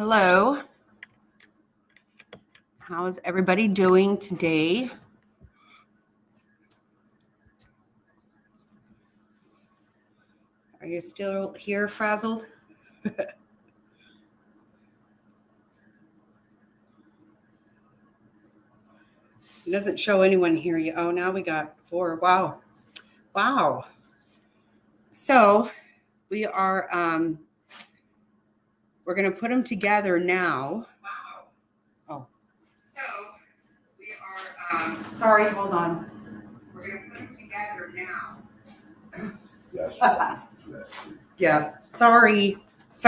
Hello. How is everybody doing today? Are you still here, frazzled? It doesn't show anyone here yet. Oh, now we got 4. Wow. Wow. So we are we're gonna put them together now. Wow. Oh. So we are sorry, hold on. We're gonna put them together now. Yes. Yeah. Sorry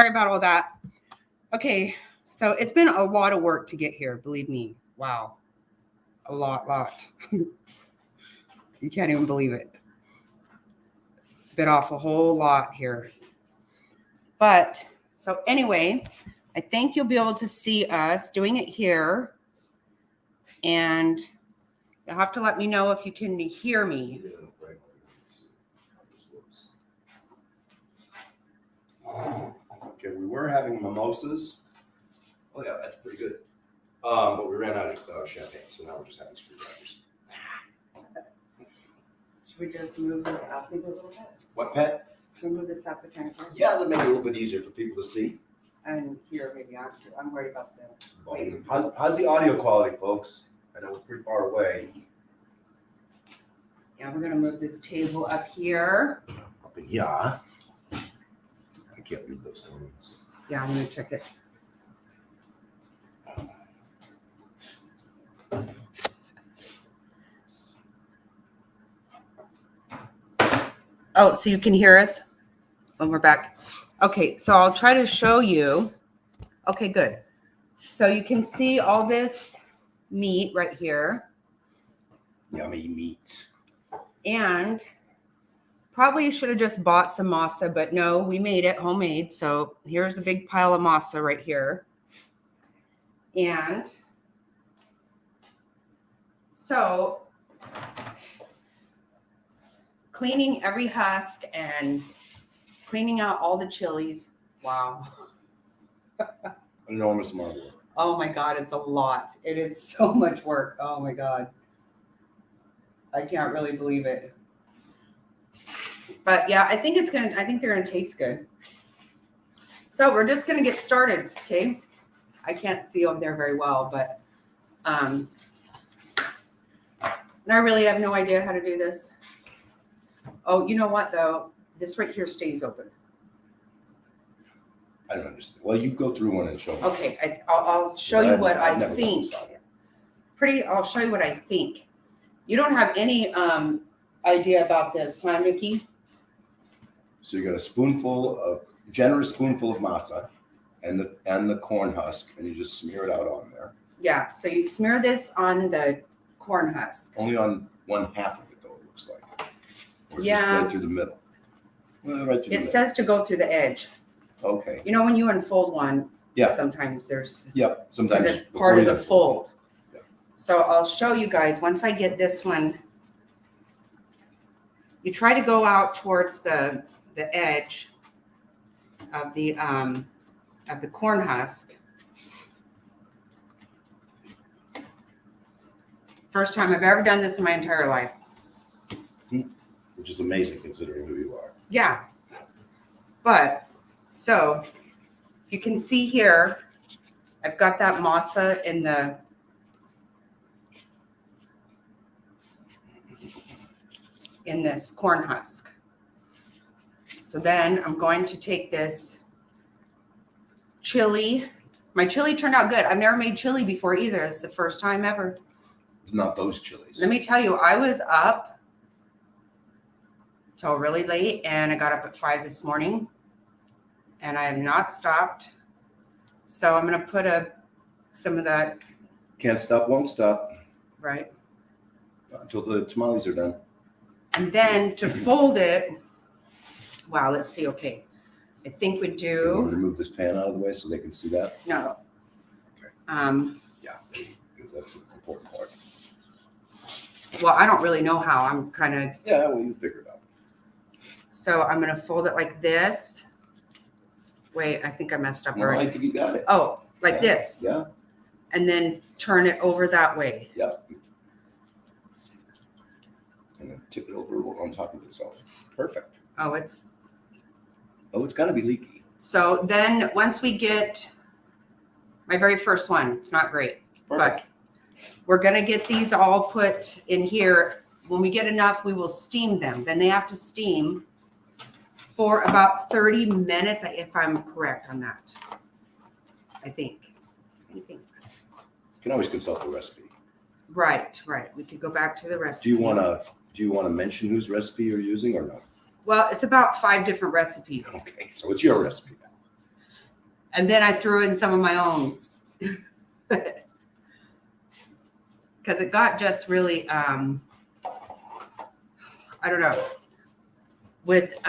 about all that. Okay, so it's been a lot of work to get here, believe me. Wow. A lot. You can't even believe it. Bit off a whole lot here. But so anyway, I think you'll be able to see us doing it here. And you'll have to let me know if you can hear me. Okay, we were having mimosas. Oh yeah, that's pretty good. But we ran out of champagne, so now we're just having screwdrivers. Should we just move this up maybe a little bit? What, Pat? Should we move this up a tiny bit? Yeah, that'll make it a little bit easier for people to see. And here maybe after. I'm worried about the weight. How's the audio quality, folks? I know it's pretty far away. Yeah, we're gonna move this table up here. Up in here. I can't read those comments. Yeah, I'm gonna check it. Oh, so you can hear us? Oh, we're back. Okay, so I'll try to show you. Okay, good. So you can see all this meat right here. Yummy meat. And probably should have just bought some masa, but no, we made it homemade. So here's a big pile of masa right here. And so cleaning every husk and cleaning out all the chilies. Wow. Enormous amount of work. Oh my God, it's a lot. It is so much work. Oh my God. I can't really believe it. But yeah, I think they're gonna taste good. So we're just gonna get started, okay? I can't see over there very well, but and I really have no idea how to do this. Oh, you know what though? This right here stays open. I don't understand. Well, you go through one and show me. Okay, I'll show you what I think. I'll show you what I think. You don't have any idea about this, huh, Nikki? So you got a generous spoonful of masa and the corn husk, and you just smear it out on there. Yeah, so you smear this on the corn husk. Only on one half of it, though, it looks like. Or Yeah. just right through the middle. Well, right through the It middle. says to go through the edge. Okay. You know, when you unfold one, Yeah. sometimes there's, Yep. Sometimes because it's part of the fold. Yeah. So I'll show you guys, once I get this one, you try to go out towards the edge of the corn husk. First time I've ever done this in my entire life. Which is amazing considering who you are. Yeah. But so you can see here, I've got that masa in this corn husk. So then I'm going to take this chili. My chili turned out good. I've never made chili before either. It's the first time ever. Not those chilies. Let me tell you, I was up till really late and I got up at 5 this morning and I have not stopped. So I'm going to put some of that. Can't stop, won't stop. Right. Until the tamales are done. And then to fold it, wow, let's see. Okay. I think we You want me to do. move this pan out of the way so they can see that? No. Okay. Yeah, because that's the important part. Well, I don't really know how. I'm kind of. Yeah, well, you figure it out. So I'm going to fold it like this. Wait, I think I messed up No, I already. think you got it. Oh, like Yeah. this. Yeah. And then turn it over that way. Yep. And then tip it over on top of itself. Perfect. Oh, it's Oh, it's got to be leaky. so then once we get my very first one, it's not great, Perfect. but we're going to get these all put in here. When we get enough, we will steam them. Then they have to steam for about 30 minutes, if I'm correct on that. I think. You can always consult the recipe. Right. We could go back to the recipe. Do you want to mention whose recipe you're using or not? Well, it's about 5 different recipes. Okay, so it's your recipe now. And then I threw in some of my own. Because it got just really, I don't know. With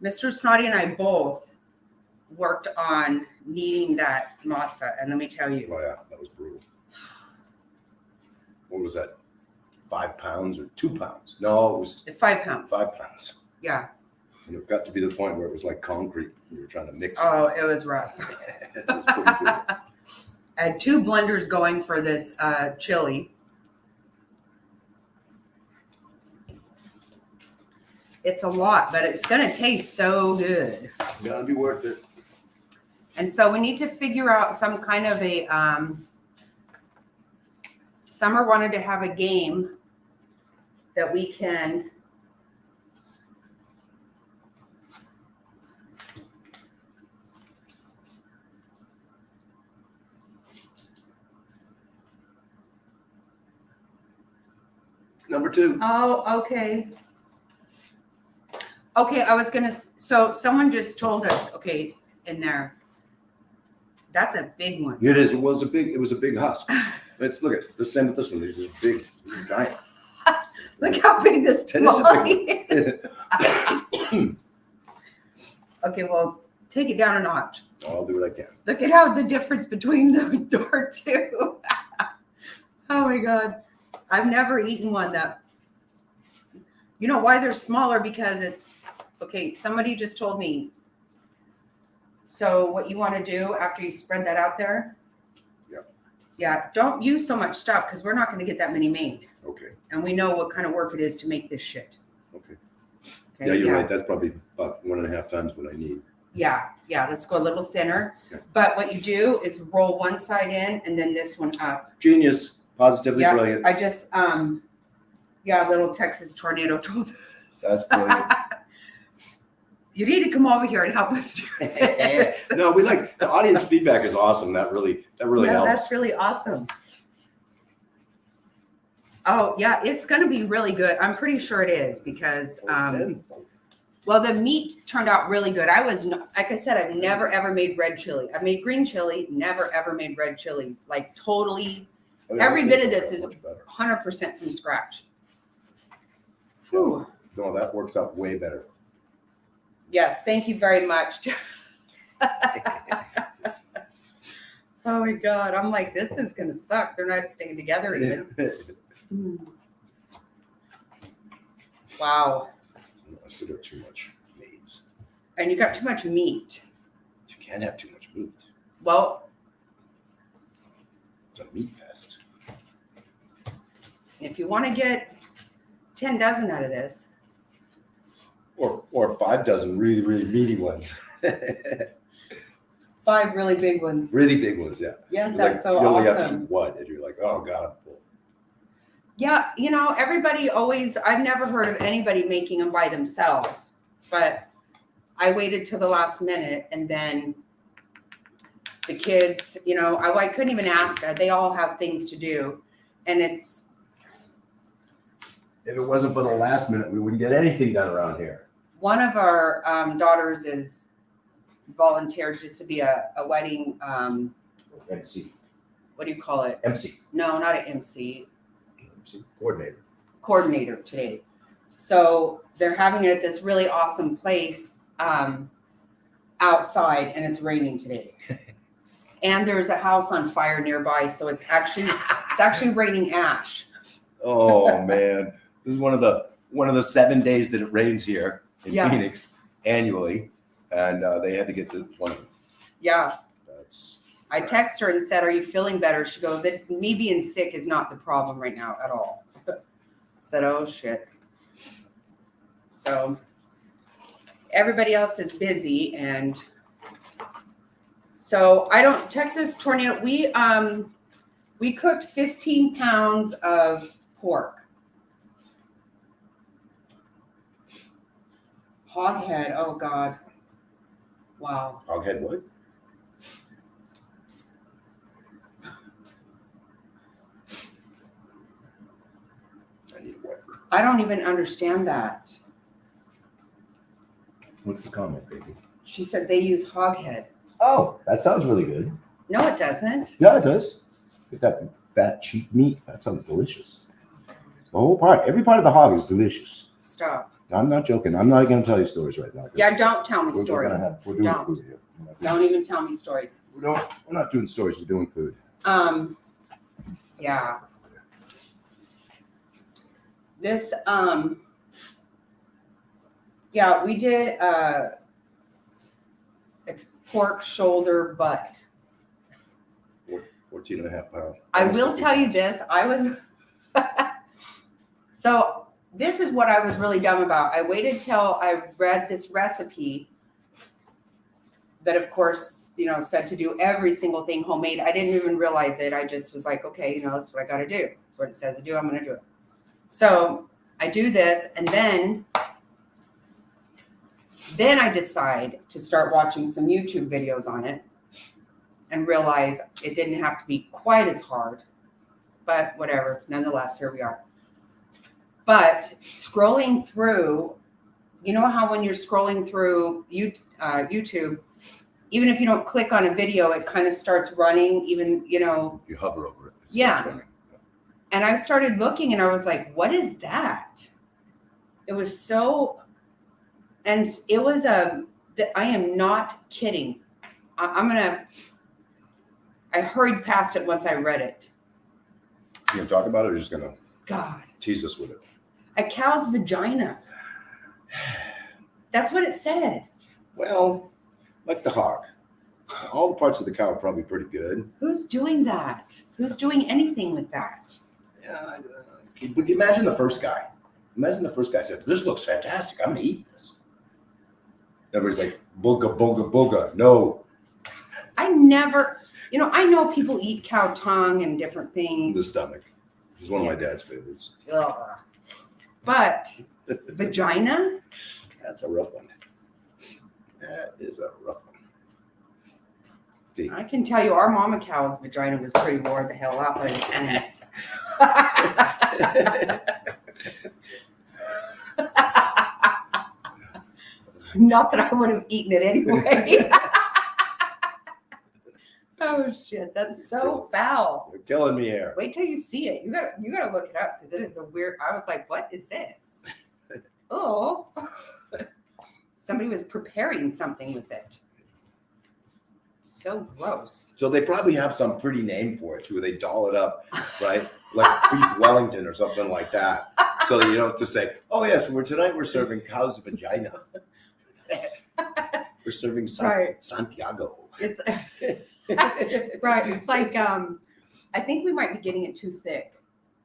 Mr. Snotty and I both worked on kneading that masa. And let me tell you. Oh yeah, that was brutal. What was that? 5 pounds or 2 pounds? No, it was 5 pounds. 5 pounds. Yeah. And it got to be the point where it was like concrete. You were trying to mix it. Oh, it was rough. It was pretty brutal. I had 2 blenders going for this chili. It's a lot, but it's going to taste so good. Gotta be worth it. And so we need to figure out some kind of a, Summer wanted to have a game that we can Number 2. Oh, okay. Okay, I was gonna, so someone just told us, okay, in there. That's a big one. It is. It was a big husk. Let's look at the same with this one. These are big, giant. Look how big this It is a tamale big is. Okay, well, take it down a notch. I'll do what I can. Look at how the difference between the door two. Oh my God. I've never eaten one that, you know why they're smaller? Because it's, okay, somebody just told me. So what you want to do after you spread that out there? Yeah, don't use so much stuff because we're not going to get that many made. Okay. And we know what kind of work it is to make this shit. Okay. Okay, Yeah, you're right. That's probably about 1.5 times what I need. Yeah, let's go a little thinner. Okay. But what you do is roll one side in and then this one up. Genius. Positively Yeah, brilliant. I just, little Texas tornado told us. That's brilliant. You need to come over here and help us do this. No, we like the audience feedback is awesome. That really No, helps. that's really awesome. Oh, yeah, it's going to be really good. I'm pretty sure it is because, well, the meat turned out really good. Like I said, I've never, ever made red chili. I've made green chili, never, ever made red chili. Like totally, every bit of this is 100% from scratch. Whew. No, that works out way better. Yes, thank you very much. Oh my God. I'm like, this is going to suck. They're not staying together even. Wow. I still got too much maize. And you got too much meat. You can't have too much meat. Well, It's a meat fest. if you want to get 10 dozen out of this. Or 5 dozen really, really meaty ones. 5 really big ones. Really big ones, yeah. Yes, You're that's so you only have to awesome. eat one, and you're like, oh God. Yeah, everybody always, I've never heard of anybody making them by themselves, but I waited till the last minute and then the kids, I couldn't even ask her. They all have things to do. And it's, If it wasn't for the last minute, we wouldn't get anything done around here. one of our daughters is volunteered just to be a wedding, MC. what do you call it? MC. No, not an MC. Coordinator. Today. So they're having it at this really awesome place outside, and it's raining today. And there's a house on fire nearby, so it's actually raining ash. Oh man, this is one of the 7 days that it rains here in Yeah. Phoenix annually. and they had to get the one. Yeah. That's. I text her and said, "Are you feeling better?" She goes, "That me being sick is not the problem right now at all." I said, "Oh shit." So everybody else is busy, and so I don't. Texas tornado. We cooked 15 pounds of pork. Hog head. Oh God. Wow. Hoghead what? I need a wiper. I don't even understand that. What's the comment, baby? She said they use hog head. Oh, that sounds really good. No, it doesn't. Yeah, it does. Get that fat, cheap meat. That sounds delicious. The whole part, every part of the hog is delicious. Stop. I'm not joking. I'm not going to tell you stories right now. Yeah, don't tell me stories. We're doing Don't. food here. Don't even tell me stories. We're not doing stories. We're doing food. Yeah. This, yeah, we did, it's pork shoulder butt. 14 and a half pounds. I will tell you this. I was, so this is what I was really dumb about. I waited till I read this recipe that, of course, you know, said to do every single thing homemade. I didn't even realize it. I just was like, okay, you know, that's what I got to do. That's what it says to do. I'm going to do it. So I do this, and then I decide to start watching some YouTube videos on it and realize it didn't have to be quite as hard, but whatever. Nonetheless, here we are. But scrolling through, you know how when you're scrolling through YouTube, even if you don't click on a video, it kind of starts running, even, you know. You hover over it. Yeah. And I started looking and I was like, what is that? It was so, and it was I am not kidding. I hurried past it once I read it. You gonna talk about it or just gonna tease us with it? A cow's vagina. That's what it said. Well, like the hog. All the parts of the cow are probably pretty good. Who's doing that? Who's doing anything with that? Yeah, but imagine the first guy. Imagine the first guy said, "This looks fantastic. I'm gonna eat this." Everybody's like, "Booga, booga, booga." No. I never, you know, I know people eat cow tongue and different things. The stomach. This is one of my dad's favorites. Ugh. But vagina? That's a rough one. That is a rough one. See. I can tell you our mama cow's vagina was pretty wore the hell out by the time. Not that I would have eaten it anyway. Oh shit, that's so foul. You're killing me here. Wait till you see it. You gotta look it up because it is a weird. I was like, what is this? Oh, somebody was preparing something with it. So gross. So they probably have some pretty name for it too. They doll it up, right? Like beef Wellington or something like that. So that you don't just say, "Oh yes, tonight we're serving cow's vagina." We're serving Santiago. It's right. It's like I think we might be getting it too thick.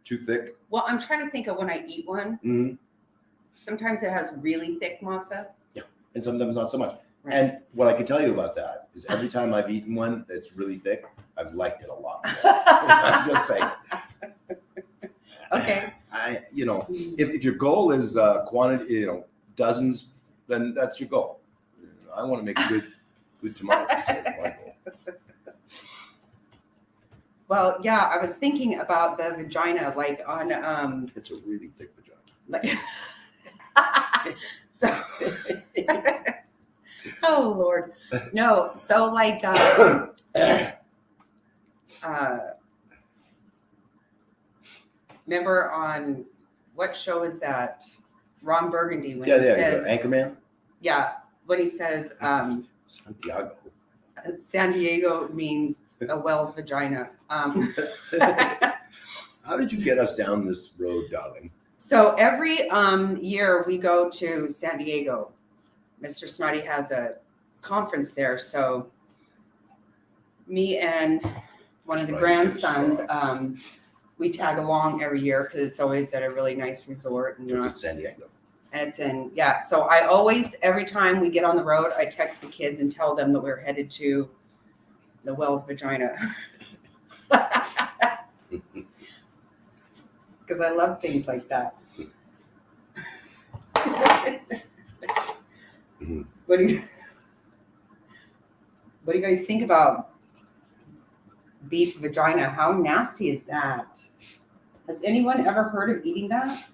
Too thick? Well, I'm trying to think of when I eat one. Mm-hmm. Sometimes it has really thick masa. Yeah, and sometimes not so much. Right. And what I can tell you about that is every time I've eaten one that's really thick, I've liked it a lot more. I'm just saying. Okay. If your goal is quantity, dozens, then that's your goal. I want to make good tamales. That's my goal. Well, yeah, I was thinking about the vagina, like on It's a really thick vagina. like so. Oh Lord, no. So like, remember on what show is that? Ron Burgundy when he says Anchorman. Yeah, when he says Santiago. San Diego means a whale's vagina. How did you get us down this road, darling? So every year we go to San Diego. Mr. Snotty has a conference there. So me and one of the Right, grandsons, we tag along every year because it's always at a really nice resort. And, It's in San Diego. and it's in, yeah. So I always, every time we get on the road, I text the kids and tell them that we're headed to the Wells Vagina. Because I love things like that. Mm-hmm. What do you guys think about beef vagina? How nasty is that? Has anyone ever heard of eating that?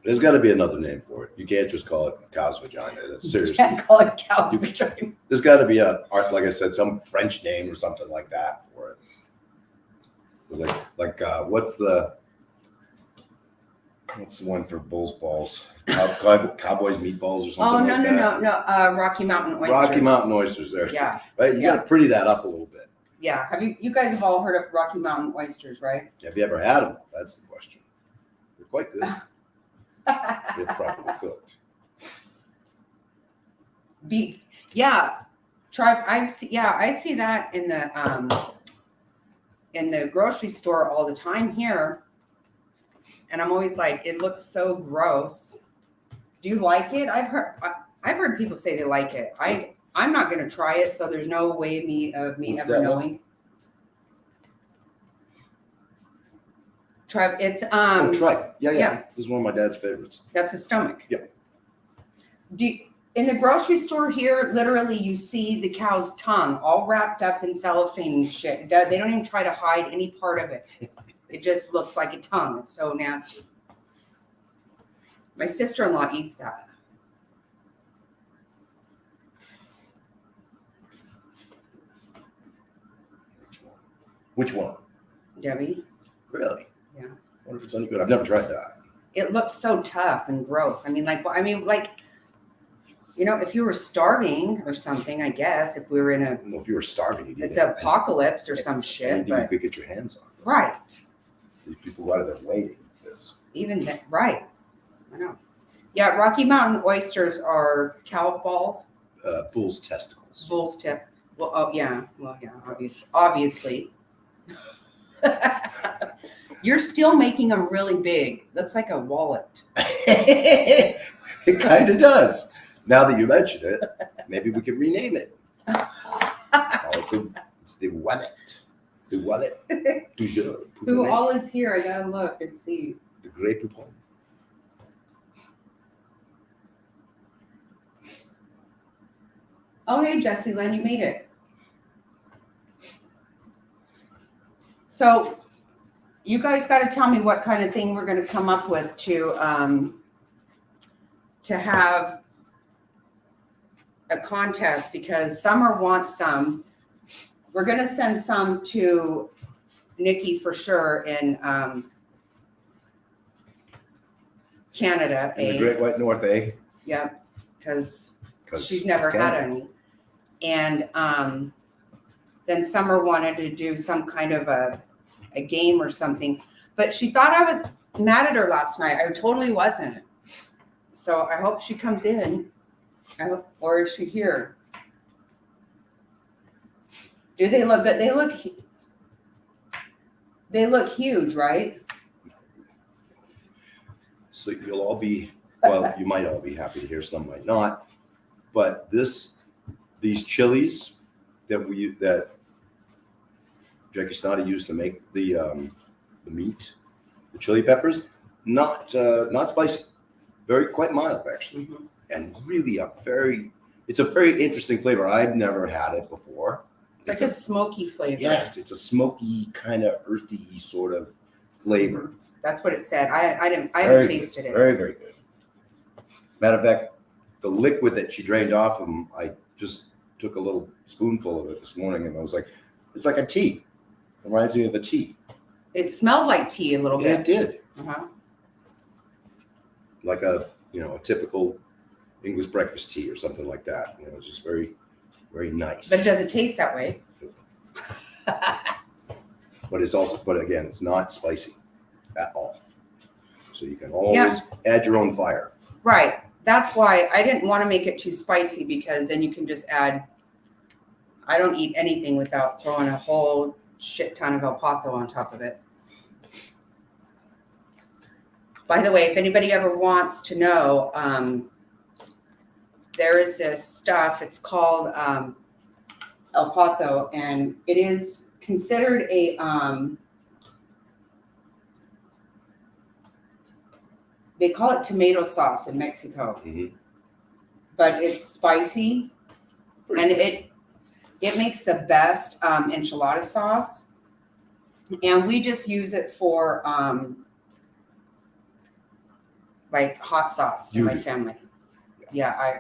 There's got to be another name for it. You can't just call it cow's vagina. That's You seriously. can't call it cow's vagina. There's got to be like I said, some French name or something like that for it. What's the one for Bulls balls? Cowboys meatballs or something. Oh, like no, that. no. Rocky Mountain oysters. Rocky Mountain oysters. There. Yeah. Right. You got to pretty that up a little bit. Yeah. Have you guys have all heard of Rocky Mountain oysters, right? Have you ever had them? That's the question. They're quite good. They're properly cooked. Beef. Yeah. I see that in the grocery store all the time here. And I'm always like, it looks so gross. Do you like it? I've heard people say they like it. I'm not gonna try it, so there's no way of me What's ever that knowing. Try it's Tripe. Yeah. yeah. This is one of my dad's favorites. That's a stomach. Yep. In the grocery store here, literally you see the cow's tongue all wrapped up in cellophane shit. They don't even try to hide any part of it. It just looks like a tongue. It's so nasty. My sister-in-law eats that. Which one? Debbie. Really? Yeah. I wonder if it's any good. I've never tried that. It looks so tough and gross. If you were starving or something, I guess, if we were in Well, if you were starving, you'd it's eat an apocalypse or some shit, anything you but could get your hands on. right. These people out of their way to eat this. Even that, right. I know. Yeah, Rocky Mountain oysters are cow balls, Bull's testicles. bull's tip. Well, obviously. You're still making them really big. Looks like a wallet. It kind of does. Now that you mention it, maybe we could rename it. It's the wallet. The wallet du jour. Who all is here? I gotta look and see. The Grey Poupon. Oh, hey, Jessie Lynn, you made it. So, you guys got to tell me what kind of thing we're going to come up with to have a contest, because Summer wants some. We're going to send some to Nikki for sure in Canada. In the Great White North, eh? Yep, because she's never had any. And then Summer wanted to do some kind of a game or something, but she thought I was mad at her last night. I totally wasn't. So I hope she comes in. Or is she here? Do they look good? They look huge, right? So you'll all be, well, you might all be happy to hear, some might not. But these chilies that Jackie Snotty used to make the meat, the chili peppers, not spicy, quite mild actually, and really it's a very interesting flavor. I've never had it before. It's like a smoky flavor. Yes, it's a smoky kind of earthy sort of flavor. That's what it said. I haven't tasted it. Very, very good. Matter of fact, the liquid that she drained off of them, I just took a little spoonful of it this morning, and I was like, it's like a tea. It reminds me of a tea. It smelled like tea a little Yeah, bit. it did. Uh-huh. Like a typical English breakfast tea or something like that. It's just very, very nice. But it doesn't taste that way. But again, it's not spicy at all. So you can always add your own fire. Right. That's why I didn't want to make it too spicy, because then you can just add I don't eat anything without throwing a whole shit ton of El Pato on top of it. By the way, if anybody ever wants to know, there is this stuff. It's called El Pato, and it is considered a they call it tomato sauce in Mexico, but it's spicy, and it makes the best enchilada sauce, and we just use it for like hot sauce in my family. Yeah,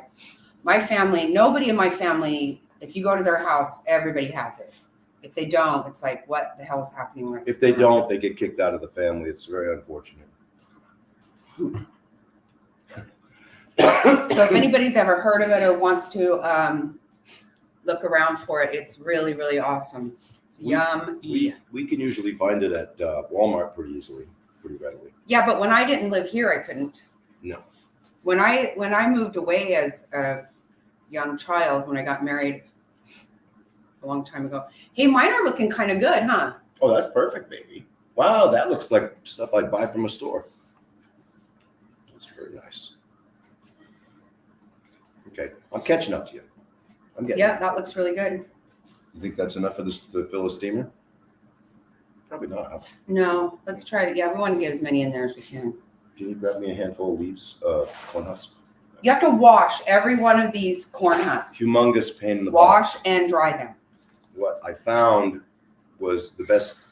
my family, nobody in my family, if you go to their house, everybody has it. If they don't, it's like, what the hell is happening right now? If they don't, they get kicked out of the family. It's very unfortunate. So if anybody's ever heard of it or wants to look around for it, it's really, really awesome. It's yummy. We can usually find it at Walmart pretty easily, pretty readily. Yeah, but when I didn't live here, I couldn't. No. When I moved away as a young child, when I got married a long time ago. Hey, mine are looking kind of good, huh? Oh, that's perfect, baby. Wow, that looks like stuff I'd buy from a store. That's very nice. Okay, I'm catching up to you. I'm getting. Yeah, that looks really good. You think that's enough for this to fill a steamer? Probably not. Huh? No, let's try it. Yeah, we want to get as many in there as we can. Can you grab me a handful of leaves, corn husks? You have to wash every one of these corn husks. Humongous pain in the butt. Wash and dry them. What I found was the best,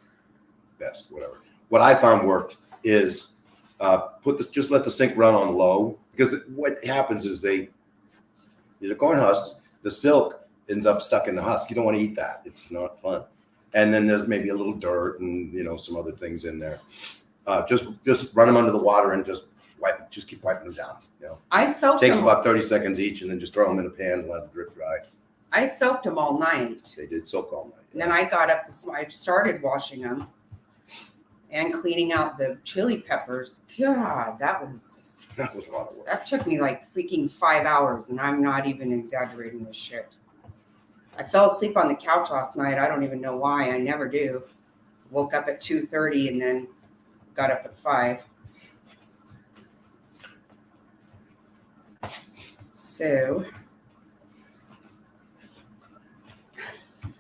whatever. What I found worked is just let the sink run on low, because what happens is these are corn husks. The silk ends up stuck in the husk. You don't want to eat that. It's not fun. And then there's maybe a little dirt and some other things in there. Just run them under the water and just keep wiping them down. I soaked Takes them. about 30 seconds each, and then just throw them in a pan and let them drip dry. I soaked them all night. They did soak all night. And then I got up I started washing them and cleaning out the chili peppers. God, that was a lot of work. That took me like freaking 5 hours, and I'm not even exaggerating this shit. I fell asleep on the couch last night. I don't even know why. I never do. Woke up at 2:30 and then got up at 5. So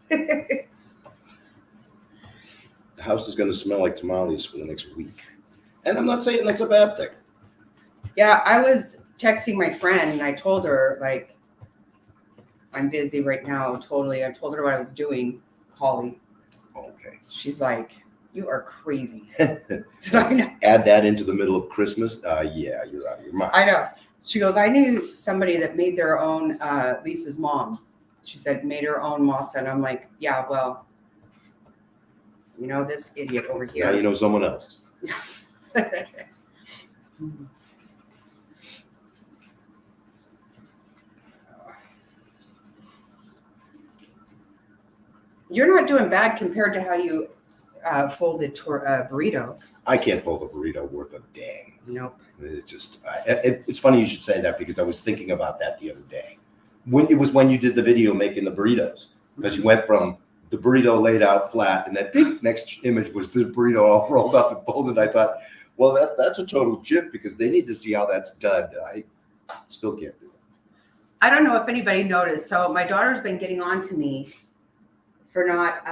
The house is going to smell like tamales for the next week. And I'm not saying that's a bad thing. yeah, I was texting my friend and I told her, like, I'm busy right now, totally. I told her what I was doing, Holly. Okay. She's like, you are crazy. So I know. Add that into the middle of Christmas. Yeah, you're out of your mind. I know. She goes, I knew somebody that made their own, Lisa's mom. She said, made her own masa. And I'm like, yeah, well, this idiot over here. Now you know someone else. You're not doing bad compared to how you folded burrito. I can't fold a burrito worth a dang. Nope. It's funny you should say that, because I was thinking about that the other day. When you did the video making the burritos, because you went from the burrito laid out flat, and that big next image was the burrito all rolled up and folded. I thought, well, that's a total jip, because they need to see how that's done. I still can't do it. I don't know if anybody noticed. So my daughter's been getting on to me for not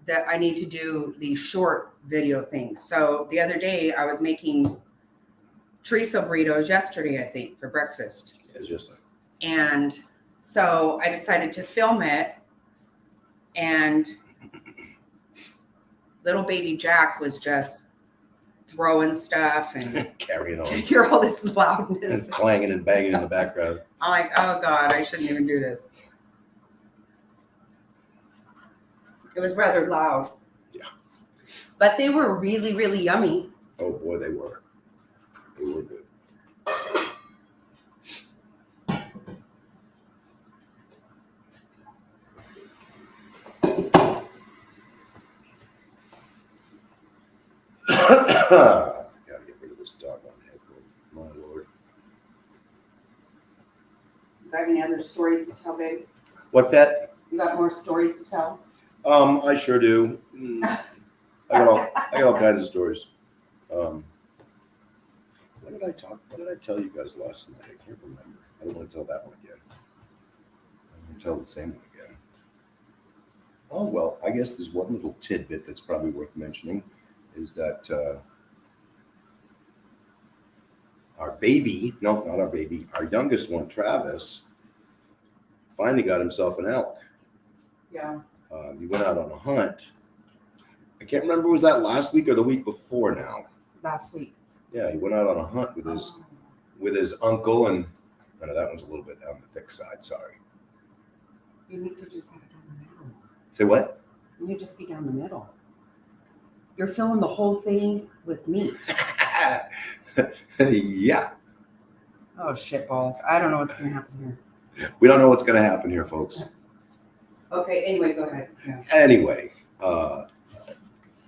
that I need to do these short video things. So the other day I was making chorizo burritos yesterday, I think, for breakfast. It's just like, And so I decided to film it, and little baby Jack was just throwing stuff and carrying on. you hear all this And loudness. clanging and banging in the background. I'm like, oh God, I shouldn't even do this. It was rather loud. Yeah. But they were really, really yummy. Oh boy, they were. They were good. Gotta get rid of this doggone headphone. My lord. Do I have any other stories to tell, babe? What pet? You got more stories to tell? I sure do. I got all kinds of stories. What did I tell you guys last night? I can't remember. I don't want to tell that one again. I'm going to tell the same one again. Oh, well, I guess there's one little tidbit that's probably worth mentioning is that our youngest one, Travis, finally got himself an elk. Yeah. He went out on a hunt. I can't remember, was that last week or the week before now? Last week. Yeah, he went out on a hunt with his uncle, and that one's a little bit on the thick side, sorry. You need to just have it down the middle. Say what? You need to just be down the middle. You're filling the whole thing with meat. Yeah. Oh, shit balls. I don't know what's going to happen here. We don't know what's going to happen here, folks. Okay, anyway, go ahead. Yeah. Anyway,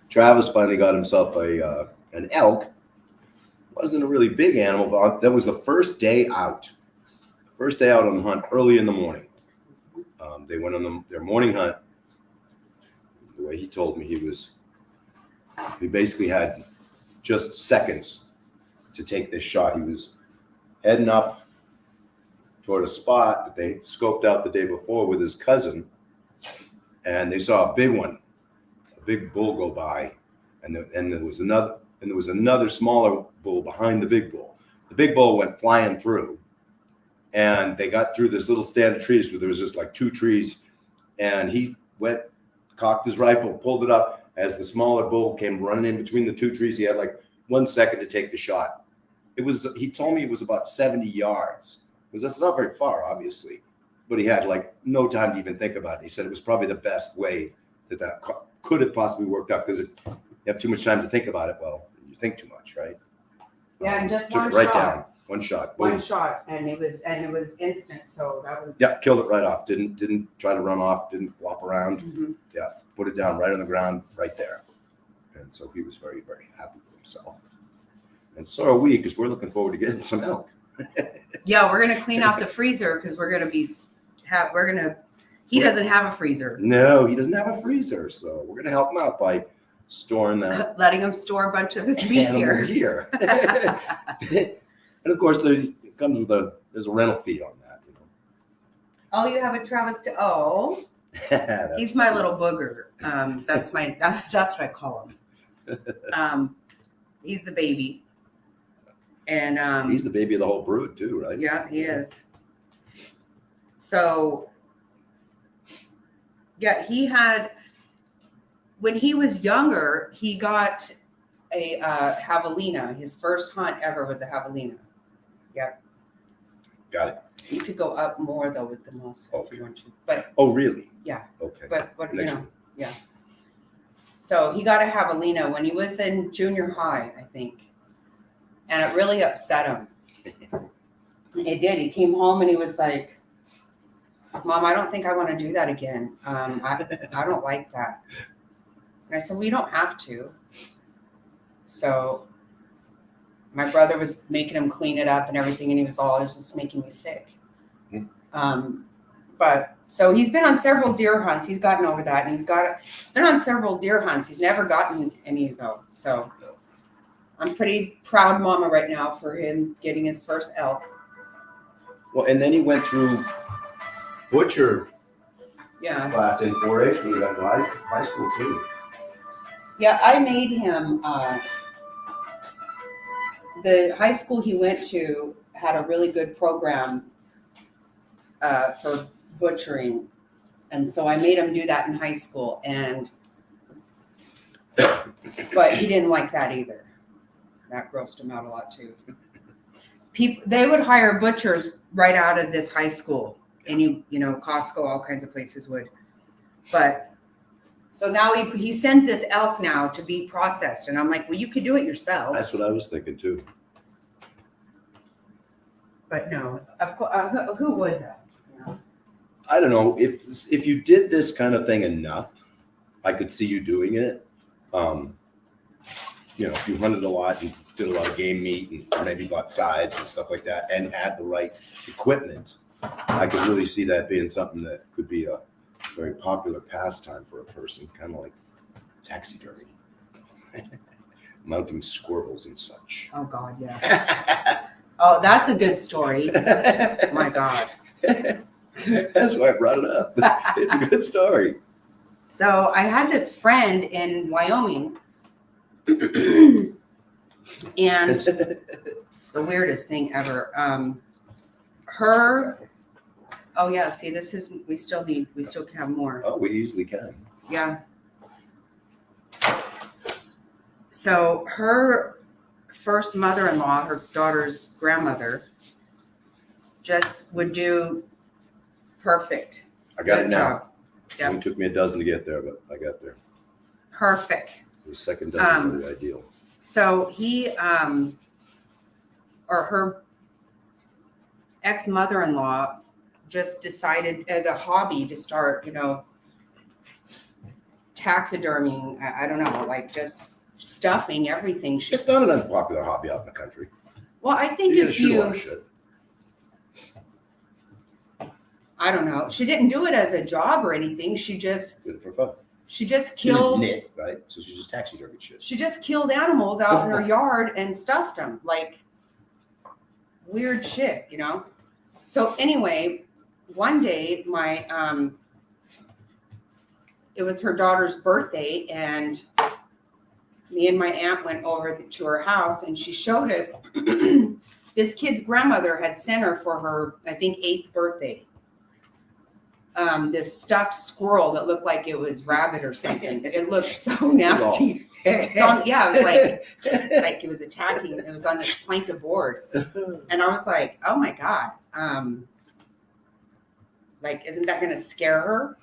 Travis finally got himself an elk. Wasn't a really big animal, but that was the first day out. First day out on the hunt, early in the morning. They went on their morning hunt. The way he told me, he basically had just seconds to take this shot. He was heading up toward a spot that they scoped out the day before with his cousin, and they saw a big one, a big bull go by, and there was another smaller bull behind the big bull. The big bull went flying through, and they got through this little stand of trees where there was just like two trees, and he cocked his rifle, pulled it up. As the smaller bull came running in between the two trees, he had like 1 second to take the shot. He told me it was about 70 yards, because that's not very far, obviously, but he had like no time to even think about it. He said it was probably the best way that could have possibly worked out, because if you have too much time to think about it, well, you think too much, right? Yeah, and just took one it right shot. down. One shot. Boom. One shot, and it was instant. So that was. Yeah, killed it right off. Didn't try to run off. Didn't flop around. Mm-hmm. Yeah, put it down right on the ground, right there. And so he was very, very happy with himself. And so are we, because we're looking forward to getting some elk. Yeah, we're gonna clean out the freezer because he doesn't have a freezer. No, he doesn't have a freezer, so we're gonna help him out by storing that. Letting him store a bunch of his meat here. And of course, it comes with there's a rental fee on that. Oh, you have a Travis he's my little booger. That's what I call him. He's the baby. And he's the baby of the whole brood too, right? Yeah, he is. So yeah, when he was younger, he got a javelina. His first hunt ever was a javelina. Yeah. Got it. You could go up more though with the muscle if you want to. But oh, really? Yeah. Okay. But yeah. So he got a javelina when he was in junior high, I think, and it really upset him. It did. He came home and he was like, "Mom, I don't think I want to do that again. I don't like that." And I said, "Well, you don't have to." So my brother was making him clean it up and everything, and it was just making me sick. But so he's been on several deer hunts. He's gotten over that, and he's been on several deer hunts. He's never gotten any though. So I'm pretty proud mama right now for him getting his first elk. Well, and then he went through butcher class in 4-H when he got to high school too. Yeah, I made him. The high school he went to had a really good program for butchering, and so I made him do that in high school. But he didn't like that either. That grossed him out a lot too. They would hire butchers right out of this high school. Costco, all kinds of places would. But so now he sends this elk now to be processed, and I'm like, well, you could do it yourself. That's what I was thinking too. But no, of course, who would though? I don't know if you did this kind of thing enough, I could see you doing it. If you hunted a lot and did a lot of game meat and maybe bought sides and stuff like that, and had the right equipment, I could really see that being something that could be a very popular pastime for a person, kind of like taxidermy, mounting squirrels and such. Oh God, yeah. Oh, that's a good story. My God. That's why I brought it up. It's a good story. So I had this friend in Wyoming, and the weirdest thing ever. Oh yeah, see, we still can have more. Oh, we easily can. Yeah. So her first mother-in-law, her daughter's grandmother, just would do perfect. I got it Good now. job. Yep. It took me a dozen to get there, but I got there. Perfect. The second dozen was the ideal. So he, or her ex-mother-in-law just decided as a hobby to start, taxidermying. I don't know, like just stuffing everything. It's not an unpopular hobby out in the country. Well, I think You get if to shoot a lot you, of shit. I don't know, she didn't do it as a job or anything. She just Did it for fun. killed. She didn't knit, right? So she just taxidermy shit. She just killed animals out in her yard and stuffed them, like weird shit, So anyway, one day it was her daughter's birthday, and me and my aunt went over to her house, and she showed us this kid's grandmother had sent her for her, I think, 8th birthday. This stuffed squirrel that looked like it was rabbit or something. It looked so nasty. It was like it was attacking. It was on this plank of board, and I was like, "Oh my God, isn't that going to scare her?"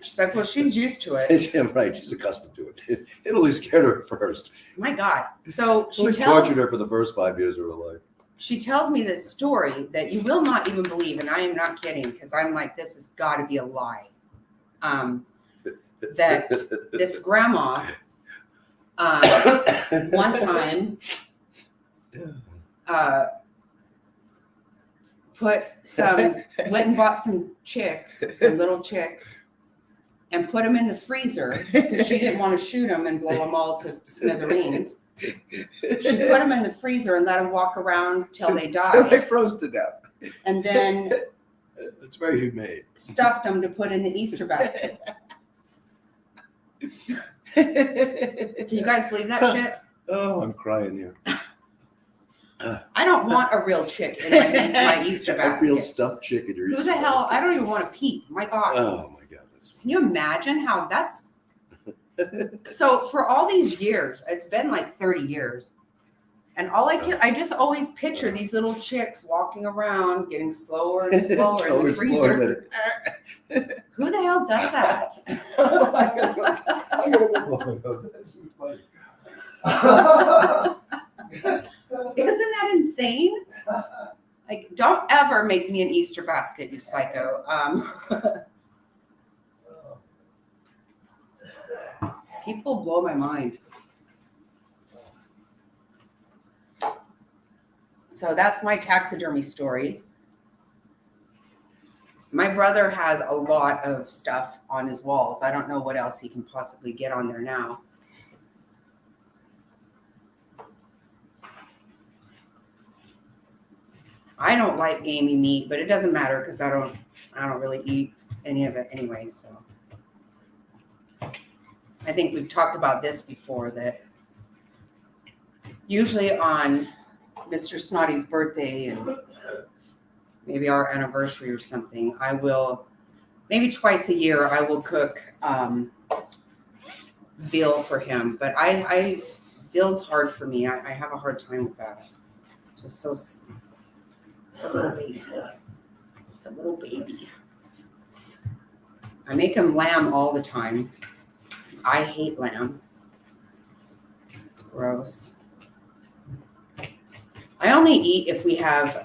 She's like, "Well, she's used to it." Yeah, right, she's accustomed to it. It only scared her at first. My God! So It tortured her for the first 5 years of her life. She tells me this story that you will not even believe, and I am not kidding, because I'm like, this has got to be a lie. That this grandma, one time, went and bought some little chicks, and put them in the freezer because she didn't want to shoot them and blow them all to smithereens. She put them in the freezer and let them walk around till they died. They froze to death. And then it's very humane. Stuffed them to put in the Easter basket. Can you guys believe that shit? Oh, I'm crying here. I don't want a real chick in my Easter basket. A real stuffed chicken. Who the hell? I don't even want to peep. My God. Oh my God. Can you imagine how that's? So for all these years, it's been like 30 years. And I just always picture these little chicks walking around, getting slower and slower in the freezer. Who the hell does that? Isn't that insane? Like, don't ever make me an Easter basket, you psycho. People blow my mind. So that's my taxidermy story. My brother has a lot of stuff on his walls. I don't know what else he can possibly get on there now. I don't like gamey meat, but it doesn't matter because I don't really eat any of it anyway. So I think we've talked about this before, that usually on Mr. Snotty's birthday and maybe our anniversary or something, I will, maybe twice a year, I will cook veal for him. But veal's hard for me. I have a hard time with that. Just it's a little baby. It's a little baby. I make him lamb all the time. I hate lamb. It's gross. I only eat if we have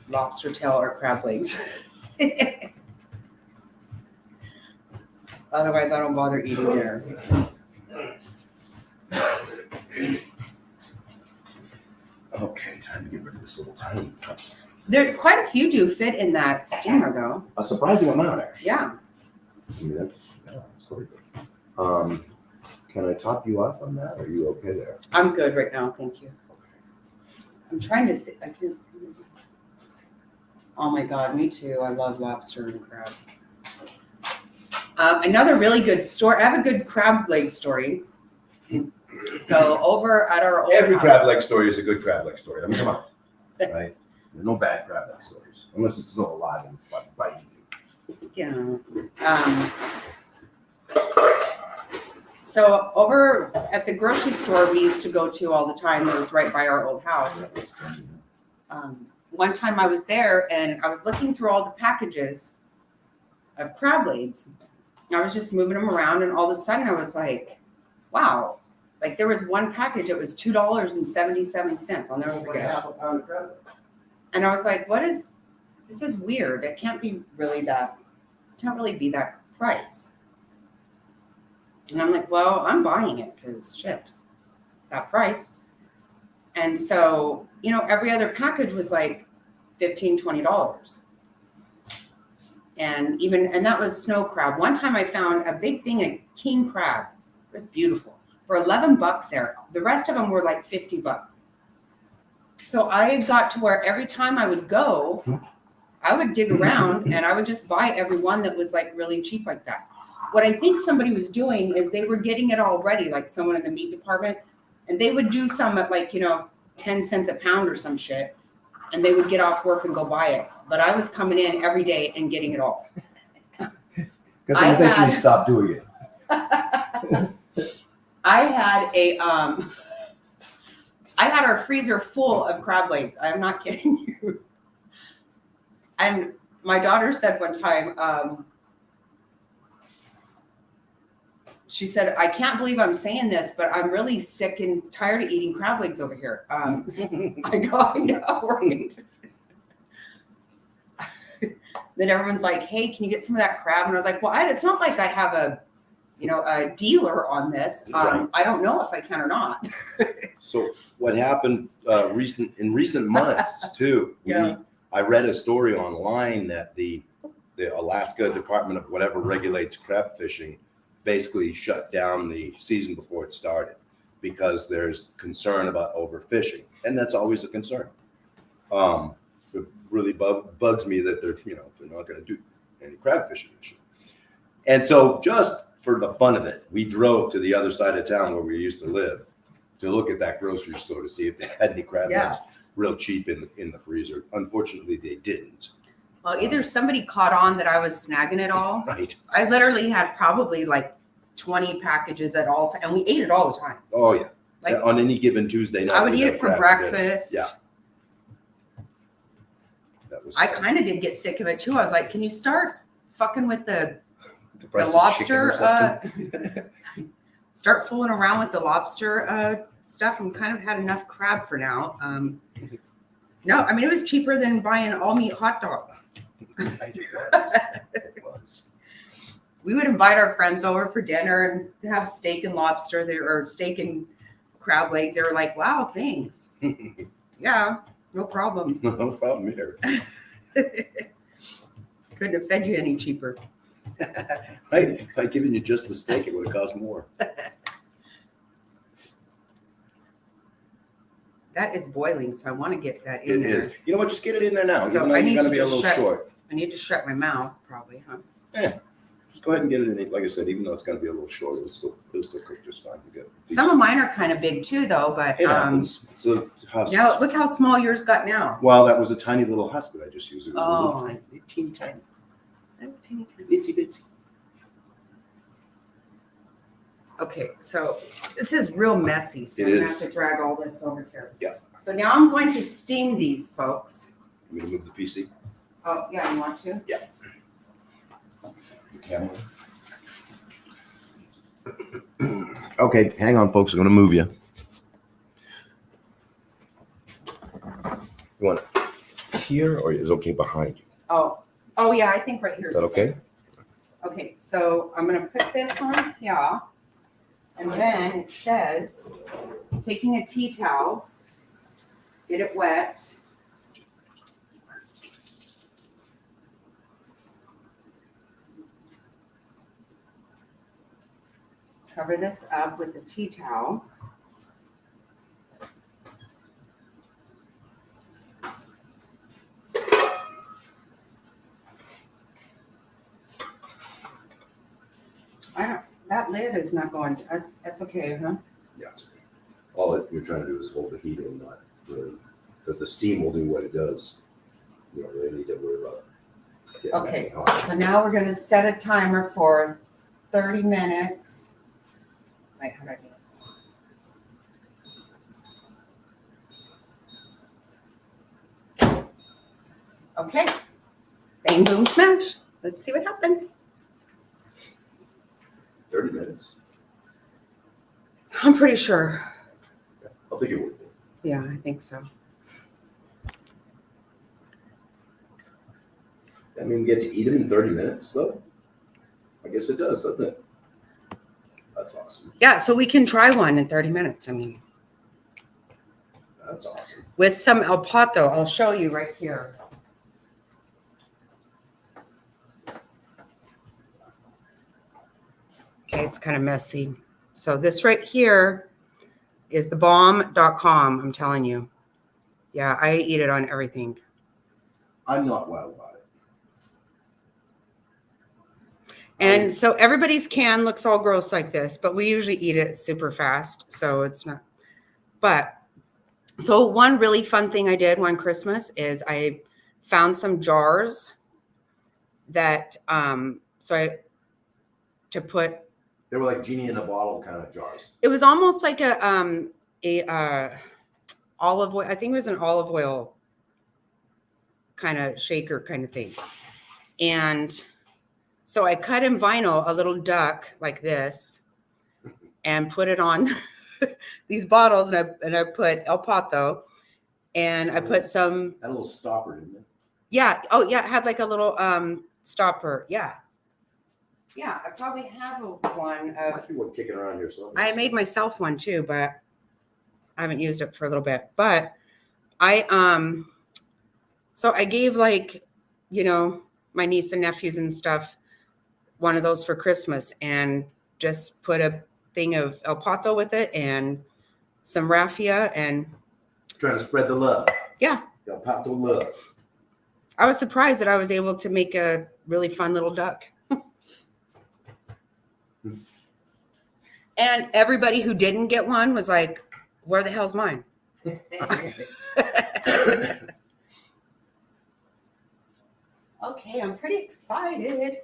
lobster tail or crab legs. Otherwise, I don't bother eating dinner. Okay, time to get rid of this little tiny There, quite a few do fit in that steamer, though. A surprising amount, actually. Yeah. I mean, that's very good. Can I top you off on that? Are you okay there? I'm good right now, thank you. I'm trying to see. I can't see. Oh my God, me too. I love lobster and crab. Another really good story. I have a good crab leg story. So over at our old Every house, crab leg story is a good crab leg story. I mean, come on, right? There's no bad crab leg stories unless it's still alive and it's biting you. Yeah. So over at the grocery store we used to go to all the time, it was right by our old house. One time I was there and I was looking through all the packages of crab legs. I was just moving them around and all of a sudden I was like, wow. Like there was one package, it was $2.77. I'll never forget. Half a pound of crab. And I was like, this is weird. It can't be really be that price. And I'm like, well, I'm buying it because shit, that price. And so, every other package was like $15, $20. And that was snow crab. One time I found a big thing of king crab. It was beautiful for $11 there. The rest of them were like $50. So I got to where every time I would go, I would dig around and I would just buy every one that was like really cheap like that. What I think somebody was doing is they were getting it all ready, like someone in the meat department, and they would do some at like, 10 cents a pound or some shit, and they would get off work and go buy it. But I was coming in every day and getting it all. Because I eventually stopped doing it. I had our freezer full of crab legs. I'm not kidding you. And my daughter said one time, she said, I can't believe I'm saying this, but I'm really sick and tired of eating crab legs over here. I go, I know, right? Then everyone's like, hey, can you get some of that crab? And I was like, well, it's not like I have a dealer on this. Right. I don't know if I can or not. So what happened in recent months too? Yeah. I read a story online that the Alaska Department of whatever regulates crab fishing basically shut down the season before it started because there's concern about overfishing, and that's always a concern. It really bugs me that they're not going to do any crab fishing this year. And so just for the fun of it, we drove to the other side of town where we used to live to look at that grocery store to see if they had any crab legs real cheap in the freezer. Unfortunately, they didn't. Well, either somebody caught on that I was snagging it all. Right. I literally had probably like 20 packages at all time, and we ate it all the time. Oh yeah. Like on any given Tuesday night. I would eat it for breakfast. Yeah. That was. I kind of did get sick of it too. I was like, can you start fucking with the price of lobster? chicken or Start fooling around with the lobster stuff. I'm kind of had enough crab for now. No, I mean it was cheaper than buying all meat hot dogs. It was. We would invite our friends over for dinner and have steak and lobster there, or steak and crab legs. They were like, wow, thanks. Yeah, no problem. No problem here. Couldn't have fed you any cheaper. Right? If I'd given you just the steak, it would have cost more. That is boiling, so I want to get that in It there. is. You know what? Just get it in there now. So Even though I you're need going to to be a just little short. I need to shut my mouth, probably, huh? Yeah. Just go ahead and get it in. Like I said, even though it's going to be a little short, it'll still cook just fine. You get Some of mine are kind of big too, though. But it happens. It's a husk. now look how small yours got now. Well, that was a tiny little husk that I just used. It was a Oh. little tiny, teeny tiny, itsy bitsy. Okay, so this is real messy, so It I'm gonna is. have to drag all this over here. Yeah. So now I'm going to steam these, folks. You want me to move the PC? Oh, yeah, you want to? Yeah. The camera. Okay, hang on, folks. I'm going to move you. You want it here, or is it okay behind you? Oh yeah, I think right here Is that okay? Okay, so I'm gonna put this on here, and then it says, taking a tea towel, get it wet, Cover this up with the tea towel. That lid is not going. That's okay, huh? Yeah, it's okay. All that you're trying to do is hold the heat in, not really, because the steam will do what it does. You don't really need to worry about it. Okay, so now we're going to set a timer for 30 minutes. Wait, how do I do this? Okay. Bang, boom, smash. Let's see what happens. 30 minutes. I'm pretty sure. Yeah, I'll take your word for it. Yeah, I think so. I mean, we get to eat them in 30 minutes, though? I guess it does, doesn't it? That's awesome. Yeah, so we can try one in 30 minutes. I mean, that's awesome. With some El Pato, I'll show you right here. Okay, it's kind of messy. So this right here is thebomb.com, I'm telling you. Yeah, I eat it on everything. I'm not wild about it. And so everybody's can looks all gross like this, but we usually eat it super fast, so it's not. But so one really fun thing I did one Christmas is I found some jars that to put. They were like genie in a bottle kind of jars. It was almost like a olive oil. I think it was an olive oil kind of shaker kind of thing. And so I cut in vinyl a little duck like this and put it on these bottles, and I put El Pato, and I put some. Had a little stopper, didn't it? Yeah. Oh, yeah. It had like a little stopper. Yeah. Yeah. I probably have one. Might be one kicking around here somewhere. I made myself one too, but I haven't used it for a little bit. But so I gave my niece and nephews and stuff one of those for Christmas, and just put a thing of El Pato with it and some raffia, and trying to spread the love. Yeah. El Pato love. I was surprised that I was able to make a really fun little duck. And everybody who didn't get one was like, where the hell's mine? Okay, I'm pretty excited.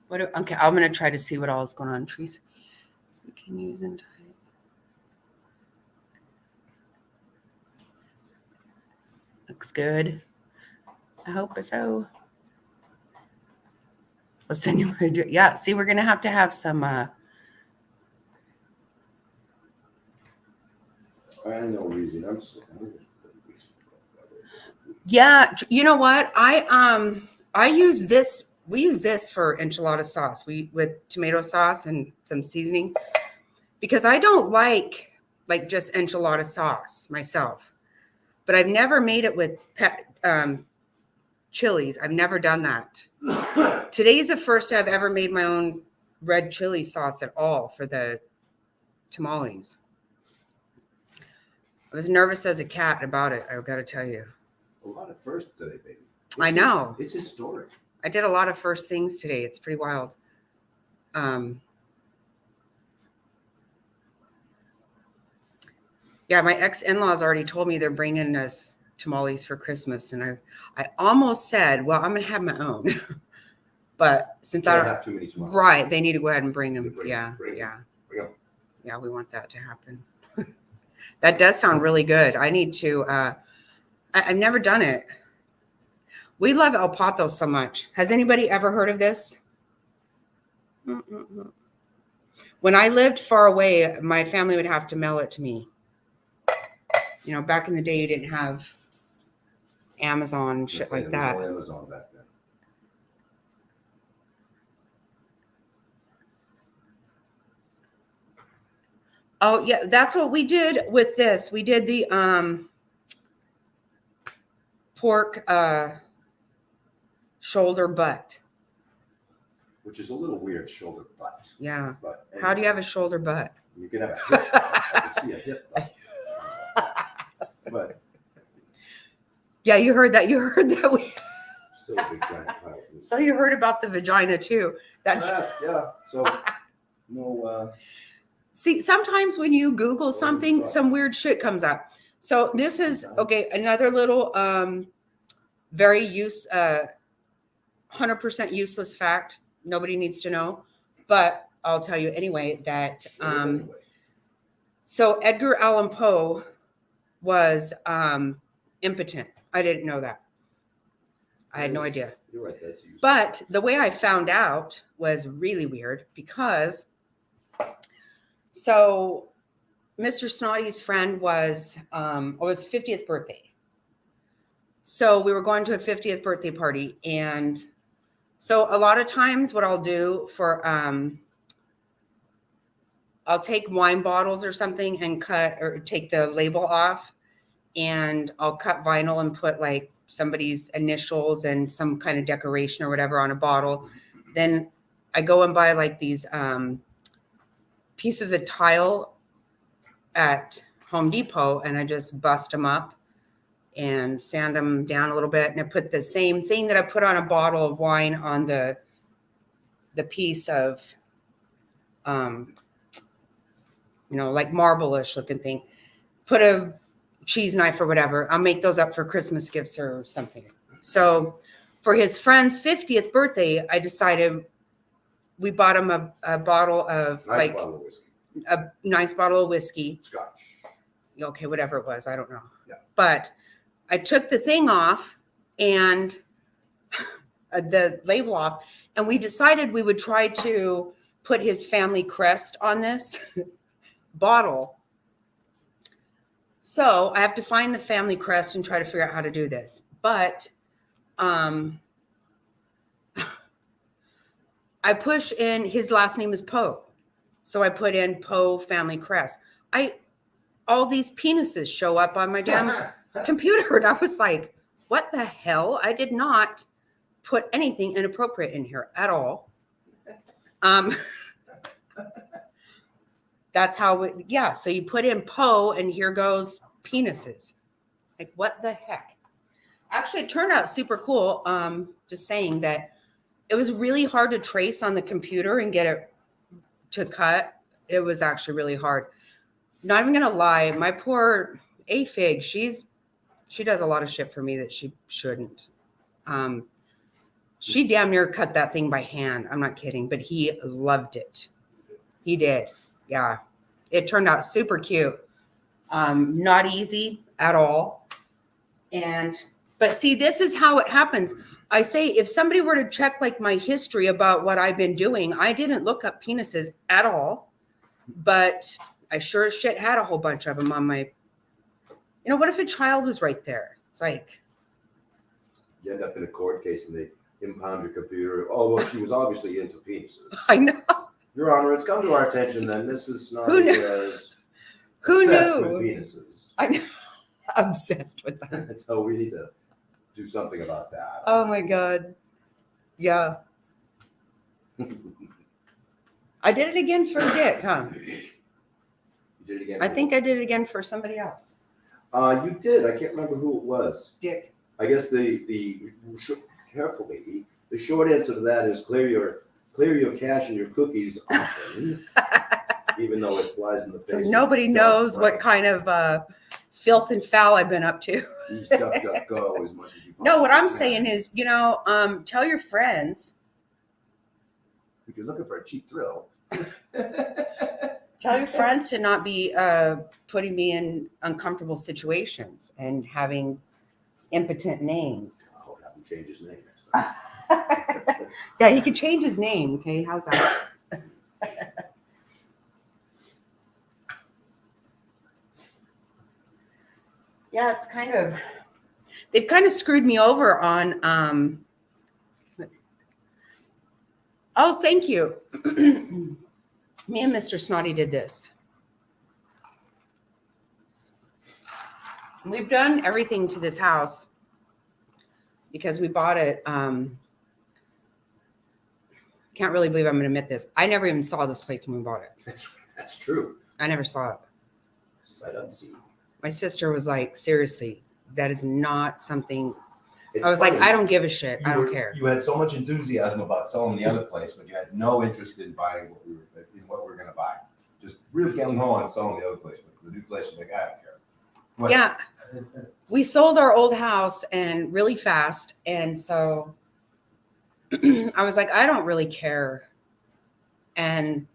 Okay, I'm going to try to see what all is going on. Trees we can use and type. Looks good. I hope so. Listen, yeah, see, we're going to have some. I know reason. Yeah, you know what? I use this. We use this for enchilada sauce. With tomato sauce and some seasoning, because I don't like just enchilada sauce myself. But I've never made it with chilies. I've never done that. Today's the first I've ever made my own red chili sauce at all for the tamales. I was nervous as a cat about it. I've got to tell you. A lot of firsts today, baby. I know. It's historic. I did a lot of first things today. It's pretty wild. Yeah, my ex-in-laws already told me they're bringing us tamales for Christmas, and I almost said, well, I'm going to have my own. But since I don't have too many tamales. Right, they need to go ahead and bring them. Bring them. Yeah, we want that to happen. That does sound really good. I need to, I've never done it. We love El Pato so much. Has anybody ever heard of this? When I lived far away, my family would have to mail it to me. You know, back in the day, you didn't have Amazon and shit like that. No Amazon back then. Oh, yeah, that's what we did with this. We did the pork shoulder butt. which is a little weird, shoulder butt. Yeah. But How do you have a shoulder butt? You can have a hip butt. I can see a hip butt. But Yeah, you heard that. You heard that. still a big giant pile. So you heard about the vagina too. That's Yeah. So no. See, sometimes when you Google something, some weird shit comes up. So this is okay. Another little very 100% useless fact. Nobody needs to know, but I'll tell you anyway that so Edgar Allan Poe was impotent. I didn't know that. I had no idea. You're right. That's useless. But the way I found out was really weird because so Mr. Snotty's friend was it was 50th birthday. So we were going to a 50th birthday party, and so a lot of times what I'll do for I'll take wine bottles or something and cut or take the label off, and I'll cut vinyl and put like somebody's initials and some kind of decoration or whatever on a bottle. Then I go and buy like these pieces of tile at Home Depot, and I just bust them up and sand them down a little bit. And I put the same thing that I put on a bottle of wine on the piece of, like marble-ish looking thing. Put a cheese knife or whatever. I'll make those up for Christmas gifts or something. So for his friend's 50th birthday, I decided we bought him a bottle of bottle of whiskey. A nice bottle of whiskey. Scotch. Okay, whatever it was, I don't know. Yeah. But I took the thing off and the label off, and we decided we would try to put his family crest on this bottle. So I have to find the family crest and try to figure out how to do this. But I push in, his last name is Poe. So I put in Poe family crest. All these penises show up on my damn computer. And I was like, what the hell? I did not put anything inappropriate in here at all. That's how so you put in Poe and here goes penises. Like, what the heck? Actually, it turned out super cool. Just saying that it was really hard to trace on the computer and get it to cut. It was actually really hard. Not even gonna lie, my poor AFig, she does a lot of shit for me that she shouldn't. She damn near cut that thing by hand. I'm not kidding, but he loved it. He did. Yeah. It turned out super cute. Not easy at all. But see, this is how it happens. I say, if somebody were to check like my history about what I've been doing, I didn't look up penises at all, but I sure as shit had a whole bunch of them on my, what if a child was right there? It's like. You end up in a court case and they impound your computer. Oh, well, she was obviously into penises. I know. Your Honor, it's come to our attention that Mrs. Snotty is Who obsessed knew? with penises. I know. Obsessed with that. So we need to do something about that. Oh my God. Yeah. I did it again for Dick, huh? You did it again? I think I did it again for somebody else. You did. I can't remember who it was. Dick. I guess carefully. The short answer to that is clear your cache and your cookies often, even though it flies in the So face. nobody knows what kind of filth and foul I've been up to. Use DuckDuckGo as much as you No, what possibly I'm can. saying is, tell your friends. If you're looking for a cheap thrill. Tell your friends to not be putting me in uncomfortable situations and having impotent names. I'll have him change his name next time. Yeah, he could change his name. Okay, how's that? Yeah, it's they've kind of screwed me over on. Oh, thank you. Me and Mr. Snotty did this. We've done everything to this house because we bought it. can't really believe I'm going to admit this. I never even saw this place when we bought it. That's true. I never saw it. Sight unseen. My sister was like, seriously, that is not something. It's I was funny. like, I don't give a shit. I don't were- care. You had so much enthusiasm about selling the other place, but you had no interest in buying what we were going to buy. Just real gung ho on selling the other place, but the new place, you're like, I don't care. What? Yeah. We sold our old house and really fast. And so I was like, I don't really care. And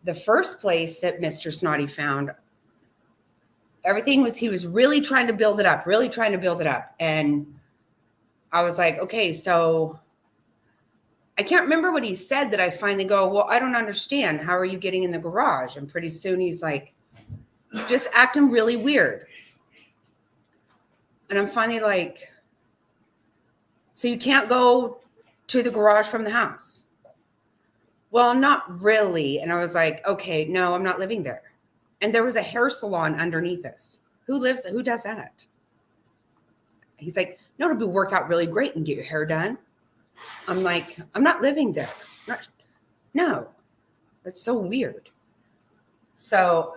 the first place that Mr. Snotty found, he was really trying to build it up, really trying to build it up. And I was like, okay, so I can't remember what he said that I finally go, well, I don't understand. How are you getting in the garage? And pretty soon he's like, just acting really weird. And I'm finally like, so you can't go to the garage from the house? Well, not really. And I was like, okay, no, I'm not living there. And there was a hair salon underneath us. Who does that? He's like, no, it'll work out really great and get your hair done. I'm like, I'm not living there. No, that's so weird. So,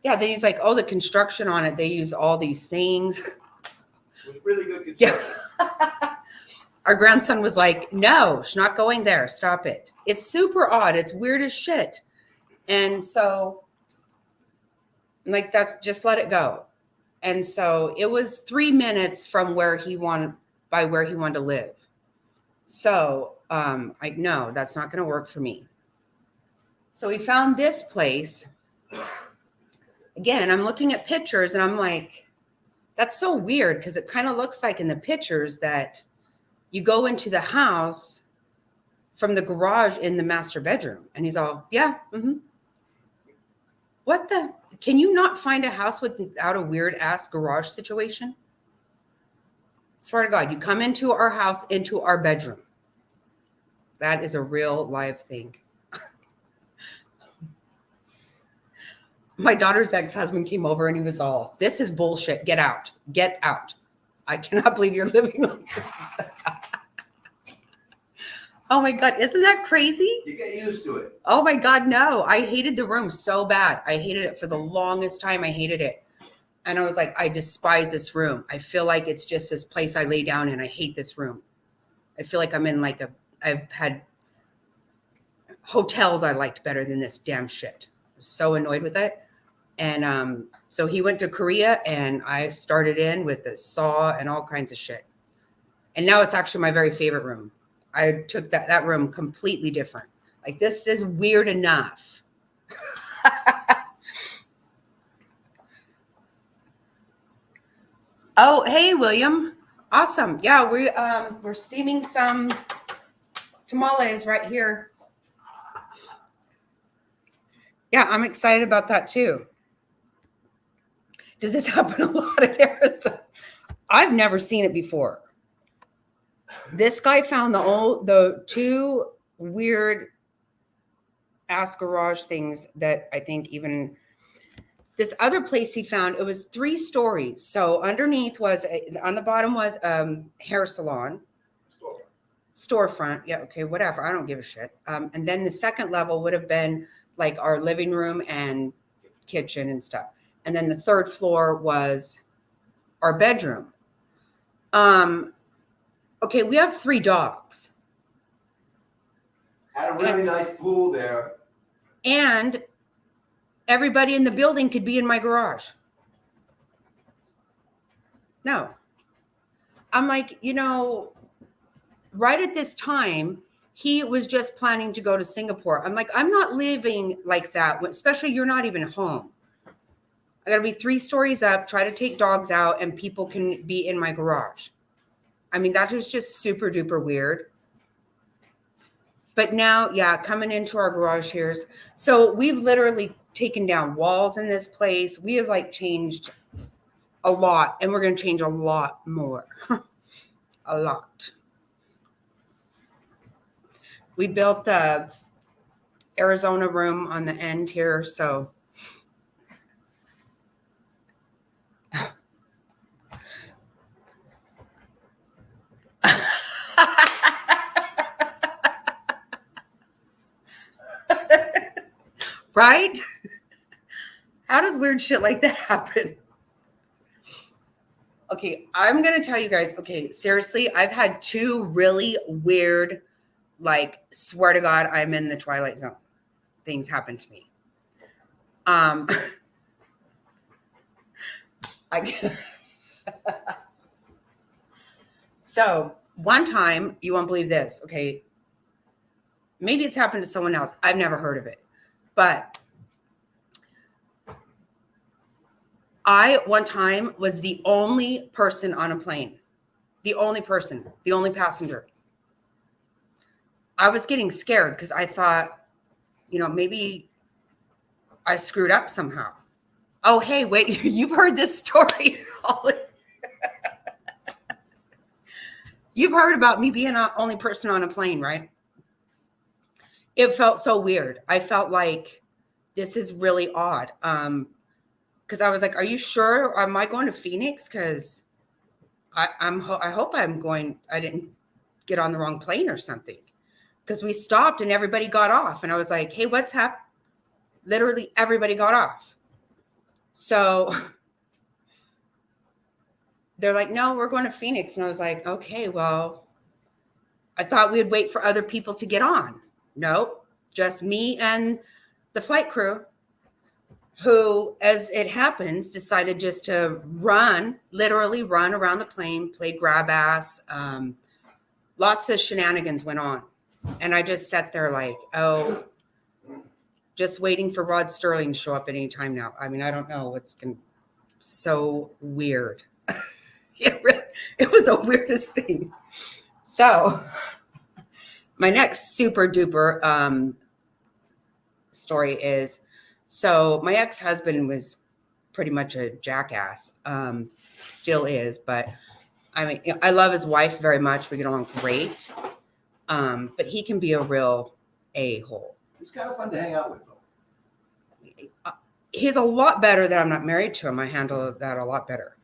yeah, then he's like, oh, the construction on it, they use all these things. It was really good construction. Yeah. Our grandson was like, no, she's not going there. Stop it. It's super odd. It's weird as shit. And so, like, that's just let it go. And so it was 3 minutes from where he wanted to live. So, like, no, that's not going to work for me. So we found this place. Again, I'm looking at pictures and I'm like, that's so weird because it kind of looks like in the pictures that you go into the house from the garage in the master bedroom. And he's all, yeah. Mm-hmm. Can you not find a house without a weird ass garage situation? Swear to God, you come into our house, into our bedroom. That is a real live thing. My daughter's ex-husband came over and he was all, this is bullshit. Get out. Get out. I cannot believe you're living like this. Oh my God. Isn't that crazy? You get used to it. Oh my God. No, I hated the room so bad. I hated it for the longest time. I hated it. And I was like, I despise this room. I feel like it's just this place I lay down in. I hate this room. I feel like I'm in like I've had hotels I liked better than this damn shit. I was so annoyed with it. And so he went to Korea and I started in with the saw and all kinds of shit. And now it's actually my very favorite room. I took that room completely different. Like, this is weird enough. Oh, hey, William. Awesome. Yeah, we're steaming some tamales right here. Yeah, I'm excited about that too. Does this happen a lot in Arizona? I've never seen it before. This guy found the two weird ass garage things that I think even this other place he found, it was 3 stories. So underneath on the bottom was hair salon. Storefront. Yeah, okay, whatever. I don't give a shit. And then the second level would have been like our living room and kitchen and stuff. And then the third floor was our bedroom. Okay, we have 3 dogs. Had a really nice pool there. And everybody in the building could be in my garage. No. I'm like, right at this time, he was just planning to go to Singapore. I'm like, I'm not living like that, especially you're not even home. I got to be 3 stories up, try to take dogs out, and people can be in my garage. I mean, that was just super duper weird. But now, yeah, coming into our garage here. So we've literally taken down walls in this place. We have like changed a lot, and we're going to change a lot more. A lot. We built the Arizona room on the end here, so Right? How does weird shit like that happen? Okay, I'm going to tell you guys, okay, seriously, I've had 2 really weird, like, swear to God, I'm in the Twilight Zone things happen to me. So one time, you won't believe this, okay? Maybe it's happened to someone else. I've never heard of it. But I, one time, was the only person on a plane. The only person, the only passenger. I was getting scared because I thought, maybe I screwed up somehow. Oh, hey, wait, you've heard this story. You've heard about me being the only person on a plane, right? It felt so weird. I felt like this is really odd. Because I was like, are you sure? Am I going to Phoenix? Because I hope I didn't get on the wrong plane or something. Because we stopped and everybody got off. And I was like, hey, what's happening? Literally everybody got off. So they're like, no, we're going to Phoenix. And I was like, okay, well, I thought we'd wait for other people to get on. Nope, just me and the flight crew, who, as it happens, decided just to literally run around the plane, play grab ass. Lots of shenanigans went on. And I just sat there like, oh, just waiting for Rod Sterling to show up at any time now. I mean, I don't know what's going to, so weird. It was the weirdest thing. So my next super duper story is, so my ex-husband was pretty much a jackass, still is, but I mean, I love his wife very much. We get along great. But he can be a real a-hole. He's kind of fun to hang out with, though. He's a lot better that I'm not married to him. I handle that a lot better.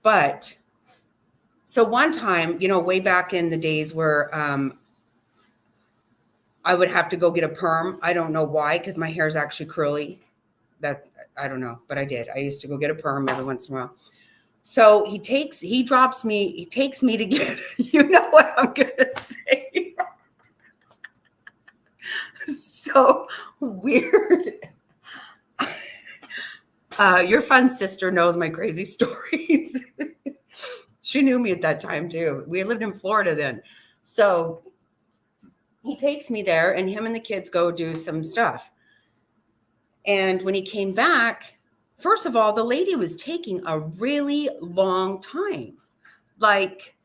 But so one time, way back in the days where I would have to go get a perm. I don't know why, because my hair is actually curly. That I don't know, but I did. I used to go get a perm every once in a while. So he takes me to get, you know what I'm going to say. So weird. Your fun sister knows my crazy stories. She knew me at that time too. We lived in Florida then. So he takes me there and him and the kids go do some stuff. And when he came back, first of all, the lady was taking a really long time. Like,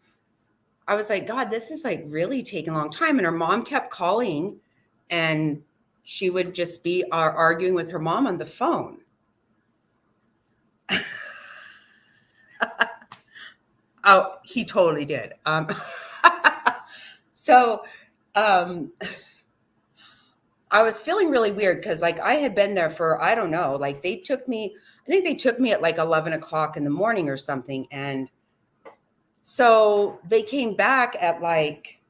I was like, God, this is like really taking a long time. And her mom kept calling and she would just be arguing with her mom on the phone. Oh, he totally did. So I was feeling really weird because like I had been there for, I don't know, like I think they took me at like 11 o'clock in the morning or something. And so they came back at like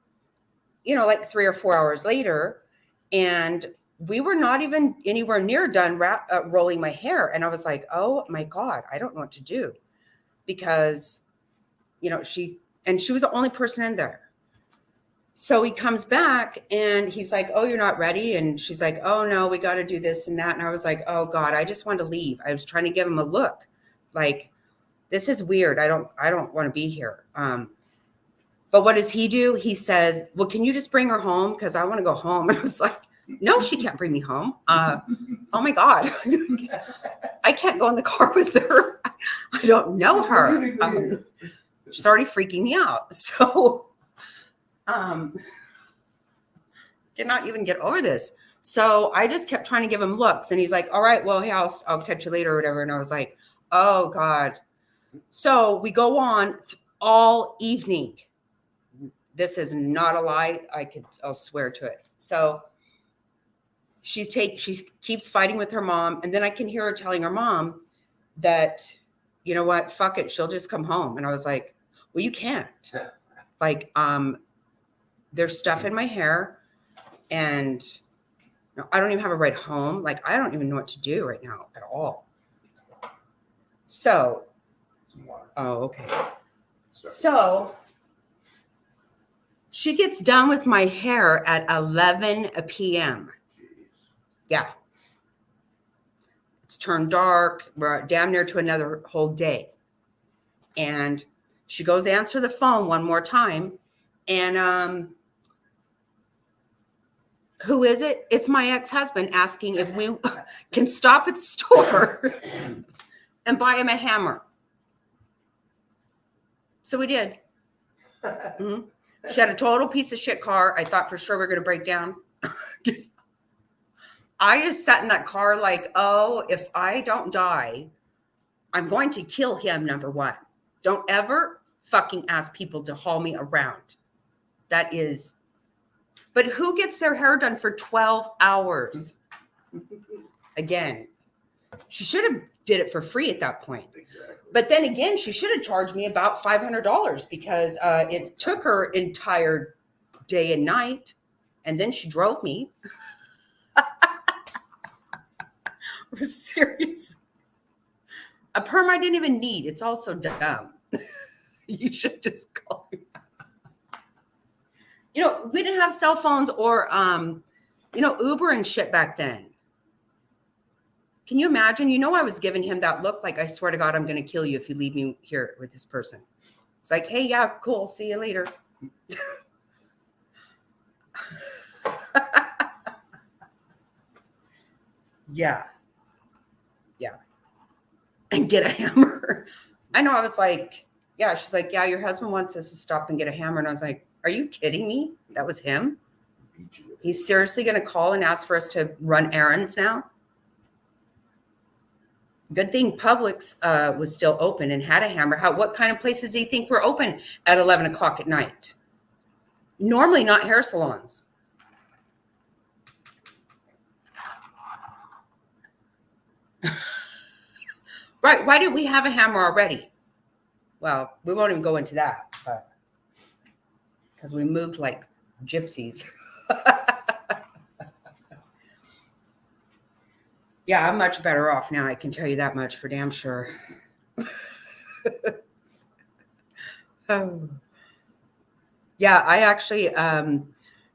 3 or 4 hours later, and we were not even anywhere near done rolling my hair. And I was like, oh my God, I don't know what to do, because, she was the only person in there. So he comes back and he's like, oh, you're not ready. And she's like, oh no, we got to do this and that. And I was like, oh God, I just wanted to leave. I was trying to give him a look. Like, this is weird. I don't want to be here. But what does he do? He says, well, can you just bring her home? Cause I want to go home. And I was like, no, she can't bring me home. Oh my God. I can't go in the car with her. I don't know her. She's already freaking me out. So, did not even get over this. So I just kept trying to give him looks, and he's like, all right, well, hey, I'll catch you later or whatever. And I was like, oh God. So we go on all evening. This is not a lie. I'll swear to it. So she keeps fighting with her mom. And then I can hear her telling her mom that, you know what, fuck it, she'll just come home. And I was like, well, you can't. Like, there's stuff in my hair. And No, I don't even have a ride home. Like, I don't even know what to do right now at all. So, Some water. oh, okay. Start. So she gets done with my hair at 11 p.m. Jeez. Yeah. It's turned dark. We're damn near to another whole day. And she goes answer the phone one more time. And who is it? It's my ex-husband asking if we can stop at the store and buy him a hammer. So we did. Mm-hmm. She had a total piece of shit car. I thought for sure we were going to break down. I just sat in that car like, oh, if I don't die, I'm going to kill him, number one. Don't ever fucking ask people to haul me around. That is, but who gets their hair done for 12 hours? Again, she should have did it for free at that point. Exactly. But then again, she should have charged me about $500 because it took her entire day and night. And then she drove me. Serious. A perm I didn't even need. It's also dumb. You should just call me. You know, we didn't have cell phones or, Uber and shit back then. Can you imagine? You know, I was giving him that look like, I swear to God, I'm going to kill you if you leave me here with this person. It's like, hey, yeah, cool. See you later. Yeah. Yeah. And get a hammer. I know. I was like, yeah. She's like, yeah, your husband wants us to stop and get a hammer. And I was like, are you kidding me? That was him? He's seriously going to call and ask for us to run errands now? Good thing Publix was still open and had a hammer. What kind of places do you think were open at 11 o'clock at night? Normally not hair salons. Right. Why didn't we have a hammer already? Well, we won't even go into that, but because we moved like gypsies. Yeah, I'm much better off now. I can tell you that much for damn sure. Oh. Yeah, I actually,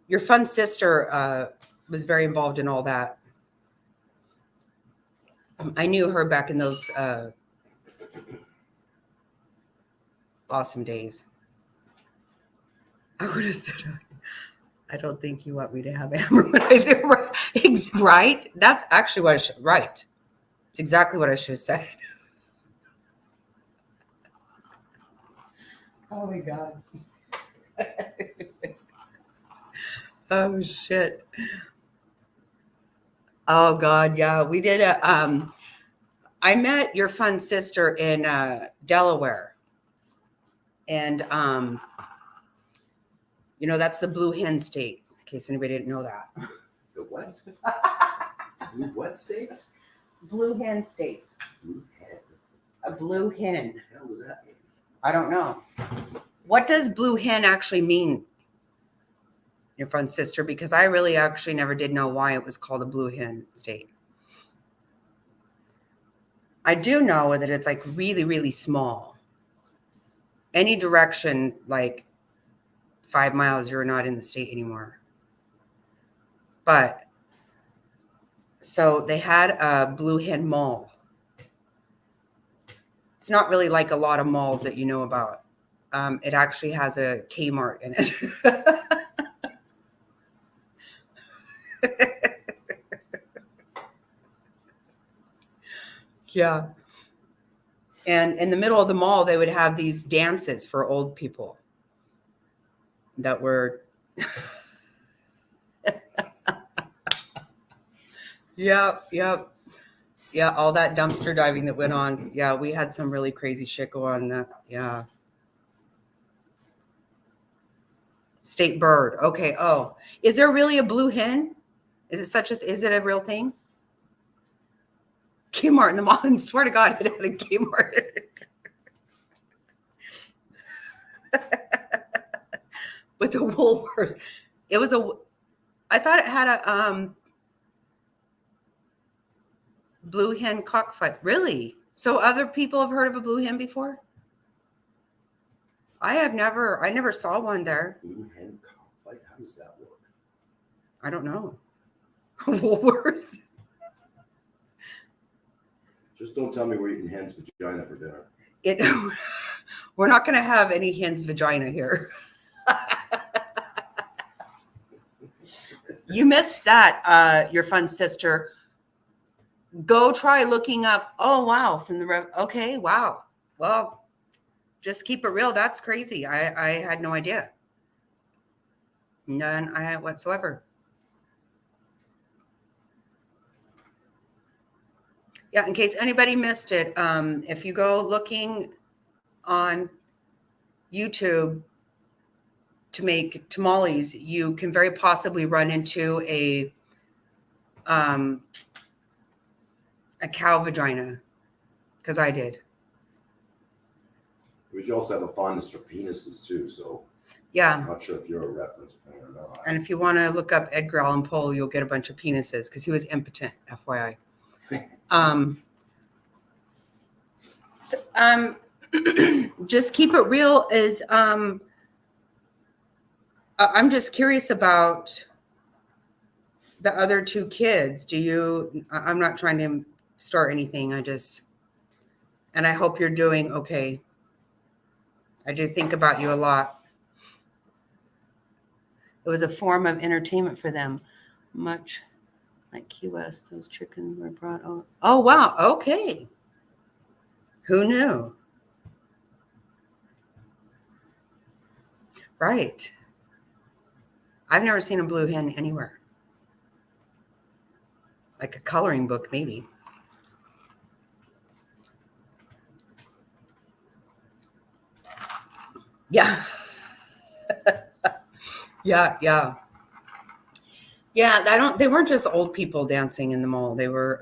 your fun sister was very involved in all that. I knew her back in those awesome days. I would have said, I don't think you want me to have a hammer when I say right. That's actually what I should, right. It's exactly what I should have said. Oh my God. Oh shit. Oh God. Yeah. We did I met your fun sister in Delaware. And that's the Blue Hen State, in case anybody didn't know that. The what? Blue what state? Blue Hen State. Blue hen. A blue hen. What the hell does that mean? I don't know. What does blue hen actually mean, your fun sister? Because I really actually never did know why it was called a Blue Hen State. I do know that it's like really, really small. Any direction, like 5 miles, you're not in the state anymore. But so they had a Blue Hen Mall. It's not really like a lot of malls that you know about. It actually has a Kmart in it. Yeah. And in the middle of the mall, they would have these dances for old people that were. Yep. Yeah, all that dumpster diving that went on. Yeah, we had some really crazy shit go on. That, yeah. State bird. Okay. Oh, is there really a blue hen? Is it a real thing? Kmart in the mall. I swear to God, it had a Kmart. With the Woolworths. I thought it had a Blue hen cockfight. Really? So other people have heard of a blue hen before? I never saw one there. Blue hen cockfight? How does that work? I don't know. Woolworths. Just don't tell me we're eating hen's vagina for dinner. We're not going to have any hen's vagina here. You missed that, your fun sister. Go try looking up. Oh, wow. Okay, wow. Well, just keep it real. That's crazy. I had no idea. None whatsoever. Yeah, in case anybody missed it, if you go looking on YouTube to make tamales, you can very possibly run into a cow vagina, because I did. We should also have a fondness for penises too, so Yeah. I'm not sure if you're a reference point or not. And if you want to look up Edgar Allan Poe, you'll get a bunch of penises because he was impotent, FYI. Just keep it real is I'm just curious about the other two kids. I'm not trying to start anything. And I hope you're doing okay. I do think about you a lot. It was a form of entertainment for them, much like Key West. Those chickens were brought on. Oh, wow. Okay. Who knew? Right. I've never seen a blue hen anywhere. Like a coloring book, maybe. Yeah. Yeah. They weren't just old people dancing in the mall. They were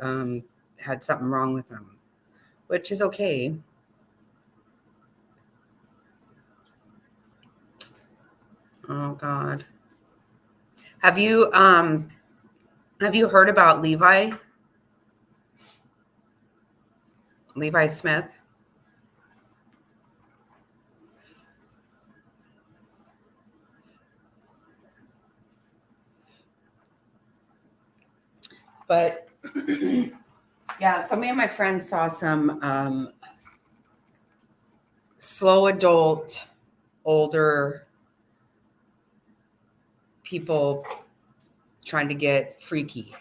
had something wrong with them, which is okay. Oh God. Have you heard about Levi Smith? But yeah, so me and my friends saw some slow adult, older people trying to get freaky.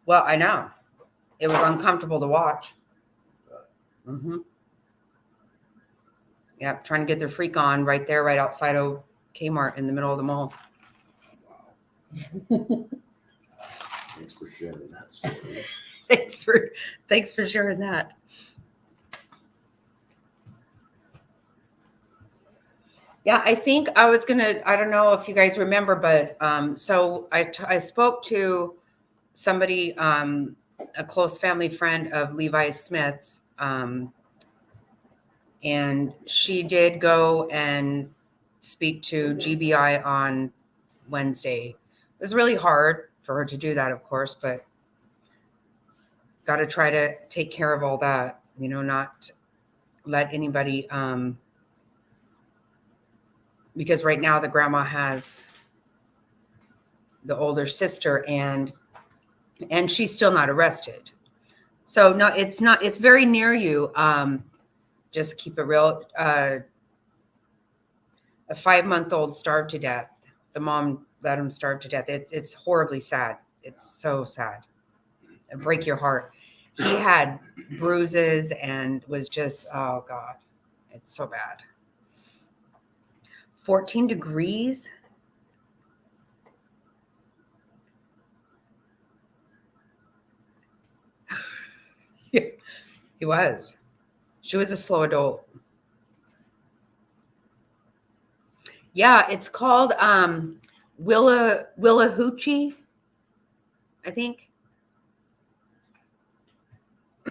Well, I know. It was uncomfortable to watch. Mm-hmm. Yeah, trying to get their freak on right there, right outside of Kmart in the middle of the mall. Wow. Thanks for sharing that story. Thanks for sharing that. Yeah, I think I was I don't know if you guys remember, but so I spoke to somebody, a close family friend of Levi Smith's, and she did go and speak to GBI on Wednesday. It was really hard for her to do that, of course, but got to try to take care of all that, not let anybody, because right now the grandma has the older sister and she's still not arrested. So no, it's very near you. Just keep it real. A 5-month-old starved to death. The mom let him starve to death. It's horribly sad. It's so sad. It'd break your heart. He had bruises and was just, oh God, it's so bad. 14 degrees. He was. She was a slow adult. Yeah, it's called Willahoochee, I think.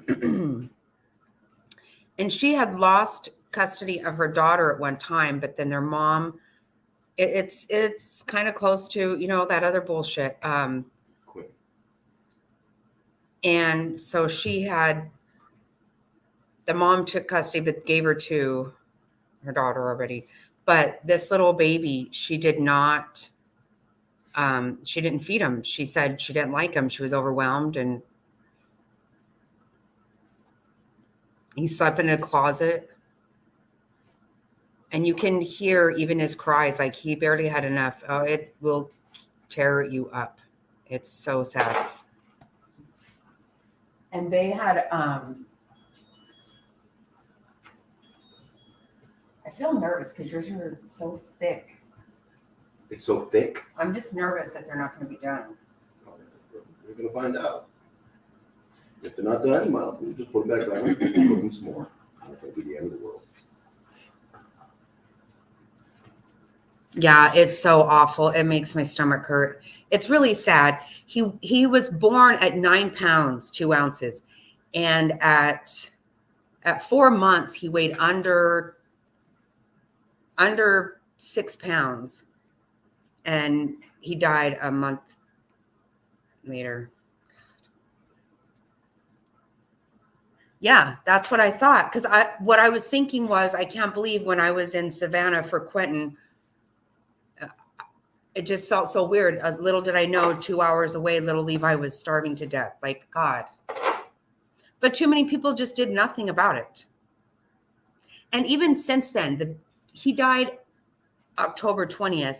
And she had lost custody of her daughter at one time, but then their mom It's kind of close to, that other bullshit. Quick. And so the mom took custody, but gave her to her daughter already. But this little baby, she didn't feed him. She said she didn't like him. She was overwhelmed, and he slept in a closet. And you can hear even his cries, like he barely had enough. Oh, it will tear you up. It's so sad. And they had, I feel nervous because yours are so thick. It's so thick. I'm just nervous that they're not going to be done. We're going to find out. If they're not done, well, we'll just put them back on and cook them some more. That'll be the end of the world. Yeah, it's so awful. It makes my stomach hurt. It's really sad. He was born at 9 pounds, 2 ounces. And at 4 months, he weighed under 6 pounds. And he died a month later. Yeah, that's what I thought. Because what I was thinking was, I can't believe when I was in Savannah for Quentin, it just felt so weird. Little did I know, 2 hours away, little Levi was starving to death. Like, God. But too many people just did nothing about it. And even since then, he died October 20th.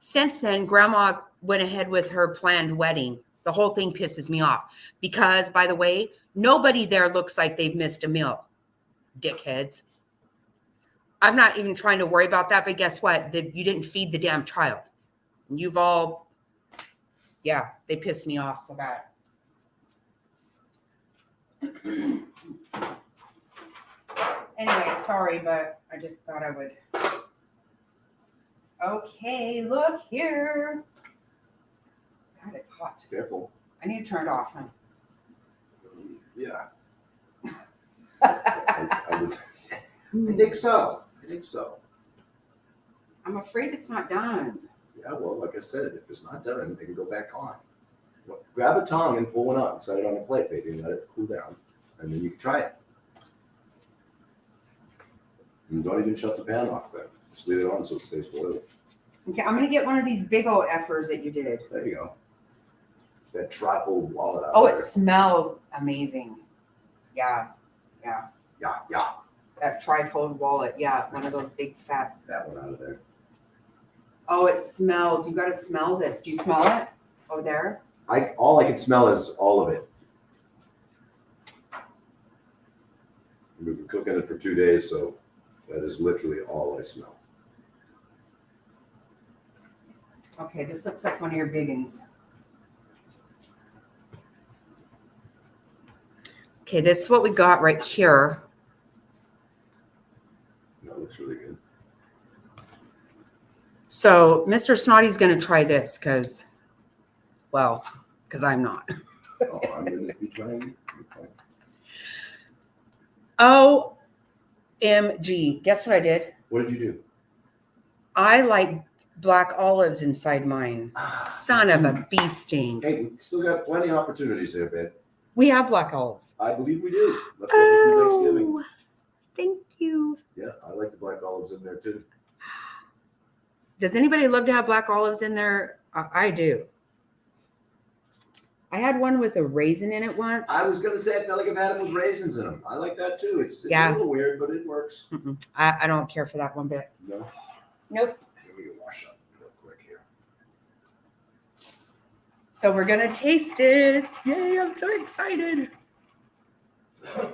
Since then, Grandma went ahead with her planned wedding. The whole thing pisses me off. Because, by the way, nobody there looks like they've missed a meal. Dickheads. I'm not even trying to worry about that, but guess what? You didn't feed the damn child. You've all, yeah, they pissed me off so bad. Anyway, sorry, but I just thought I would. Okay, look here. God, it's hot. Careful. I need to turn it off, huh? Yeah. I think so. I'm afraid it's not done. Yeah, well, like I said, if it's not done, they can go back on. Well, grab a tongue and pull one up, set it on a plate, baby, and let it cool down. And then you can try it. And don't even shut the pan off, but just leave it on so it stays boiling. Okay, I'm gonna get one of these big old effers that you did. There you go. That trifold wallet out Oh, there. it smells amazing. Yeah. Yeah. That trifold wallet. Yeah, one of those big fat. That one out of there. Oh, it smells. You got to smell this. Do you smell it over there? All I can smell is all of it. We've been cooking it for 2 days, so that is literally all I smell. Okay, this looks like one of your big ones. Okay, this is what we got right here. That looks really good. So Mr. Snotty's going to try this because I'm not. Oh, I'm going to be trying. Okay. OMG. Guess what I did? What did you do? I like black olives inside mine. Son of a bee sting. Hey, we still got plenty of opportunities there, babe. We have black olives. I believe we do. Left over from Thanksgiving. Oh, thank you. Yeah, I like the black olives in there too. Does anybody love to have black olives in there? I do. I had one with a raisin in it once. I was gonna say I felt like I've had them with raisins in them. I like that too. It's Yeah. a little weird, but it works. I don't care for that one bit. No. Nope. Here we go. Wash up real quick here. So we're gonna taste it. Yay! I'm so excited.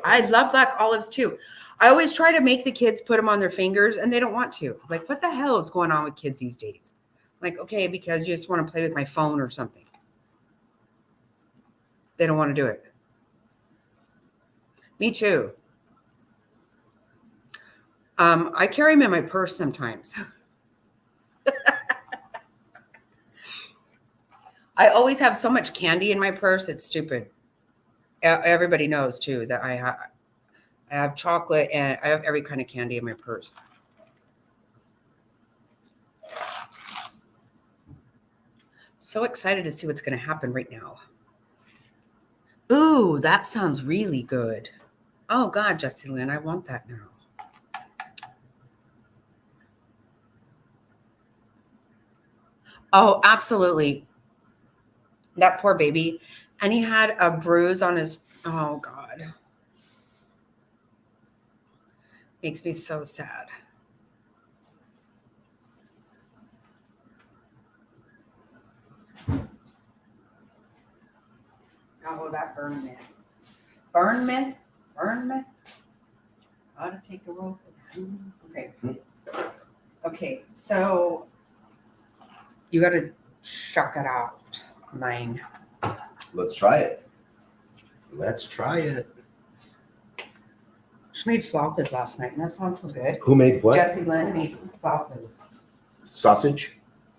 I love black olives too. I always try to make the kids put them on their fingers, and they don't want to. Like, what the hell is going on with kids these days? Like, okay, because you just want to play with my phone or something. They don't want to do it. Me too. I carry them in my purse sometimes. I always have so much candy in my purse. It's stupid. Everybody knows too that I have chocolate and I have every kind of candy in my purse. so excited to see what's going to happen right now. Ooh, that sounds really good. Oh God, Jessie Lynn, I want that now. Oh, absolutely. That poor baby. And he had a bruise on his, oh God. Makes me so sad. Oh, that burn man. Burn man? Burn man? How to take a rope. Okay. Okay, so you got to shock it out, mine. Let's try it. Let's try it. She made flautas last night, and that sounds so good. Who made what? Jessie Lynn made flautas. Sausage?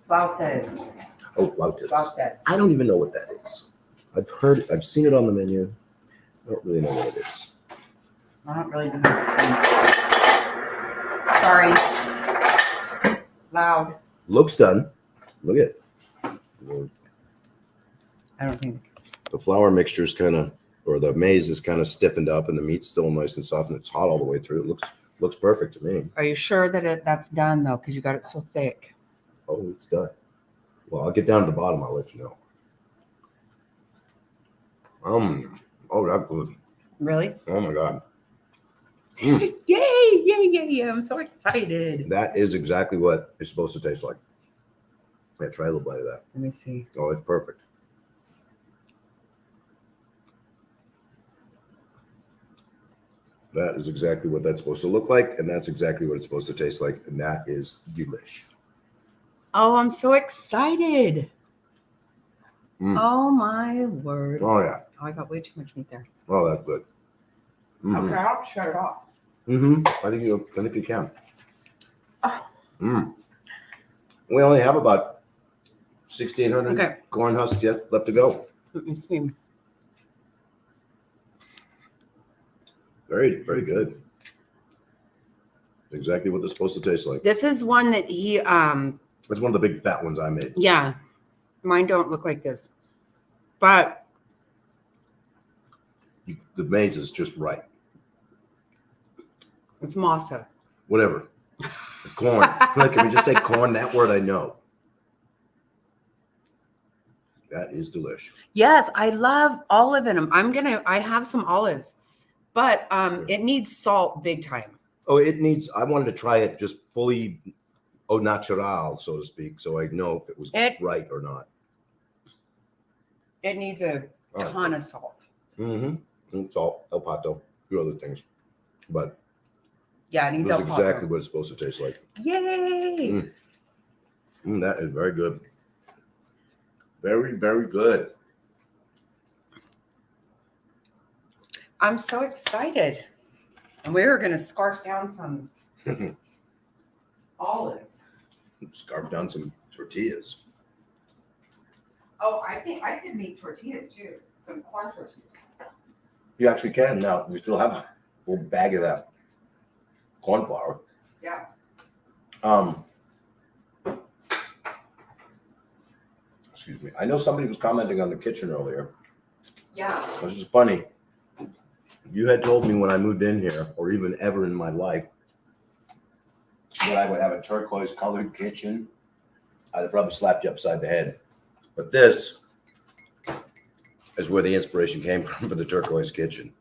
Flautas. Oh, flautas. Flautas. I don't even know what that is. I've seen it on the menu. I don't really know what it is. I don't really know how to speak. Sorry. Loud. Looks done. Look at it. I don't think The flour mixture is kind of, or the maize is kind of stiffened up, and the meat's still nice and soft, and it's hot all the way through. It looks perfect to me. Are you sure that that's done though? Because you got it so thick. Oh, it's done. Well, I'll get down to the bottom. I'll let you know. Oh, that's good. Really? Oh my God. Yay! Yay! I'm so excited. That is exactly what it's supposed to taste like. Yeah, try a little bite of that. Let me see. Oh, it's perfect. That is exactly what that's supposed to look like, and that's exactly what it's supposed to taste like, and that is delish. Oh, I'm so excited. Oh my word. Oh yeah. Oh, I got way too much meat there. Oh, that's good. Okay, I'll shut it off. I think you can. Oh. We only have about 1,600 corn husks left to go. Let me see. Very, very good. Exactly what it's supposed to taste like. This is one that he It's one of the big fat ones I made. yeah. Mine don't look like this. But The maize is just right. it's masa. Whatever. The corn. Like, can we just say corn? That word I know. That is delish. Yes, I love olive in them. I have some olives, but it needs salt big time. Oh, I wanted to try it just fully au natural, so to speak, so I know if it was right or not. It needs a ton of salt. Salt, el pato, a few other things. But yeah, it needs this el is pato. exactly what it's supposed to taste like. Yay! That is very good. Very, very good. I'm so excited. And we're going to scarf down some olives. Scarf down some tortillas. Oh, I think I could make tortillas too. Some corn tortillas. You actually can now. We still have a whole bag of that corn flour. Yeah. Excuse me. I know somebody was commenting on the kitchen earlier. Yeah. This is funny. You had told me when I moved in here, or even ever in my life, that I would have a turquoise colored kitchen. I'd have probably slapped you upside the head. But this is where the inspiration came from for the turquoise kitchen.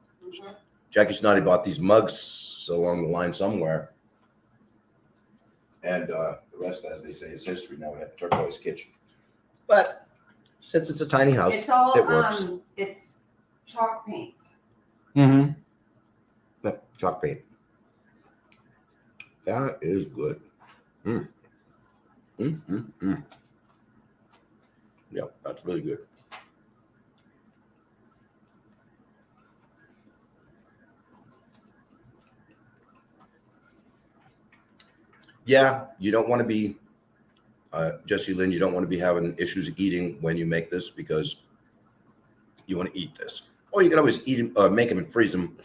Jackie Snotty bought these mugs along the line somewhere. And the rest, as they say, is history. Now we have a turquoise kitchen. But since it's a tiny house, It's all it works. It's chalk paint. Yeah, chalk paint. That is good. Yeah, that's really good. Yeah, you don't want to be, Jessie Lynn, you don't want to be having issues eating when you make this because you want to eat this. Or you can always eat them, make them and freeze them.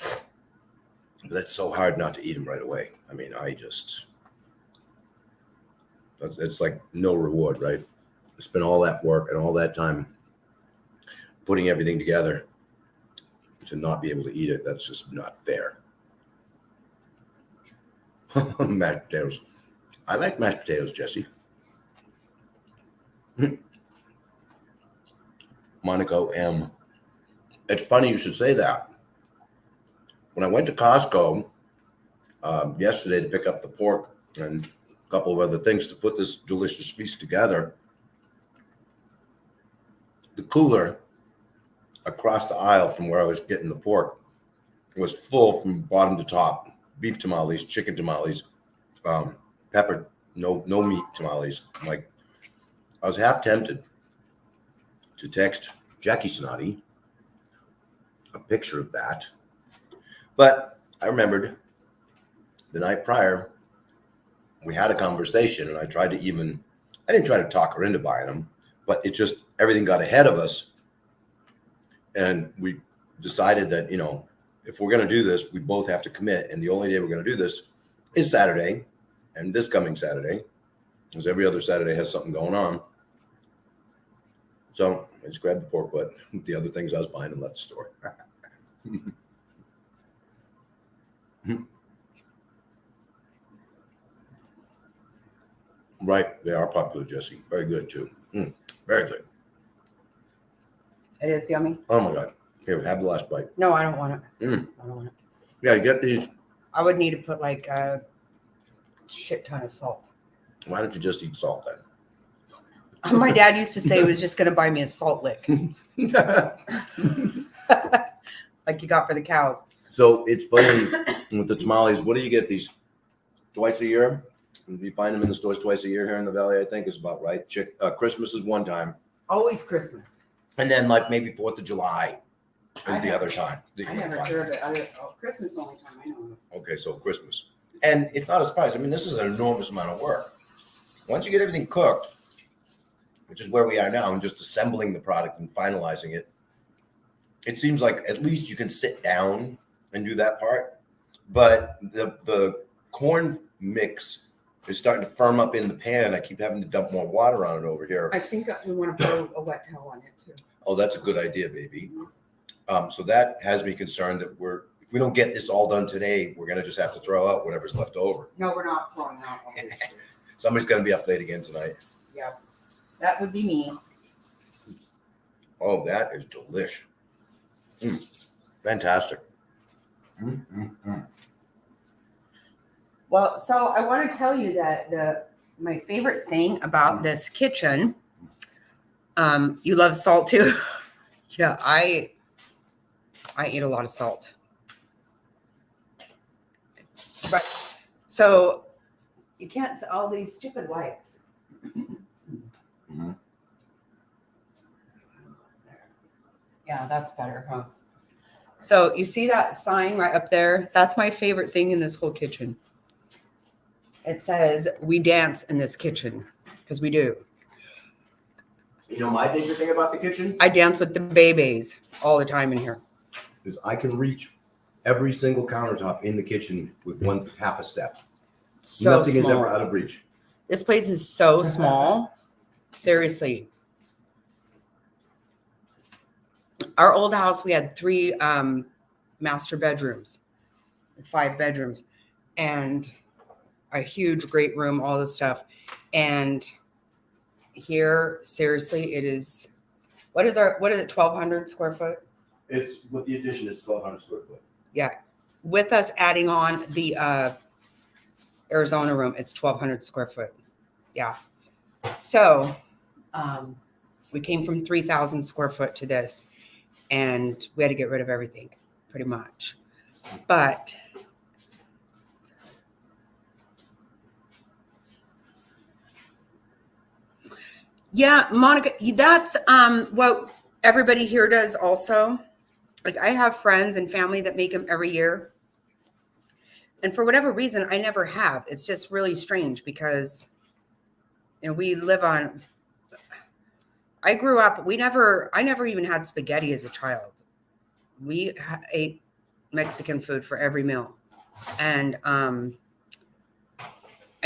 But that's so hard not to eat them right away. I mean, it's like no reward, right? spent all that work and all that time putting everything together to not be able to eat it. That's just not fair. Mashed potatoes. I like mashed potatoes, Jesse. Monaco M. It's funny you should say that. When I went to Costco yesterday to pick up the pork and a couple of other things to put this delicious feast together, the cooler across the aisle from where I was getting the pork was full from bottom to top. Beef tamales, chicken tamales, pepper, no meat tamales. Like, I was half tempted to text Jackie Snotty a picture of that. But I remembered the night prior, we had a conversation and I didn't try to talk her into buying them, but it just, everything got ahead of us. And we decided that, if we're going to do this, we both have to commit. And the only day we're going to do this is Saturday, and this coming Saturday, because every other Saturday has something going on. So I just grabbed the pork butt, the other things I was buying, and left the store. Right. They are popular, Jesse. Very good, too. Very good. It is yummy. Oh, my God. Here, have the last bite. No, I don't want it. I don't want it. Yeah, you get these. I would need to put like a shit ton of salt. Why don't you just eat salt then? My dad used to say he was just going to buy me a salt lick. Like you got for the cows. So it's funny with the tamales. What do you get these twice a year? You find them in the stores twice a year here in the Valley, I think is about right. Christmas is one time. Always Christmas. And then like maybe 4th of July is the other time. I never heard of it. Christmas only time I know. Okay, so Christmas. And it's not a surprise. I mean, this is an enormous amount of work. Once you get everything cooked, which is where we are now, and just assembling the product and finalizing it, it seems like at least you can sit down and do that part. But the corn mix is starting to firm up in the pan. I keep having to dump more water on it over here. I think we want to throw a wet towel on it too. Oh, that's a good idea, baby. So that has me concerned that if we don't get this all done today, we're going to just have to throw out whatever's left over. No, we're not throwing out. Somebody's going to be up late again tonight. Yeah, that would be me. Oh, that is delish. Fantastic. Well, so I want to tell you that my favorite thing about this kitchen, you love salt too. Yeah, I eat a lot of salt. But so you can't see all these stupid lights. Yeah, that's better, huh? So you see that sign right up there? That's my favorite thing in this whole kitchen. It says, "We dance in this kitchen," because we do. You know my favorite thing about the kitchen? I dance with the babies all the time in here. Is I can reach every single countertop in the kitchen with half a step. So Nothing small. is ever out of reach. This place is so small. Seriously. Our old house, we had 3 master bedrooms, 5 bedrooms, and a huge, great room, all this stuff. And here, seriously, it is, what is it, 1,200 square foot? It's with the addition, it's 1,200 square foot. Yeah. With us adding on the Arizona room, it's 1,200 square foot. Yeah. So we came from 3,000 square foot to this, and we had to get rid of everything pretty much. But yeah, Monica, that's what everybody here does also. Like, I have friends and family that make them every year. And for whatever reason, I never have. It's just really strange because, we live on, I grew up, I never even had spaghetti as a child. We ate Mexican food for every meal. And I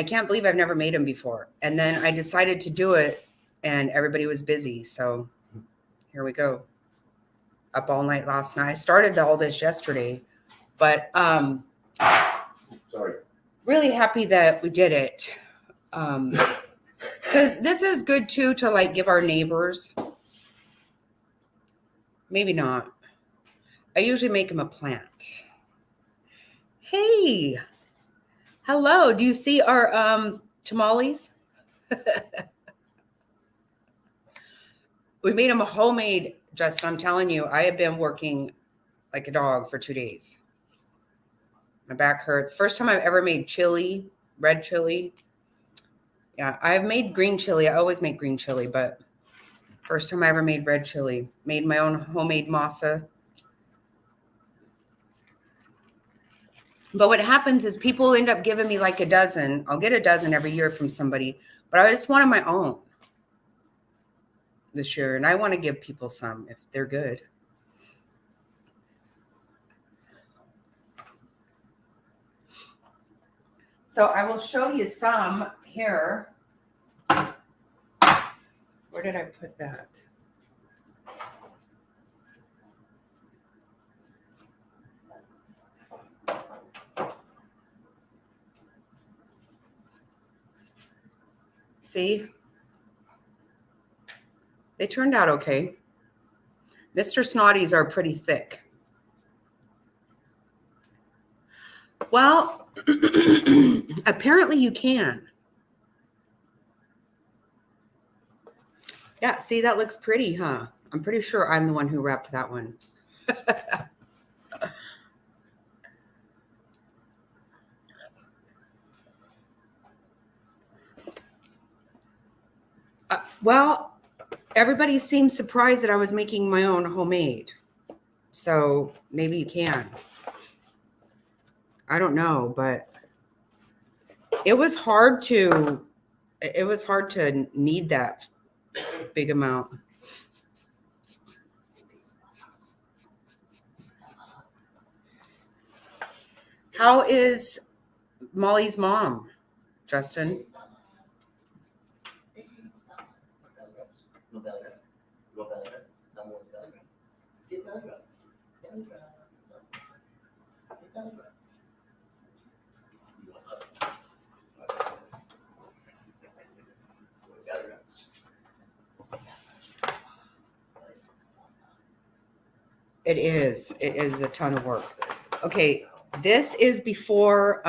can't believe I've never made them before. And then I decided to do it and everybody was busy. So here we go. Up all night last night. I started all this yesterday, but Sorry. really happy that we did it. Because this is good too to like give our neighbors. Maybe not. I usually make them a plant. Hey, hello. Do you see our tamales? We made them a homemade, Justin. I'm telling you, I have been working like a dog for 2 days. My back hurts. First time I've ever made chili, red chili. Yeah, I've made green chili. I always make green chili, but first time I ever made red chili. Made my own homemade masa. But what happens is people end up giving me like a dozen. I'll get a dozen every year from somebody, but I just wanted my own this year. And I want to give people some if they're good. So I will show you some here. Where did I put that? See? They turned out okay. Mr. Snotties are pretty thick. Well, apparently you can. Yeah, see, that looks pretty, huh? I'm pretty sure I'm the one who wrapped that one. Well, everybody seemed surprised that I was making my own homemade. So maybe you can. I don't know, but it was hard to knead that big amount. How is Molly's mom, Justin? It is. It is a ton of work. Okay, this is before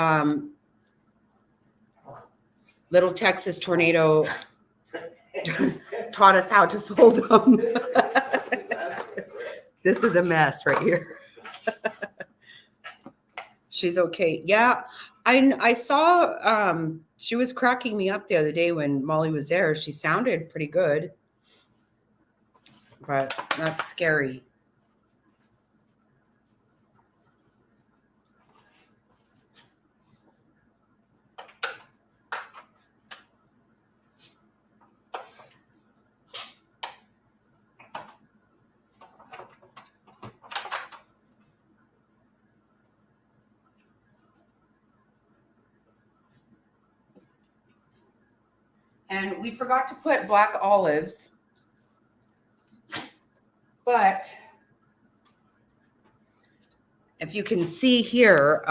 Little Texas Tornado taught us how to fold them. This is a mess right here. She's okay. Yeah, I saw she was cracking me up the other day when Molly was there. She sounded pretty good, but that's scary. And we forgot to put black olives, but if you can see here,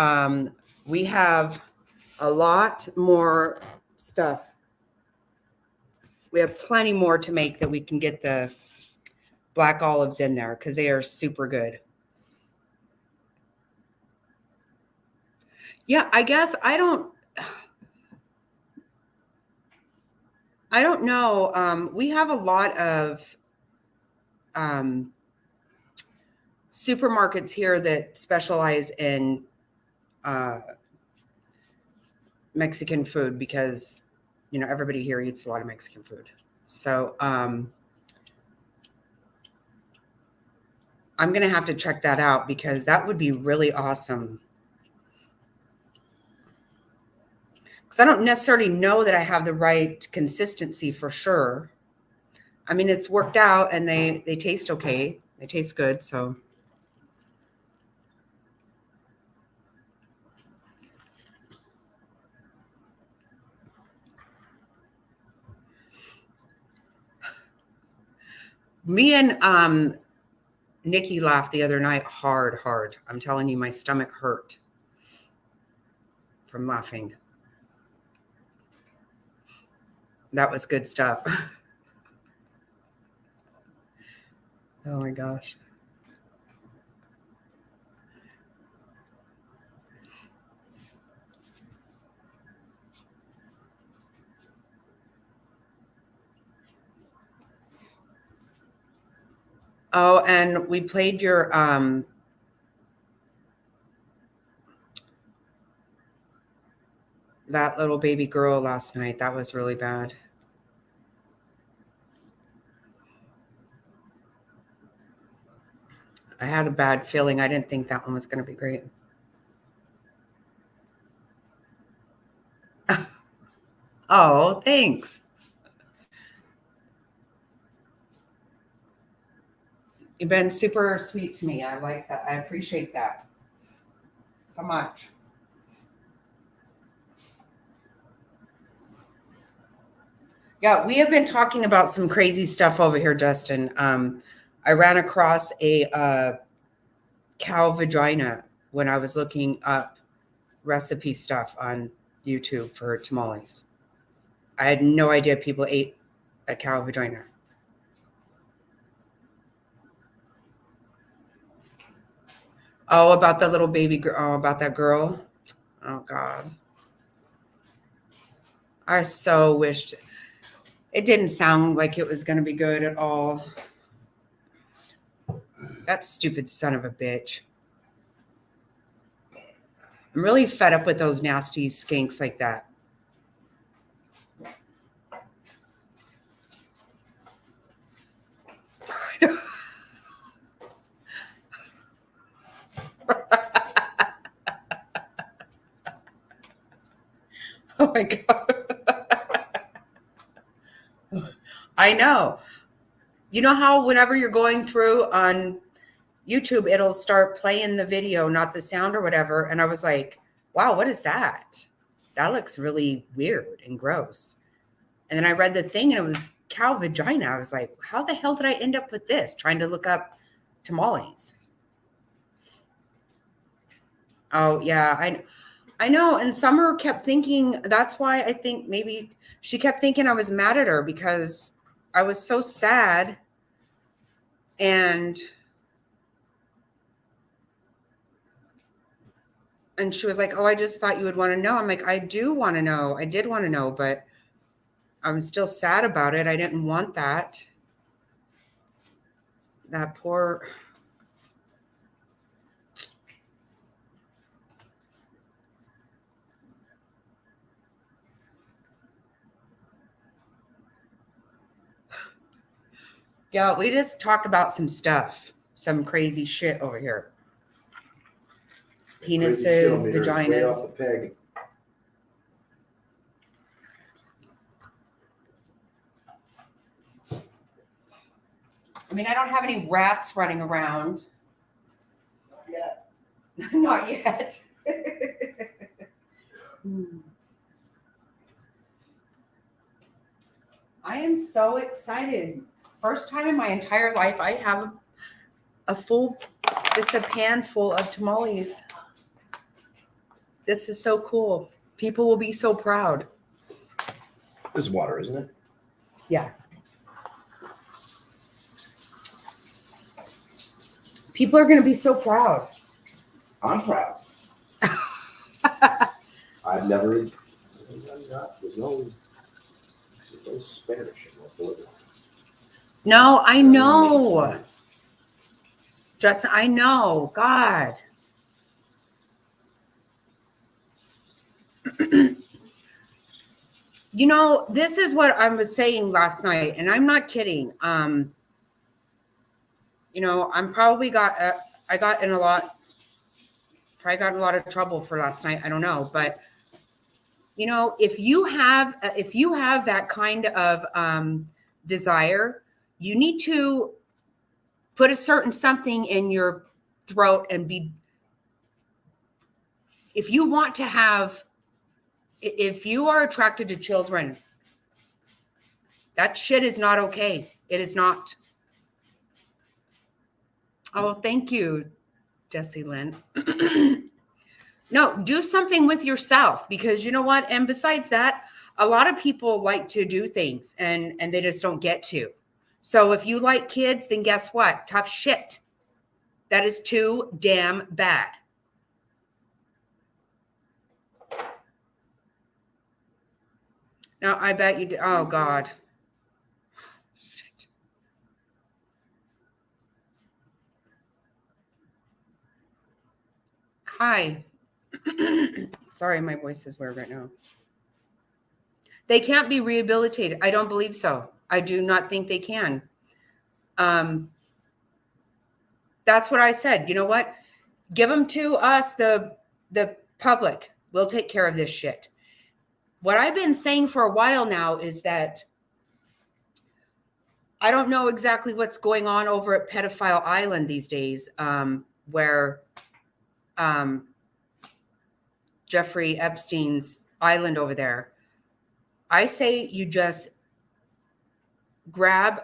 we have a lot more stuff. We have plenty more to make that we can get the black olives in there because they are super good. Yeah, I guess I don't know. We have a lot of supermarkets here that specialize in Mexican food because, you know, everybody here eats a lot of Mexican food. So I'm going to have to check that out because that would be really awesome. Because I don't necessarily know that I have the right consistency for sure. I mean, it's worked out and they taste okay. They taste good. So Me and Nikki laughed the other night hard. I'm telling you, my stomach hurt from laughing. That was good stuff. Oh my gosh. Oh, and we played your that little baby girl last night. That was really bad. I had a bad feeling. I didn't think that one was going to be great. Oh, thanks. You've been super sweet to me. I like that. I appreciate that so much. Yeah, we have been talking about some crazy stuff over here, Justin. I ran across a cow vagina when I was looking up recipe stuff on YouTube for tamales. I had no idea people ate a cow vagina. Oh, about the little baby girl. Oh, about that girl. Oh, God. I so wished it didn't sound like it was going to be good at all. That stupid son of a bitch. I'm really fed up with those nasty skinks like that. Oh my God. I know. You know how whenever you're going through on YouTube, it'll start playing the video, not the sound or whatever. And I was like, wow, what is that? That looks really weird and gross. And then I read the thing and it was cow vagina. I was like, how the hell did I end up with this? Trying to look up tamales. Oh, yeah, I know. And Summer kept thinking, that's why I think maybe she kept thinking I was mad at her because I was so sad. And she was like, oh, I just thought you would want to know. I'm like, I do want to know. I did want to know, but I'm still sad about it. I didn't want that. That poor. Yeah, we just talk about some stuff, some crazy shit over here. Penises, vaginas. Way off the peg. I mean, I don't have any rats running around. Not yet. Not yet. I am so excited. First time in my entire life, I have a full, just a pan full of tamales. This is so cool. People will be so proud. This is water, isn't it? Yeah. People are going to be so proud. I'm proud. I've never. There's no Spanish in my blood. No, I know. Justin, I know. God. You know, this is what I was saying last night, and I'm not kidding. You know, I'm probably I got in a lot of trouble for last night. I don't know, but you know, if you have that kind of desire, you need to put a certain something in your throat and if you want to have, if you are attracted to children, that shit is not okay. It is not. Oh, thank you, Jessie Lynn. No, do something with yourself, because you know what? And besides that, a lot of people like to do things and they just don't get to. So if you like kids, then guess what? Tough shit. That is too damn bad. Now, I bet you do. Oh, God. Shit. Hi. Sorry, my voice is weird right now. They can't be rehabilitated. I don't believe so. I do not think they can. That's what I said. You know what? Give them to us, the public. We'll take care of this shit. What I've been saying for a while now is that I don't know exactly what's going on over at Pedophile Island these days, where Jeffrey Epstein's island over there. I say you just grab,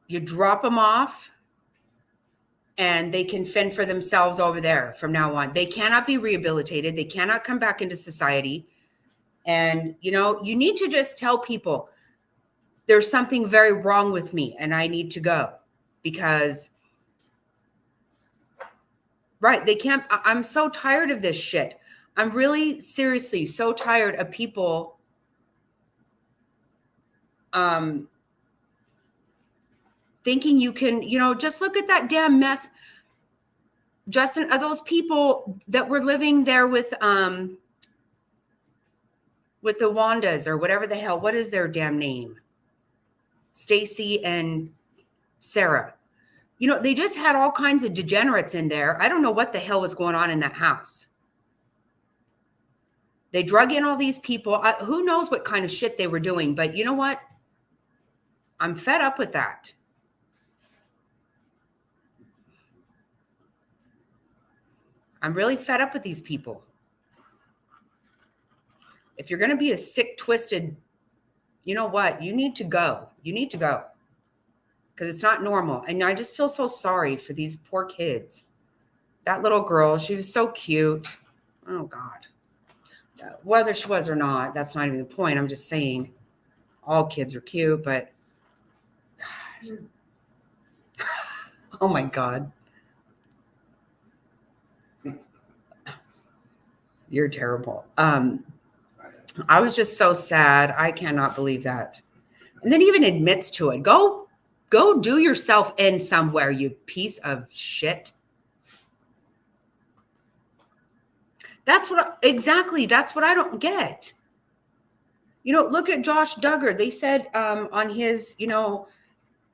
you drop them off, and they can fend for themselves over there from now on. They cannot be rehabilitated. They cannot come back into society. And, you know, you need to just tell people there's something very wrong with me and I need to go, because, right, they can't. I'm so tired of this shit. I'm really seriously so tired of people thinking you can, you know, just look at that damn mess. Justin, are those people that were living there with the Wandas or whatever the hell, what is their damn name? Stacy and Sarah. You know, they just had all kinds of degenerates in there. I don't know what the hell was going on in that house. They drug in all these people. Who knows what kind of shit they were doing, but you know what? I'm fed up with that. I'm really fed up with these people. If you're going to be a sick, twisted, you know what? You need to go. You need to go. Because it's not normal. And I just feel so sorry for these poor kids. That little girl, she was so cute. Oh, God. Whether she was or not, that's not even the point. I'm just saying all kids are cute, but God. Oh, my God. You're terrible. I was just so sad. I cannot believe that. And then even admits to it. Go do yourself in somewhere, you piece of shit. That's what I don't get. You know, look at Josh Duggar. They said on his, you know,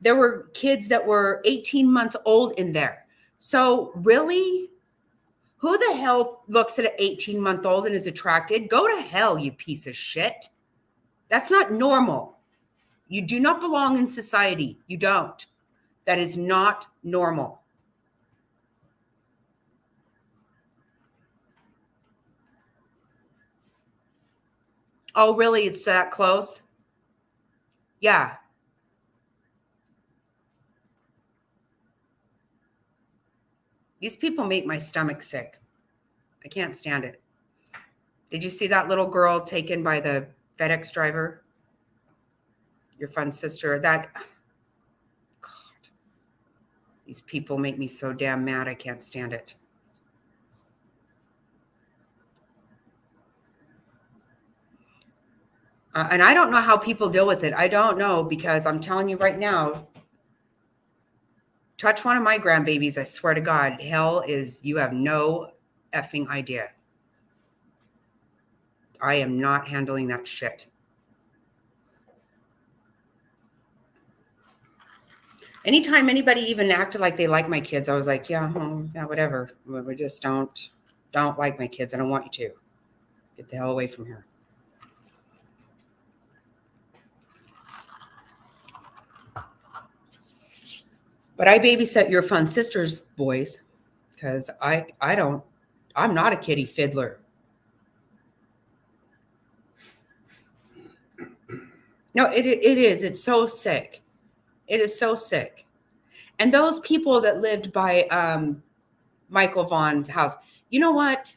there were kids that were 18 months old in there. So really, who the hell looks at an 18-month-old and is attracted? Go to hell, you piece of shit. That's not normal. You do not belong in society. You don't. That is not normal. Oh, really? It's that close? Yeah. These people make my stomach sick. I can't stand it. Did you see that little girl taken by the FedEx driver? Your friend's sister? That, God. These people make me so damn mad. I can't stand it. And I don't know how people deal with it. I don't know, because I'm telling you right now, touch one of my grandbabies, I swear to God, hell is, you have no effing idea. I am not handling that shit. Anytime anybody even acted like they like my kids, I was like, yeah, whatever. We just don't like my kids. I don't want you to. Get the hell away from here. But I babysit your fun sister's boys, because I'm not a kitty fiddler. No, it is. It's so sick. It is so sick. And those people that lived by Michael Vaughn's house, you know what?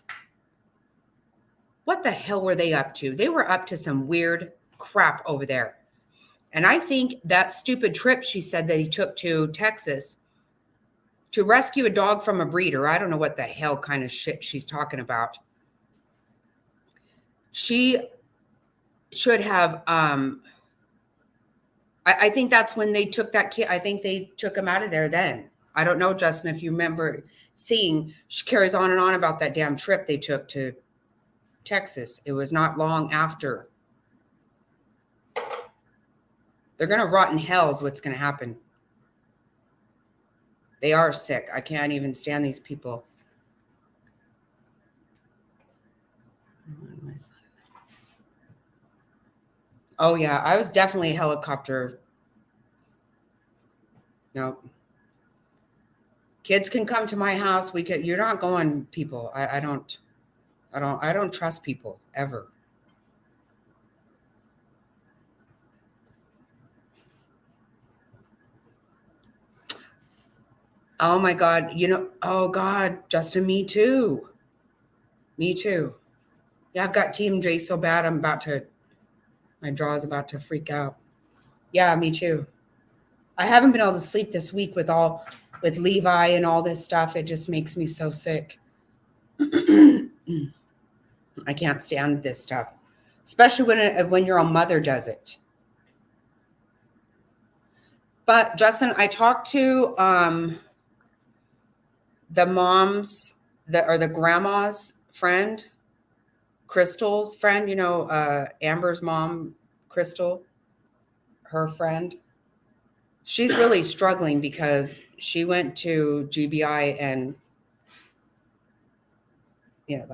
What the hell were they up to? They were up to some weird crap over there. And I think that stupid trip she said that he took to Texas to rescue a dog from a breeder, I don't know what the hell kind of shit she's talking about. She should have, I think that's when they took that kid. I think they took him out of there then. I don't know, Justin, if you remember seeing, she carries on and on about that damn trip they took to Texas. It was not long after. They're going to rot in hell is what's going to happen. They are sick. I can't even stand these people. Oh, yeah. I was definitely a helicopter. No. Kids can come to my house. You're not going, people. I don't trust people ever. Oh my God. Oh God, Justin, me too. Me too. Yeah, I've got Team J so bad my jaw's about to freak out. Yeah, me too. I haven't been able to sleep this week with Levi and all this stuff. It just makes me so sick. I can't stand this stuff, especially when your own mother does it. But Justin, I talked to the mom's or the grandma's friend, Crystal's friend. Amber's mom, Crystal, her friend. She's really struggling because she went to GBI and yeah,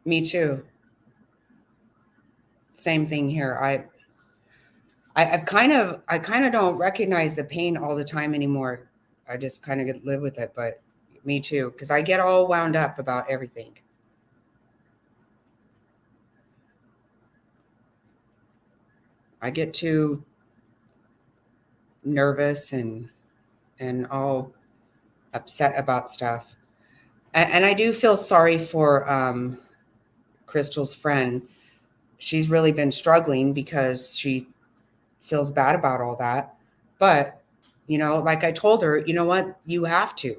me too. Same thing here. I kind of don't recognize the pain all the time anymore. I just kind of live with it, but me too, because I get all wound up about everything. I get too nervous and all upset about stuff. And I do feel sorry for Crystal's friend. She's really been struggling because she feels bad about all that. But, like I told her, you know what? You have to.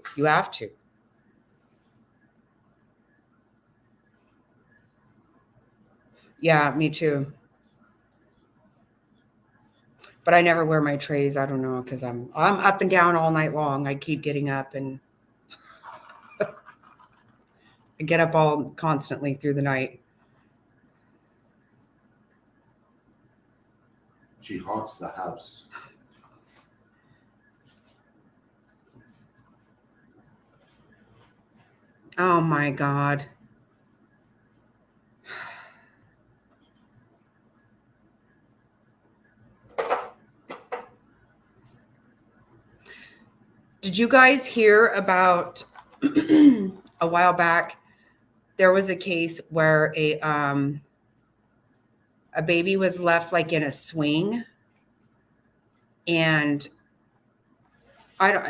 Yeah, me too. But I never wear my trays. I don't know, because I'm up and down all night long. I keep getting up and I get up all constantly through the night. She haunts the house. Oh my God. Did you guys hear about a while back? There was a case where a baby was left like in a swing, and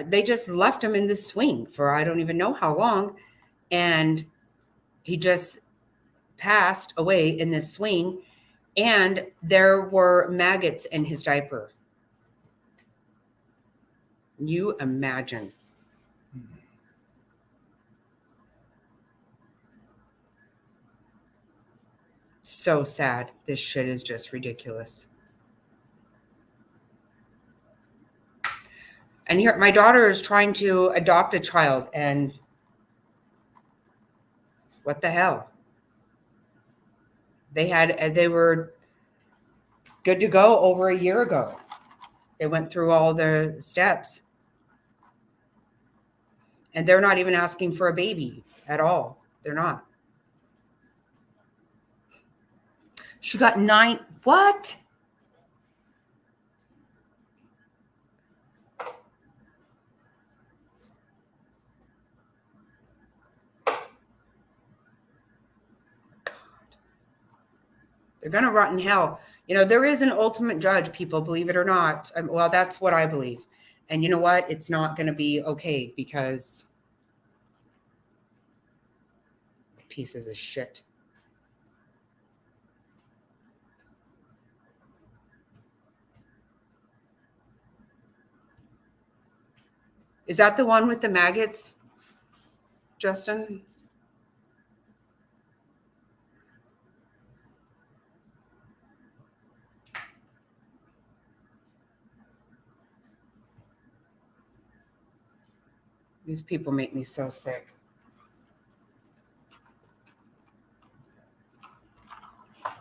they just left him in the swing for I don't even know how long, and he just passed away in this swing, and there were maggots in his diaper. You imagine. So sad. This shit is just ridiculous. And here, my daughter is trying to adopt a child, and what the hell? They were good to go over a year ago. They went through all the steps, and they're not even asking for a baby at all. They're not. She got 9. What? They're going to rot in hell. You know, there is an ultimate judge, people, believe it or not. Well, that's what I believe. And you know what? It's not going to be okay because pieces of shit. Is that the one with the maggots, Justin? These people make me so sick.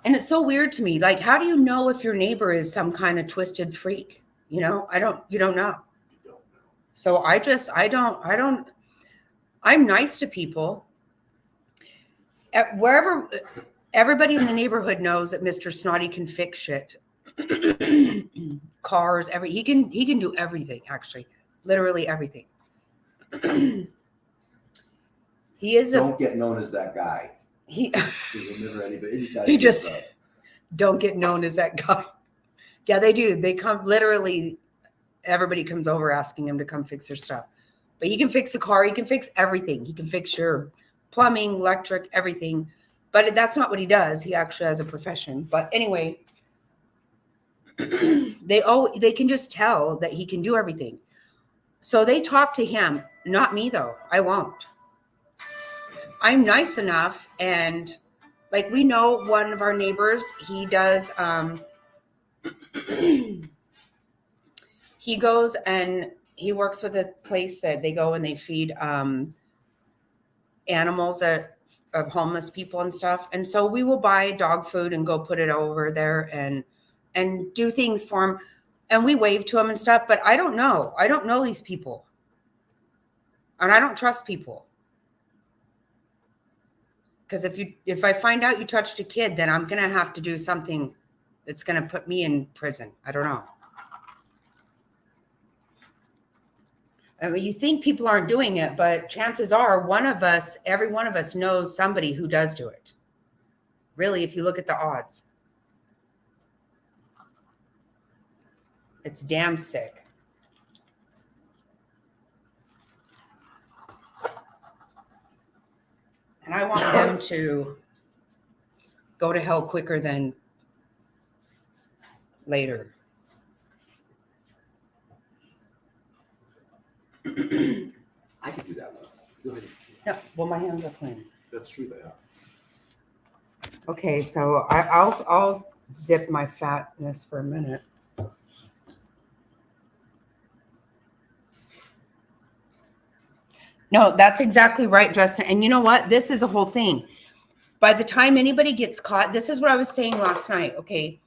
And it's so weird to me. Like, how do you know if your neighbor is some kind of twisted freak? You know, you don't know. So I'm nice to people. Wherever, everybody in the neighborhood knows that Mr. Snotty can fix shit. Cars, he can do everything, actually. Literally everything. He is Don't get known as that guy. He he just don't get known as that guy. Yeah, they do. They come literally, everybody comes over asking him to come fix their stuff. But he can fix a car, he can fix everything. He can fix your plumbing, electric, everything. But that's not what he does. He actually has a profession. But anyway, they can just tell that he can do everything. So they talk to him, not me though. I won't. I'm nice enough, and like we know one of our neighbors, he does he goes and he works with a place that they go and they feed animals of homeless people and stuff. And so we will buy dog food and go put it over there and do things for him. And we wave to him and stuff, but I don't know. I don't know these people. And I don't trust people. Because if I find out you touched a kid, then I'm going to have to do something that's going to put me in prison. I don't know. I mean, you think people aren't doing it, but chances are every one of us knows somebody who does do it. Really, if you look at the odds. It's damn sick. And I want them to go to hell quicker than later. I could do that, love. Go ahead. No, well, my hands are clean. That's true, they are. Okay, so I'll zip my fatness for a minute. No, that's exactly right, Justin. And you know what? This is a whole thing. By the time anybody gets caught, this is what I was saying last night. Okay.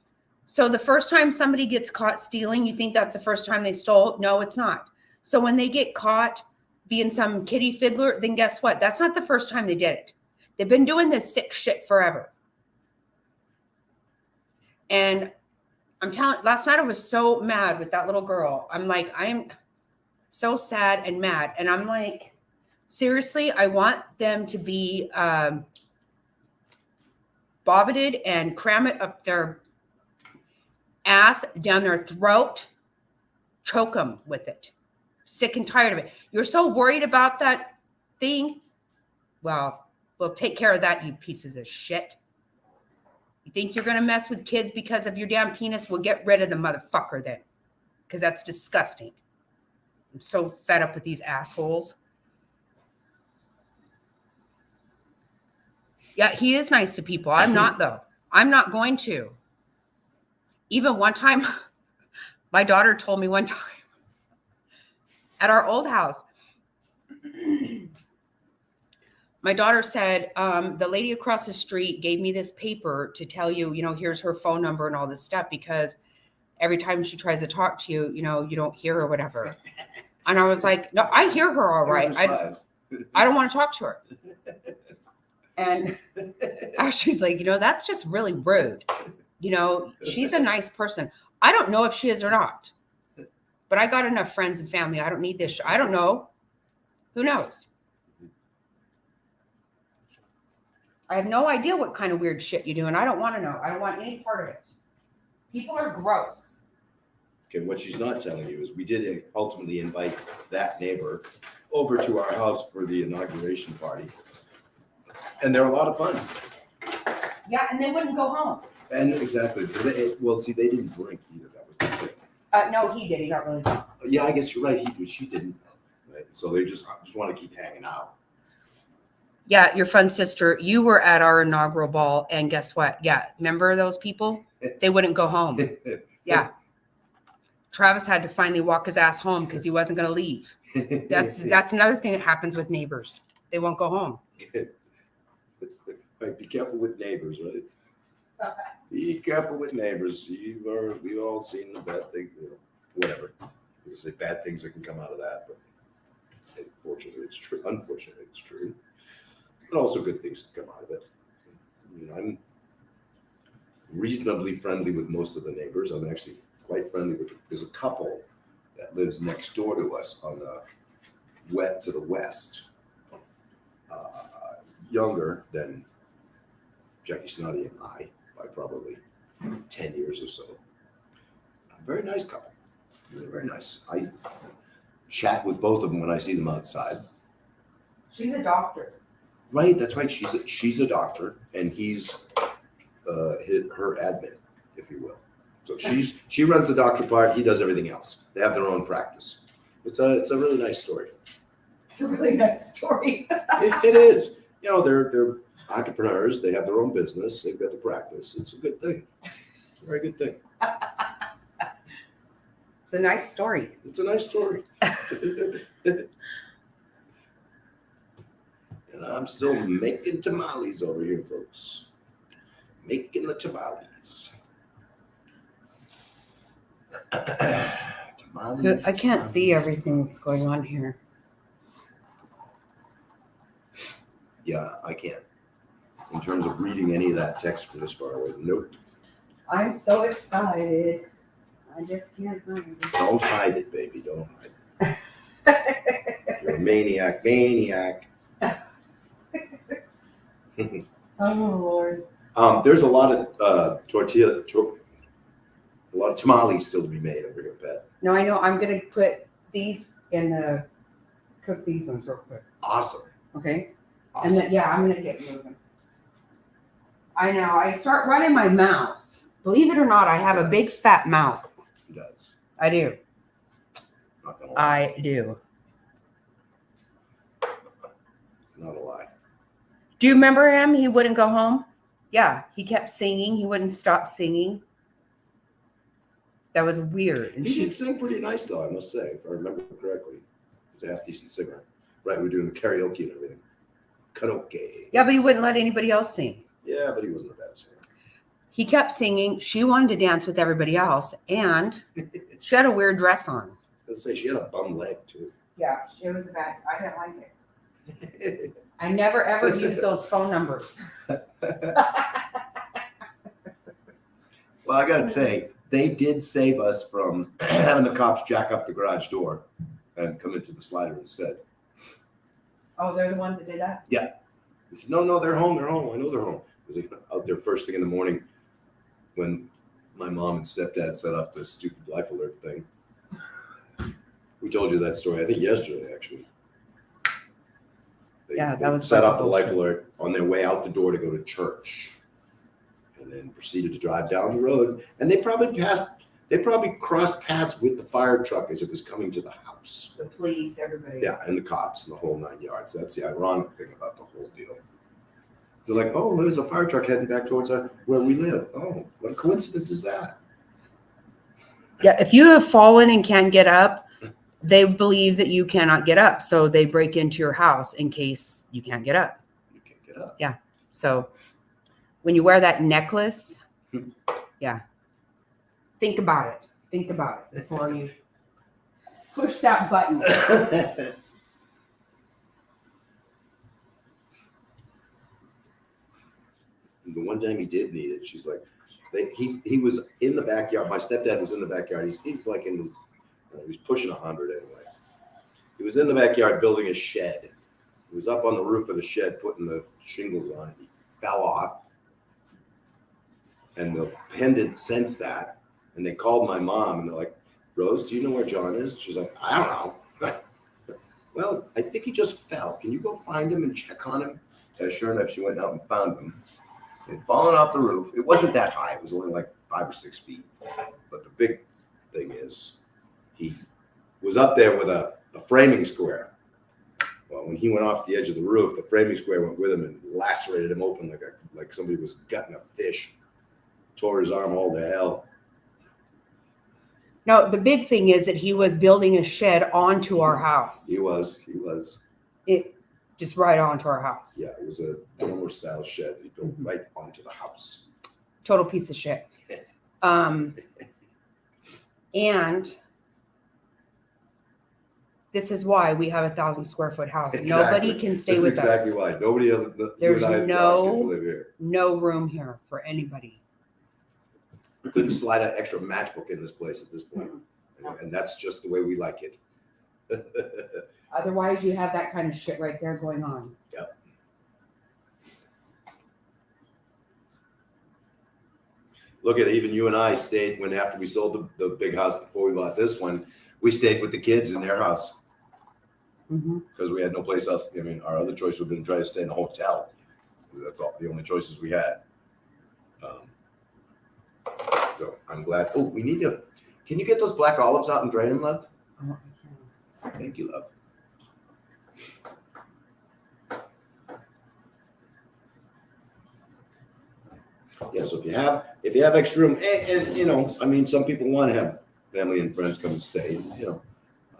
So the first time somebody gets caught stealing, you think that's the first time they stole? No, it's not. So when they get caught being some kitty fiddler, then guess what? That's not the first time they did it. They've been doing this sick shit forever. And I'm telling, last night I was so mad with that little girl. I'm like, I'm so sad and mad. And I'm like, seriously, I want them to be bobbited and cram it up their ass, down their throat, choke them with it. Sick and tired of it. You're so worried about that thing? Well, we'll take care of that, you pieces of shit. You think you're going to mess with kids because of your damn penis? We'll get rid of the motherfucker then, because that's disgusting. I'm so fed up with these assholes. Yeah, he is nice to people. I'm not, though. I'm not going to. Even one time, my daughter told me one time at our old house, my daughter said, the lady across the street gave me this paper to tell you, here's her phone number and all this stuff, because every time she tries to talk to you, you don't hear her or whatever. And I was like, no, I hear her all right. I don't want to talk to her. And she's like, that's just really rude. She's a nice person. I don't know if she is or not, but I got enough friends and family. I don't need this. I don't know. Who knows? I have no idea what kind of weird shit you do, and I don't want to know. I don't want any part of it. People are gross. Okay, what she's not telling you is we did ultimately invite that neighbor over to our house for the inauguration party. And they're a lot of fun. Yeah, and they wouldn't go home. And exactly. Well, see, they didn't drink either. That was the thing. No, he did. He got really drunk. Yeah, I guess you're right. She didn't. Right? So they just want to keep hanging out. Yeah, your fun sister, you were at our inaugural ball, and guess what? Yeah, remember those people? They wouldn't go home. Yeah. Travis had to finally walk his ass home because he wasn't going to leave. That's another thing that happens with neighbors. They won't go home. Right, be careful with neighbors, right? Be careful with neighbors. We've all seen the bad thing, whatever. As I say, bad things that can come out of that, but unfortunately, it's true. Unfortunately, it's true. But also good things can come out of it. I'm reasonably friendly with most of the neighbors. I'm actually quite friendly with. There's a couple that lives next door to us on the to the west, younger than Jackie Snotty and I by probably 10 years or so. A very nice couple. Really very nice. I chat with both of them when I see them outside. She's a doctor. Right, that's right. She's a doctor, and he's her admin, if you will. So she runs the doctor part. He does everything else. They have their own practice. It's a really nice story. It's a really nice story. It is. They're entrepreneurs. They have their own business. They've got the practice. It's a good thing. It's a very good thing. It's a nice story. It's a nice story. And I'm still making tamales over here, folks. Making the tamales. I can't see everything that's going on here. Yeah, I can't. In terms of reading any of that text from this far away, nope. I'm so excited. I just can't hide it. Don't hide it, baby. Don't hide it. You're a maniac. Oh, Lord. There's a lot of a lot of tamales still to be made over here, Pat. No, I know. I'm going to put these cook these ones real quick. Awesome. Okay. Awesome. And then, yeah, I'm going to get moving. I know. I start running my mouth. Believe it or not, I have a big fat mouth. He does. I do. Not gonna lie. I do. Not a lie. Do you remember him? He wouldn't go home. Yeah, he kept singing. He wouldn't stop singing. That was weird. And He did sing pretty nice, though, I must say, if I remember correctly. He was a half-decent singer. Right, we were doing the karaoke and everything. Karaoke. Yeah, but he wouldn't let anybody else sing. Yeah, but he wasn't a bad singer. He kept singing. She wanted to dance with everybody else, and she had a weird dress on. Let's say she had a bum leg, too. Yeah, it was bad. I didn't like it. I never, ever use those phone numbers. Well, I got to say, they did save us from having the cops jack up the garage door and come into the slider instead. Oh, they're the ones that did that? Yeah. He said, no, they're home. I know they're home. I was out there first thing in the morning when my mom and stepdad set up this stupid life alert thing. We told you that story, I think yesterday, actually. They set off the life alert on their way out the door to go to church, and then proceeded to drive down the road. And they probably crossed paths with the fire truck as it was coming to the house. The police, everybody. Yeah, and the cops and the whole 9 yards. That's the ironic thing about the whole deal. They're like, oh, there's a fire truck heading back towards where we live. Oh, what a coincidence is that? Yeah, if you have fallen and can't get up, they believe that you cannot get up. So they break into your house in case you can't get up. You can't get up. Yeah. So when you wear that necklace, yeah, think about it. Think about it before you push that button. The one time he did need it, she's like, he was in the backyard. My stepdad was in the backyard. He's like in his, he was pushing 100 anyway. He was in the backyard building a shed. He was up on the roof of the shed putting the shingles on. He fell off. And the pendant sensed that. And they called my mom and they're like, Rose, do you know where John is? She's like, I don't know. Well, I think he just fell. Can you go find him and check on him? And sure enough, she went out and found him. He'd fallen off the roof. It wasn't that high. It was only like 5 or 6 feet. But the big thing is, he was up there with a framing square. Well, when he went off the edge of the roof, the framing square went with him and lacerated him open like somebody was gutting a fish. Tore his arm all to hell. No, the big thing is that he was building a shed onto our house. He was. It just right onto our house. Yeah, it was a dormer style shed. He built right onto the house. Total piece of shit. And this is why we have 1,000 square foot house. Exactly. Nobody can stay with us. Exactly why. Nobody other than There's you and I get to live here. no room here for anybody. Couldn't slide an extra matchbook in this place at this point. And that's just the way we like it. Otherwise, you have that kind of shit right there going on. Yep. Look at it, even you and I stayed when after we sold the big house before we bought this one, we stayed with the kids in their house. Because we had no place else. I mean, our other choice would have been to try to stay in a hotel. That's all the only choices we had. So I'm glad. Oh, we need to. Can you get those black olives out and drain them, love? Oh, Thank you, love. Yeah. So if you have extra room, and you know, I mean, some people want to have family and friends come and stay. You know,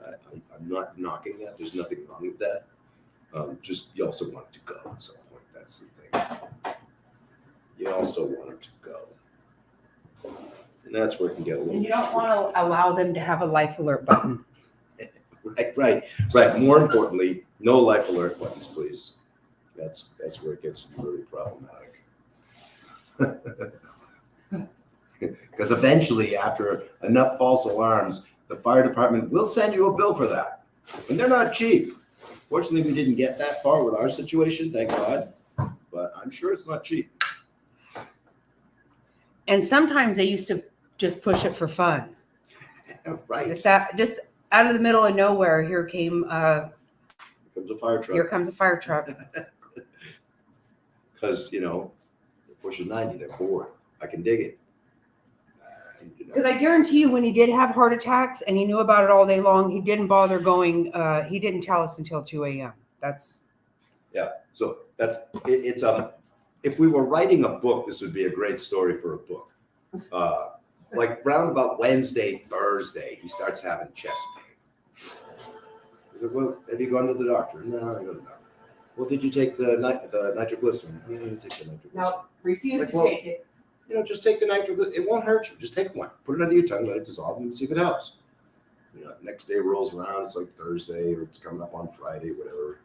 I'm not knocking that. There's nothing wrong with that. Just you also want it to go at some point. That's the thing. You also want it to go. And that's where it can get a little. And you don't want to allow them to have a life alert button. Right. More importantly, no life alert buttons, please. That's where it gets really problematic. Because eventually, after enough false alarms, the fire department will send you a bill for that. And they're not cheap. Fortunately, we didn't get that far with our situation, thank God. But I'm sure it's not cheap. And sometimes they used to just push it for fun. Right. Just out of the middle of nowhere, here comes a fire truck. Here comes a fire truck. Because, you know, they're pushing 90, they're bored. I can dig it. Because I guarantee you, when he did have heart attacks and he knew about it all day long, he didn't bother going. He didn't tell us until 2 a.m. Yeah. So it's if we were writing a book, this would be a great story for a book. Like round about Wednesday, Thursday, he starts having chest pain. He's like, well, have you gone to the doctor? No, I go to the doctor. Well, did you take the nitroglycerin? Yeah, you take the nitroglycerin. No, refuse Like, to well, take it. You know, just take the nitroglycerin. It won't hurt you. Just take one. Put it under your tongue, let it dissolve, and see if it helps. You know, next day rolls around. It's like Thursday, or it's coming up on Friday, whatever.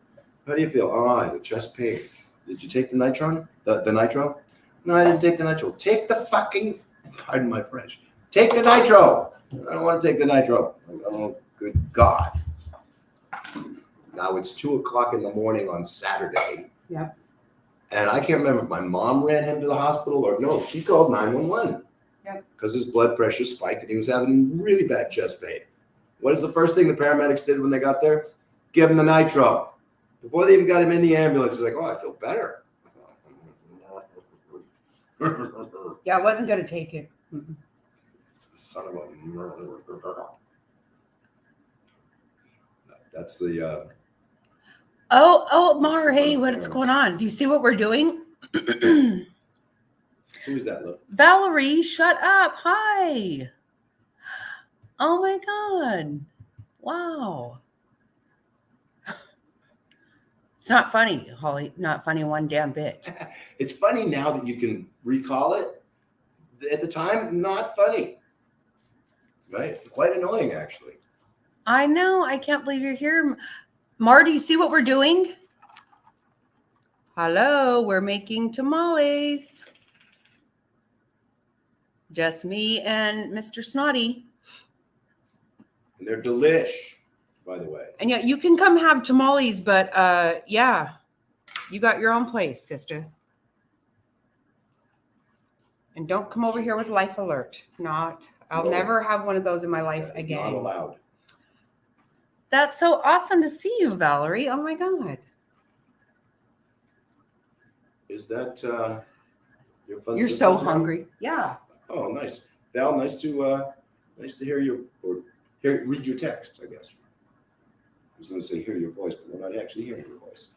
How do you feel? Oh, I have the chest pain. Did you take the nitron? The nitro? No, I didn't take the nitro. Take the fucking, pardon my French, take the nitro. I don't want to take the nitro. Oh, good God. Now it's 2:00 in the morning on Saturday. Yep. And I can't remember if my mom ran him to the hospital or no, she called 911. Yep. Because his blood pressure spiked and he was having really bad chest pain. What is the first thing the paramedics did when they got there? Give him the nitro. Before they even got him in the ambulance, he's like, oh, I feel better. Yeah, I wasn't going to take it. Son of a. That's the. Mar, hey, what's going on? Do you see what we're doing? Who is that, love? Valerie, shut up. Hi. Oh my God. Wow. It's not funny, Holly. Not funny one damn bit. It's funny now that you can recall it. At the time, not funny. Right? Quite annoying, actually. I know. I can't believe you're here. Mar, do you see what we're doing? Hello, we're making tamales. Just me and Mr. Snotty. And they're delish, by the way. And yeah, you can come have tamales, but yeah, you got your own place, sister. And don't come over here with life alert. I'll No. never have one of those in my life That is again. not allowed. That's so awesome to see you, Valerie. Oh my God. Is that your fun? You're sisters, so Mom? hungry. Yeah. Oh, nice, Val. Nice to hear you or read your text. I guess I was going to say hear your voice, but we're not actually hearing your voice.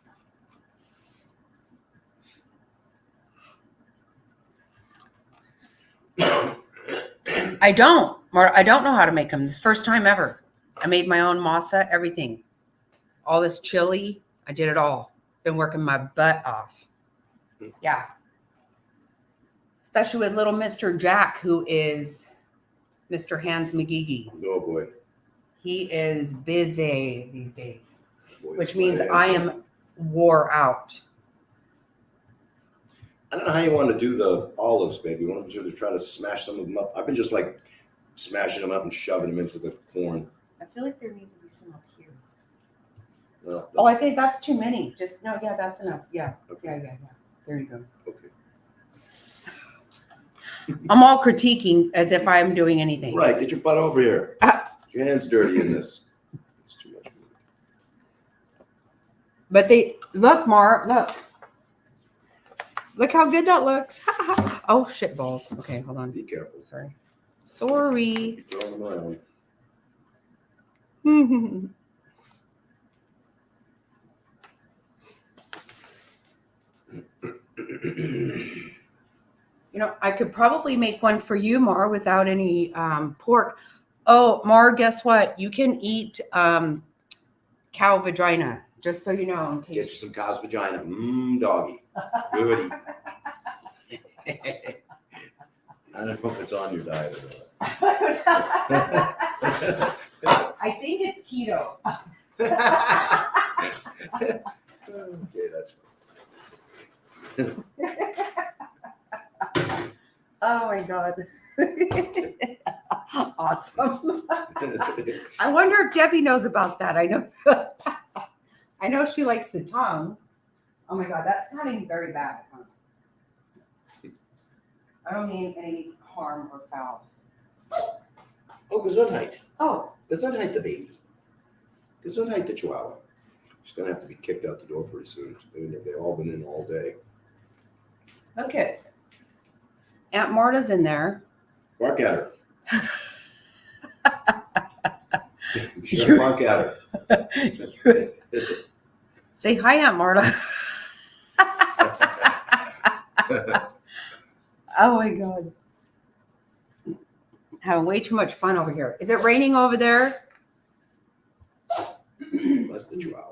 I don't know how to make them. This first time ever. I made my own masa, everything. All this chili. I did it all. Been working my butt off. Yeah. Especially with little Mr. Jack, who is Mr. Hans McGeegee. Oh boy. He is busy these days, Boy, which it's means Friday. I am wore out. I don't know how you want to do the olives, baby. You want to try to smash some of them up? I've been just like smashing them up and shoving them into the corn. I feel like there needs to be some up here. No, Oh, I think that's too many. Yeah, that's enough. Yeah. Okay. Yeah. There you go. Okay. I'm all critiquing as if I'm doing anything. Right. Get your butt over here. Get your hands dirty in this. It's too much. But look, Mar, look how good that looks. Oh, shit balls. Okay, hold on. Be careful. Sorry. Be throwing them around. I could probably make one for you, Mar, without any pork. Oh, Mar, guess what? You can eat cow vagina, just so you know. In Get you case. some cow's vagina. Doggy. Goody. I don't know if it's on your diet or not. I think it's keto. Okay, that's fine. Oh my God. Awesome. I wonder if Debbie knows about that. I know she likes the tongue. Oh my God, that's sounding very bad. Huh? I don't mean any harm or foul. Oh, Gesundheit. Oh, Gesundheit, the baby. Gesundheit, the chihuahua. She's going to have to be kicked out the door pretty soon. They've all been in all day. okay. Aunt Marta's in there. Bark at her. Be sure to bark at her. Say hi, Aunt Marta. Oh my God. Having way too much fun over here. Is it raining over there? That's the chihuahua.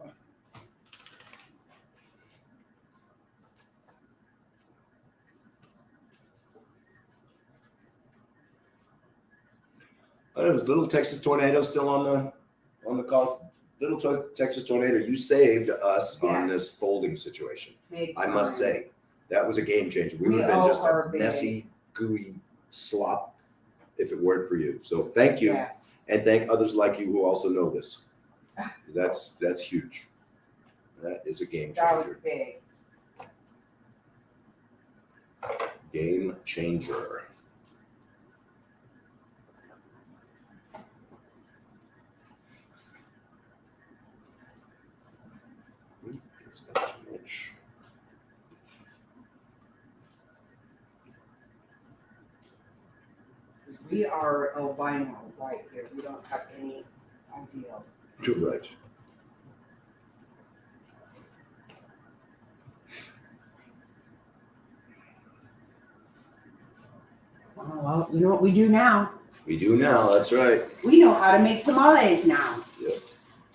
Oh, was Little Texas Tornado still on the call? Little Texas Tornado, you saved us on this folding situation. I must say, that was a game changer. We would have been just a messy, gooey slop if it weren't for you. So thank you. Yes. And thank others like you who also know this. That's huge. That is a game changer. That was big. Game changer. It's not too much. We are albino white here. We don't have any idea. You're right. Oh, well, you know what we do now? We do now. That's right. We know how to make tamales now. Yep.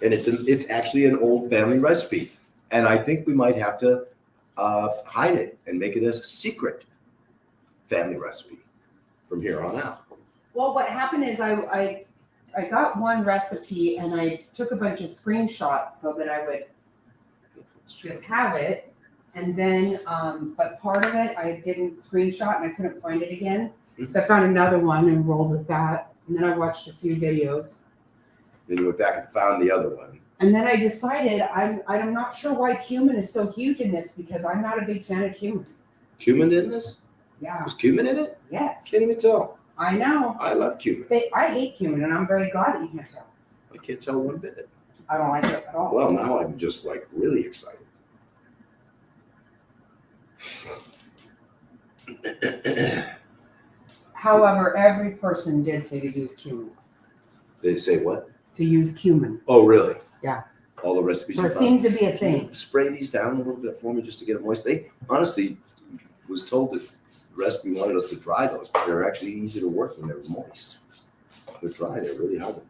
And it's actually an old family recipe, and I think we might have to hide it and make it a secret family recipe from here on out. Well, what happened is I got one recipe and I took a bunch of screenshots so that I would just have it. And then, but part of it I didn't screenshot and I couldn't find it again. So I found another one and rolled with that. And then I watched a few videos. Then you went back and found the other one. And then I decided I'm not sure why cumin is so huge in this because I'm not a big fan of cumin. Cumin in this? Yeah. Is cumin in it? Yes. Can't even tell. I know. I love cumin. I hate cumin, and I'm very glad that you can't tell. I can't tell one bit. I don't like it at all. Well, now I'm just like really excited. However, every person did say to use cumin. They say what? To use cumin. Oh, really? Yeah. All the recipes. So you it found? seems to be a Can you thing. spray these down a little bit for me just to get it moist. They honestly was told that the recipe wanted us to dry those, but they're actually easy to work when they're moist. They're dry, they're really hard.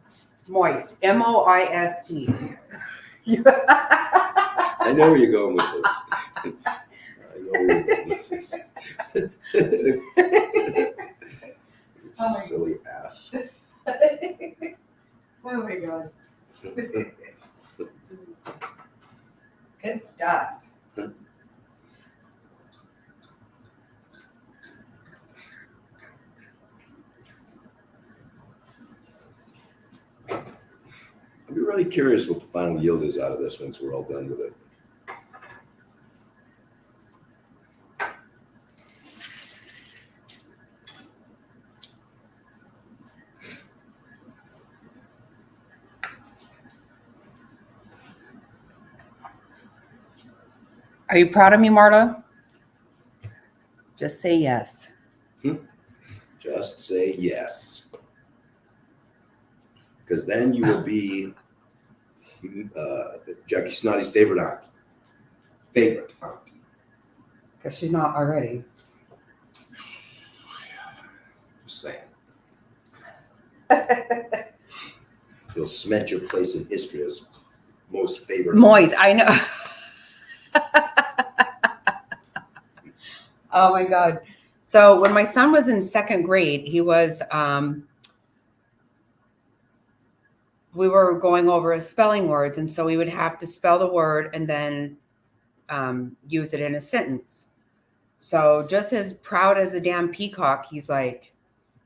Moist. Moist. I know where you're going with this. I know where you're going with this. You silly ass. Oh my god. Good stuff. I'd be really curious what the final yield is out of this once we're all done with it. Are you proud of me, Marta? Just say yes. Just say yes. Because then you will be Jackie Snotty's favorite aunt. Favorite aunt. Because she's not already. Just saying. You'll cement your place in history as most favorite. Moist. I know. Oh my god. So when my son was in second grade, he was we were going over his spelling words, and so we would have to spell the word and then use it in a sentence. So just as proud as a damn peacock, he's like,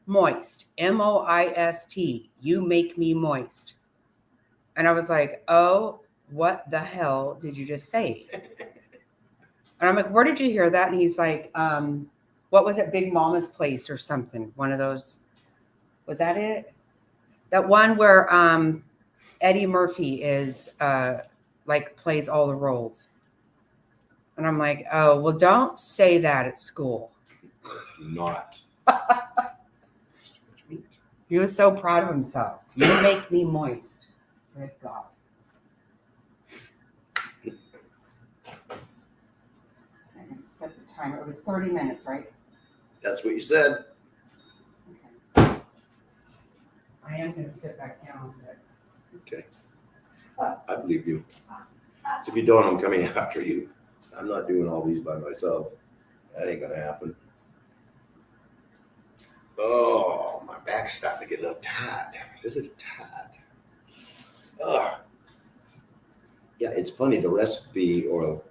moist, M-O-I-S-T, you make me moist. And I was like, oh, what the hell did you just say? And I'm like, where did you hear that? And he's like, what was it, Big Mama's Place or something? One of those, was that it? That one where Eddie Murphy is like plays all the roles. And I'm like, oh, well, don't say that at school. Do not. It's too much meat. He was so proud of himself. You make me moist. Good God. I'm going to set the timer. It was 30 minutes, right? That's what you said. Okay. I am going to sit back down. But... Okay. I believe you. So if you don't, I'm coming after you. I'm not doing all these by myself. That ain't gonna happen. Oh, my back's starting to get a little tired. It's a little tired. Ugh. Yeah, it's funny. The recipe, or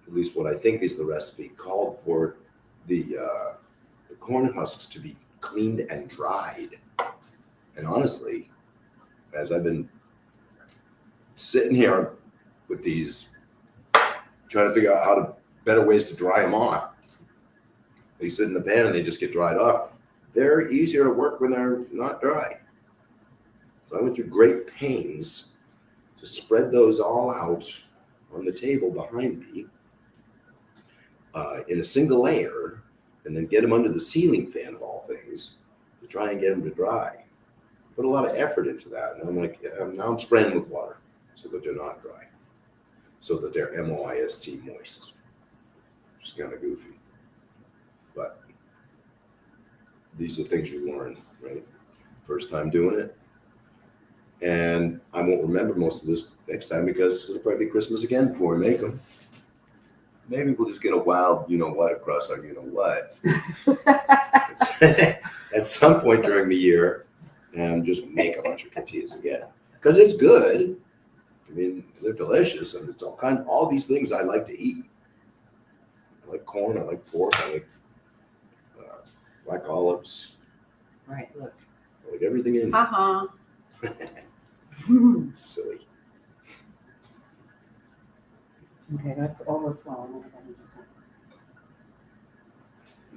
at least what I think is the recipe, called for the corn husks to be cleaned and dried. And honestly, as I've been sitting here with these, trying to figure out how to better ways to dry them off. They sit in the pan and they just get dried off. They're easier to work when they're not dry. So I went through great pains to spread those all out on the table behind me in a single layer, and then get them under the ceiling fan of all things to try and get them to dry. Put a lot of effort into that, and I'm like, now I'm spraying with water so that they're not dry. So that they're M-O-I-S-T, moist. Just kind of goofy. But these are things you learn, right? First time doing it. And I won't remember most of this next time because it'll probably be Christmas again before we make them. Maybe we'll just get a wild you-know-what across our you-know-what. At some point during the year and just make a bunch of tortillas again. Because it's good. I mean, they're delicious, and it's all these things I like to eat. I like corn, I like pork, I like black olives. Right, look. I like everything in Uh-huh. Silly. Okay, that's overflowing.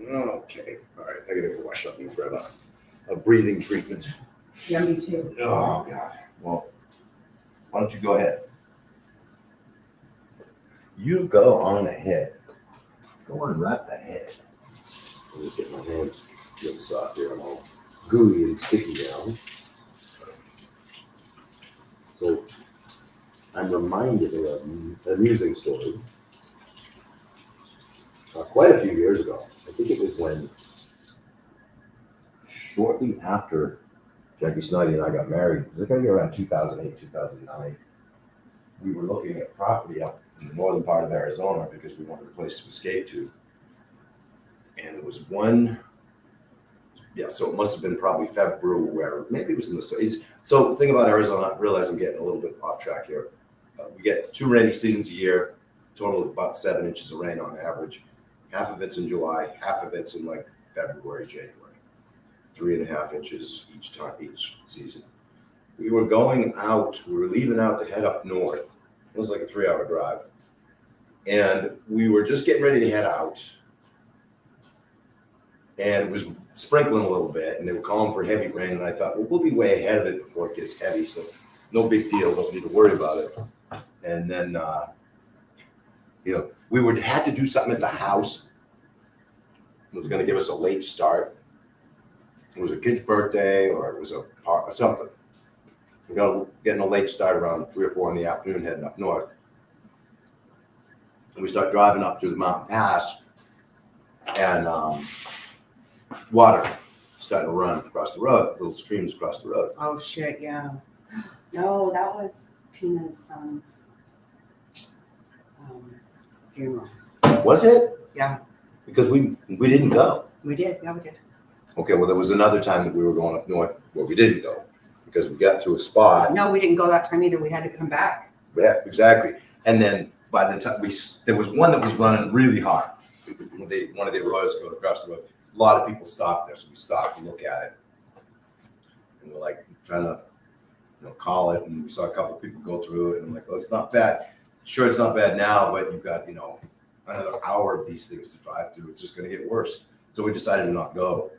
Okay. All right. I gotta go wash up and grab a breathing treatment. Yeah, me too. Oh God. Well, why don't you go ahead? You go on ahead. Go on right ahead. Let me get my hands get soft here. I'm all gooey and sticky now. So I'm reminded of an amusing story. Quite a few years ago. I think it was when shortly after Jackie Snotty and I got married. It was going to be around 2008, 2009. We were looking at property up in the northern part of Arizona because we wanted a place to escape to. And there was one, so it must have been probably February, maybe it was in the states. So the thing about Arizona, I realize I'm getting a little bit off track here. We get 2 rainy seasons a year, total of about 7 inches of rain on average. Half of it's in July, half of it's in like February, January. 3.5 inches each season. We were going out, we were leaving out to head up north. It was like a 3-hour drive. And we were just getting ready to head out. And it was sprinkling a little bit, and they were calling for heavy rain. And I thought, well, we'll be way ahead of it before it gets heavy, so no big deal, don't need to worry about it. And then, we had to do something at the house. It was going to give us a late start. It was a kid's birthday, or it was a park or something. We got getting a late start around 3 or 4 in the afternoon, heading up north. And we start driving up through the mountain pass, and water starting to run across the road, little streams across the road. Oh shit, yeah. No, that was Tina's son's funeral. Was it? Yeah. Because we didn't go. We did, yeah, we did. Okay, well, there was another time that we were going up north where we didn't go because we got to a spot. No, we didn't go that time either. We had to come back. Yeah, exactly. And then by the time there was one that was running really hard. One of the roads going across the road. A lot of people stopped there, so we stopped to look at it. And we're like trying to, call it. And we saw a couple of people go through it, and I'm like, oh, it's not bad. Sure, it's not bad now, but you've got, another hour of these things to drive through. It's just going to get worse. So we decided to not go.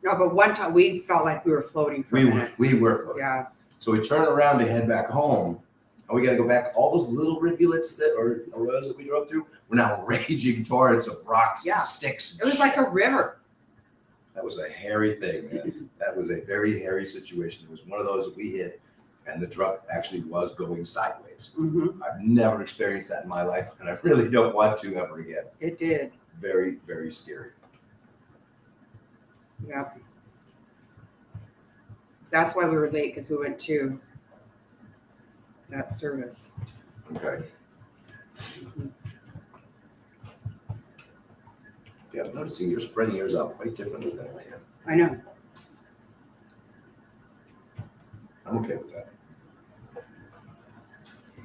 No, but one time we felt like we were floating for a minute. We were floating. Yeah. So we turned around to head back home, and we got to go back. All those little rivulets or roads that we drove through were now raging torrents of rocks and sticks. It was like a river. That was a hairy thing, man. That was a very hairy situation. It was one of those that we hit, and the truck actually was going sideways. Mm-hmm. I've never experienced that in my life, and I really don't want to ever again. It did. Very, very scary. Yep. That's why we were late, because we went to that service. Okay. Yeah, I'm noticing you're spreading yours out quite differently than I am. I know. I'm okay with that.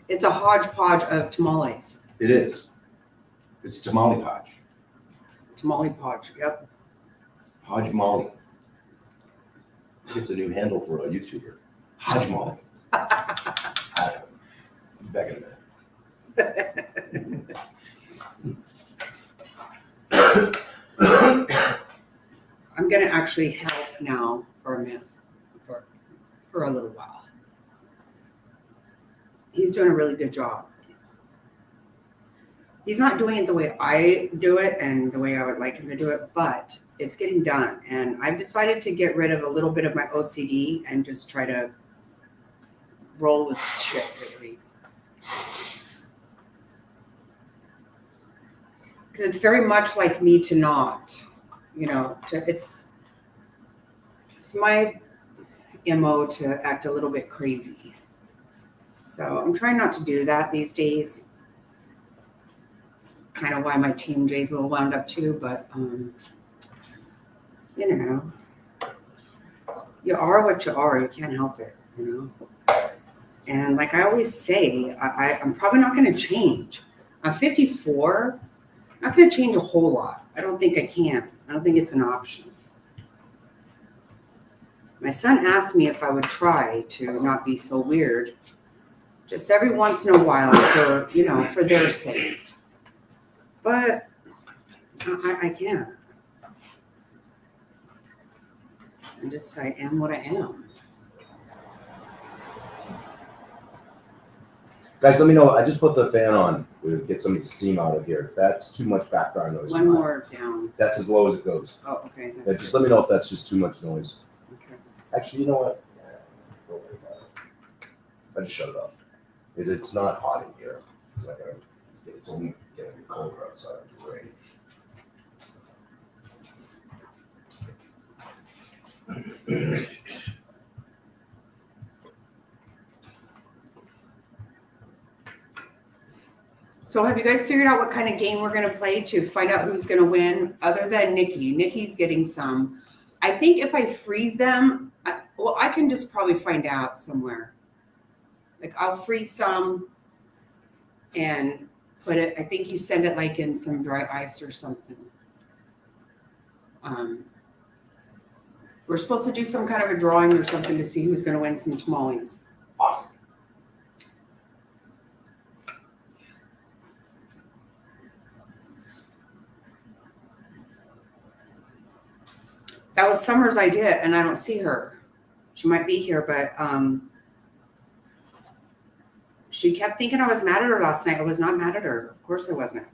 It's a hodgepodge of tamales. It is. It's tamale podge. Tamale podge, yep. Hodge Molly. It's a new handle for a YouTuber. Hodge Molly. Back in a minute. I'm going to actually help now for a minute, for a little while. He's doing a really good job. He's not doing it the way I do it and the way I would like him to do it, but it's getting done. And I've decided to get rid of a little bit of my OCD and just try to roll with shit lately. Because it's very much like me to not, it's my MO to act a little bit crazy. So I'm trying not to do that these days. It's kind of why my team J's a little wound up too, but you are what you are. You can't help it, And like I always say, I'm probably not going to change. I'm 54. I'm not going to change a whole lot. I don't think I can. I don't think it's an option. My son asked me if I would try to not be so weird, just every once in a while for their sake. But I can't. I am what I am. Guys, let me know. I just put the fan on. We'll get some of the steam out of here. If that's too much background noise. One more down. That's as low as it goes. Oh, okay. Yeah, just let me know if that's just too much noise. Okay. Actually, you know what? Don't worry about it. I just shut it off. It's not hot in here. It's only getting colder outside of the rain. So have you guys figured out what kind of game we're going to play to find out who's going to win other than Nikki? Nikki's getting some. I think if I freeze them, I can just probably find out somewhere. Like I'll freeze some and put it, I think you send it like in some dry ice or something. We're supposed to do some kind of a drawing or something to see who's going to win some tamales. Awesome. That was Summer's idea, and I don't see her. She might be here, but she kept thinking I was mad at her last night. I was not mad at her. Of course I wasn't.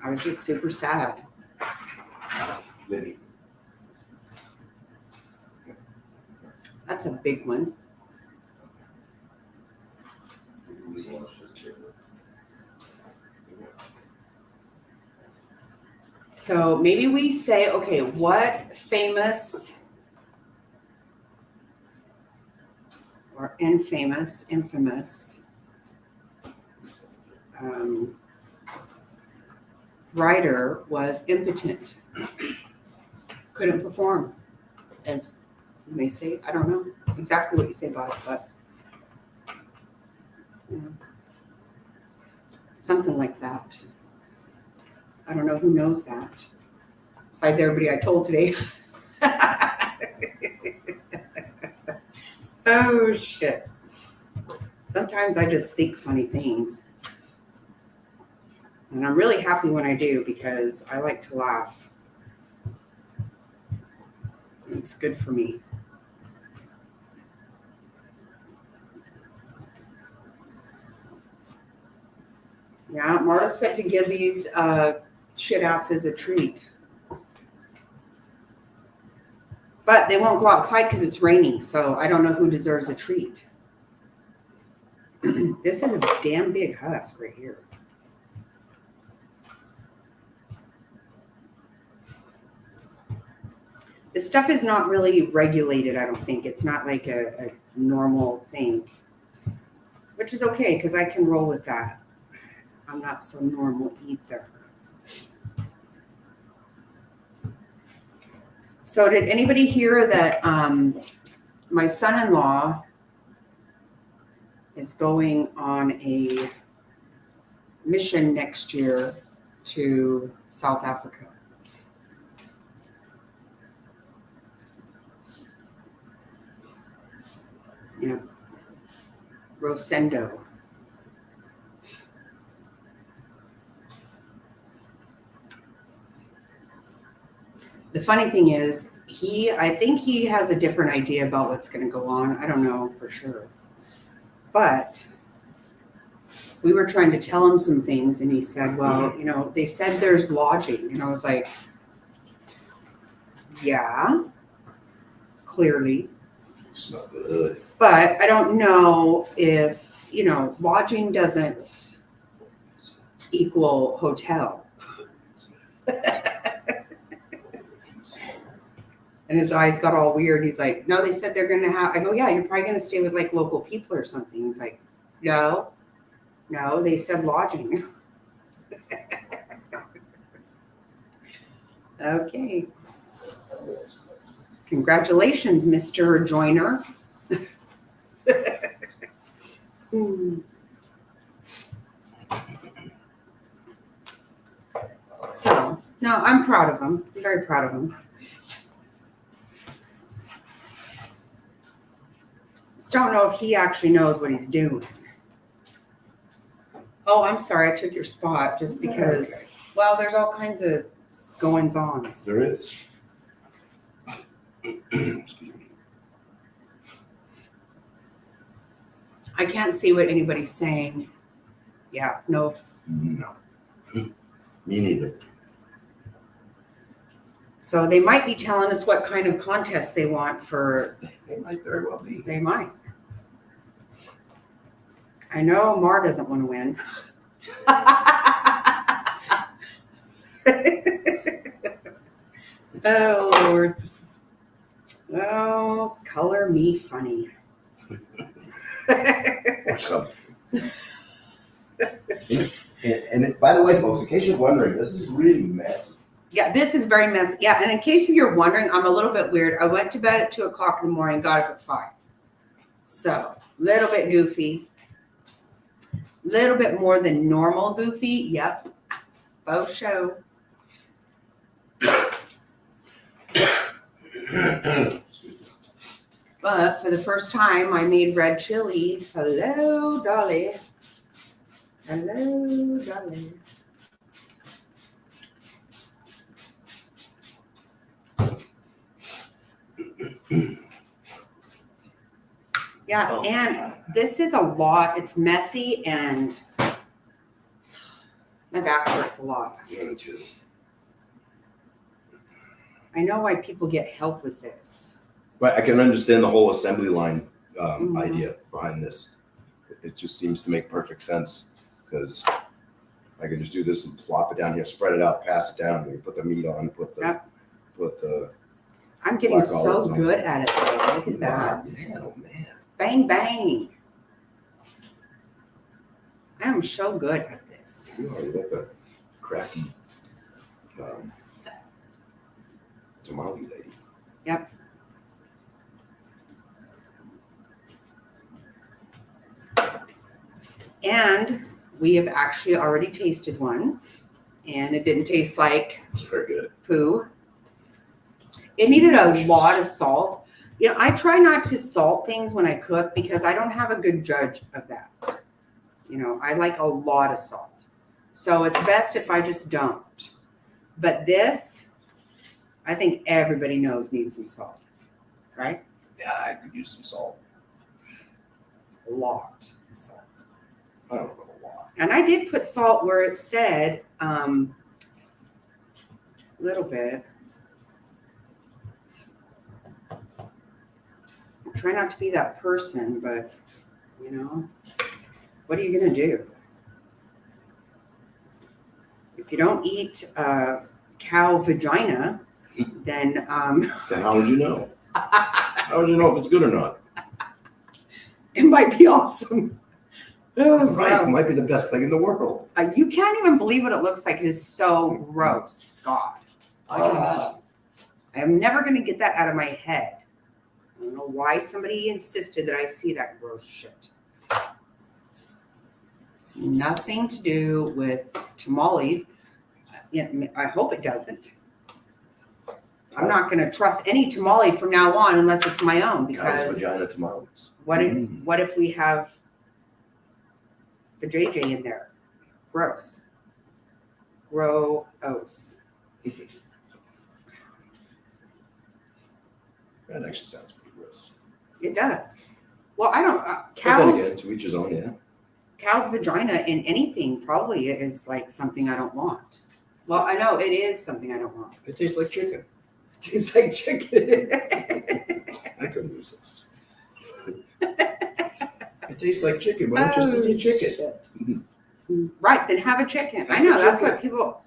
I was just super sad. Libby. That's a big one. So maybe we say, okay, what famous or infamous writer was impotent, couldn't perform, as you may say. I don't know exactly what you say about it, but you know, something like that. I don't know who knows that, besides everybody I told today. Oh, shit. Sometimes I just think funny things. And I'm really happy when I do because I like to laugh. It's good for me. Yeah, Marta said to give these shit asses a treat. But they won't go outside because it's raining, so I don't know who deserves a treat. This is a damn big husk right here. This stuff is not really regulated, I don't think. It's not like a normal thing, which is okay because I can roll with that. I'm not so normal either. So did anybody hear that my son-in-law is going on a mission next year to South Africa? Yeah. Rosendo. The funny thing is, I think he has a different idea about what's going to go on. I don't know for sure. But we were trying to tell him some things, and he said, well, you know, they said there's lodging. And I was like, yeah, clearly. It's not good. But I don't know if, you know, lodging doesn't equal hotel. And his eyes got all weird. He's like, no, they said they're going to have, I go, yeah, you're probably going to stay with like local people or something. He's like, no, they said lodging. Okay. Congratulations, Mr. Joyner. So, no, I'm proud of him. I'm very proud of him. Just don't know if he actually knows what he's doing. Oh, I'm sorry, I took your spot just because, well, there's all kinds of goings-on. There is. Excuse me. I can't see what anybody's saying. Yeah, no. No. Me neither. So they might be telling us what kind of contest they want for. It might very well be. They might. I know Mar doesn't want to win. Oh, Lord. Oh, color me funny. Or something. And by the way, folks, in case you're wondering, this is really messy. Yeah, this is very messy. Yeah, and in case you're wondering, I'm a little bit weird. I went to bed at 2 o'clock in the morning, got up at 5. So, a little bit goofy. Little bit more than normal goofy. Yep. Both show. But for the first time, I made red chili. Hello, Dolly. Hello, Dolly. Yeah, Oh. and this is a lot. It's messy and my back hurts a lot. Yeah, me too. I know why people get help with this. But I can understand the whole assembly line Mhm. idea behind this. It just seems to make perfect sense because I can just do this and plop it down here, spread it out, pass it down, we put the meat on, put the I'm getting Black so olives on. good at it though. Look at that. Man, oh man. Bang, bang. I am so good at this. You are like a cracky tamale lady. Yep. And we have actually already tasted one, and it didn't taste like It's very good. poo. It needed a lot of salt. You know, I try not to salt things when I cook because I don't have a good judge of that. You know, I like a lot of salt. So it's best if I just don't. But this, I think everybody knows needs some salt, right? Yeah, I could use some salt. A lot of salt. I don't know a lot. And I did put salt where it said a little bit. I try not to be that person, but you know, what are you gonna do? If you don't eat cow vagina, then Then how would you know? How would you know if it's good or not? it might be awesome. Oh, Right, it gross. might be the best thing in the world. You can't even believe what it looks like. It is so gross. God. I am never going to get that out of my head. I don't know why somebody insisted that I see that gross shit. Nothing to do with tamales. I hope it doesn't. I'm not going to trust any tamale from now on unless it's my own, Cow's because vagina tamales. what if we have the JJ in there? Gross. Gross. That actually sounds pretty gross. It does. Well, I don't. But then Cows. again, to each his own, yeah. Cow's vagina in anything probably is like something I don't want. Well, I know it is something I don't want. It tastes like chicken. It tastes like chicken. I couldn't resist. It tastes like chicken. Why don't you just eat chicken? Right, then have a chicken. I know, that's what people,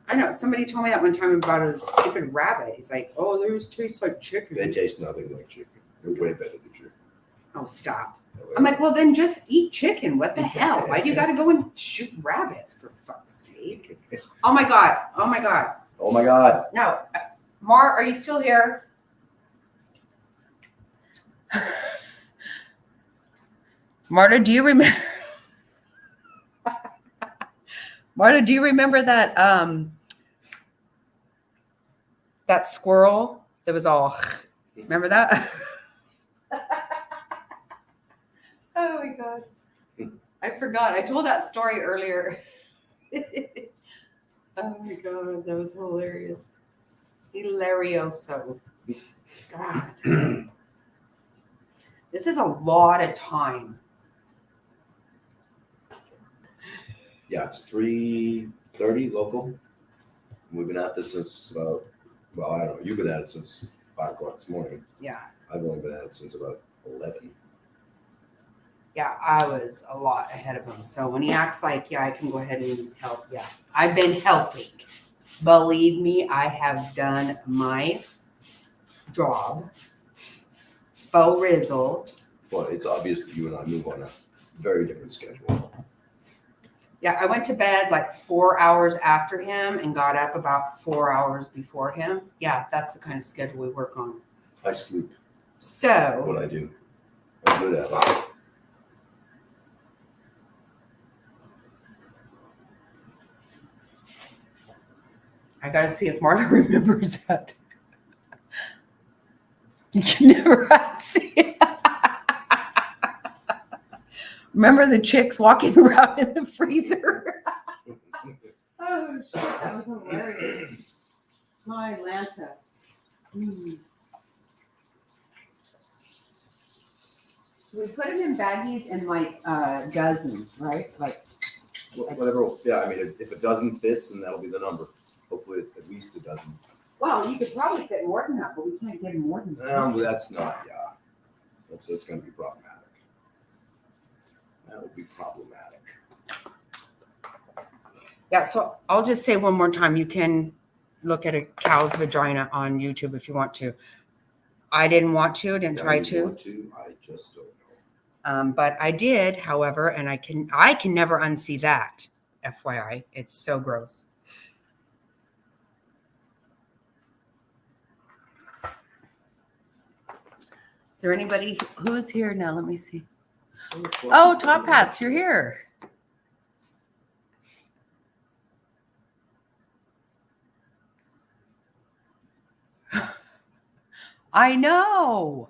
I know, somebody told me that one time about a stupid rabbit. He's like, oh, theirs tastes like They chicken. taste nothing like chicken. They're way better than chicken. Oh, stop. I'm like, well, then just eat chicken. What the hell? Why do you got to go and shoot rabbits, for fuck's sake? Oh my God. Oh my God. Oh my God. No. Mar, are you still here? Marta, do you remember? Marta, do you remember that that squirrel that was all? Remember that? Oh my God, I forgot. I told that story earlier. Oh my God, that was hilarious. Hilarioso. God. This is a lot of time. Yeah, it's 3:30 local. We've been at this since about, well, I don't know. You've been at it since 5 o'clock this morning. Yeah. I've only been at it since about 11. Yeah, I was a lot ahead of him. So when he acts like, yeah, I can go ahead and help. Yeah, I've been helping. Believe me, I have done my job. Bo Rizzle. Well, it's obvious that you and I move on a very different schedule. Yeah, I went to bed like 4 hours after him and got up about 4 hours before him. Yeah, that's the kind of schedule we work on. I sleep So what I do. I'm good at it. I got to see if Marla remembers that. You can never see it. Remember the chicks walking around in the freezer? Oh, shit, that was hilarious. My Atlanta. So we put them in baggies in like dozens, right? Like Whatever. Yeah, I mean, if a dozen fits, then that'll be the number. Hopefully, at least a dozen. well, you could probably fit more than that, but we can't get more than that. But that's not. Yeah, that's going to be problematic. That would be problematic. Yeah, so I'll just say one more time. You can look at a cow's vagina on YouTube if you want to. I didn't want to, didn't Now try you to. want to. I just don't know. But I did, however, and I can never unsee that. FYI, it's so gross. Is there anybody who's here now? Let me see. Oh, Top Hats, you're here. I know.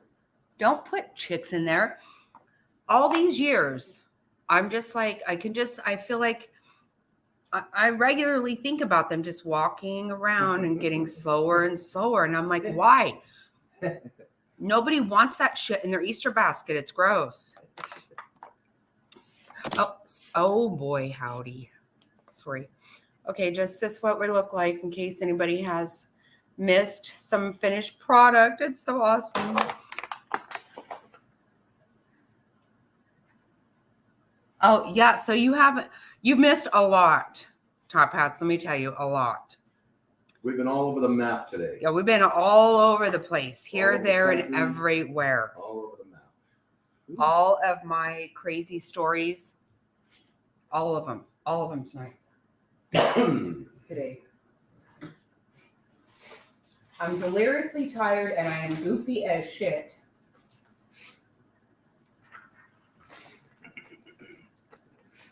Don't put chicks in there. All these years, I'm just like, I feel like I regularly think about them just walking around and getting slower and slower. And I'm like, why? Nobody wants that shit in their Easter basket. It's gross. Oh boy, howdy. Sorry. Okay, just this what we look like in case anybody has missed some finished product. It's so awesome. Oh yeah, so you've missed a lot, Top Hats. Let me tell you, a lot. We've been all over the map today. Yeah, we've been all over the place, here, over the there, and country. everywhere. All over the map. All of my crazy stories, all of them tonight. Today. I'm deliriously tired and I am goofy as shit.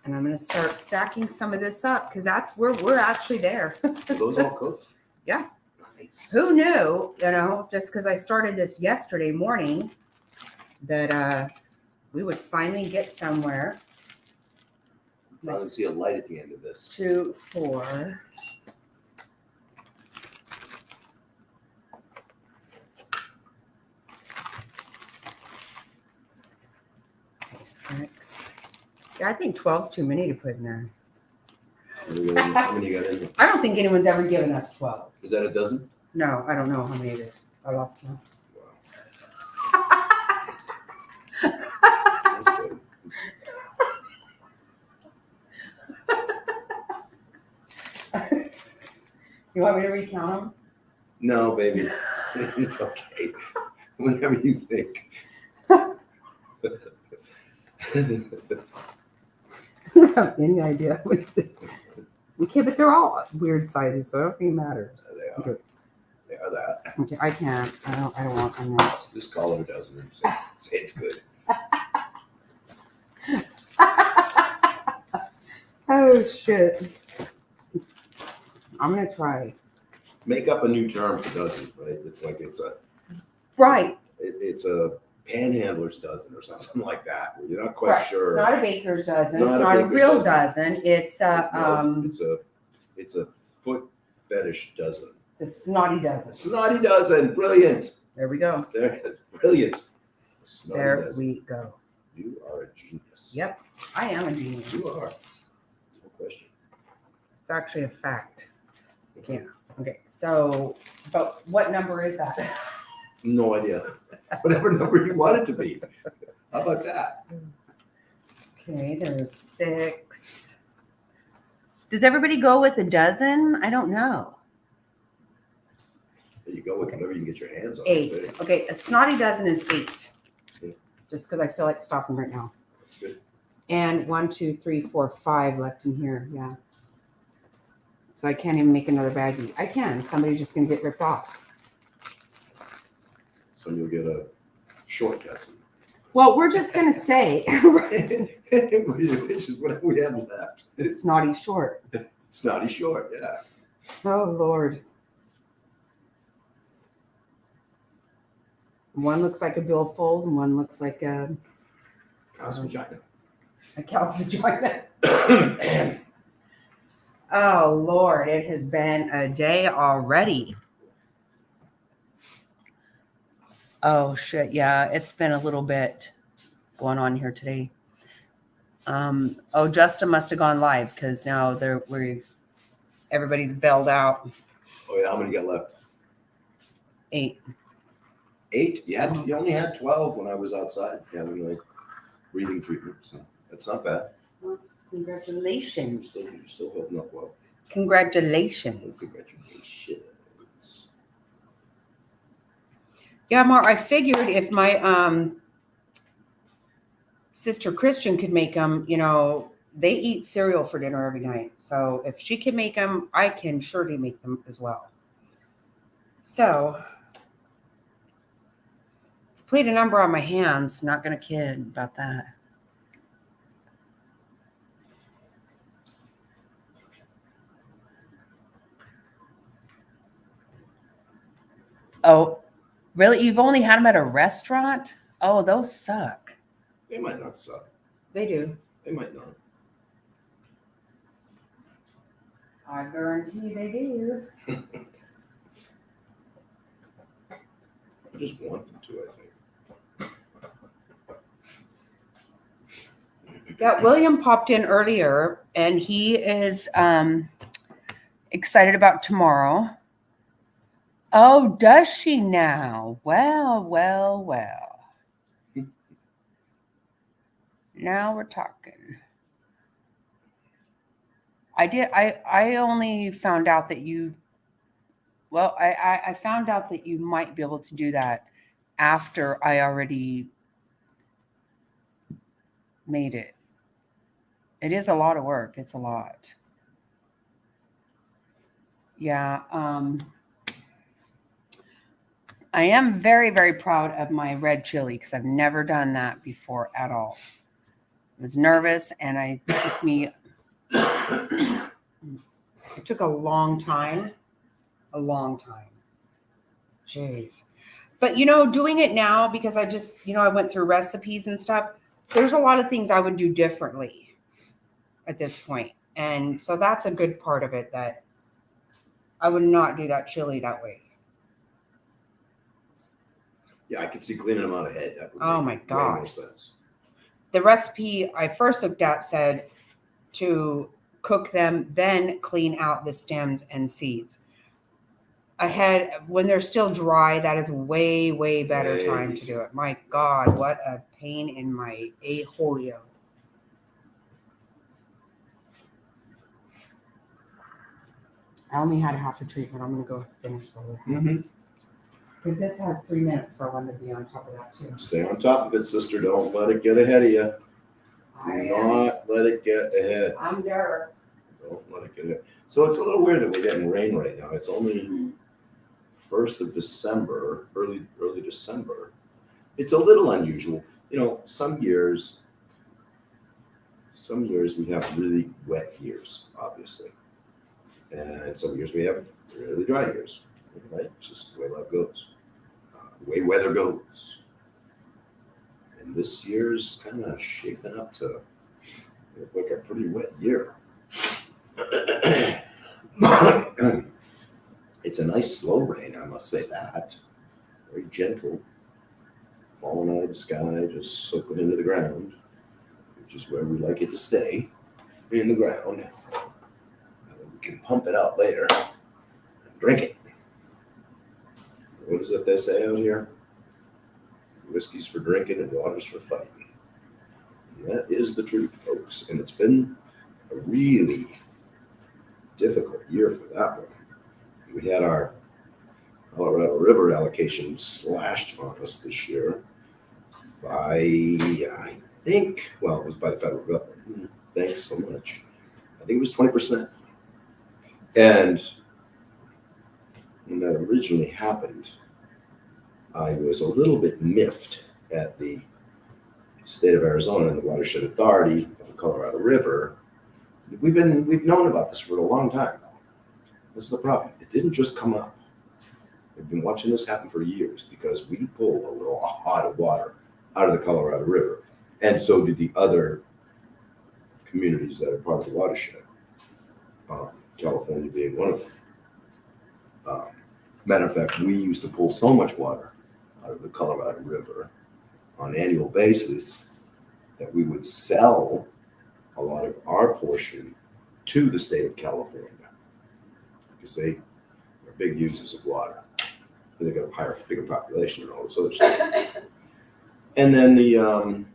And I'm going to start sacking some of this up because that's where we're actually there. Are those all cooked? Yeah. Nice. Who knew, just because I started this yesterday morning, that we would finally get somewhere. Finally see a light at the end of this. 2, 4. Okay, 6. Yeah, I think 12's too many to put in there. How many you got in there? I don't think anyone's ever given us 12. Is that a dozen? No, I don't know how many it is. I lost count. Okay. You want me to recount them? No, baby. It's okay. Whenever you think. I don't have any idea what is it. Okay, but they're all weird sizes, so I don't think it matters. They are. Okay. They are that. Okay, I can't. I'm not. Just call it a dozen and say it's good. Oh shit. I'm gonna try. Make up a new term for dozen, right? It's like it's a panhandler's dozen or something like that. Where you're not quite Right. sure. It's not a baker's dozen. Not It's a not a baker's real dozen. dozen. It's No, it's a foot fetish dozen. It's a snotty dozen. Snotty dozen. Brilliant. There we go. There, brilliant. Snotty There dozen. we go. You are a genius. Yep, I am a genius. You are. No question. It's actually a fact. Yeah. Okay. So, but what number is that? No idea. Whatever number you want it to be. How about that? Okay, there's 6. Does everybody go with a dozen? I don't know. There you go with whatever you can get your hands on. 8. Okay, a snotty dozen is 8. Yeah. Just because I feel like stopping right now. That's good. And 1, 2, 3, 4, 5 left in here. Yeah. So I can't even make another baggie. I can. Somebody's just going to get ripped off. So you'll get a short dozen. Well, we're just going to say Which is what we have left. snotty short. Snotty short, yeah. Oh, Lord. One looks like a billfold and one looks like a Cow's vagina. cow's vagina. Oh, Lord, it has been a day already. Oh, shit. Yeah, it's been a little bit going on here today. Justin must have gone live because now everybody's bailed out. Oh yeah, how many got left? 8. 8? You only had 12 when I was outside having like breathing treatment, so that's not bad. Congratulations. You're still holding up well. Congratulations. Congratulations. Yeah, Mar, I figured if my sister Christian could make them, they eat cereal for dinner every night. So if she can make them, I can surely make them as well. So it's played a number on my hands. Not going to kid about that. Oh, really? You've only had them at a restaurant? Oh, those suck. They might not suck. They do. They might not. I guarantee they do. I just want them to, I think. Yeah, William popped in earlier and he is excited about tomorrow. Oh, does she now? Well. Now we're talking. I only found out that I found out that you might be able to do that after I already made it. It is a lot of work. It's a lot. Yeah. I am very, very proud of my red chili because I've never done that before at all. I was nervous and it took a long time. Jeez. But, doing it now because I just, I went through recipes and stuff. There's a lot of things I would do differently at this point. And so that's a good part of it, that I would not do that chili that way. Yeah, I could see cleaning them out ahead. That would Oh make my way more gosh. sense. The recipe I first looked at said to cook them, then clean out the stems and seeds. When they're still dry, that is way, way better time to do it. My God, what a pain in my a-holio. I only had half a treatment. I'm going to go finish the whole thing. Because this has 3 minutes, so I wanted to be on top of that too. Stay on top of it, sister. Don't let it get ahead of you. I Do am. not let it get ahead. I'm there. Don't let it get ahead. So it's a little weird that we're getting rain right now. It's only 1st of December, early December. It's a little unusual. Some years we have really wet years, obviously. And some years we have really dry years. Right? It's just the way life goes. The way weather goes. And this year's kind of shaping up to look like a pretty wet year. It's a nice slow rain, I must say that. Very gentle. Falling out of the sky, just soaking into the ground, which is where we like it to stay, in the ground. And then we can pump it out later and drink it. What is it they say out here? Whiskey's for drinking and water's for fighting. And that is the truth, folks. And it's been a really difficult year for that one. We had our Colorado River allocation slashed on us this year by, I think, well, it was by the federal government. Thanks so much. I think it was 20%. And when that originally happened, I was a little bit miffed at the state of Arizona and the Watershed Authority of the Colorado River. We've known about this for a long time. That's the problem. It didn't just come up. We've been watching this happen for years because we pulled a lot of water out of the Colorado River, and so did the other communities that are part of the watershed. California being one of them. Matter of fact, we used to pull so much water out of the Colorado River on an annual basis that we would sell a lot of our portion to the state of California because they are big users of water. They got a bigger population and all this other stuff. And then the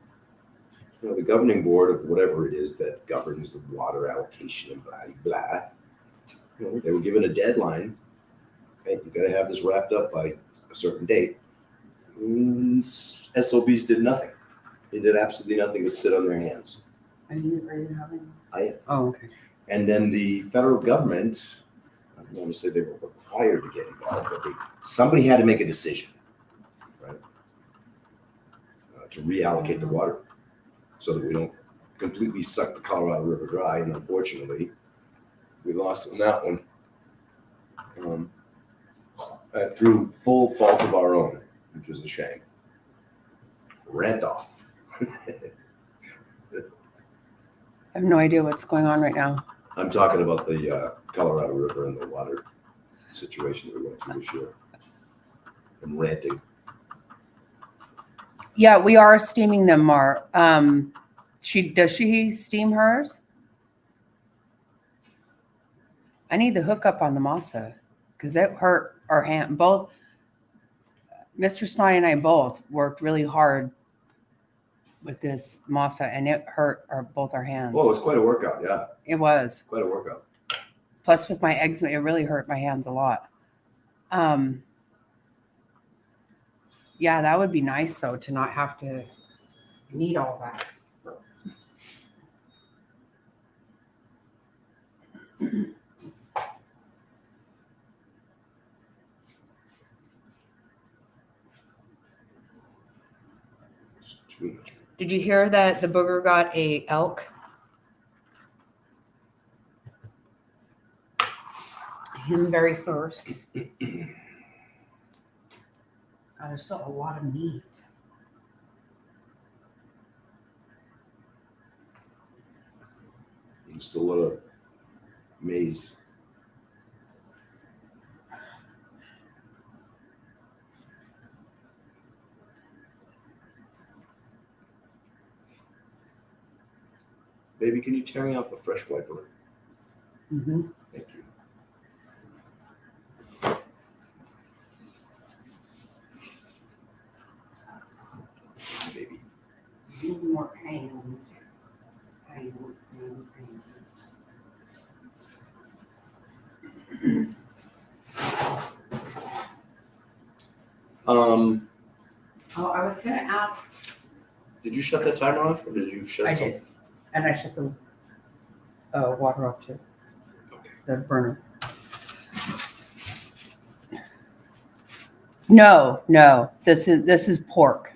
governing board of whatever it is that governs the water allocation and blah blah. They were given a deadline. Okay, you got to have this wrapped up by a certain date. SOBs did nothing. They did absolutely nothing but sit on their hands. Are you having? I. Oh, okay. And then the federal government, I don't want to say they were required to get involved, but somebody had to make a decision, right, to reallocate the water so that we don't completely suck the Colorado River dry. And unfortunately, we lost on that one through full fault of our own, which is a shame. Rant off. I have no idea what's going on right now. I'm talking about the Colorado River and the water situation that we went through this year. I'm ranting. Yeah, we are steaming them, Mar. Does she steam hers? I need the hookup on the masa because it hurt our hand. Both Mr. Snotty and I both worked really hard with this masa, and it hurt both our hands. Well, it was quite a workout, yeah. It was. Quite a workout. Plus, with my eczema, it really hurt my hands a lot. Yeah, that would be nice, though, to not have to need all that. Did you hear that the booger got a elk? Him very first. There's still a lot of meat. There's still a lot of maize. Baby, can you tear me off a fresh wiper? Mm-hmm. Thank you. Baby. Need more hands. Hands. Oh, I was gonna ask. Did you shut that timer off, or did you shut? I did, and I shut the water off too. Okay. The burner. No. This is pork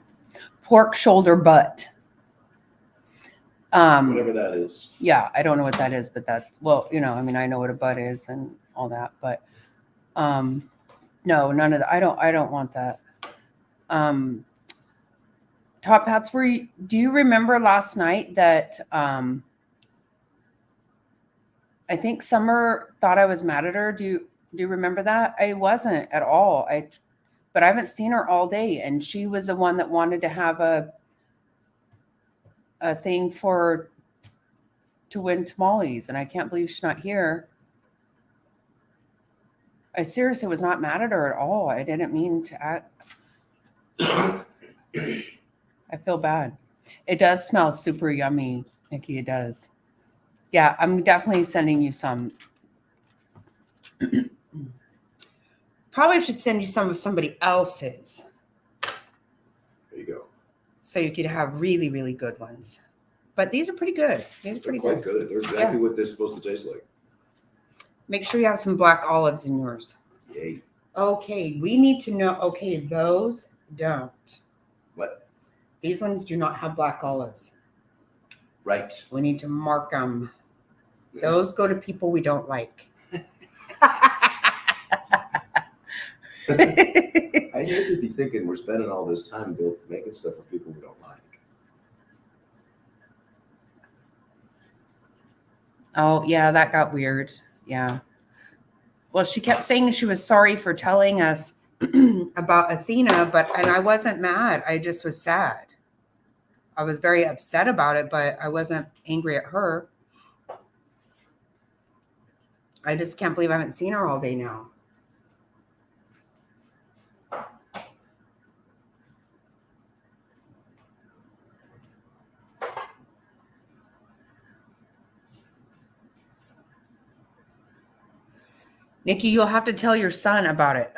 shoulder butt. Whatever that is. Yeah, I don't know what that is, but that's, well, I mean, I know what a butt is and all that, but no, none of that. I don't want that. Top Hats, do you remember last night that I think Summer thought I was mad at her? Do you remember that? I wasn't at all. But I haven't seen her all day, and she was the one that wanted to have a thing to win tamales, and I can't believe she's not here. I seriously was not mad at her at all. I didn't mean to act. I feel bad. It does smell super yummy, Nikki. It does. Yeah, I'm definitely sending you some. Probably should send you some of somebody else's There you go. so you could have really, really good ones. But these are pretty good. These are They're pretty quite good. good. They're exactly what they're supposed to taste like. Make sure you have some black olives in yours. Yay. Okay, we need to know. Okay, those don't. What? These ones do not have black olives. Right. We need to mark them. Yeah. Those go to people we don't like. I hate to be thinking we're spending all this time making stuff for people we don't like. Oh, yeah, that got weird. Yeah. Well, she kept saying she was sorry for telling us about Athena, and I wasn't mad. I just was sad. I was very upset about it, but I wasn't angry at her. I just can't believe I haven't seen her all day now. Nikki, you'll have to tell your son about it.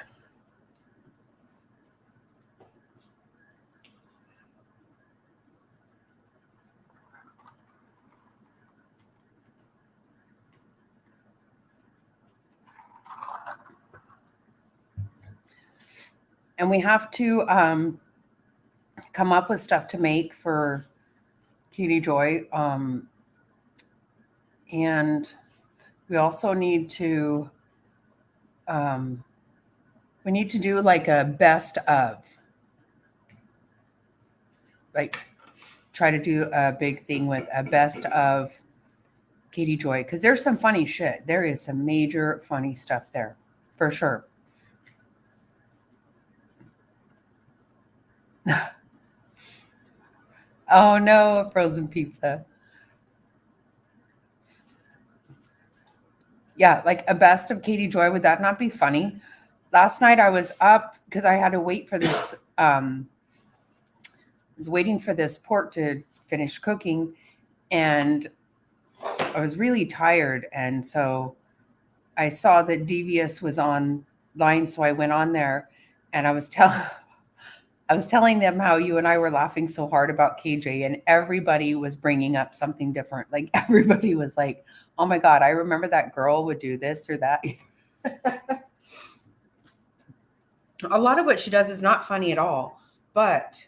And we have to come up with stuff to make for Katie Joy. And we also need to do like a best of. Like try to do a big thing with a best of Katie Joy, because there's some funny shit. There is some major funny stuff there, for sure. Oh no, a frozen pizza. Yeah, like a best of Katie Joy. Would that not be funny? Last night I was up because I had to wait for this. I was waiting for this pork to finish cooking, and I was really tired. And so I saw that Devious was online, so I went on there, and I was telling them how you and I were laughing so hard about KJ, and everybody was bringing up something different. Like everybody was like, "Oh my God, I remember that girl would do this or that." A lot of what she does is not funny at all, but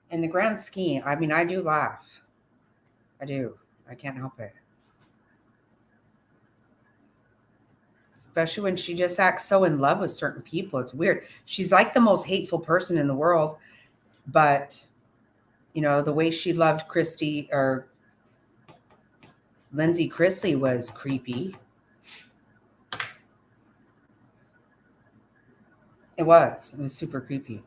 in the grand scheme, I mean, I do laugh. I do. I can't help it. Especially when she just acts so in love with certain people. It's weird. She's like the most hateful person in the world, but you know, the way she loved Christy or Lindsay Chrisley was creepy. It was super creepy.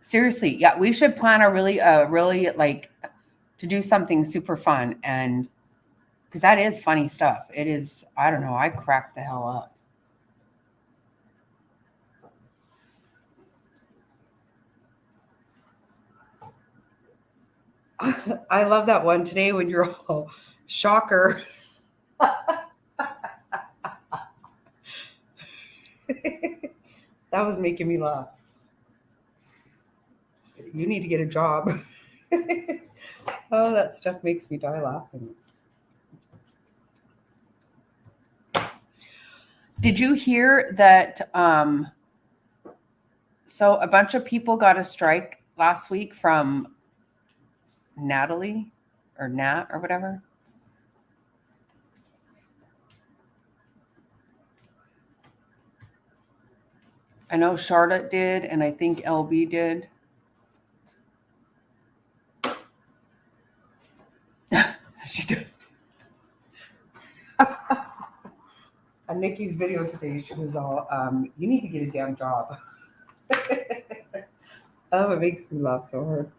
Seriously, yeah, we should plan a really like to do something super fun, and because that is funny stuff. It is. I don't know. I cracked the hell up. I love that one today when you're all shocker. That was making me laugh. You need to get a job. Oh, that stuff makes me die laughing. Did you hear that? So a bunch of people got a strike last week from Natalie or Nat or whatever. I know Charlotte did, and I think LB did. Nikki's video today, she was all, you need to get a damn job. Oh, it makes me laugh so hard.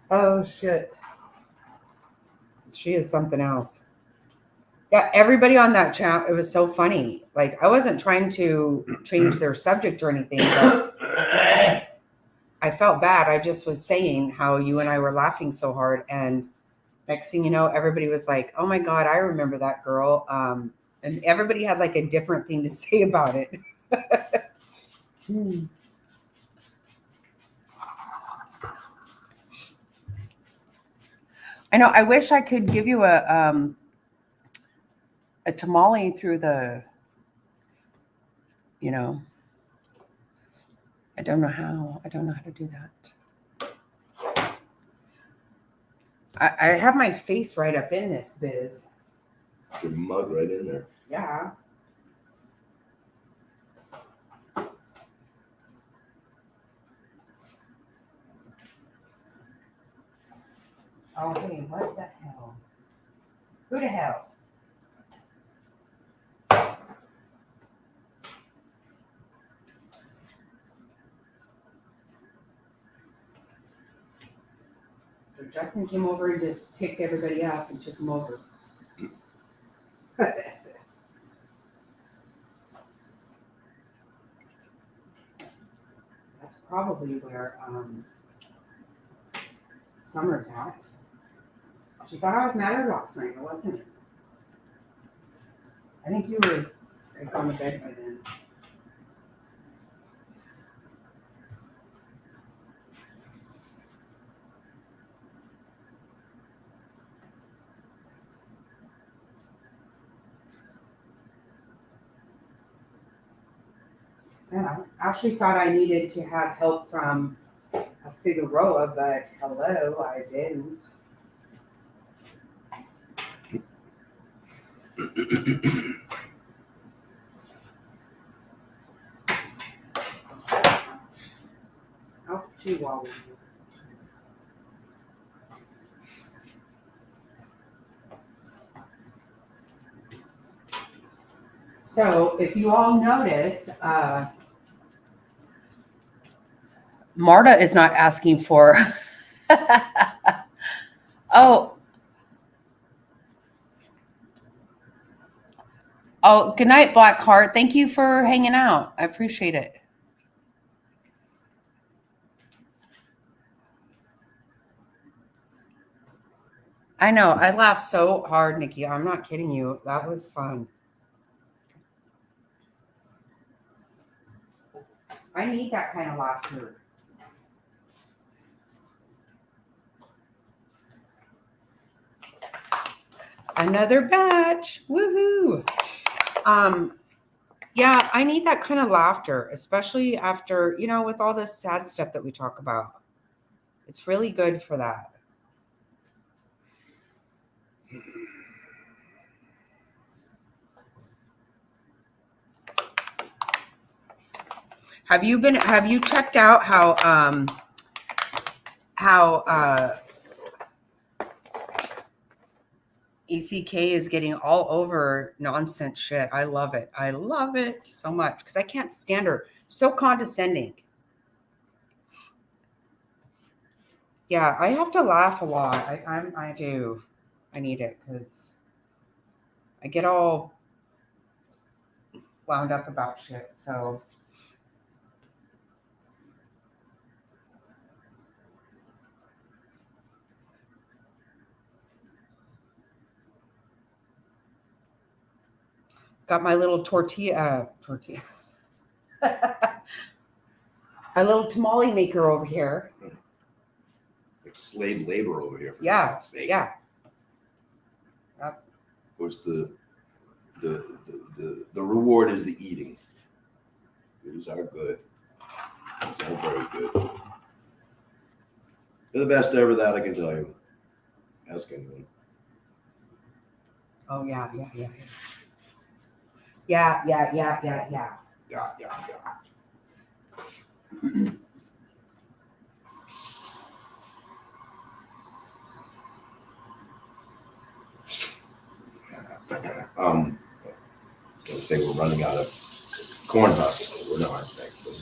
Oh shit. She is something else. Yeah, everybody on that chat, it was so funny. Like I wasn't trying to change their subject or anything, but I felt bad. I just was saying how you and I were laughing so hard, and next thing you know, everybody was like, "Oh my god, I remember that girl." And everybody had like a different thing to say about it. I know. I wish I could give you a tamale through the, you know. I don't know how. I don't know how to do that. I have my face right up in this biz. Your mug right in there. Yeah. Oh, hey, what the hell? Who the hell? So Justin came over and just picked everybody up and took them over. That's probably where Summer's at. She thought I was mad at her last night. I wasn't. I think you were like on the bed by then. Yeah, I actually thought I needed to have help from a Figueroa, but hello, I didn't. Oh, Chihuahua. So if you all notice, Marta is not asking for. Oh, good night, Blackheart. Thank you for hanging out. I appreciate it. I know. I laughed so hard, Nikki. I'm not kidding you. That was fun. I need that kind of laughter. Another batch. Woohoo. Yeah, I need that kind of laughter, especially after, with all this sad stuff that we talk about. It's really good for that. Have you checked out how ECK is getting all over nonsense shit? I love it. I love it so much because I can't stand her. So condescending. Yeah, I have to laugh a lot. I do. I need it because I get all wound up about shit. So got my little tortilla. A little tamale maker over here. Like slave labor over here. For Yeah, God's sake. yeah. Of course, the reward is the eating. These are good. These are very good. They're the best ever, that I can tell you. As can we. Oh yeah. Yeah. Yeah. I was say we're running out of corn husks. We're not, thankfully.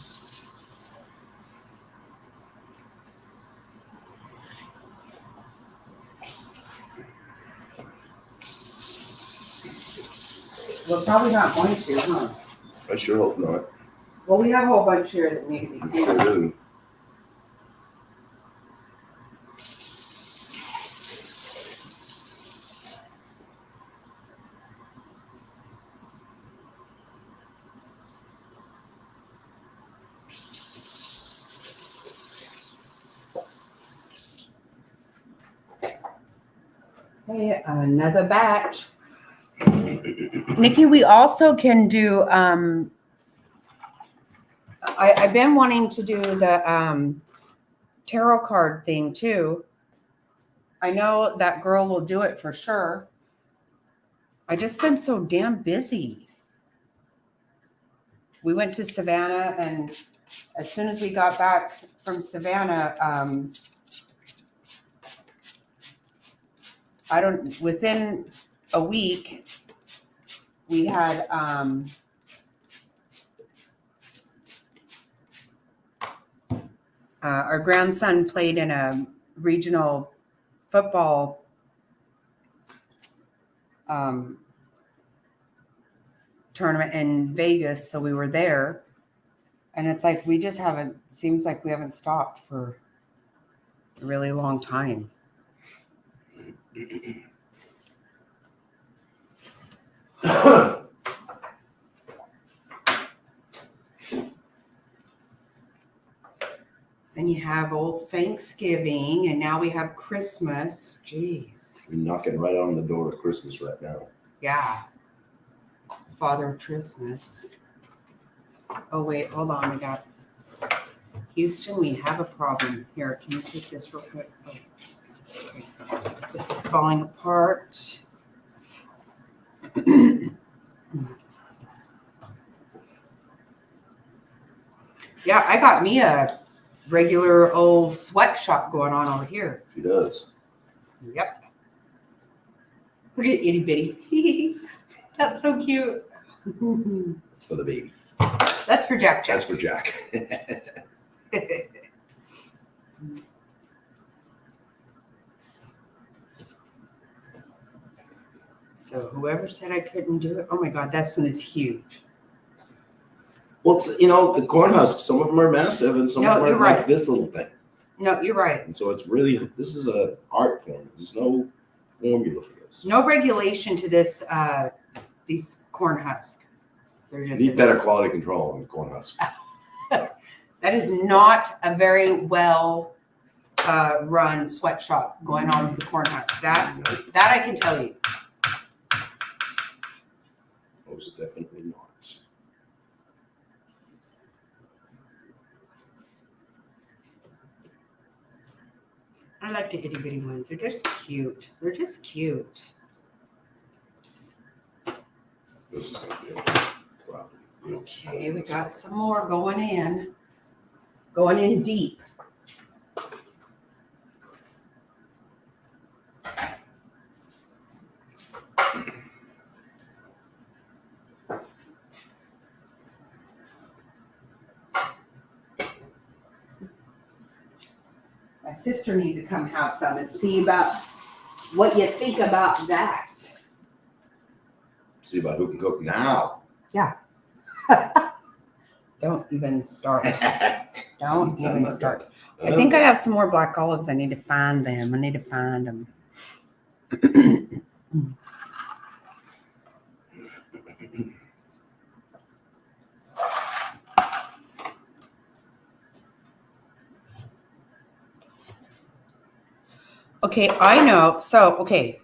We're probably not going to, huh? I sure hope not. Well, we have a whole bunch here that need to be I cleaned. sure do. Okay, another batch. Nikki, we also can do, I've been wanting to do the tarot card thing too. I know that girl will do it for sure. I just been so damn busy. We went to Savannah, and as soon as we got back from Savannah, within a week, we had our grandson played in a regional football tournament in Vegas, so we were there, and it's like seems like we haven't stopped for a really long time. Then you have old Thanksgiving, and now we have Christmas. Jeez. We're knocking right on the door of Christmas right now. Yeah. Father Christmas. Oh, wait, hold on. We got Houston, we have a problem. Here, can you take this real quick? Oh, okay. This is falling apart. Yeah, I got me a regular old sweatshop going on over here. She does. Yep. Look at itty bitty. That's so cute. It's for the baby. That's for Jack. That's for Jack. So whoever said I couldn't do it, oh my God, this one is huge. Well, it's, the corn husks, some of them are massive and some No, of them are you're like right. this little thing. No, you're right. And so it's really, this is an art form. There's no formula for this. No regulation to this, these corn husks. They're You just need better quality control on the corn husks. That is not a very well run sweatshop going on with the corn husks. That I can tell you. Most definitely not. I like the itty bitty ones. They're just cute. They're just cute. This is going to be a problem. Okay, we got some more going in. Going in deep. My sister needs to come have some and see about what you think about that. See about who can cook now. Don't even start. Don't even start. I Uh, think I have some more black olives. I need to find them. I need to find them. Okay, I know. So, okay.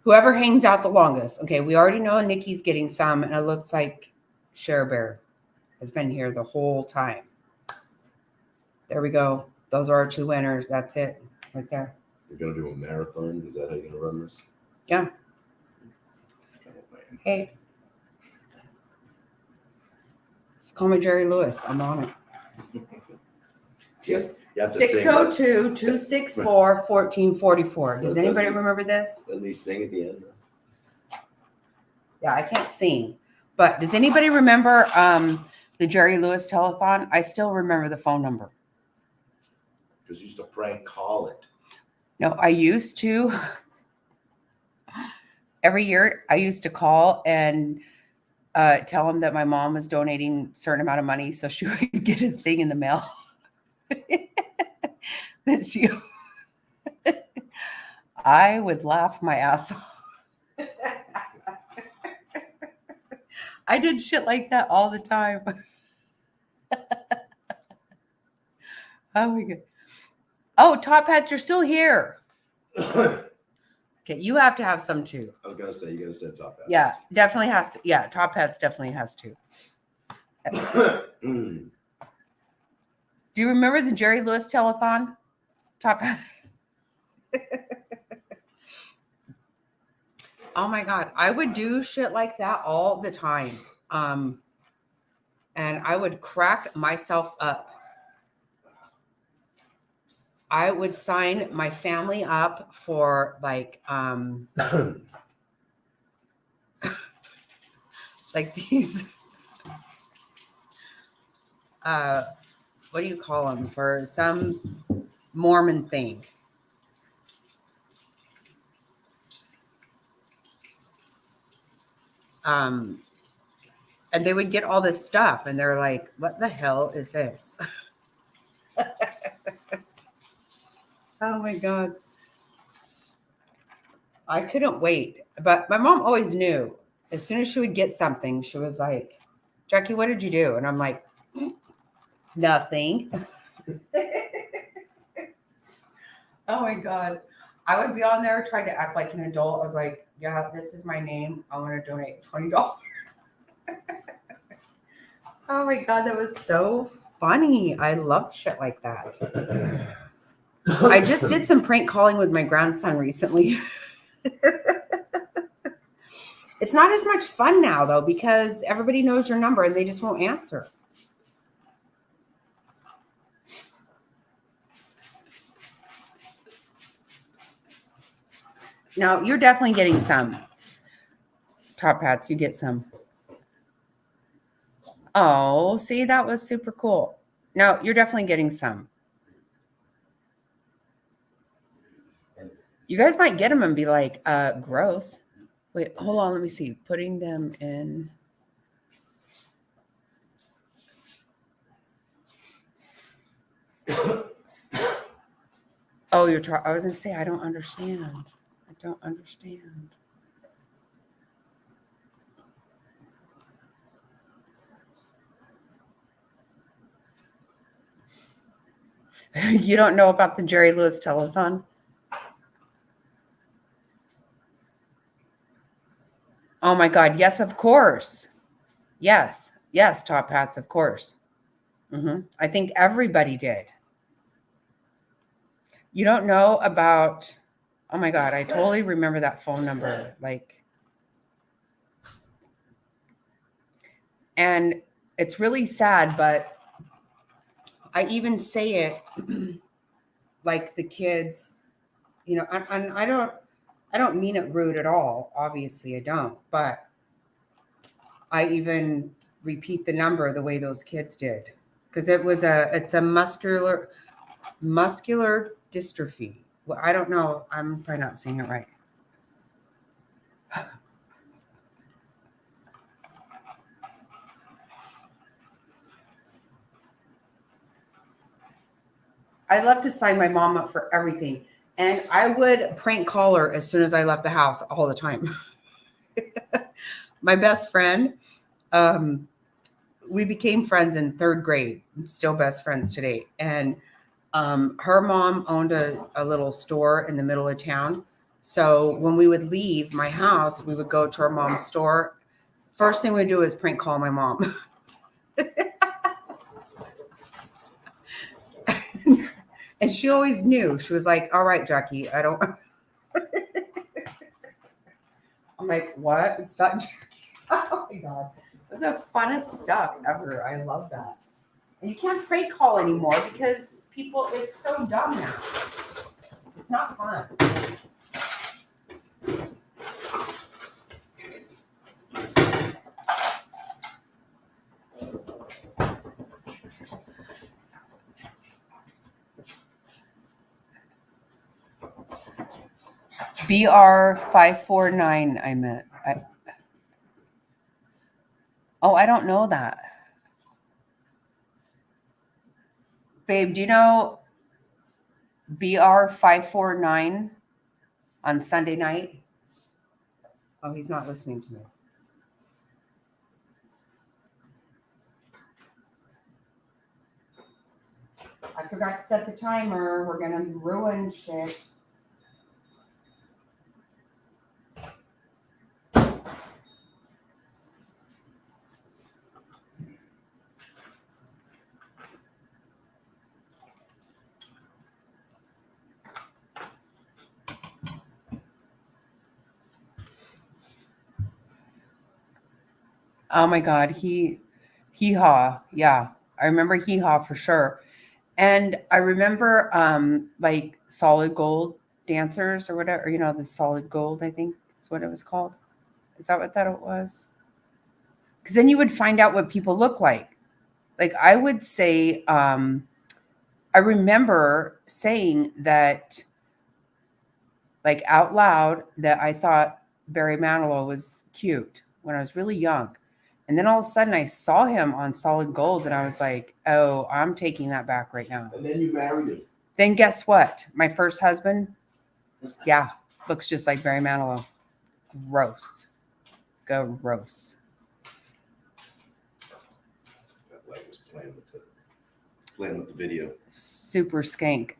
Whoever hangs out the longest. Okay, we already know Nikki's getting some, and it looks like Cher Bear has been here the whole time. There we go. Those are our two winners. That's it right there. You're gonna do a marathon? Is that how you're gonna run this? Yeah. Oh, man. Hey. Just call me Jerry Lewis. I'm on it. Yes. You have to sing. 602-264-1444. Does anybody remember this? Doesn't he sing at the end? Yeah, I can't sing. But does anybody remember the Jerry Lewis telethon? I still remember the phone number. Because you used to prank call it. No, I used to. Every year, I used to call and tell them that my mom was donating a certain amount of money so she would get a thing in the mail. That she, I would laugh my ass off. I did shit like that all the time. Oh my God. Oh, Top Hats, you're still here. I Okay, you have to have some too. was gonna say you gotta say top hat. Yeah, definitely has to. Yeah, Top Hats definitely has to. Mm. Do you remember the Jerry Lewis telethon? Top Hats. Oh my God, I would do shit like that all the time. And I would crack myself up. I would sign my family up for like like these what do you call them, for some Mormon thing. And they would get all this stuff and they're like, what the hell is this? Oh my God. I couldn't wait. But my mom always knew. As soon as she would get something, she was like, Jackie, what did you do? And I'm like, nothing. Oh my God. I would be on there trying to act like an adult. I was like, yeah, this is my name. I want to donate $20. Oh my God, that was so funny. I love shit like that. I just did some prank calling with my grandson recently. It's not as much fun now, though, because everybody knows your number and they just won't answer. Now, you're definitely getting some. Top Hats, you get some. Oh, see, that was super cool. No, you're definitely getting some. You guys might get them and be like, gross. Wait, hold on. Let me see. Putting them in. Oh, I was going to say, I don't understand. I don't understand. You don't know about the Jerry Lewis telethon? Oh my God. Yes, of course. Yes. Yes, Top Hats, of course. I think everybody did. You don't know about, oh my God, I totally remember that phone number. Like, and it's really sad, but I even say it like the kids, you know, and I don't mean it rude at all. Obviously I don't, but I even repeat the number the way those kids did. Because it's a muscular dystrophy. Well, I don't know. I'm probably not saying it right. I love to sign my mom up for everything. And I would prank call her as soon as I left the house all the time. My best friend, we became friends in third grade, still best friends today. And her mom owned a little store in the middle of town. So when we would leave my house, we would go to our mom's store. First thing we do is prank call my mom. And she always knew. She was like, all right, Jackie, I don't. I'm like, what? It's not Jackie. Oh my God. It's the funnest stuff ever. I love that. And you can't prank call anymore because people, it's so dumb now. It's not fun. BR549, I meant. I don't know that. Babe, do you know BR549 on Sunday night? Oh, he's not listening to me. I forgot to set the timer. We're going to ruin shit. Oh my God, hee-haw. Yeah, I remember hee-haw for sure. And I remember like solid gold dancers or whatever, the solid gold, I think is what it was called. Is that what that was? Because then you would find out what people look like. Like I would say, I remember saying that like out loud that I thought Barry Manilow was cute when I was really young. And then all of a sudden I saw him on Solid Gold and I was like, oh, I'm taking that back right now. And then you married him. Then guess what? My first husband, yeah, looks just like Barry Manilow. Gross. Gross. That leg was playing with the video. Super skank.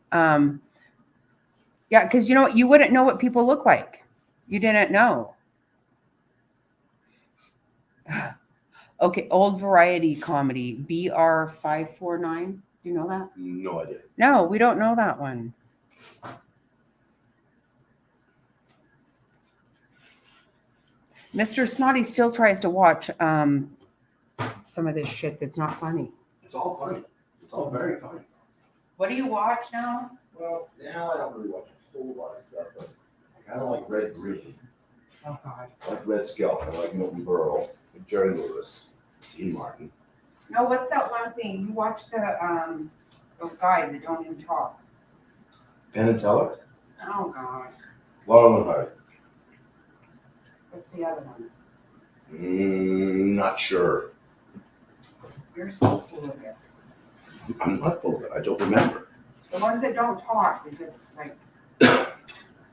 Yeah, because you wouldn't know what people look like. You didn't know. Okay, old variety comedy, BR549. Do you know that? No idea. No, we don't know that one. Mr. Snotty still tries to watch some of this shit that's not funny. It's all funny. It's all very funny. What do you watch now? Well, now I don't really watch a whole lot of stuff, but I kind of like Red Green. Oh, God. I like Red Skull. I like Milton Berle, Jerry Lewis, Dean Martin. No, what's that one thing? You watch those guys that don't even talk. Penn and Teller? Oh, God. Laurel and Hardy. What's the other ones? Not sure. You're so full of it. I'm not full of it. I don't remember. The ones that don't talk, they just like,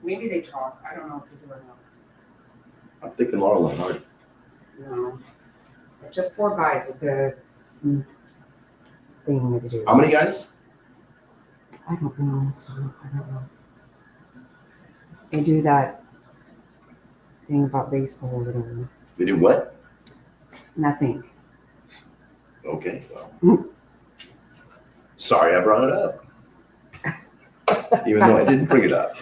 maybe they talk. I don't know if they do or not. I'm thinking Laurel and Hardy. No. It's just four guys with the thing that they do. How many guys? I don't know. So I don't know. They do that thing about baseball or whatever. They do what? Nothing. Okay. Well. Sorry I brought it up. Even though I didn't bring it up.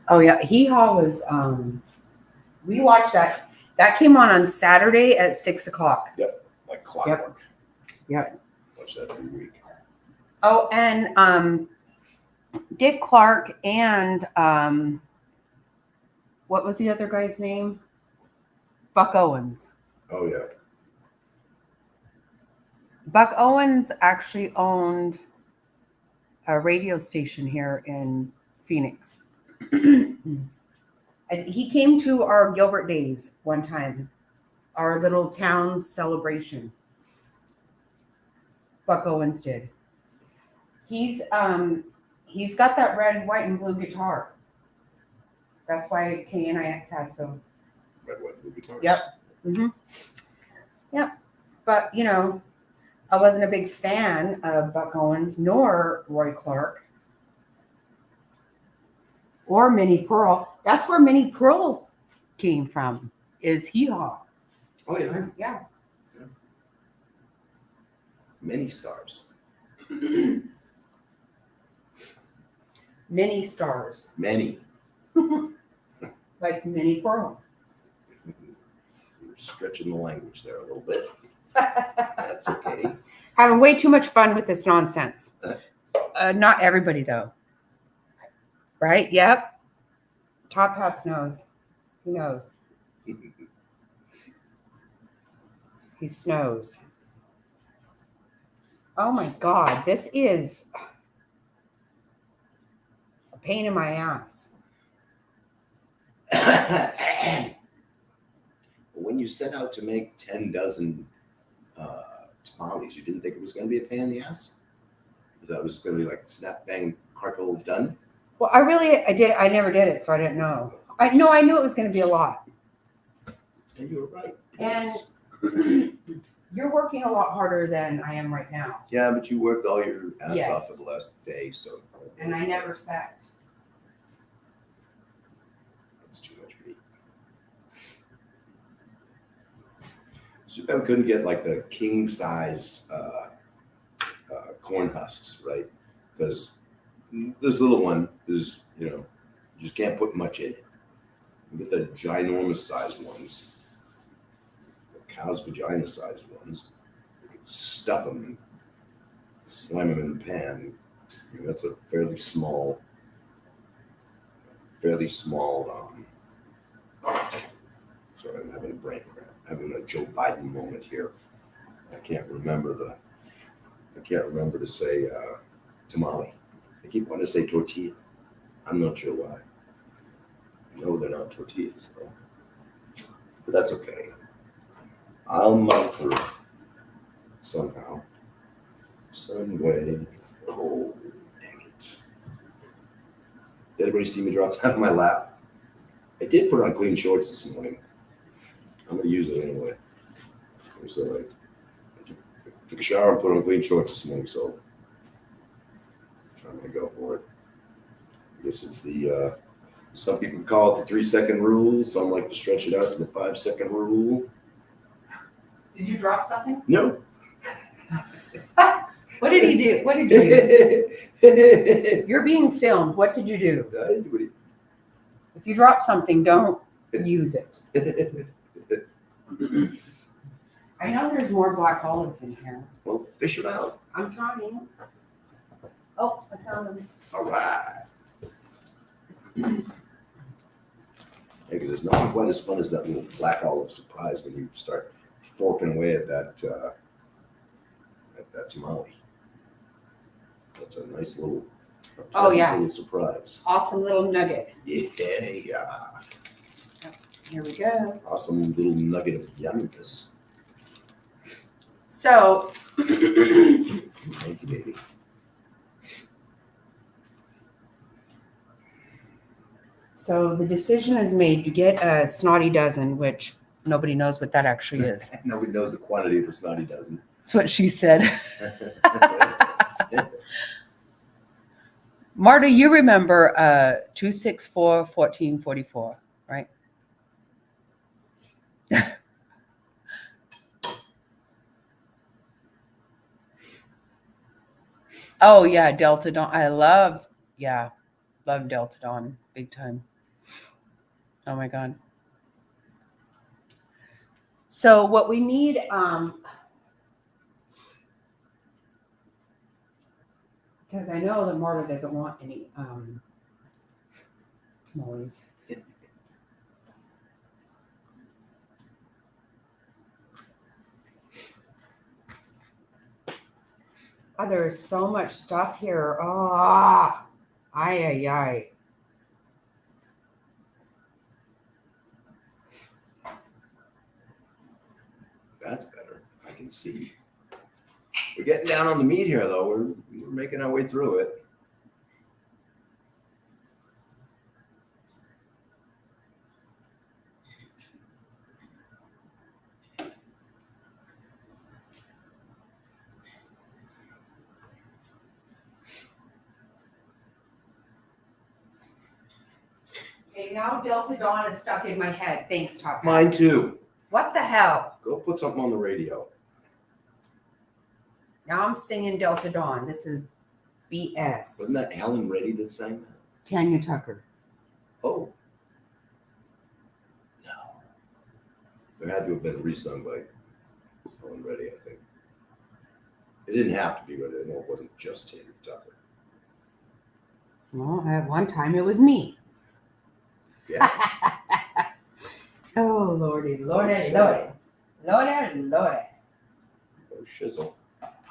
Oh yeah, Hee Haw was. We watched that. That came on Saturday at 6:00. Yep, like clockwork. Yep. Watch that every week. Oh, and Dick Clark and what was the other guy's name? Buck Owens. Oh yeah. Buck Owens actually owned a radio station here in Phoenix. And he came to our Gilbert Days one time, our little town celebration. Buck Owens did. He's got that red, white, and blue guitar. That's why KNIX has them. Red, white, blue guitars. Yep. Mm-hmm. Yep. But I wasn't a big fan of Buck Owens nor Roy Clark. or Mini Pearl. That's where Mini Pearl came from, is Hee Haw. Oh yeah, Yeah. many stars. Mini stars. Many. Like Mini Pearl. You're stretching the language there a little bit. That's okay. Having way too much fun with this nonsense. Not everybody, though. Right? Yep. Top Hats knows. He knows. He snows. Oh my God. This is a pain in my ass. When you set out to make 10 dozen tamales, you didn't think it was going to be a pain in the ass? You thought it was going to be like snap, bang, crackle, done? Well, I never did it, so I didn't know. I knew it was going to be a lot. And you were right. And you're working a lot harder than I am right now. Yeah, but you worked all your ass Yes. off for the last day, so. And I never sat. It's too much for me. Super couldn't get like the king size corn husks, right? Because this little one is, you just can't put much in it. You get the ginormous sized ones, the cow's vagina sized ones. You can stuff them and slam them in the pan. That's a fairly small. Sorry, I'm having a brain cramp. Having a Joe Biden moment here. I can't remember to say tamale. I keep wanting to say tortilla. I'm not sure why. No, they're not tortillas though. But that's okay. I'll muddle through somehow, some way. Oh, dang it! Did everybody see me drop down on my lap? I did put on clean shorts this morning. I'm gonna use it anyway. So I took a shower and put on clean shorts this morning, so I'm gonna go for it. I guess it's the some people call it the 3-second rule. Some like to stretch it out to the 5-second rule. Did you drop something? No. What did he do? What did you do? You're being filmed. What did you do? If you drop something, don't use it. I know there's more black olives in here. Well, fish it out. I'm trying. Oh, I found them. All right. Because it's not quite as fun as that little black olive surprise when you start forking away at that tamale. That's a nice little, little surprise. Awesome little nugget. Yeah. Here we go. Awesome little nugget of yumminess. So, Thank you, baby. so the decision is made. You get a Snotty dozen, which nobody knows what that actually is. Nobody knows the quantity of a Snotty dozen. That's what she said. Marta, you remember 264-1444, right? Oh yeah, Delta Dawn. I love Delta Dawn big time. Oh my God. So what we need, because I know that Marta doesn't want any tamales. Oh, there's so much stuff here. Oh, ay. That's better. I can see. We're getting down on the meat here, though. We're making our way through it. Okay, now Delta Dawn is stuck in my head. Thanks, Top Hat. Mine too. What the hell? Go put something on the radio. Now I'm singing Delta Dawn. This is BS. Wasn't that Alan Reddy that sang that? Tanya Tucker. Oh. No. There had to have been resung by Alan Reddy, I think. It didn't have to be Reddy. I know it wasn't just Tanya Tucker. Well, at one time it was me. Yeah. Oh, Lordy, Lordy, Lordy. Lordy, Lordy. Or shizzle.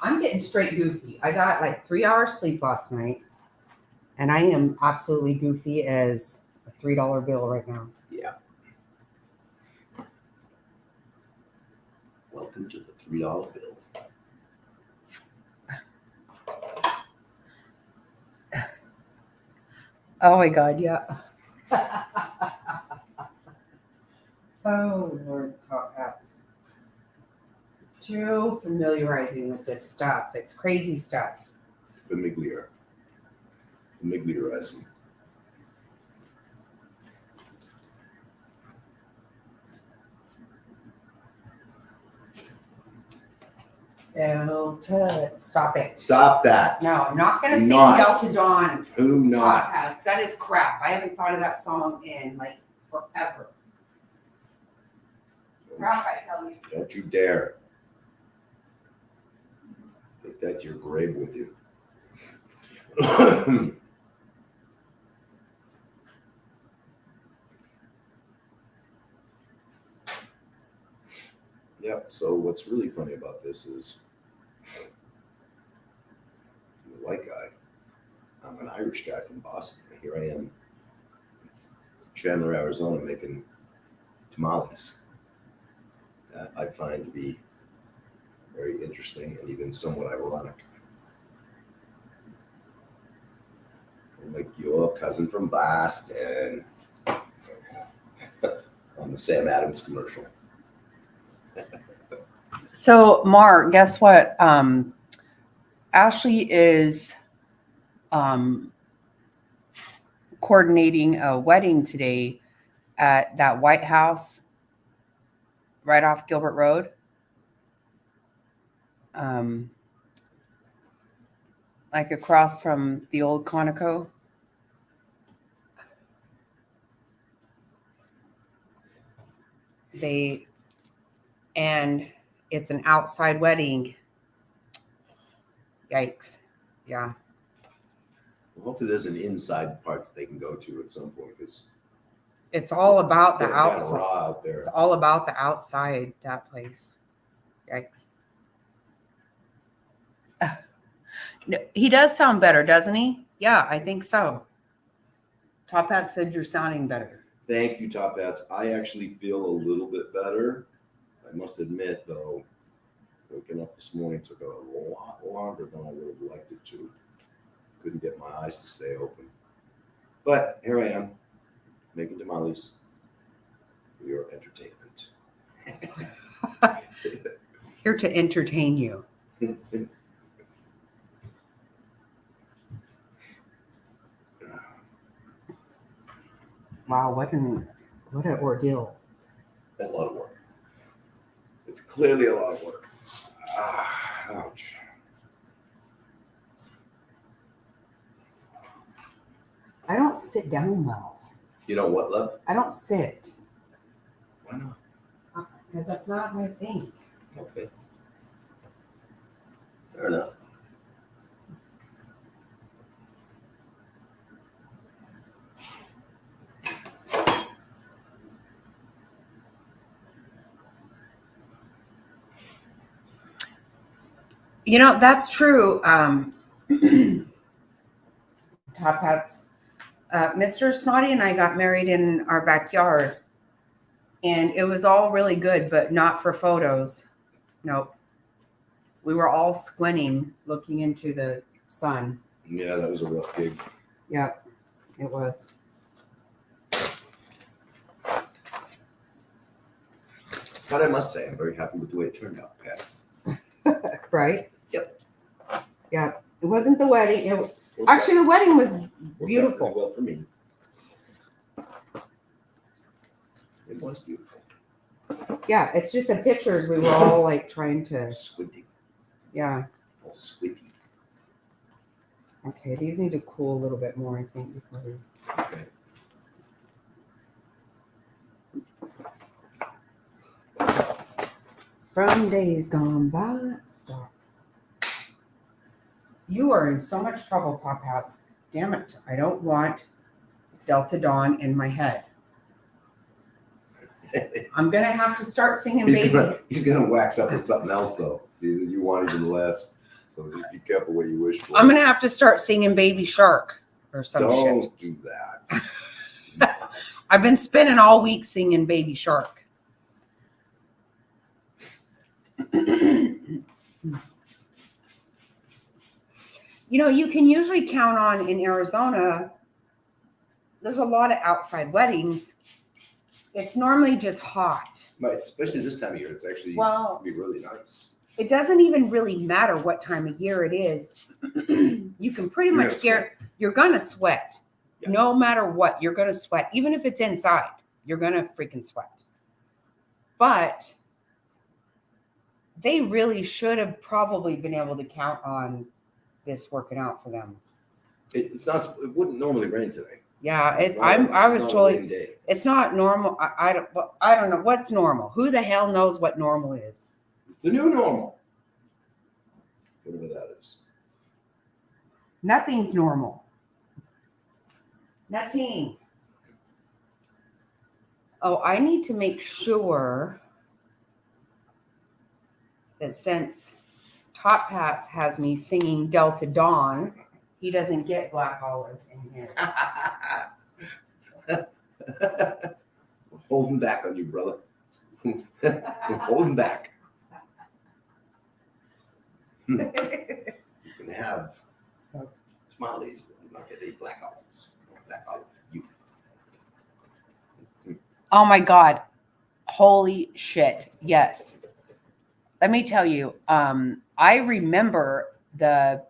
I'm getting straight goofy. I got like 3 hours sleep last night, and I am absolutely goofy as a $3 bill right now. Yeah. Welcome to the $3 bill. Oh my God, yeah. Oh, Lord, Top Hats. Too familiarizing with this stuff. It's crazy stuff. Familiarizing. Delta. Stop it. Stop that. No, I'm not going to sing Not. Delta Dawn. Who Top not? Hats. That is crap. I haven't thought of that song in like forever. Crap, I tell you. Don't you dare. Take that to your grave with you. Yep. So what's really funny about this is, I'm a white guy. I'm an Irish guy from Boston. And here I am, in Chandler, Arizona, making tamales. That I find to be very interesting and even somewhat ironic. Like your cousin from Boston on the Sam Adams commercial. So, Mark, guess what? Ashley is coordinating a wedding today at that White House right off Gilbert Road. Like across from the old Conoco. And it's an outside wedding. Yikes. Yeah. Well, hopefully there's an inside part that they can go to at some point, because It's all about the they're kind of outside. raw out there. It's all about the outside, that place. Yikes. No, he does sound better, doesn't he? Yeah, I think so. Top Hat said you're sounding better. Thank you, Top Hats. I actually feel a little bit better. I must admit, though, waking up this morning took a lot longer than I would have liked it to. Couldn't get my eyes to stay open. But here I am, making tamales for your entertainment. Here to entertain you. Wow, what an ordeal. A lot of work. It's clearly a lot of work. Ouch. I don't sit down well. You know what, love? I don't sit. Why not? Because that's not my thing. Okay. Fair enough. You know, that's true. Top Hats. Mr. Snotty and I got married in our backyard, and it was all really good, but not for photos. Nope. We were all squinting, looking into the sun. Yeah, that was a rough gig. Yep, it was. But I must say, I'm very happy with the way it turned out, Pat. Right? Yep. Yep. It wasn't the wedding. Worked Actually, the wedding was out- worked out beautiful. pretty well for me. was beautiful. Yeah, it's just in pictures. We were all like trying to. Squinting. Yeah. All squinty. Okay, these need to cool a little bit more, I think, before we. Okay. From days gone by. Stop. You are in so much trouble, Top Hats. Damn it. I don't want Delta Dawn in my head. I'm going to have to start singing baby. He's gonna wax up with something else though. You want even less. So just be careful what you wish for. I'm going to have to start singing Baby Shark or some Don't shit. do that. I've been spending all week singing Baby Shark. You know, you can usually count on in Arizona, there's a lot of outside weddings. It's normally just hot. Right, especially this time of year, it's actually Well, be really nice. it doesn't even really matter what time of year it is. You can pretty You're much gonna scare, you're going to sweat. Yeah. No matter what, you're going to sweat. Even if it's inside, you're going to freaking sweat. But they really should have probably been able to count on this working out for them. It's not. It wouldn't normally rain today. Yeah, It's I not was a totally. rainy day. It's not normal. I don't know what's normal. Who the hell knows what normal is? The new normal. Whatever that is. Nothing's normal. Nothing. Oh, I need to make sure that since Top Hats has me singing Delta Dawn, he doesn't get Black Olives in his. Holding back on you, brother. Holding back. You can have tamales, but you're not going to eat black olives. Black olive for you. Oh my God. Holy shit. Yes. Let me tell you, I remember the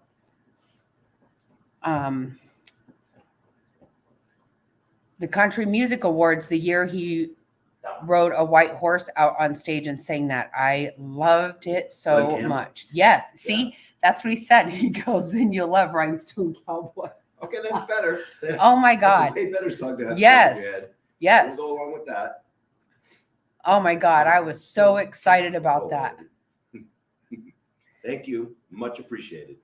Country Music Awards the year he rode a white horse out on stage and sang that. I loved it so Like him? much. Yes. See, that's what he said. He goes, "Then you'll love Rhinestone Cowboy." Okay, that's better. Oh my That's God. a way better song to have. Yes. Yes. We'll go along with that. Oh my God. I was so excited about that. Thank you. Much appreciated.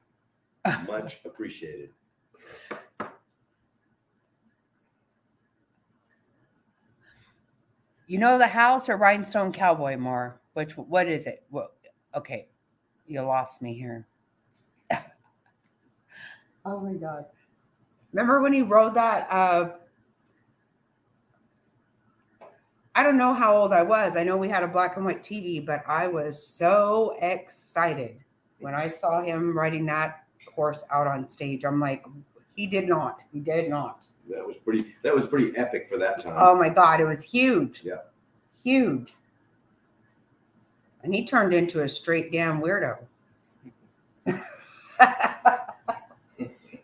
Much appreciated. You know the house or Rhinestone Cowboy more? What is it? Well, okay. You lost me here. Oh my God. Remember when he rode that? I don't know how old I was. I know we had a black and white TV, but I was so excited when I saw him riding that horse out on stage. I'm like, he did not. That was pretty epic for that time. Oh my God, it was huge. Yeah. Huge. And he turned into a straight damn weirdo.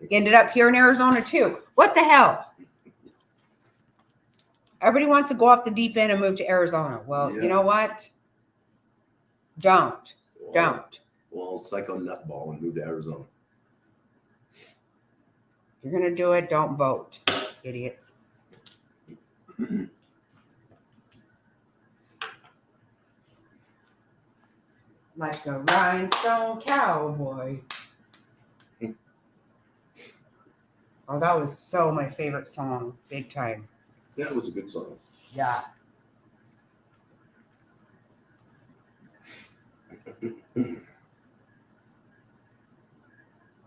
He ended up here in Arizona too. What the hell? Everybody wants to go off the deep end and move to Arizona. Well, Yeah. You know what? Don't. Well, psycho nutball and move to Arizona. If you're going to do it, don't vote, idiots. Like a rhinestone cowboy. Oh, that was so my favorite song. Big time. Yeah, it was a good song. Yeah.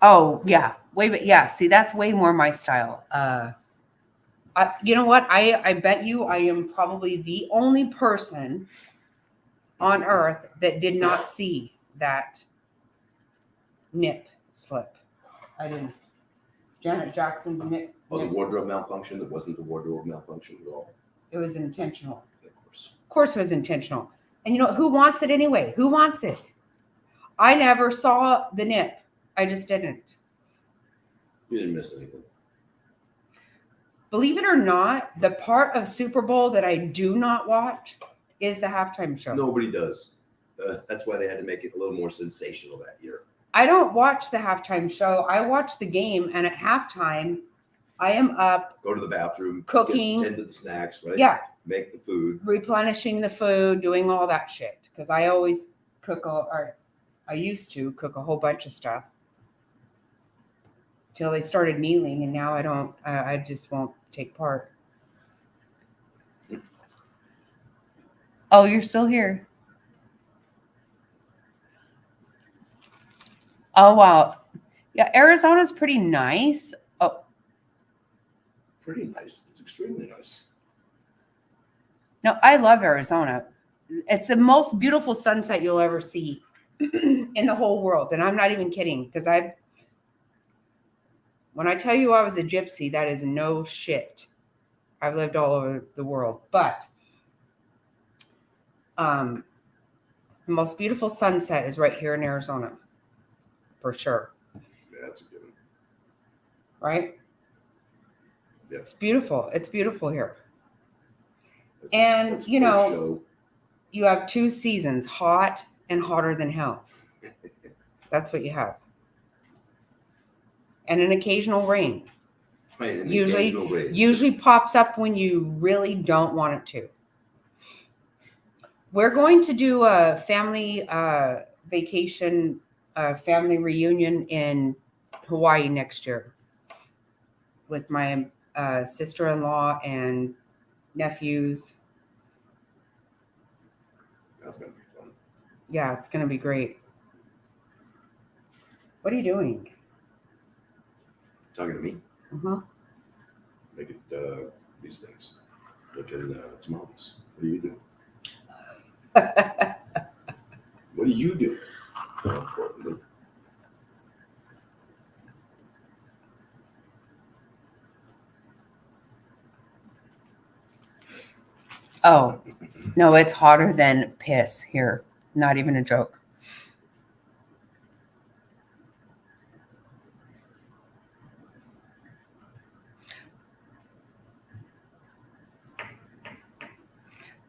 Oh, yeah. Yeah. See, that's way more my style. You know what? I bet you I am probably the only person on earth that did not see that nip slip. I didn't. Janet Jackson's nip. Oh, the wardrobe malfunction. It wasn't the wardrobe malfunction at all. It was intentional. Of course. Of course it was intentional. And you know, who wants it anyway? Who wants it? I never saw the nip. I just didn't. You didn't miss anything. Believe it or not, the part of Super Bowl that I do not watch is the halftime show. Nobody does. That's why they had to make it a little more sensational that year. I don't watch the halftime show. I watch the game, and at halftime, I am up Go to the bathroom, cooking. tend to the snacks, right? Yeah, Make the food. replenishing the food, doing all that shit. Because I always cook, or I used to cook a whole bunch of stuff till they started kneeling, and now I don't. I just won't take part. Oh, you're still here. Oh wow, yeah, Arizona's pretty nice. Oh, Pretty nice. It's extremely nice. no, I love Arizona. It's the most beautiful sunset you'll ever see in the whole world, and I'm not even kidding. Because when I tell you I was a gypsy, that is no shit. I've lived all over the world, but the most beautiful sunset is right here in Arizona, for sure. Yeah, that's a good one. Right? Yeah. It's beautiful. It's beautiful here. That's- And, that's you for know, show. You have 2 seasons, hot and hotter than hell. That's what you have. And an occasional rain. Right, an Usually- occasional rain. Usually pops up when you really don't want it to. We're going to do a family vacation, family reunion in Hawaii next year with my sister-in-law and nephews. That's gonna be fun. Yeah, it's going to be great. What are you doing? Talking to me, Uh-huh. making these things, looking tamales. What do you do? What do you do? More importantly. Oh, no, it's hotter than piss here. Not even a joke.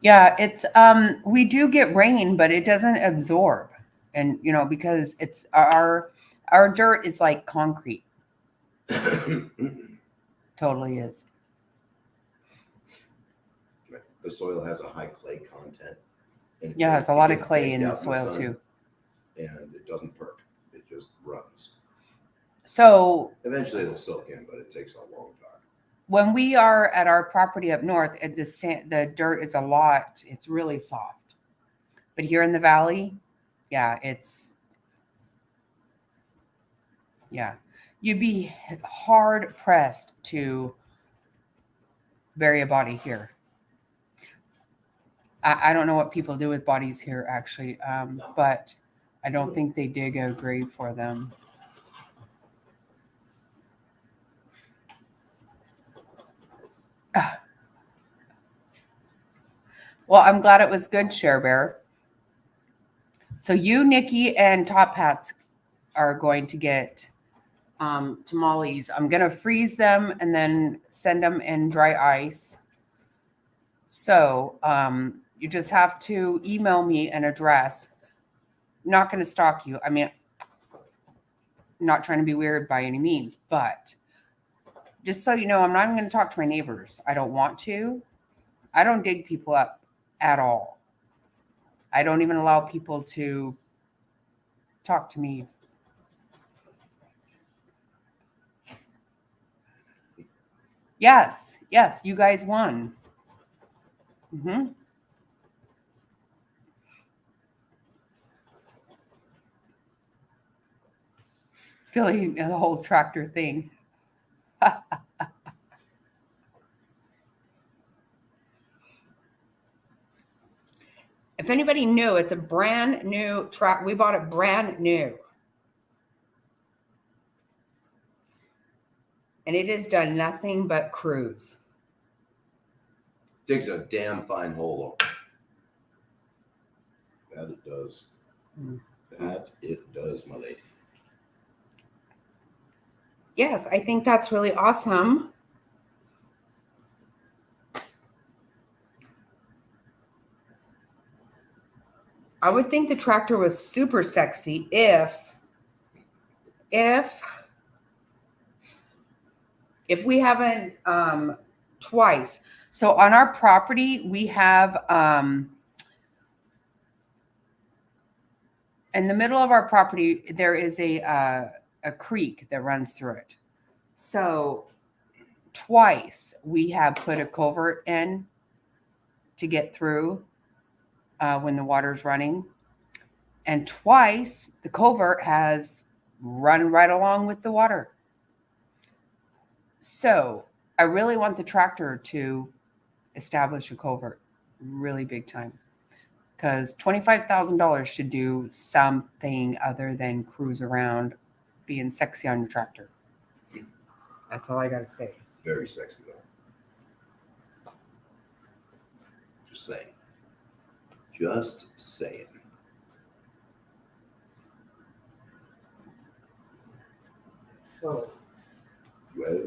Yeah, it's we do get rain, but it doesn't absorb. And because it's our dirt is like concrete. Totally is. The soil has a high clay content. And Yeah, there's a lot of clay in the soil too. And it doesn't perk. It just runs. So Eventually it'll soak in, but it takes a long time. when we are at our property up north, the dirt is a lot. It's really soft. But here in the valley, yeah, you'd be hard pressed to bury a body here. I don't know what people do with bodies here, actually, but I don't think they dig a grave for them. Well, I'm glad it was good, Share Bear. So you, Nikki, and Top Hats are going to get tamales. I'm going to freeze them and then send them in dry ice. So you just have to email me an address. I'm not going to stalk you. I mean, I'm not trying to be weird by any means, but just so you know, I'm not even going to talk to my neighbors. I don't want to. I don't dig people up at all. I don't even allow people to talk to me. Yes, you guys won. Mm-hmm. Feeling the whole tractor thing. If anybody knew, it's a brand new truck. We bought it brand new. And it has done nothing but cruise. Digs a damn fine hole. That it does. That it does, my lady. Yes, I think that's really awesome. I would think the tractor was super sexy if we haven't twice. So on our property, we have in the middle of our property there is a creek that runs through it. So twice we have put a culvert in to get through when the water's running, and twice the culvert has run right along with the water. So I really want the tractor to establish a culvert really big time, because $25,000 should do something other than cruise around being sexy on your tractor. That's all I got to say. Very sexy though. Just saying. Just saying. Whoa. Well.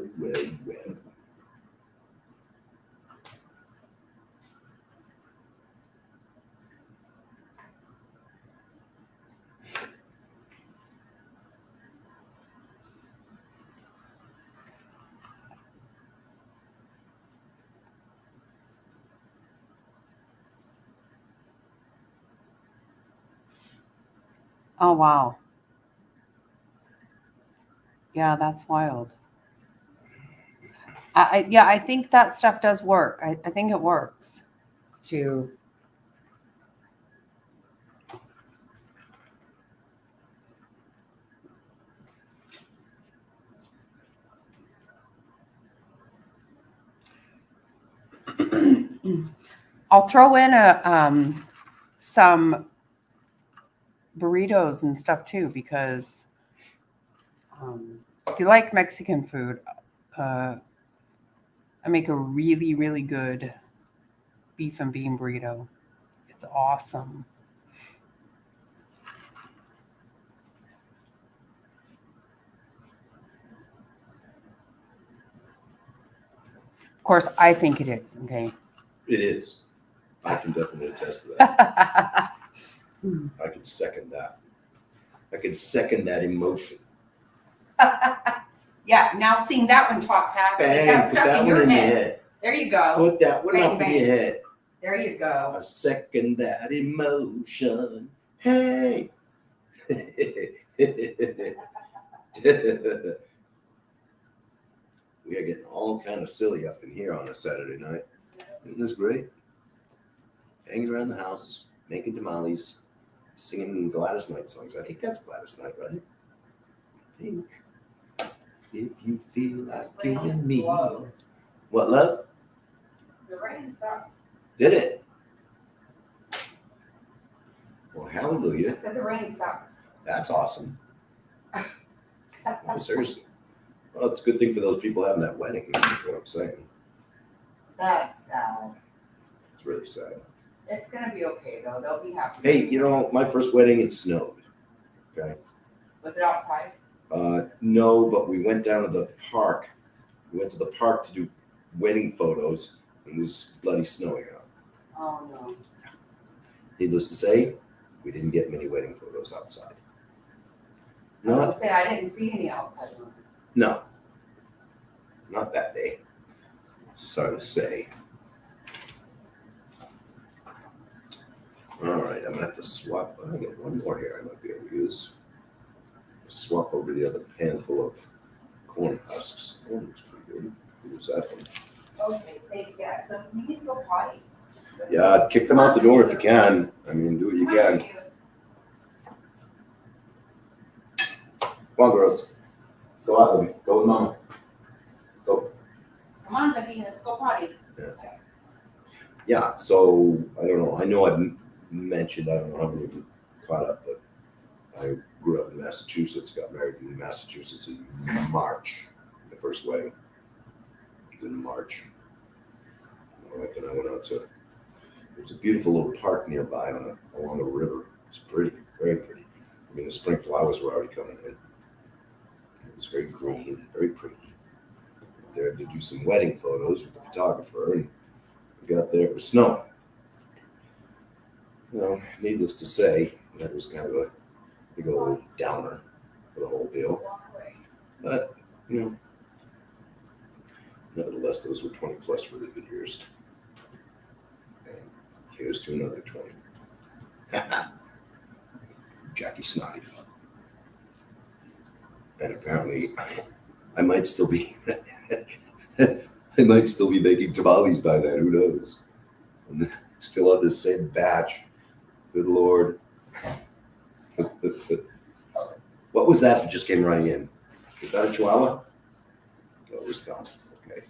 Oh, wow. Yeah, that's wild. I think that stuff does work. I think it works to. I'll throw in some burritos and stuff too, because if you like Mexican food, I make a really, really good beef and bean burrito. It's awesome. Of course, I think it is. Okay. It is. I can definitely attest to that. I can second that. I can second that emotion. Yeah, now sing that one, Top Hat. Bang, put that one in your head. There you go. Put that one Bang, up bang. in your head. There you go. I second that emotion. Hey. We are getting all kind of silly up in here on a Saturday night. Isn't this great? Hanging around the house, making tamales, singing Gladys Knight songs. I think that's Gladys Knight, right? I think. If you feel like giving me. What, love? The rain stopped. Did it? Well, hallelujah. I said the rain sucks. That's awesome. No, seriously. Well, it's a good thing for those people having that wedding. That's what I'm saying. That's sad. It's really sad. It's gonna be okay though. They'll be happy. Hey, you know, my first wedding, it snowed. Okay. Was it outside? No, but we went down to the park. We went to the park to do wedding photos, and it was bloody snowing out. Oh no. Needless to say, we didn't get many wedding photos outside. I will say I didn't see any outside ones. No, not that day. Sorry to say. All right, I'm gonna have to swap. I got one more here I might be able to use. Swap over the other pan full of corn husks. Corn looks pretty good. Use that one. Okay, thank you. You need to go potty. Yeah, kick them out the door if you can. I mean, do what you can. Come on, girls. Go out with me. Go with mama. Go. Come on, Debbie, let's go potty. Yeah, so I don't know. I know I've mentioned, I don't know how many of you caught up, but I grew up in Massachusetts, got married in Massachusetts in March. The first wedding was in March. My wife and I went out to, there's a beautiful little park nearby along a river. It's pretty, very pretty. I mean, the spring flowers were already coming in. It was very green, very pretty. There to do some wedding photos with the photographer, and we got there, it was snowing. Needless to say, that was kind of a big old downer for the whole deal. But, nevertheless, those were 20 plus really good years. And here's to another 20. Jackie Snotty. And apparently, I might still be, making tamales by then. Who knows? I'm still on this same batch. Good Lord. What was that just came running in? Is that a Chihuahua? No, it was not. Okay.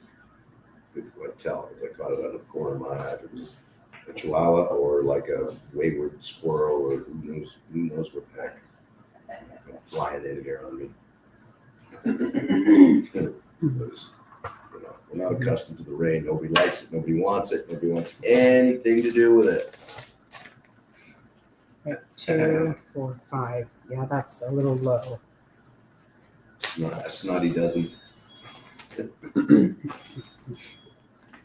Couldn't quite tell because I caught it out of the corner of my eye. If it was a Chihuahua or like a wayward squirrel or who knows what the heck flying in here on me. Because, we're not accustomed to the rain. Nobody likes it. Nobody wants it. Nobody wants anything to do with it. 2, 4, 5. Yeah, that's a little low. Snotty doesn't.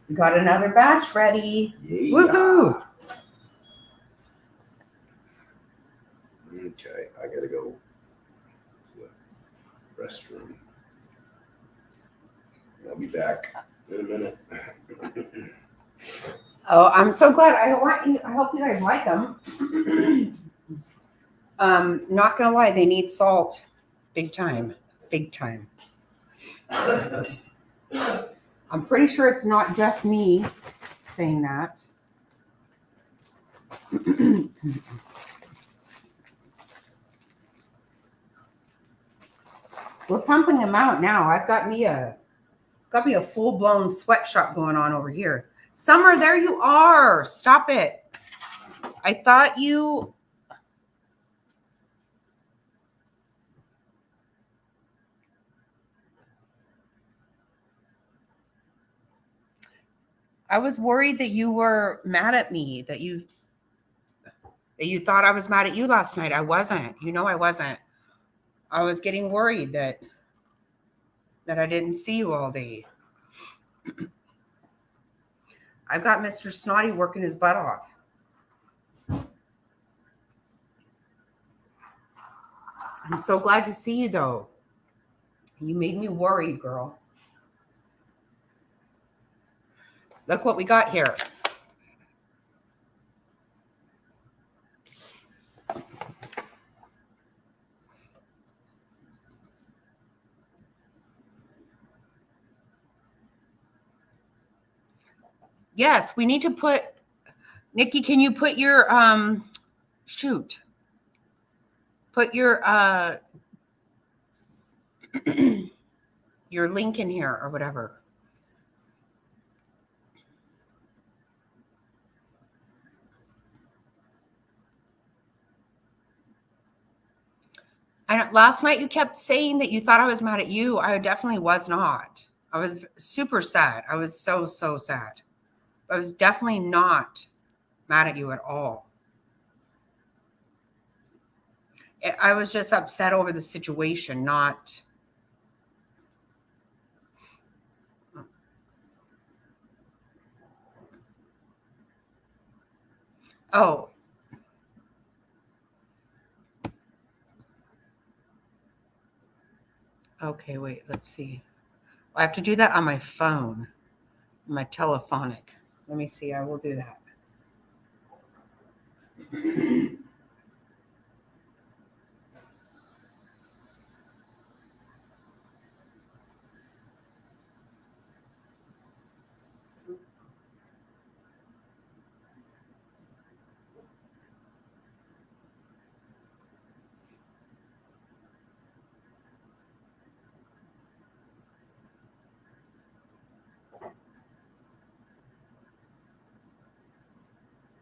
We got another batch ready. Yeah. Woohoo! Okay, I gotta go to the restroom. I'll be back in a minute. Oh, I'm so glad. I hope you guys like them. Not gonna lie, they need salt, big time, big time. I'm pretty sure it's not just me saying that. We're pumping them out now. I've got me a full-blown sweatshop going on over here. Summer, there you are. Stop it. I thought you... I was worried that you were mad at me, that you thought I was mad at you last night. I wasn't. I wasn't. I was getting worried that I didn't see you all day. I've got Mr. Snotty working his butt off. I'm so glad to see you, though. You made me worry, girl. Look what we got here. Yes, we need to put, Nikki, can you put your, put your, your link in here or whatever. Last night you kept saying that you thought I was mad at you. I definitely was not. I was super sad. I was so sad. I was definitely not mad at you at all. I was just upset over the situation, not... Oh. Okay, wait, let's see. I have to do that on my phone, my telephonic. Let me see, I will do that.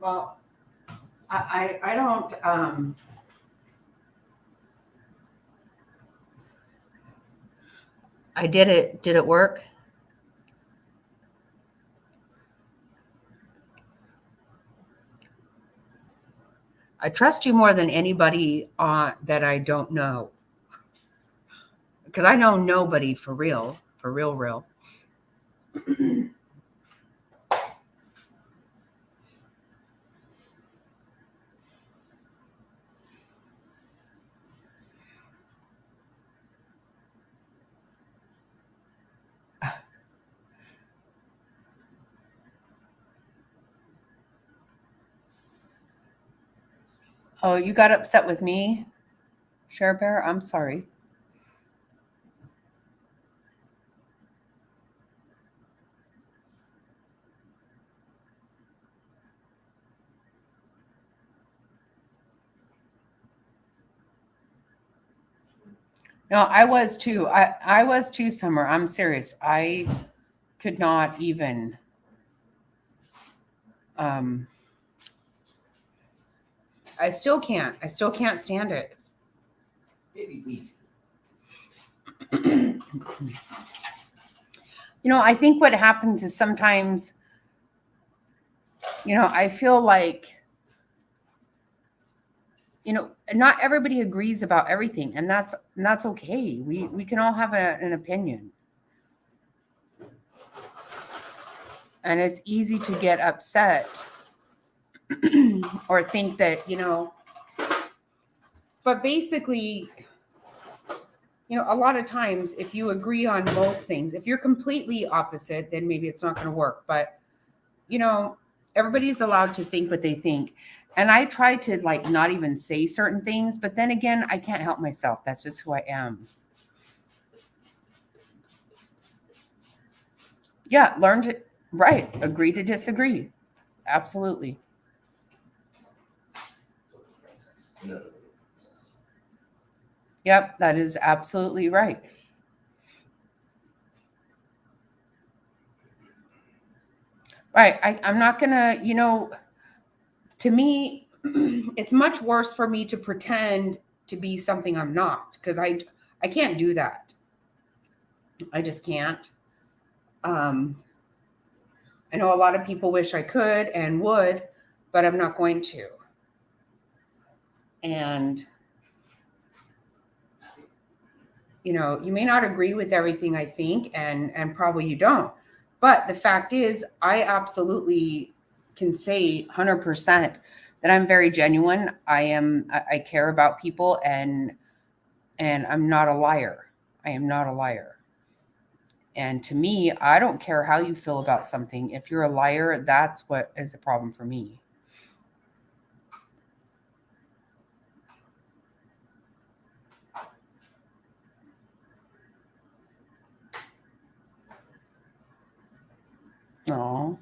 Well, I don't, I did it. Did it work? I trust you more than anybody that I don't know. Because I know nobody for real. Oh, you got upset with me, Share Bear? I'm sorry. No, I was too. I was too, Summer. I'm serious. I could not even. I still can't. I still can't stand it. Maybe easy. I think what happens is sometimes, I feel like, not everybody agrees about everything, and that's okay. We can all have an opinion. And it's easy to get upset or think that, but basically, a lot of times if you agree on most things, if you're completely opposite, then maybe it's not going to work. But, everybody's allowed to think what they think. And I try to like not even say certain things, but then again, I can't help myself. That's just who I am. Yeah, learn to, right, agree to disagree. Absolutely. No. Yep, that is absolutely right. Right. I'm not going to, to me, it's much worse for me to pretend to be something I'm not, because I can't do that. I just can't. I know a lot of people wish I could and would, but I'm not going to. And, you may not agree with everything I think, and probably you don't. But the fact is, I absolutely can say 100% that I'm very genuine. I care about people, and I'm not a liar. I am not a liar. And to me, I don't care how you feel about something. If you're a liar, that's what is a problem for me. Oh.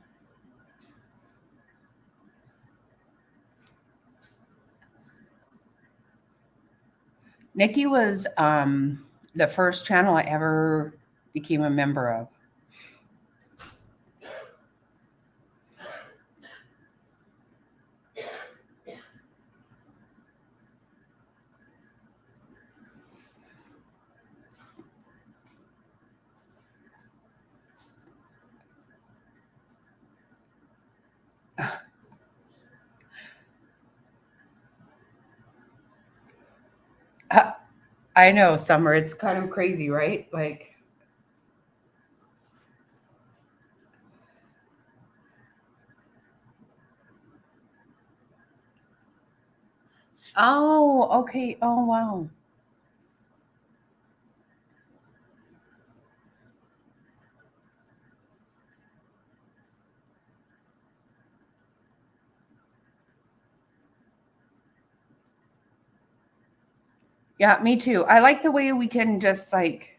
Nikki was the first channel I ever became a member of. I know, Summer. It's kind of crazy, right? Like, oh, okay. Oh, wow. Yeah, me too. I like the way we can just like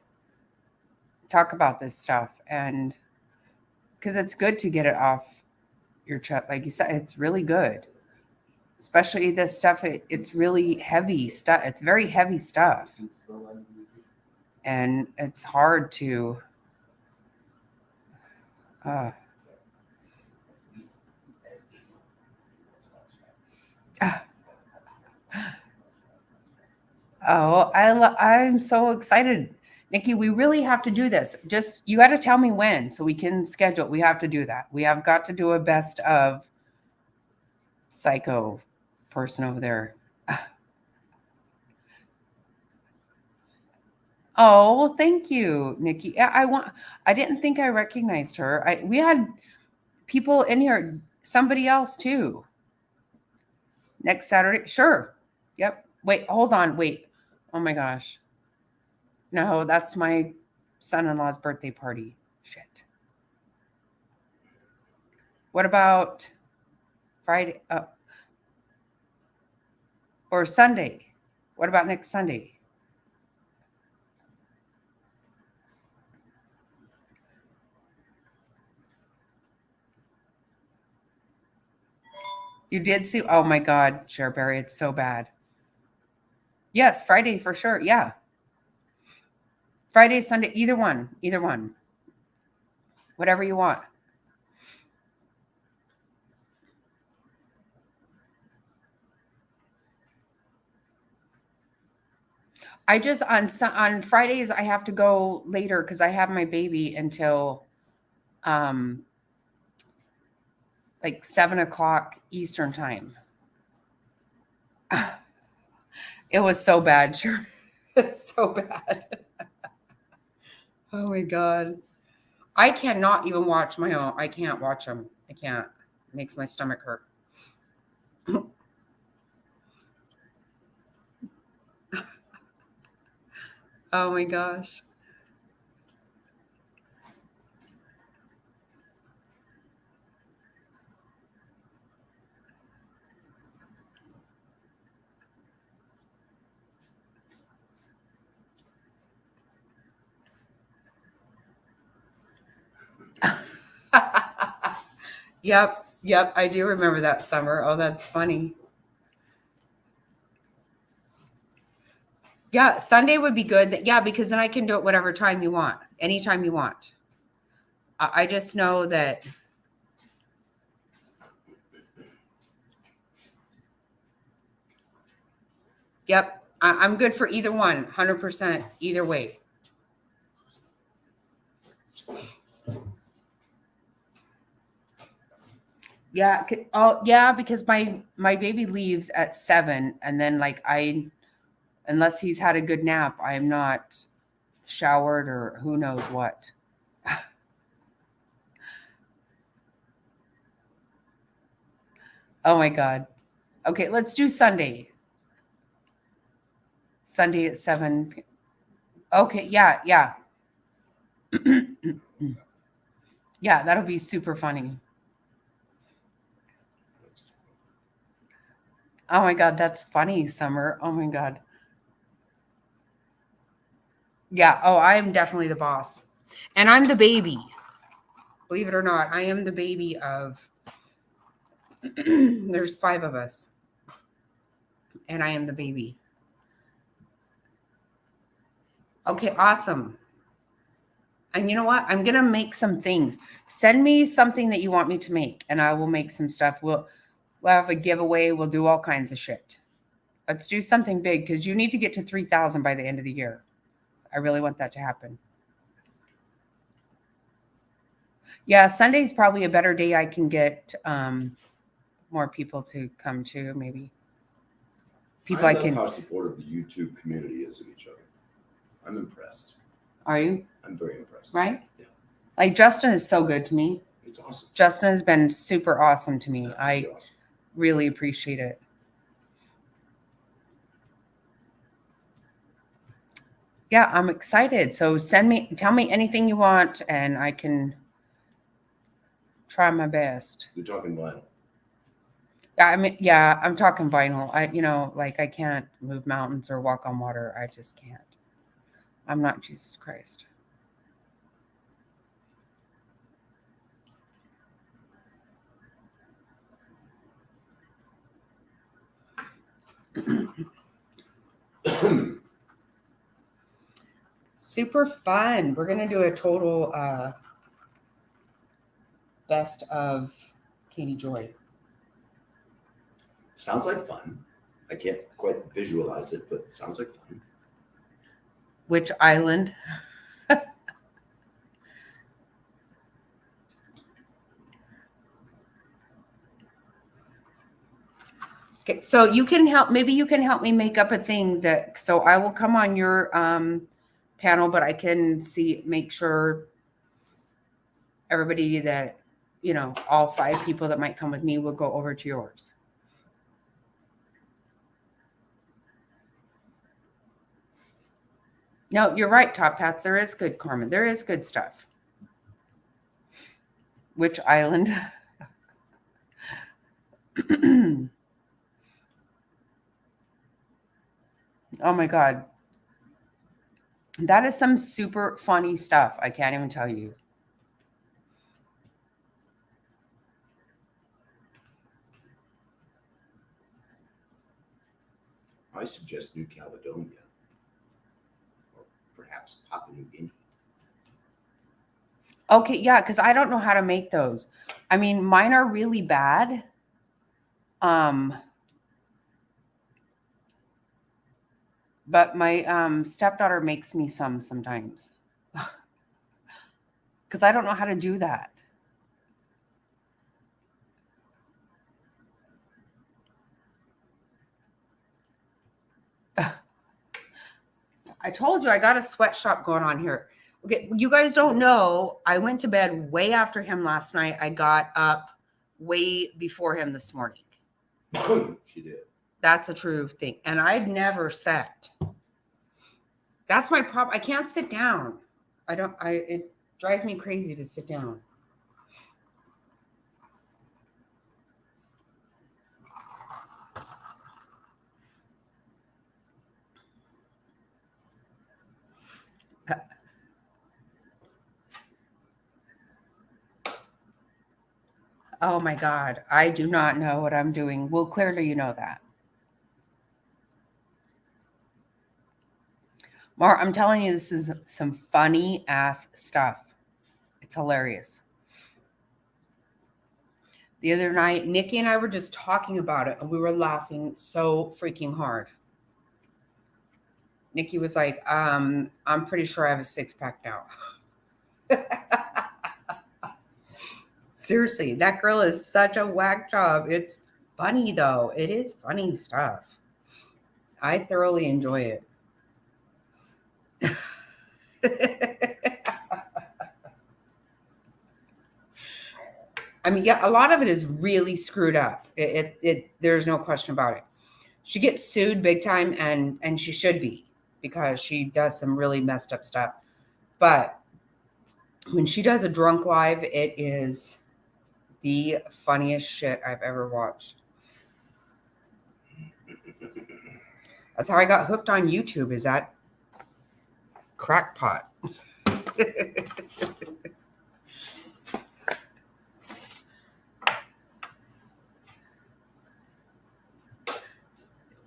talk about this stuff, and because it's good to get it off your chest. Like you said, it's really good. Especially this stuff, it's really heavy stuff. It's very heavy stuff. And it's hard to uh, oh, I'm so excited. Nikki, we really have to do this. Just you got to tell me when so we can schedule. We have to do that. We have got to do a best of psycho person over there. Oh, thank you, Nikki. I didn't think I recognized her. We had people in here, somebody else too. Next Saturday. Sure. Yep. Wait, hold on. Wait. Oh my gosh. No, that's my son-in-law's birthday party. Shit. What about Friday? Or Sunday? What about next Sunday? You did see? Oh my God, Cherberry, it's so bad. Yes, Friday for sure. Yeah. Friday, Sunday, either one. Either one. Whatever you want. I just on Fridays I have to go later because I have my baby until like 7 o'clock Eastern time. It was so bad, sure. It's so bad. Oh my God. I cannot even watch my own. I can't watch them. I can't. It makes my stomach hurt. Oh my gosh. Yep. I do remember that summer. Oh, that's funny. Yeah, Sunday would be good. Yeah, because then I can do it whatever time you want, anytime you want. I just know that. Yep, I'm good for either one, 100%, either way. Yeah. Oh, yeah, because my baby leaves at 7, and then like unless he's had a good nap, I am not showered or who knows what. Oh my God. Okay, let's do Sunday. Sunday at 7. Okay, yeah. Yeah, that'll be super funny. Oh my God, that's funny, Summer. Oh my God. Yeah. Oh, I am definitely the boss. And I'm the baby. Believe it or not, I am the baby of, there's 5 of us. And I am the baby. Okay, awesome. And you know what? I'm going to make some things. Send me something that you want me to make, and I will make some stuff. We'll have a giveaway. We'll do all kinds of shit. Let's do something big because you need to get to 3,000 by the end of the year. I really want that to happen. Yeah, Sunday's probably a better day. I can get more people to come to, maybe. People I love can. how supportive the YouTube community is of each other. I'm impressed. Are you? I'm very impressed. Right? Yeah. Like Justin is so good to me. It's awesome. Justin has been super awesome to me. Absolutely I awesome. really appreciate it. Yeah, I'm excited. So tell me anything you want, and I can try my best. You're talking vinyl. Yeah, I'm talking vinyl. I can't move mountains or walk on water. I just can't. I'm not Jesus Christ. Super fun. We're gonna do a total best of Katie Joy. Sounds like fun. I can't quite visualize it, but it sounds like fun. Which island? Okay, so maybe you can help me make up a thing so I will come on your panel, but I can make sure everybody that, all 5 people that might come with me will go over to yours. No, you're right, Top Hats. There is good, Carmen. There is good stuff. Which island? Oh my God. That is some super funny stuff. I can't even tell you. I suggest New Caledonia, or perhaps Papua New Guinea. Okay, yeah, because I don't know how to make those. I mean, mine are really bad. Um, but my stepdaughter makes me some sometimes because I don't know how to do that. I told you I got a sweatshop going on here. Okay, you guys don't know. I went to bed way after him last night. I got up way before him this morning. She did. That's a true thing. And I'd never sat. That's my problem. I can't sit down. It drives me crazy to sit down. Oh my God. I do not know what I'm doing. Well, clearly you know that. Mar, I'm telling you, this is some funny ass stuff. It's hilarious. The other night, Nikki and I were just talking about it and we were laughing so freaking hard. Nikki was like, I'm pretty sure I have a six-pack now. Seriously, that girl is such a whack job. It's funny though. It is funny stuff. I thoroughly enjoy it. I mean, yeah, a lot of it is really screwed up. There's no question about it. She gets sued big time, and she should be because she does some really messed up stuff. But when she does a drunk live, it is the funniest shit I've ever watched. That's how I got hooked on YouTube. Is that crackpot?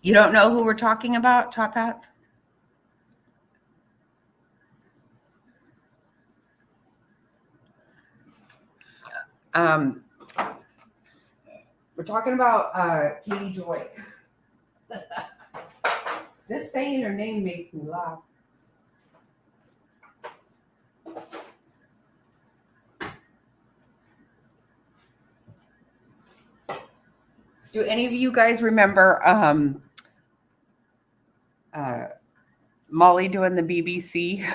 You don't know who we're talking about, Top Hats? Um, we're talking about Katie Joy. Just saying her name makes me laugh. Do any of you guys remember Molly doing the BBC?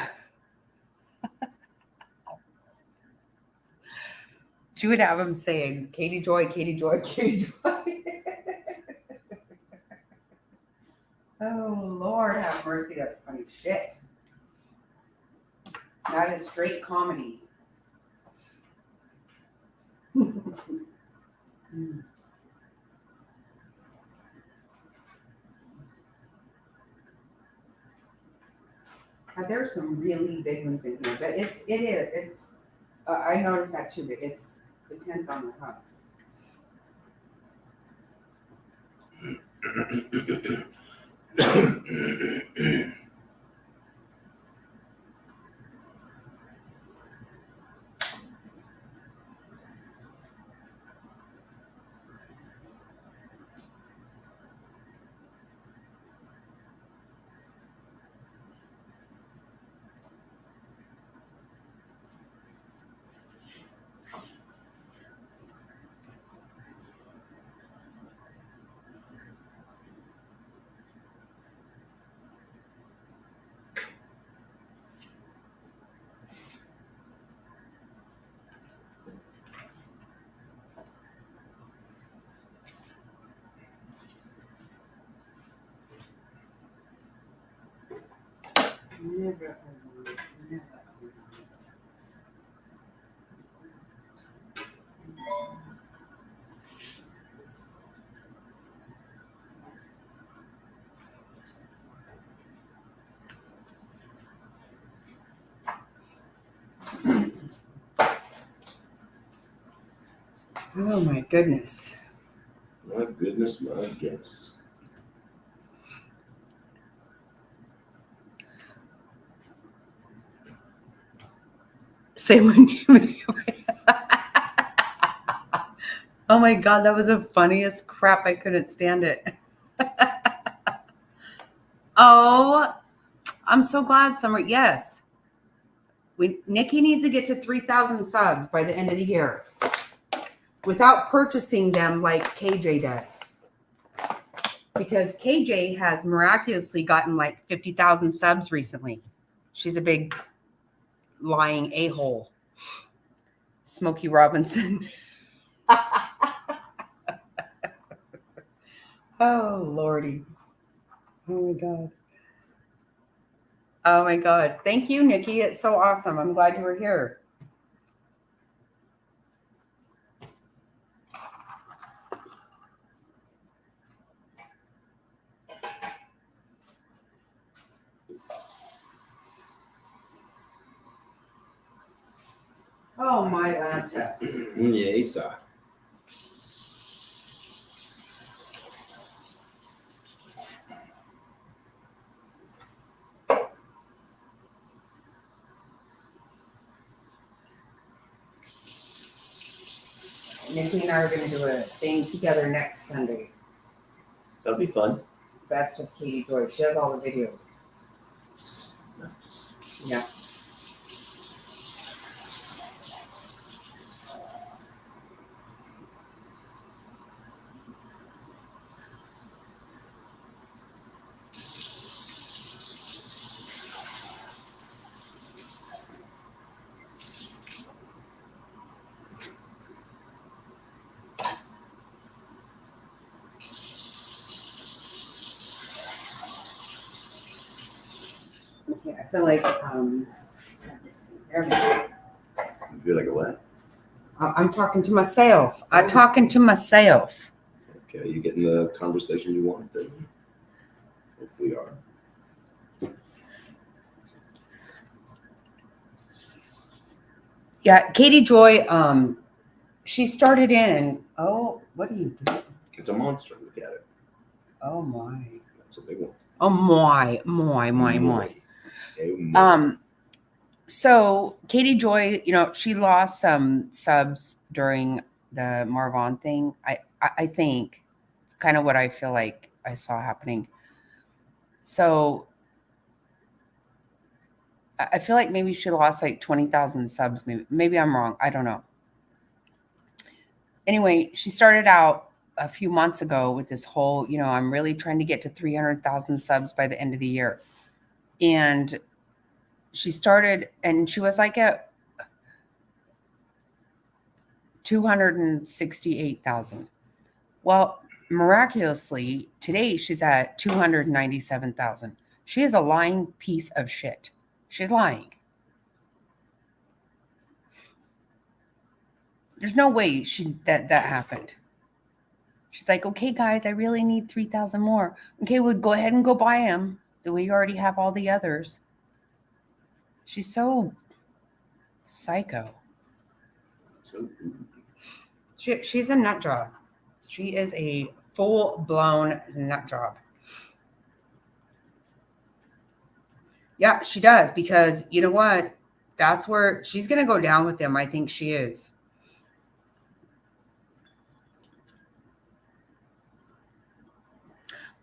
She would have him saying, Katie Joy, Katie Joy, Katie Joy. Oh, Lord have mercy. That's funny shit. That is straight comedy. There's some really big ones in here, but it's I noticed that too, but it's depends on the house. Never. Oh my goodness. My goodness, my goodness. Say my name. Oh my God, that was the funniest crap. I couldn't stand it. Oh, I'm so glad, Summer. Yes. Nikki needs to get to 3,000 subs by the end of the year without purchasing them like KJ does. Because KJ has miraculously gotten like 50,000 subs recently. She's a big lying a-hole. Smokey Robinson. Oh, Lordy. Oh, my God. Oh, my God. Thank you, Nikki. It's so awesome. I'm glad you were here. Oh, my Lanta. Yes, sir. Nikki and I are going to do a thing together next Sunday. That'll be fun. Best of Katie Joy. She has all the videos. Nice. Yeah. Okay, I feel like there we go. You feel like a what? I'm talking to myself. I'm talking to myself. Okay, you getting the conversation you want then? Hopefully you are. Yeah, Katie Joy, she started in, oh, what are you doing? It's a monster. Look at it. Oh my. That's a big one. Oh my. Oh, my. So Katie Joy, she lost some subs during the Marvon thing. I think it's kind of what I feel like I saw happening. So I feel like maybe she lost like 20,000 subs. Maybe I'm wrong. I don't know. Anyway, she started out a few months ago with this whole, I'm really trying to get to 300,000 subs by the end of the year. And she started, and she was like at 268,000. Well, miraculously, today she's at 297,000. She is a lying piece of shit. She's lying. There's no way that happened. She's like, okay, guys, I really need 3,000 more. Okay, well, go ahead and go buy them. The way you already have all the others. She's so psycho. She's a nut job. She is a full-blown nut job. Yeah, she does, because you know what? That's where she's going to go down with them. I think she is.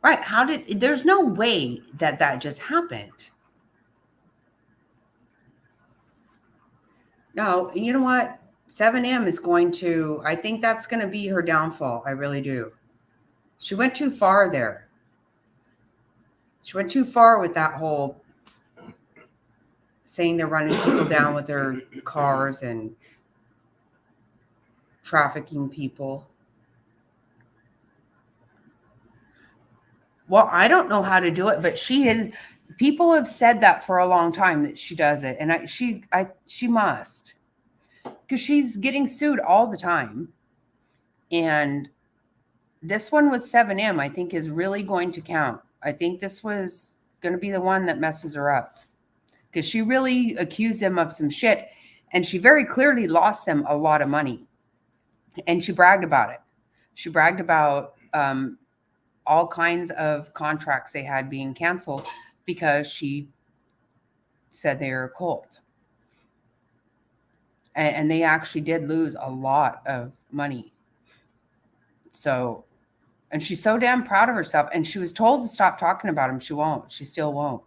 Right. There's no way that just happened. No, you know what? 7M is I think that's going to be her downfall. I really do. She went too far there. She went too far with that whole saying they're running people down with their cars and trafficking people. Well, I don't know how to do it, but people have said that for a long time that she does it. And she must, because she's getting sued all the time. And this one with 7M, I think, is really going to count. I think this was going to be the one that messes her up, because she really accused them of some shit. And she very clearly lost them a lot of money. And she bragged about it. She bragged about all kinds of contracts they had being canceled because she said they were a cult. And they actually did lose a lot of money. So, and she's so damn proud of herself. And she was told to stop talking about him. She won't. She still won't.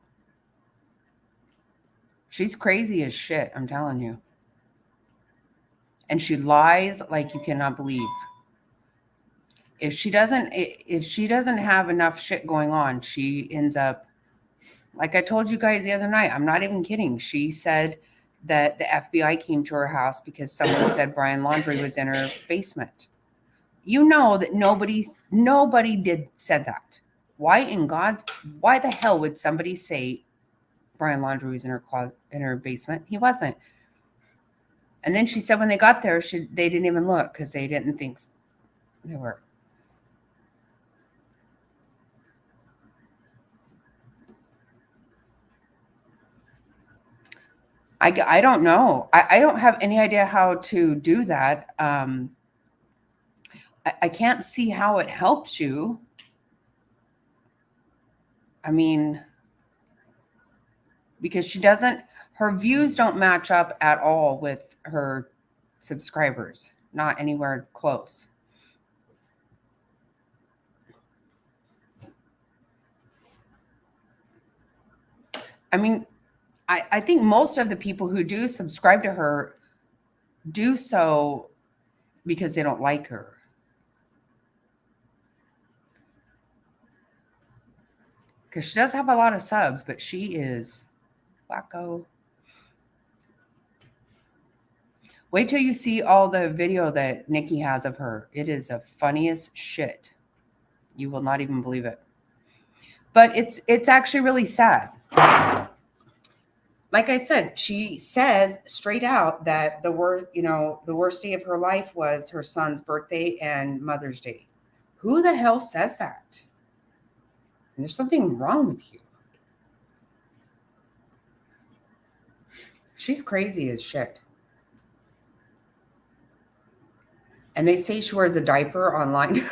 She's crazy as shit, I'm telling you. And she lies like you cannot believe. If she doesn't have enough shit going on, she ends up, like I told you guys the other night, I'm not even kidding. She said that the FBI came to her house because someone said Brian Laundrie was in her basement. You know that nobody said that. Why the hell would somebody say Brian Laundrie was in her closet, in her basement? He wasn't. And then she said when they got there, they didn't even look because they didn't think they were. I don't know. I don't have any idea how to do that. I can't see how it helps you. I mean, because her views don't match up at all with her subscribers, not anywhere close. I mean, I think most of the people who do subscribe to her do so because they don't like her. Because she does have a lot of subs, but she is wacko. Wait till you see all the video that Nikki has of her. It is the funniest shit. You will not even believe it. But it's actually really sad. Like I said, she says straight out that the worst day of her life was her son's birthday and Mother's Day. Who the hell says that? And there's something wrong with you. She's crazy as shit. And they say she wears a diaper online.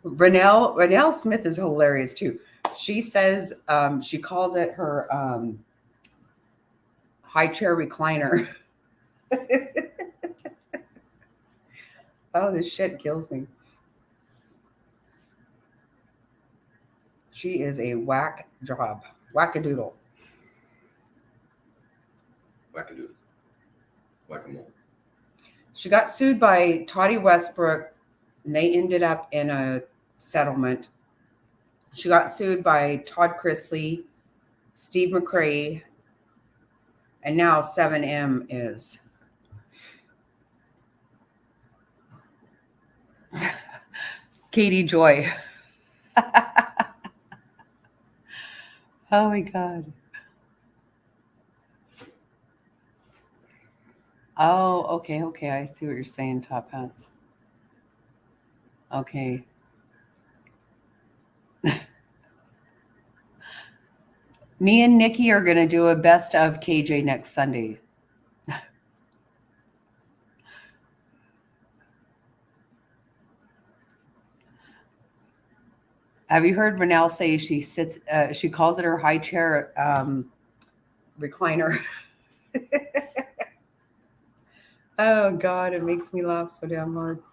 Renelle Smith is hilarious too. She says she calls it her high chair recliner. Oh, this shit kills me. She is a whack job. Wackadoodle. Wackadoodle. Whack-a-mole. She got sued by Toddy Westbrook, and they ended up in a settlement. She got sued by Todd Chrisley, Steve McRae, and now 7M is. Katie Joy. Oh my God. Oh, okay. I see what you're saying, Top Hats. Okay. Me and Nikki are going to do a best of KJ next Sunday. Have you heard Renelle say she calls it her high chair recliner? Oh God, it makes me laugh so damn hard.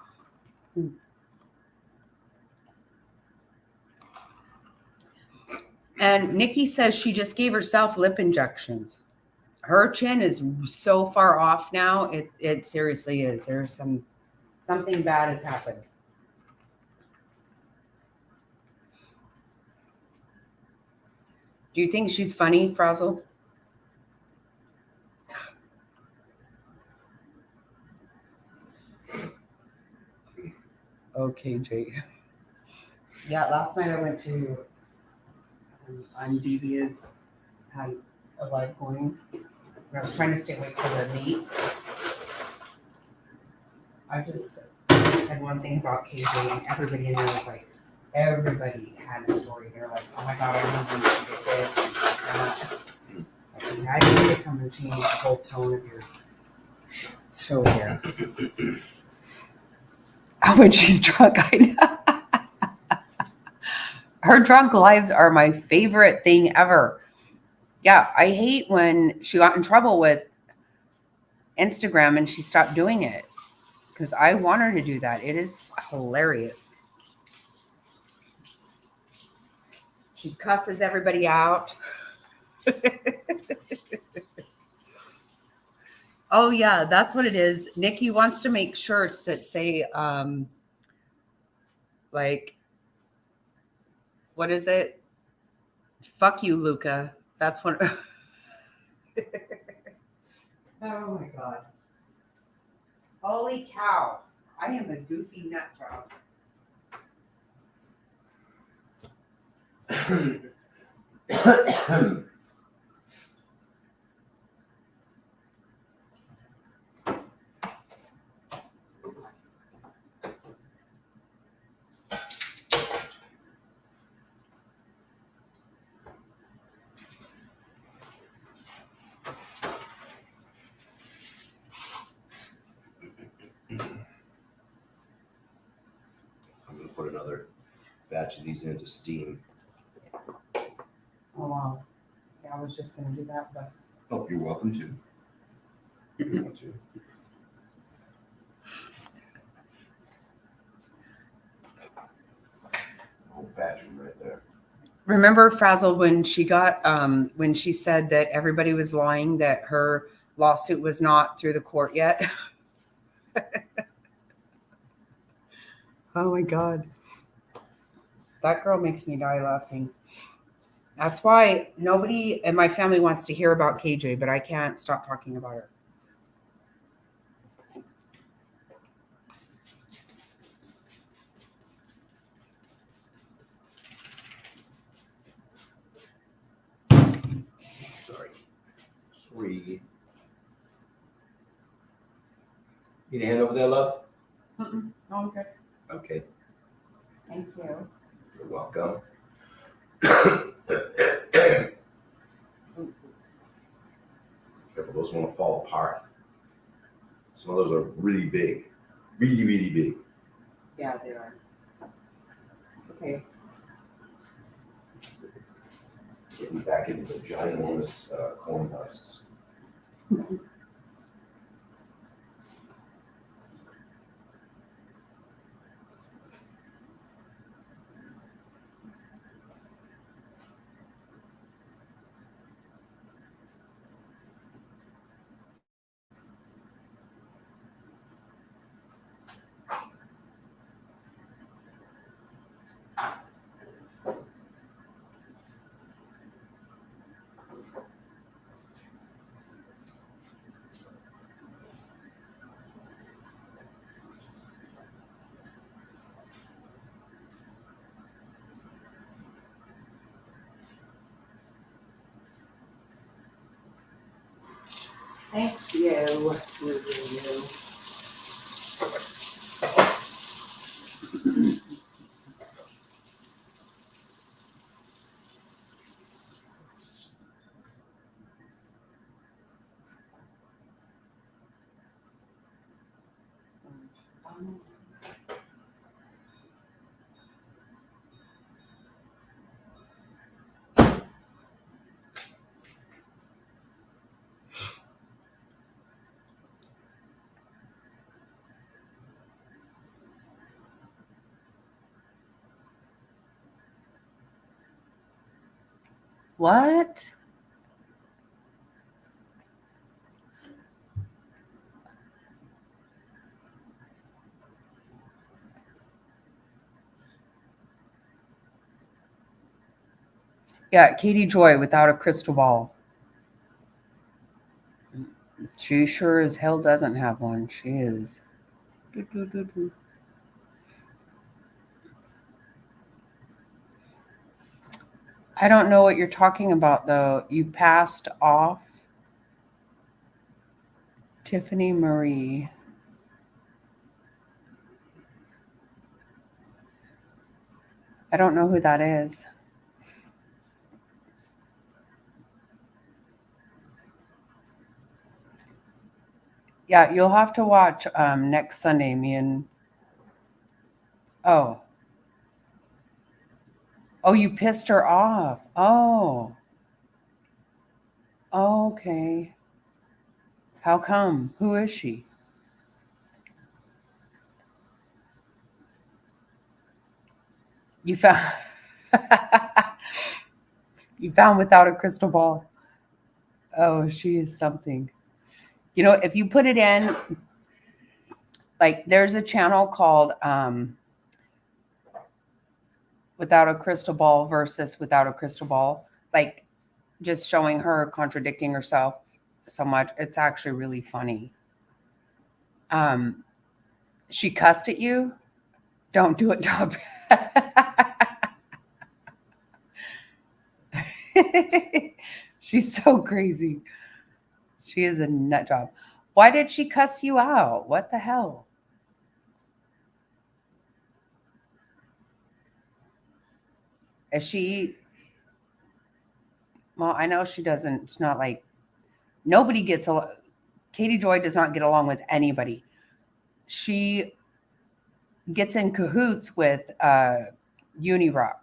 And Nikki says she just gave herself lip injections. Her chin is so far off now. It seriously is. There's something bad has happened. Do you think she's funny, Frazzle? Okay, Jay. Yeah, last night I went to on Devia's, had a live going. I was trying to stay awake for the meet. I just said one thing about KJ, and everybody in there was like, everybody had a story. They're like, oh my God, I want to get this. And that. I need to come and change the whole tone of your show here. When she's drunk, I know. Her drunk lives are my favorite thing ever. Yeah, I hate when she got in trouble with Instagram and she stopped doing it because I want her to do that. It is hilarious. She cusses everybody out. Oh yeah, that's what it is. Nikki wants to make shirts that say like, what is it? Fuck you, Luca. That's what. Oh my god. Holy cow. I am a goofy nut job. I'm gonna put another batch of these into steam. Oh wow. Yeah, I was just gonna do that, but Oh, you're welcome to. You're welcome to. Whole batch of them right there. remember Frazzle when she got when she said that everybody was lying that her lawsuit was not through the court yet? Oh my god. That girl makes me die laughing. That's why nobody in my family wants to hear about KJ, but I can't stop talking about her. Sorry. Sorry. Need a hand over there, love? Mm-mm. No, I'm good. Okay. Thank you. You're welcome. Careful, those want to fall apart. Some of those are really big. Really, really big. Yeah, they are. It's okay. Getting back into the ginormous corn husks. Thank you. What? Yeah, Katie Joy without a crystal ball. She sure as hell doesn't have one. She is. I don't know what you're talking about, though. You passed off Tiffany Marie. I don't know who that is. Yeah, you'll have to watch next Sunday. Me and oh, oh, you pissed her off. Oh, okay. How come? Who is she? You found you found without a crystal ball. Oh, she is something. You know, if you put it in, like, there's a channel called Without a Crystal Ball versus Without a Crystal Ball, like just showing her contradicting herself so much. It's actually really funny. Um, she cussed at you. Don't do it, Top. She's so crazy. She is a nut job. Why did she cuss you out? What the hell? Is she? Well, I know she doesn't. It's not like nobody gets along. Katie Joy does not get along with anybody. She gets in cahoots with Unirock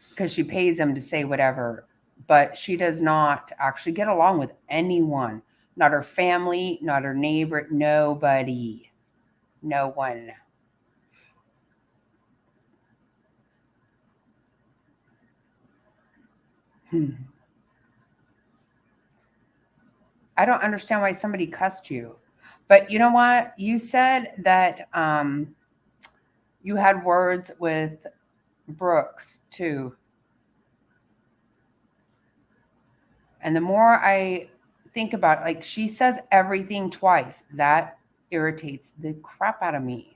because she pays him to say whatever, but she does not actually get along with anyone. Not her family, not her neighbor, nobody. No one. I don't understand why somebody cussed you. But you know what? You said that you had words with Brooks too. And the more I think about it, like, she says everything twice. That irritates the crap out of me.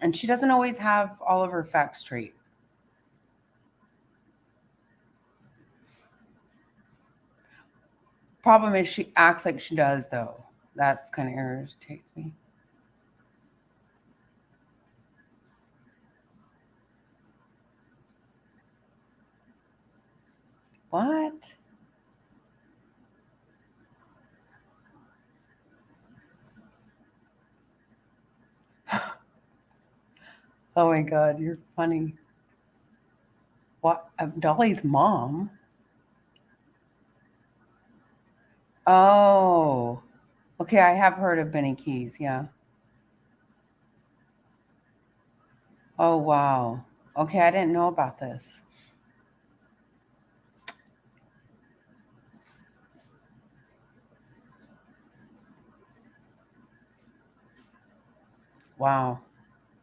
And she doesn't always have all of her facts straight. Problem is she acts like she does, though. That's kind of irritates me. What? Oh my God, you're funny. What? Dolly's mom? Oh, okay. I have heard of Benny Keys. Yeah. Oh, wow. Okay. I didn't know about this. Wow.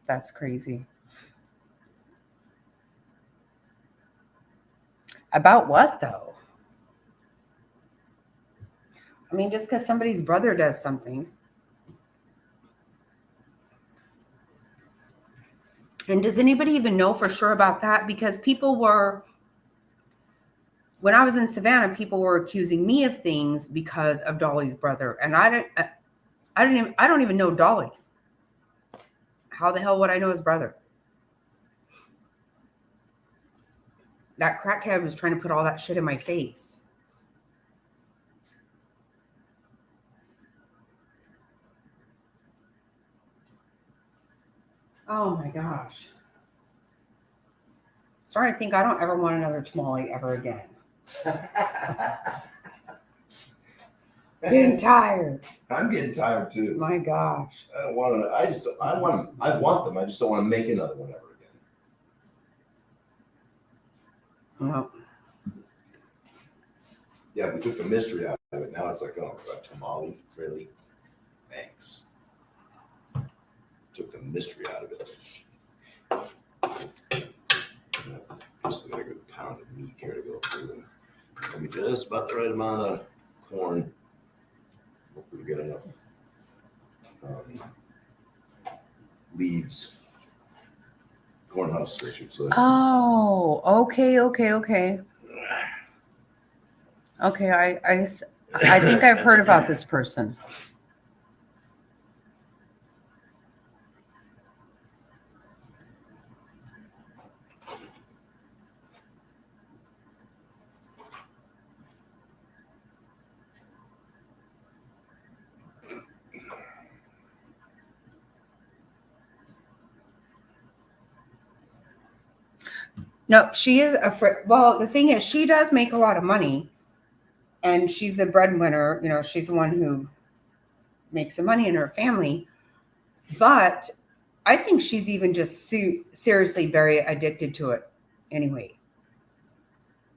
That's crazy. About what, though? I mean, just because somebody's brother does something. And does anybody even know for sure about that? Because people were, when I was in Savannah, people were accusing me of things because of Dolly's brother, and I don't even know Dolly. How the hell would I know his brother? That crackhead was trying to put all that shit in my face. Oh my gosh. Starting to think I don't ever want another tamale ever again. Getting tired. I'm getting tired too. My gosh. I don't want to. I want them. I want them. I just don't want to make another one ever again. Well, Yeah, we took the mystery out of it. Now it's like, oh, a tamale, really? Thanks. Took the mystery out of it. Just got a good pound of meat here to go through. Maybe just about the right amount of corn. Hopefully, we get enough leaves. Corn husks, I should say. oh, okay. Okay, I think I've heard about this person. No, she is afraid. Well, the thing is, she does make a lot of money, and she's a breadwinner. She's the one who makes the money in her family. But I think she's even just seriously very addicted to it anyway.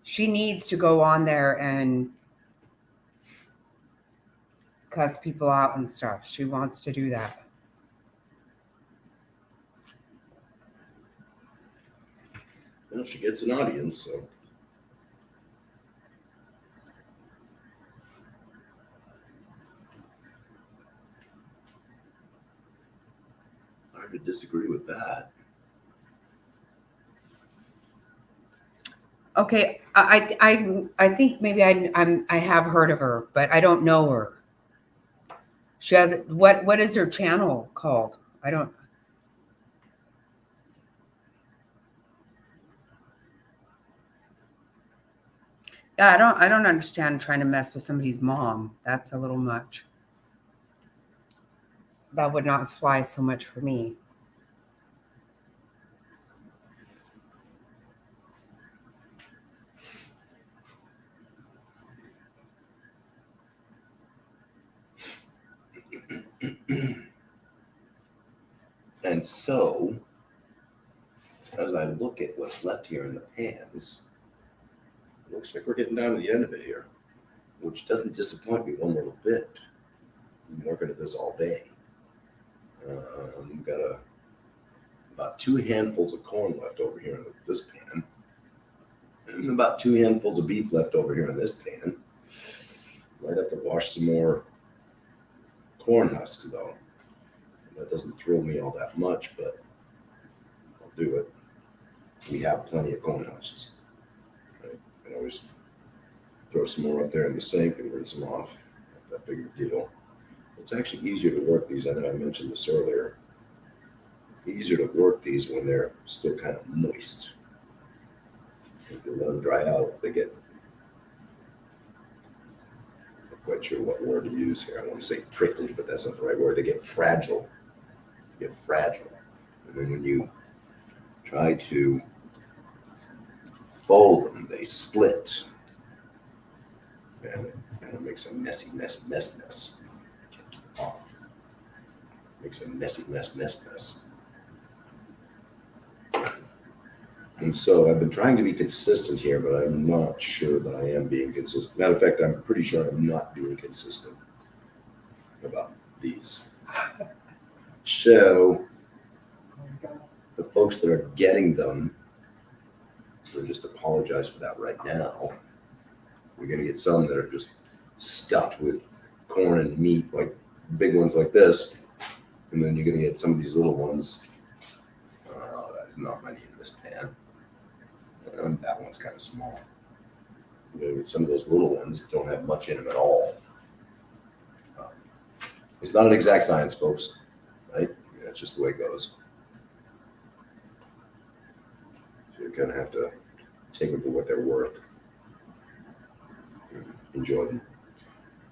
She needs to go on there and cuss people out and stuff. She wants to do that. Well, she gets an audience, so. Hard to disagree with that. Okay, I think maybe I have heard of her, but I don't know her. She has what is her channel called? I don't. Yeah, I don't understand trying to mess with somebody's mom. That's a little much. That would not fly so much for me. And so, as I look at what's left here in the pans, it looks like we're getting down to the end of it here, which doesn't disappoint me one little bit. I'm working at this all day. We've got about 2 handfuls of corn left over here in this pan, and about 2 handfuls of beef left over here in this pan. Might have to wash some more corn husks though. That doesn't thrill me all that much, but I'll do it. We have plenty of corn husks. Right? I can always throw some more up there in the sink and rinse them off. Not that big a deal. It's actually easier to work these. I know I mentioned this earlier. Easier to work these when they're still kind of moist. If you let them dry out, they get, I'm not quite sure what word to use here. I want to say prickly, but that's not the right word. They get fragile. Get fragile. And then when you try to fold them, they split. And it kind of makes a messy mess. Get off. Makes a mess. And so I've been trying to be consistent here, but I'm not sure that I am being consistent. Matter of fact, I'm pretty sure I'm not being consistent about these. So the folks that are getting them, we'll just apologize for that right now. We're going to get some that are just stuffed with corn and meat, like big ones like this. And then you're going to get some of these little ones. There's not many in this pan. That one's kind of small. You're going to get some of those little ones that don't have much in them at all. It's not an exact science, folks. Right? That's just the way it goes. So you're going to have to take them for what they're worth. Enjoy them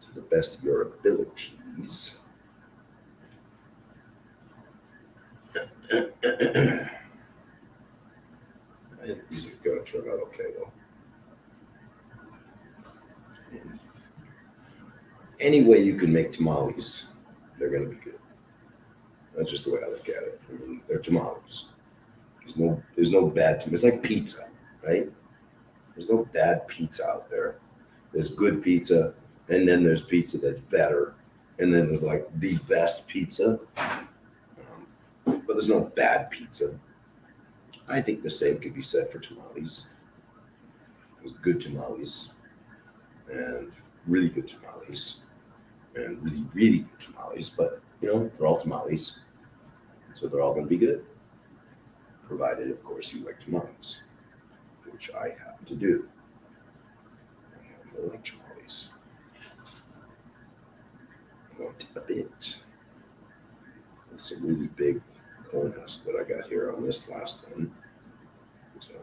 to the best of your abilities. I think these are going to turn out okay, though. Any way you can make tamales, they're going to be good. That's just the way I look at it. I mean, they're tamales. There's no bad tamales. It's like pizza, right? There's no bad pizza out there. There's good pizza, and then there's pizza that's better, and then there's like the best pizza. But there's no bad pizza. I think the same could be said for tamales. There's good tamales, and really good tamales, and really, really good tamales. But they're all tamales, so they're all going to be good, provided, of course, you like tamales, which I happen to do. I like tamales. I'm going to tip a bit. It's a really big corn husk that I got here on this last one. So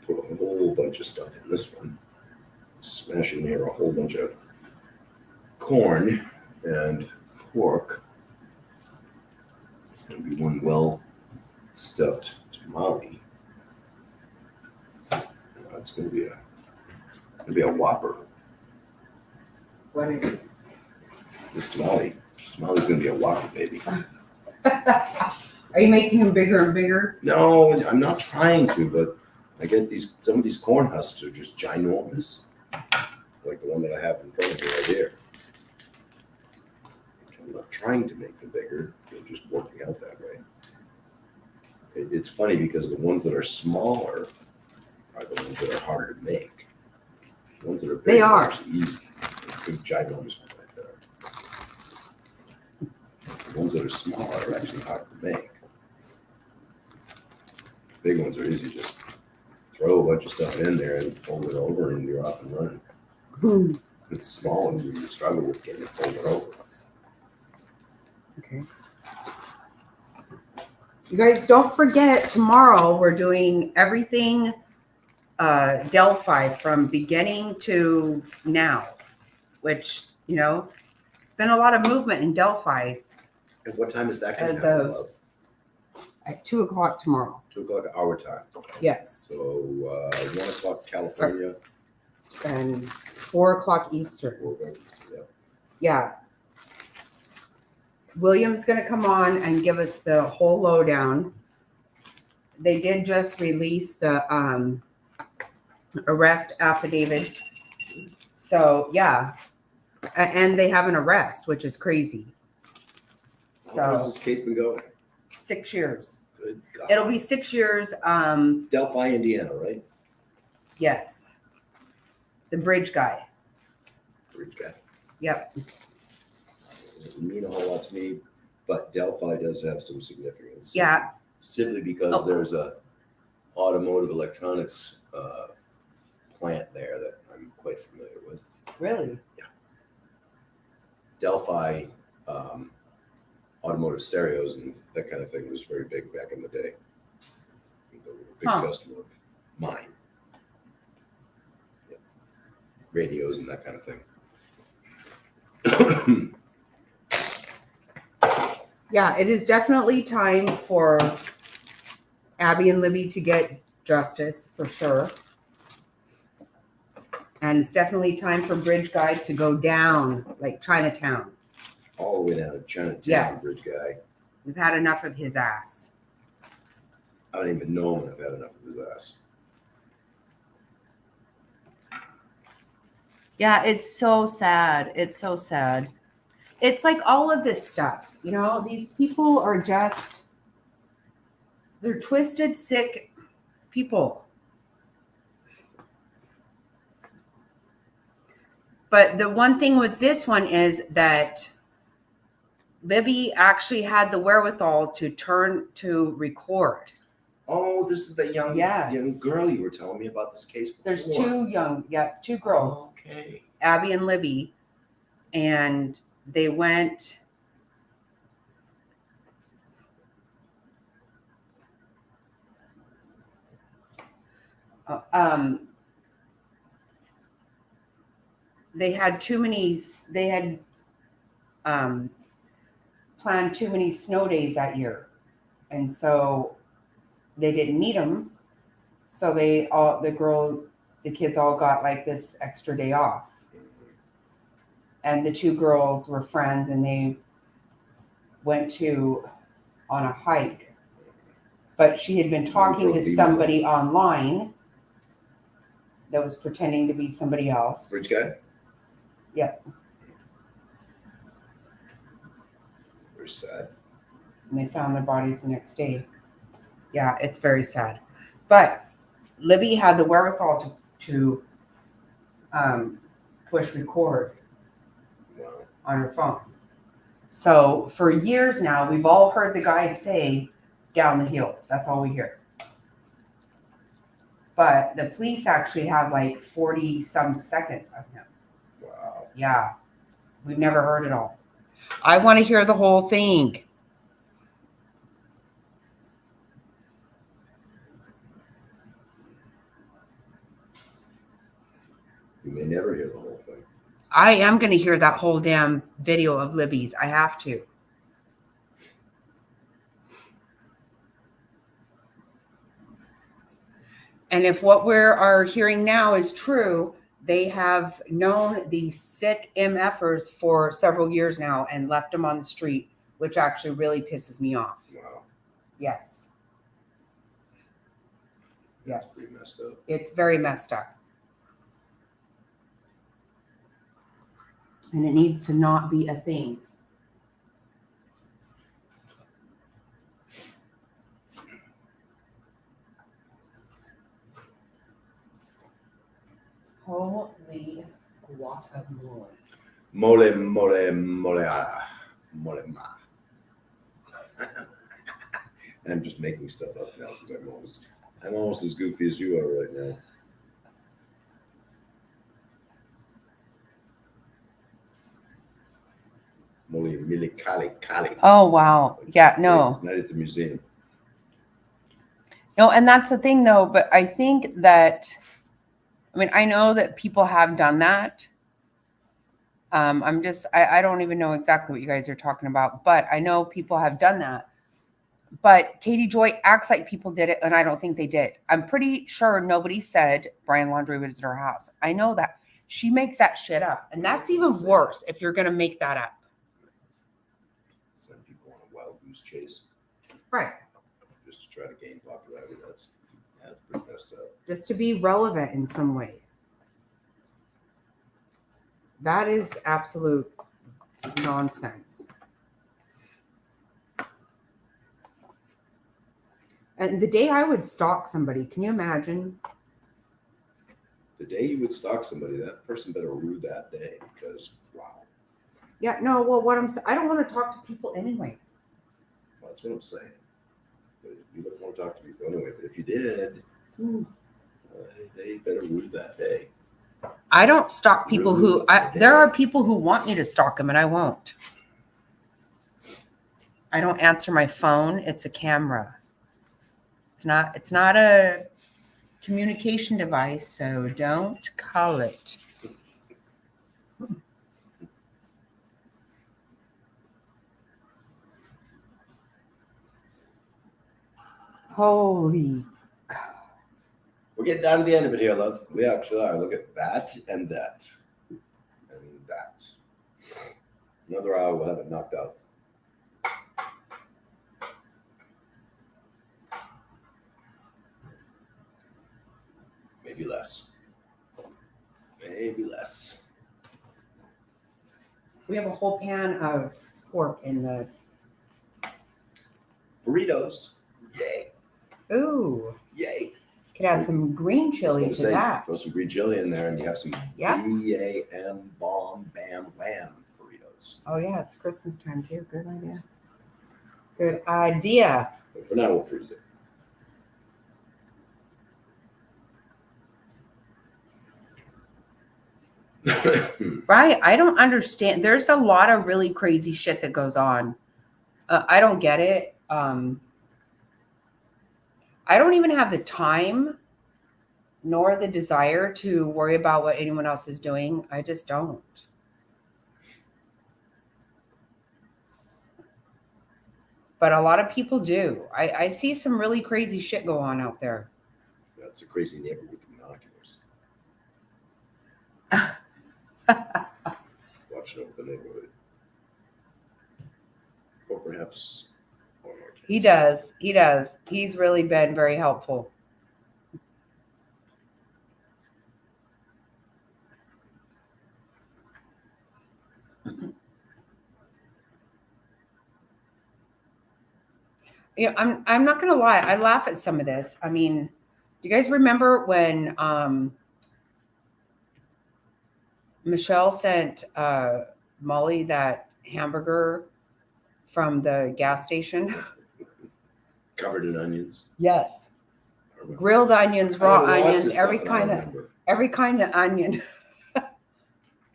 put a whole bunch of stuff in this one. Smash in here a whole bunch of corn and pork. It's going to be one well stuffed tamale. It's gonna be a whopper. What is? This tamale. This tamale's gonna be a whopper, baby. Are you making them bigger and bigger? No, I'm not trying to, but I get some of these corn husks are just ginormous. Like the one that I have in front of me right here. I'm not trying to make them bigger, they're just working out that way. It's funny because the ones that are smaller are the ones that are harder to make. The ones that are big They are easy. Big ginormous ones like that. The ones that are smaller are actually hard to make. Big ones are easy. Just throw a bunch of stuff in there and fold it over, and you're off and running. It's small ones you struggle with getting it folded over. Okay. You guys don't forget, tomorrow we're doing everything Delphi from beginning to now, which, it's been a lot of movement in Delphi. And what time is that going to As happen? of at 2:00 tomorrow. 2:00 our time. Yes. So 1:00 California. And 4:00 Eastern. Yeah. Yeah. William's going to come on and give us the whole lowdown. They did just release the arrest affidavit. So, yeah. And they have an arrest, which is crazy. How long has So, this case been going? 6 years. Good God. It'll be 6 years. Delphi, Indiana, right? Yes. The bridge guy. Bridge guy. Yep. Doesn't mean a whole lot to me, but Delphi does have some significance. Yeah. Simply because there's a automotive electronics plant there that I'm quite familiar with. Really? Delphi automotive stereos and that kind of thing was very big back in the day. They were a big customer of mine. Yeah. Radios and that kind of thing. Yeah, it is definitely time for Abby and Libby to get justice, for sure. And it's definitely time for Bridge Guy to go down, like Chinatown. All the way down to Chinatown, Yes. Bridge guy. We've had enough of his ass. I don't even know him. I've had enough of his ass. Yeah, it's so sad. It's so sad. It's like all of this stuff, these people are just, they're twisted, sick people. But the one thing with this one is that Libby actually had the wherewithal to turn to record. Oh, this is the young girl you were telling me about this case before. There's it's two girls, Okay. Abby and Libby, and they went. They had too many. They had planned too many snow days that year, and so they didn't need them. So the kids all got like this extra day off. And the two girls were friends, and they went on a hike. But she had been talking to somebody online that was pretending to be somebody else. Bridge guy? Yep. Very sad. And they found their bodies the next day. Yeah, it's very sad. But Libby had the wherewithal to push record on her phone. So for years now, we've all heard the guy say down the hill. That's all we hear. But the police actually have like 40 some seconds of him. Wow. Yeah. We've never heard it all. I want to hear the whole thing. You may never hear the whole thing. I am going to hear that whole damn video of Libby's. I have to. And if what we are hearing now is true, they have known these sick MFers for several years now and left them on the street, which actually really pisses me off. Wow. Yes. Yes. That's pretty messed up. It's very messed up. And it needs to not be a thing. Holy guacamole. Mole, mole, mole, mole, ma. I'm just making stuff up now because I'm almost as goofy as you are right now. Mole, mili, kali, kali. Oh, wow. Yeah, no. Night at the museum. No, and that's the thing, though. But I think that, I mean, I know that people have done that. I don't even know exactly what you guys are talking about, but I know people have done that. But Katie Joy acts like people did it, and I don't think they did. I'm pretty sure nobody said Brian Laundrie was at her house. I know that. She makes that shit up. And that's even worse if you're going to make that up. Send people on a wild goose chase. Right. Just to try to gain popularity. That's pretty messed up. Just to be relevant in some way. That is absolute nonsense. And the day I would stalk somebody, can you imagine? The day you would stalk somebody, that person better rue that day because, wow. Yeah, no, well, what I'm saying, I don't want to talk to people anyway. Well, that's what I'm saying. But you don't want to talk to people anyway, but if you did, they better rue that day. I don't stalk people who, there are people who want me to stalk them and I won't. I don't answer my phone. It's a camera. It's not a communication device, so don't call it. Holy. We're getting down to the end of it here, love. We actually are. Look at that and that. And that. Another hour, we'll have it knocked out. Maybe less. Maybe less. We have a whole pan of pork in the. Burritos. Yay. Ooh. Yay. Could add some green chili to that. Throw some green chili in there and you have some BAM, bomb, bam, wham burritos. Oh, yeah. It's Christmas time, too. Good idea. Good idea. But for now, we'll freeze it. Right. I don't understand. There's a lot of really crazy shit that goes on. I don't get it. I don't even have the time nor the desire to worry about what anyone else is doing. I just don't. But a lot of people do. I see some really crazy shit go on out there. That's a crazy neighborhood with binoculars. Watching over the neighborhood. Or perhaps one more kids. He does. He does. He's really been very helpful. Yeah, I'm not gonna lie. I laugh at some of this. I mean, do you guys remember when Michelle sent Molly that hamburger from the gas station? Covered in onions. Yes. I remember. Grilled onions, I raw haven't watched onions, this every stuff, and I kind of remember. every kind of onion.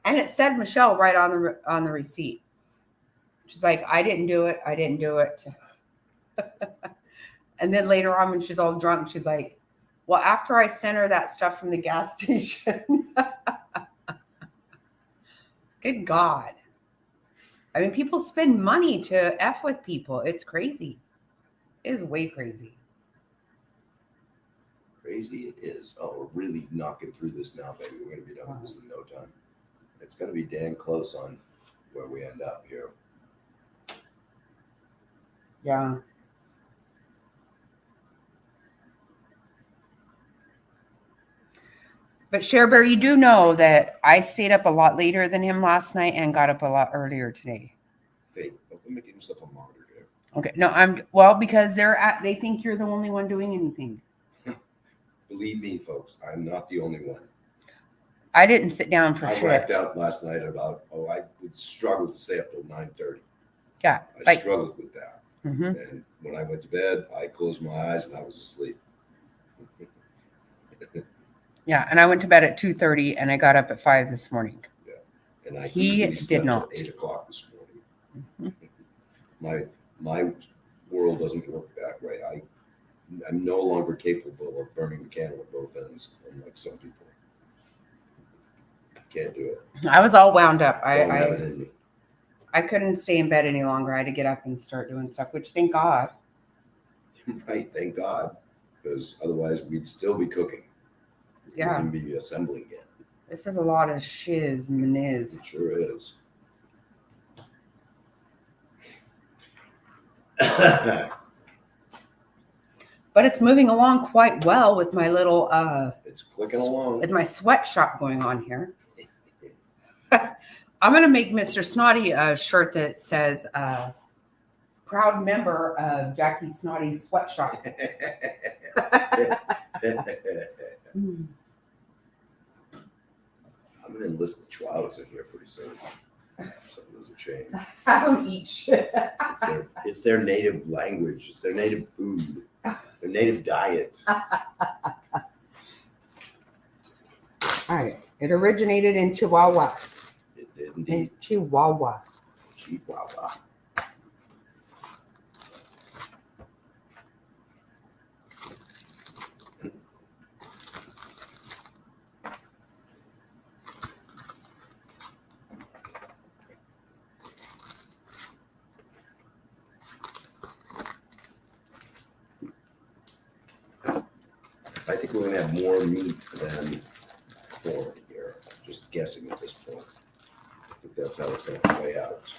And it said Michelle right on the receipt. She's like, I didn't do it. I didn't do it. And then later on, when she's all drunk, she's like, well, after I sent her that stuff from the gas station. Good God. I mean, people spend money to F with people. It's crazy. It is way crazy. crazy it is. Oh, we're really knocking through this now, baby. We're gonna be done with this in no time. It's gonna be damn close on where we end up here. Yeah. But Bear, you do know that I stayed up a lot later than him last night and got up a lot earlier today. Hey, don't be making yourself a martyr here. Okay. No, because they think you're the only one doing anything. Believe me, folks, I'm not the only one. I didn't sit down for I shit. whacked out last night about, I would struggle to stay up till 9:30. Yeah. I struggled with that. Mm-hmm. And when I went to bed, I closed my eyes and I was asleep. Yeah, and I went to bed at 2:30 and I got up at 5 this morning. Yeah. And I He easily did slept not. till 8 o'clock this morning. Mm-hmm. My world doesn't work that way. I'm no longer capable of burning the candle at both ends, unlike some people. Can't do it. I was all wound up. Don't have it in me. I couldn't stay in bed any longer. I had to get up and start doing stuff, which thank God. Right, thank God, because otherwise we'd still be cooking. Yeah. We'd be assembling yet. This is a lot of shiz maniz. It sure is. But it's moving along quite well with my little It's clicking along. with my sweatshop going on here. I'm gonna make Mr. Snotty a shirt that says proud member of Jackie Snotty's sweatshop. I'm gonna enlist the Chihuahuas in here pretty soon. So there's a change. Have them eat shit. It's their native language. It's their native food. Their native diet. All right. It originated in Chihuahua. It did In indeed. Chihuahua. Chihuahua. I think we're gonna have more meat than corn here. Just guessing at this point. I think that's how it's gonna play out.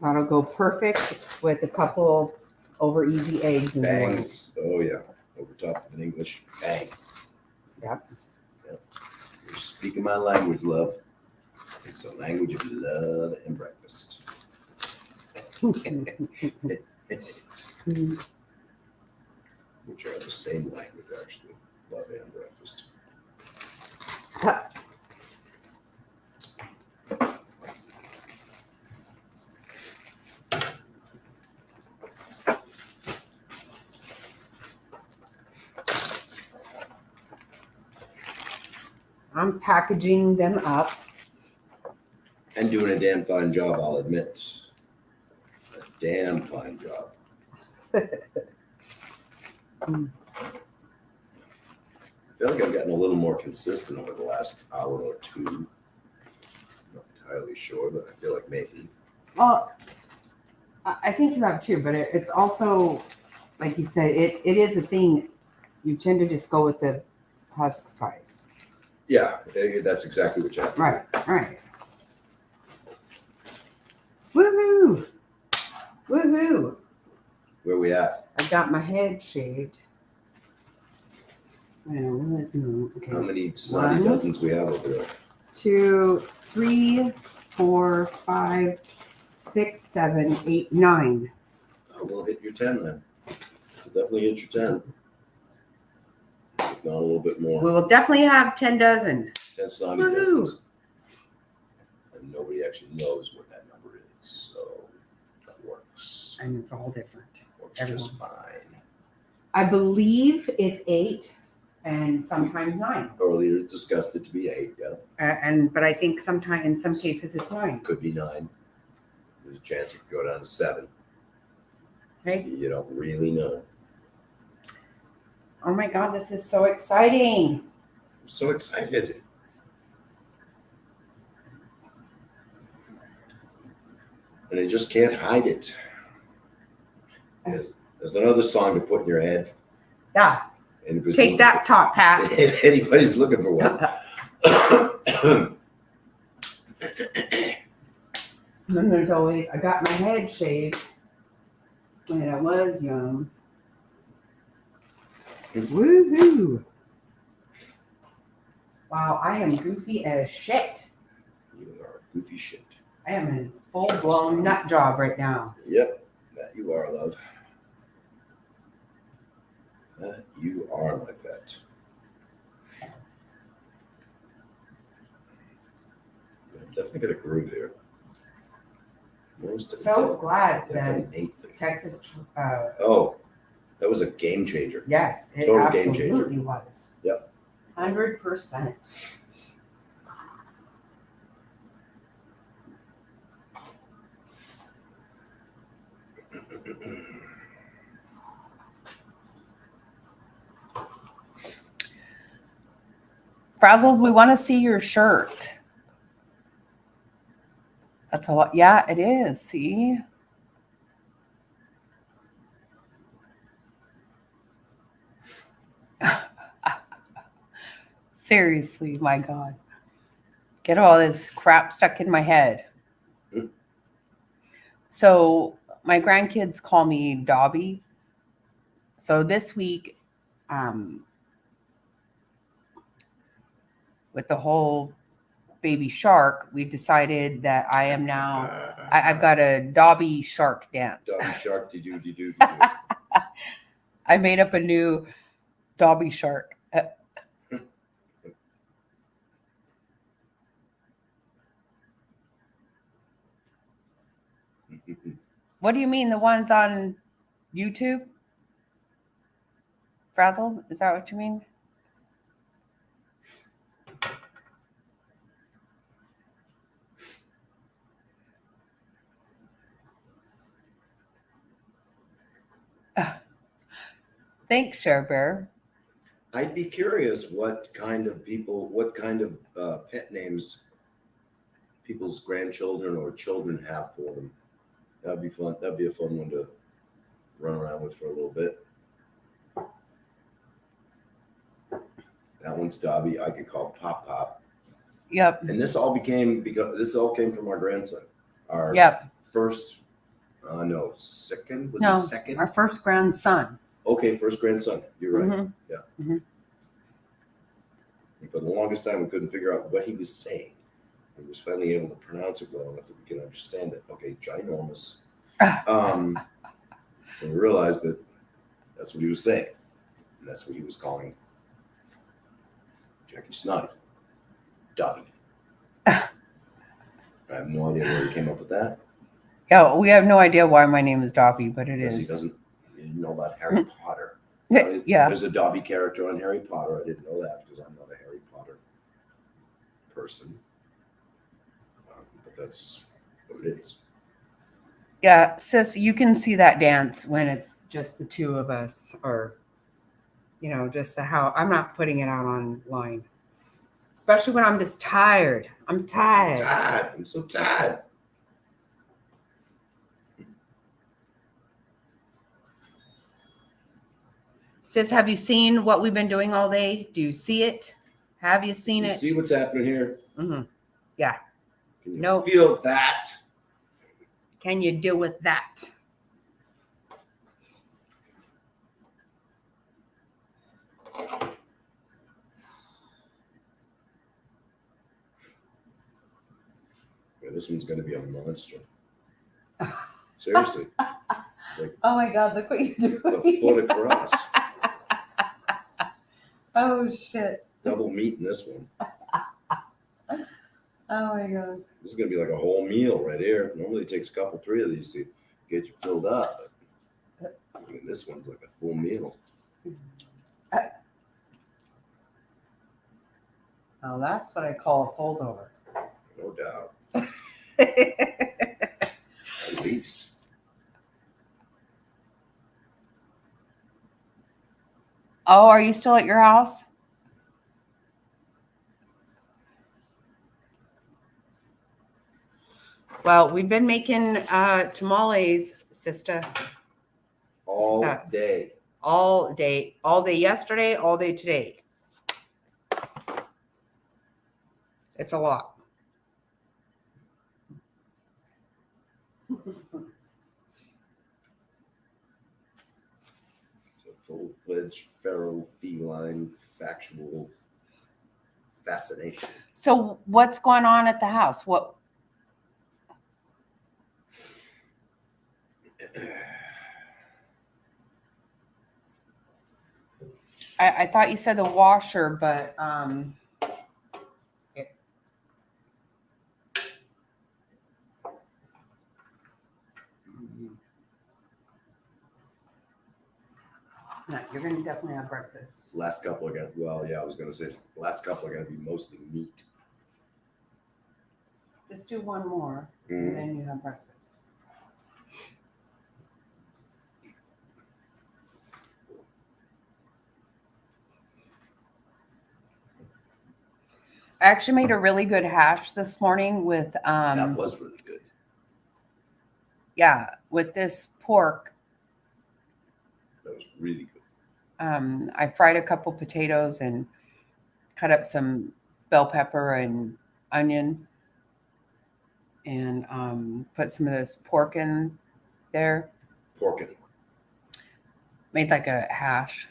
That'll go perfect with a couple over easy eggs in the morning. Bangs. Oh yeah. Over top of an English bang. Yep. You're speaking my language, love. It's a language of love and breakfast. Which are the same language, actually. Love and breakfast. I'm packaging them up. And doing a damn fine job, I'll admit. A damn fine job. I feel like I've gotten a little more consistent over the last hour or two. Not entirely sure, but I feel like maybe. Well, I think you have too, but it's also, like you said, it is a thing. You tend to just go with the husk size. Yeah, that's exactly what you have to do. Right. Woohoo! Woohoo! Where we at? I got my head shaved. Okay. How many snotty 1, dozens we have over there? 2, 3, 4, 5, 6, 7, 8, 9. Oh, we'll hit your 10 then. We'll definitely hit your 10. If not a little bit more. We will definitely have 10 dozen. 10 snotty Woohoo. dozens. And nobody actually knows what that number is. So that works. And it's all different. Works just fine. I believe it's 8 and sometimes 9. Earlier discussed it to be 8, yeah. But I think in some cases it's 9. Could be 9. There's a chance it could go down to 7. Okay. You don't really know. Oh my God, this is so exciting. I'm so excited. And I just can't hide it. There's another song to put in your head. Yeah. And Take that, top hats. If anybody's looking for one. And then there's always, I got my head shaved when I was young. Woohoo! Wow, I am goofy as shit. You are goofy shit. I am in full-blown nut job right now. Yep, that you are, love. That you are, my pet. I'm definitely got a groove here. So glad that Definitely. Texas, Oh, that was a game changer. yes, it Total game absolutely was. Yep. 100%. Frazzled, we want to see your shirt. That's a lot. Yeah, it is. See? Seriously, my God. Get all this crap stuck in my head. So my grandkids call me Dobby. So this week, with the whole baby shark, we decided that I am now, I've got a Dobby shark dance. Dobby shark, did you. I made up a new Dobby shark. What do you mean, the ones on YouTube? Frazzled? Is that what you mean? Thanks, Share Bear. I'd be curious what kind of pet names people's grandchildren or children have for them. That'd be fun. That'd be a fun one to run around with for a little bit. That one's Dobby. I could call Pop Pop. Yep. And this all came from our grandson. Our first, second? Was it second? Our first grandson. Okay, first grandson. You're right. Mm-hmm. Yeah. Mm-hmm. And for the longest time, we couldn't figure out what he was saying. He was finally able to pronounce it well enough that we can understand it. Okay, ginormous. And we realized that that's what he was saying. And that's what he was calling Jackie Snotty. Dobby. I have no idea where he came up with that. Yeah, we have no idea why my name is Dobby, but it is. He doesn't know about Harry Potter. Yeah. There's a Dobby character on Harry Potter. I didn't know that because I'm not a Harry Potter person. But that's what it is. Yeah, sis, you can see that dance when it's just the two of us, or, just how I'm not putting it out online, especially when I'm this tired. I'm tired. I'm so tired. Sis, have you seen what we've been doing all day? Do you see it? Have you seen it? See what's happening here? Mm-hmm. Yeah. Can you feel that? Can you deal with that? Yeah, this one's going to be a monster. Seriously. Like, oh my God, look what you're doing. A foot across. Oh, shit. Double meat in this one. Oh my God. This is going to be like a whole meal right here. Normally it takes a couple, 3 of these to get you filled up. But I mean, this one's like a full meal. Oh, that's what I call a fold over. No doubt. At least. Oh, are you still at your house? Well, we've been making tamales, sister. All all that. day. All day yesterday, all day today. It's a lot. It's a full-fledged feral feline factual fascination. So what's going on at the house? What? I thought you said the washer, but no, you're gonna definitely have breakfast. Last couple are gonna, well, yeah, I was gonna say, last couple are gonna be mostly meat. Just do one more, Mm. and then you have breakfast. I actually made a really good hash this morning with That was really good. yeah, with this pork. That was really good. I fried a couple potatoes and cut up some bell pepper and onion and put some of this pork in there. Porkin. Made like a hash.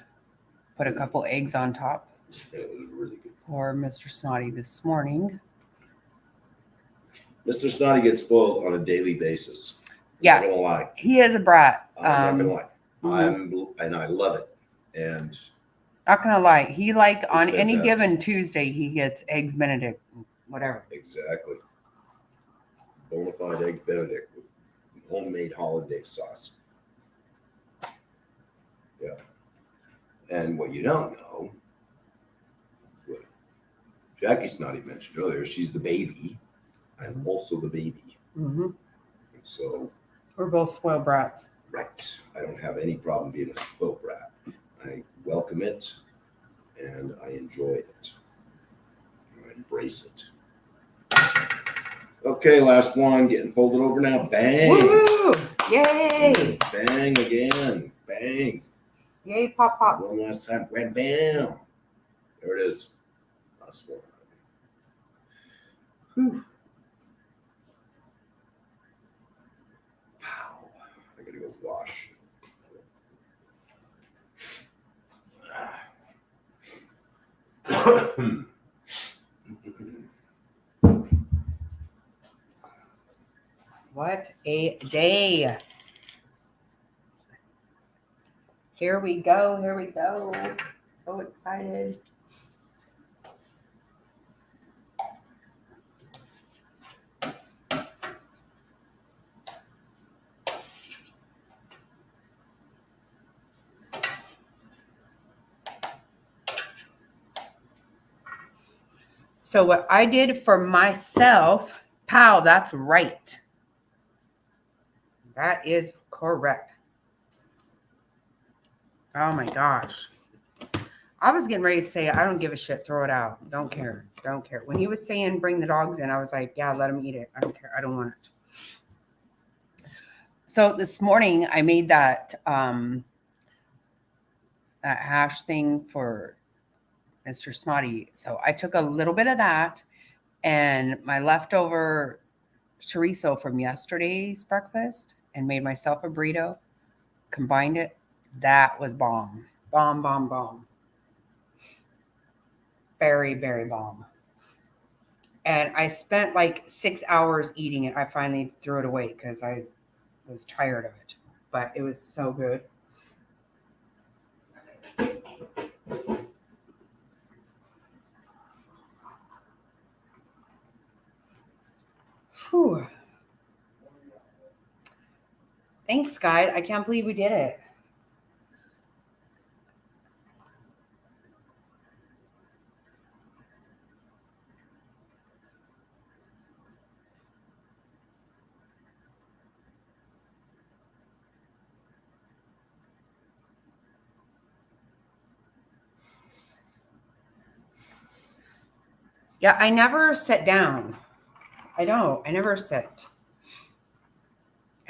Put a couple eggs on top It was really good. for Mr. Snotty this morning. Mr. Snotty gets spoiled on a daily basis. I'm Yeah. not gonna lie. He is a brat. I'm not gonna lie. mhm. And I love it. And Not gonna lie. He like on any fantastic. given Tuesday he gets eggs Benedict, whatever. exactly. Bona fide eggs Benedict with homemade hollandaise sauce. Yeah. And what you don't know, what Jackie Snotty mentioned earlier, she's the baby. I'm also the baby. Mm-hmm. So, We're both spoiled brats. right. I don't have any problem being a spoiled brat. I welcome it and I enjoy it. I embrace it. Okay, last one. Getting folded over now. Bang. Woo! Yay! Bang again. Bang. Yay! Pop pop. One last time. Bam, bam. There it is. Last one. Whew. Pow. I gotta go wash. What a day! Here we go. Here we go. So excited. So what I did for myself, pow, that's right. That is correct. Oh my gosh. I was getting ready to say, I don't give a shit. Throw it out. Don't care. Don't care. When he was saying bring the dogs in, I was like, yeah, let them eat it. I don't care. I don't want it. So this morning I made that that hash thing for Mr. Snotty. So I took a little bit of that and my leftover chorizo from yesterday's breakfast and made myself a burrito, combined it. That was bomb. Bomb, bomb, bomb. Very, very bomb. And I spent like 6 hours eating it. I finally threw it away because I was tired of it. But it was so good. Whew. Thanks, guys. I can't believe we did it. Yeah, I never sit down. I don't. I never sit.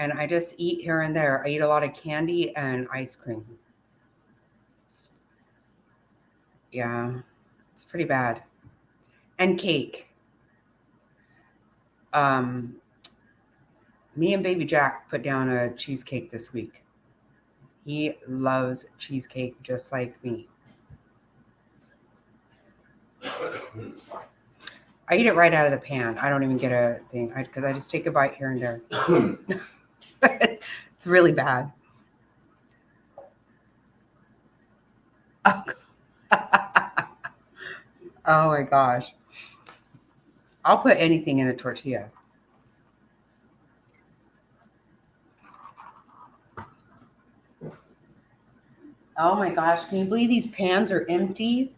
And I just eat here and there. I eat a lot of candy and ice cream. Yeah, it's pretty bad. And cake. Um, Me and baby Jack put down a cheesecake this week. He loves cheesecake just like me. I eat it right out of the pan. I don't even get a thing because I just take a bite here and there. It's really bad. Oh, oh my gosh. I'll put anything in a tortilla. Oh my gosh. Can you believe these pans are empty?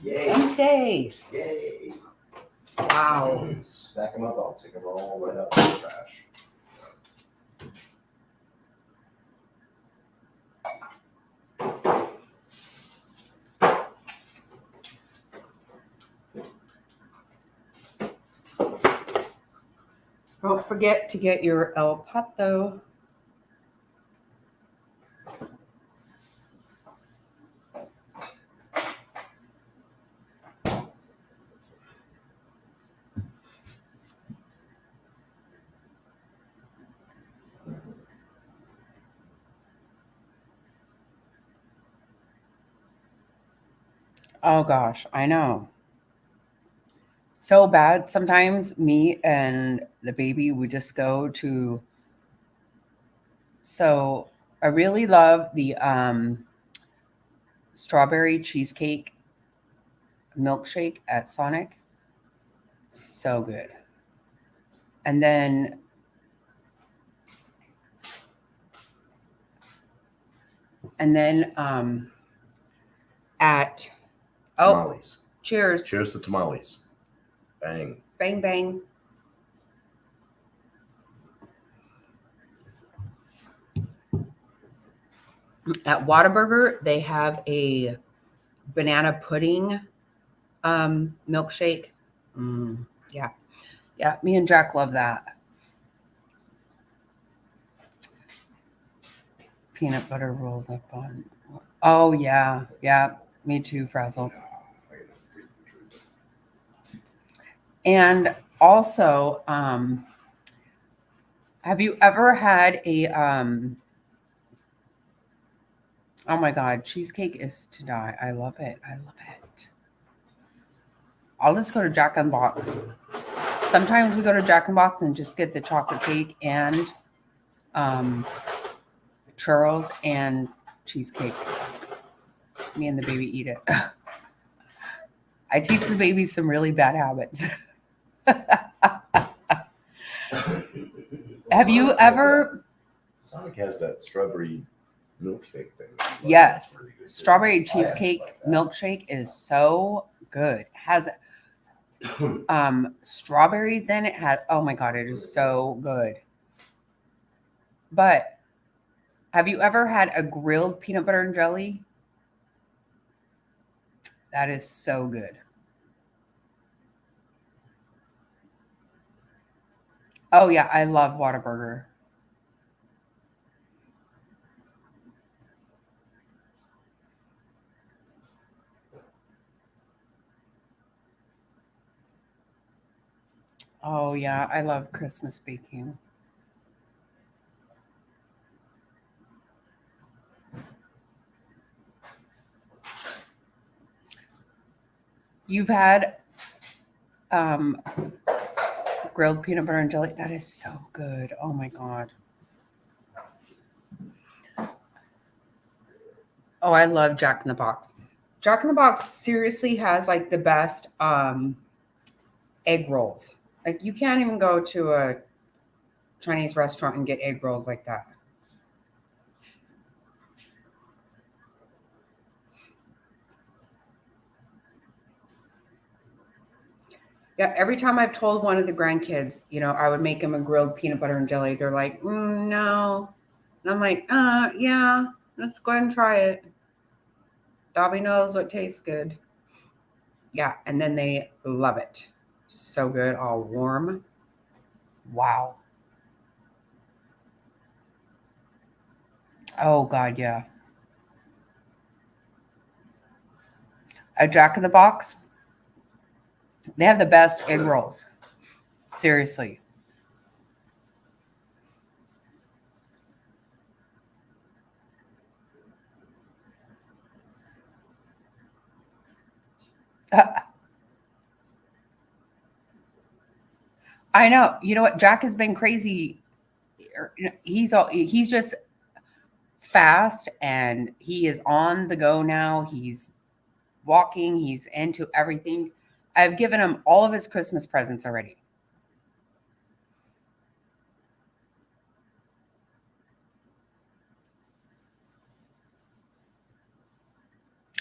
Yay! Empty. Yay! Wow. Stack them up. I'll take them all right up in the trash. Don't forget to get your El Pato. Oh gosh, I know. So bad. Sometimes me and the baby would just go to. So I really love the strawberry cheesecake milkshake at Sonic. So good. And then at Tamales. cheers. Cheers to tamales. Bang. Bang bang. At Whataburger, they have a banana pudding milkshake. Yeah. Yeah. Me and Jack love that. Peanut butter rolled up on. Oh, yeah. Yeah. Me too, Frazzled. And also, have you ever had a oh my god, cheesecake is to die. I love it. I love it. I'll just go to Jack in the Box. Sometimes we go to Jack in the Box and just get the chocolate cake and churros and cheesecake. Me and the baby eat it. I teach the baby some really bad habits. Have you ever? Sonic has that strawberry milkshake thing. Yes. Really good, too. Strawberry I cheesecake actually like that. milkshake is so good. Has strawberries in it. Oh my god, it is so good. But have you ever had a grilled peanut butter and jelly? That is so good. Oh yeah, I love Whataburger. Oh yeah, I love Christmas baking. You've had grilled peanut butter and jelly. That is so good. Oh my god. Oh, I love Jack in the Box. Jack in the Box seriously has like the best egg rolls. Like you can't even go to a Chinese restaurant and get egg rolls like that. Yeah, every time I've told one of the grandkids, I would make them a grilled peanut butter and jelly, they're like, no. And I'm like, yeah, let's go ahead and try it. Dobby knows what tastes good. Yeah, and then they love it. So good, all warm. Wow. Oh God, yeah. A Jack in the Box. They have the best egg rolls. Seriously. I know. You know what? Jack has been crazy. He's just fast and he is on the go now. He's walking, he's into everything. I've given him all of his Christmas presents already.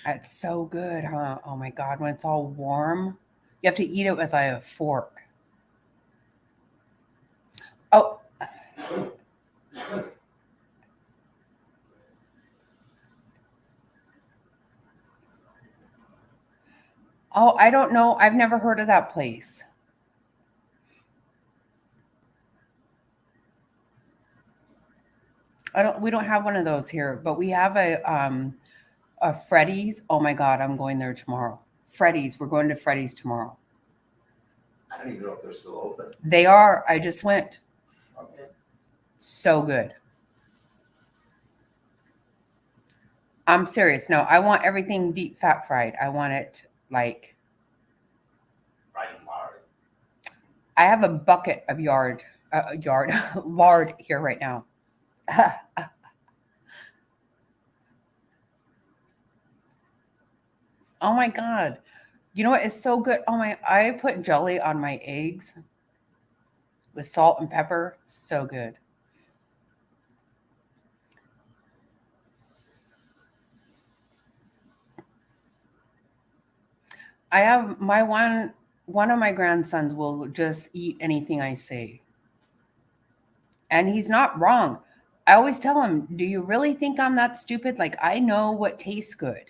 It's so good, huh? Oh my God, when it's all warm, you have to eat it with a fork. Oh, oh, I don't know. I've never heard of that place. We don't have one of those here, but we have a Freddy's. Oh my God, I'm going there tomorrow. Freddy's. We're going to Freddy's tomorrow. I don't even know if they're still open. They are. I just went. Okay. So good. I'm serious. No, I want everything deep fat fried. I want it like Right and hard. I have a bucket of lard here right now. Oh my God. You know what is so good? Oh my, I put jelly on my eggs with salt and pepper. So good. I have my one of my grandsons will just eat anything I say. And he's not wrong. I always tell him, "Do you really think I'm that stupid? Like I know what tastes good.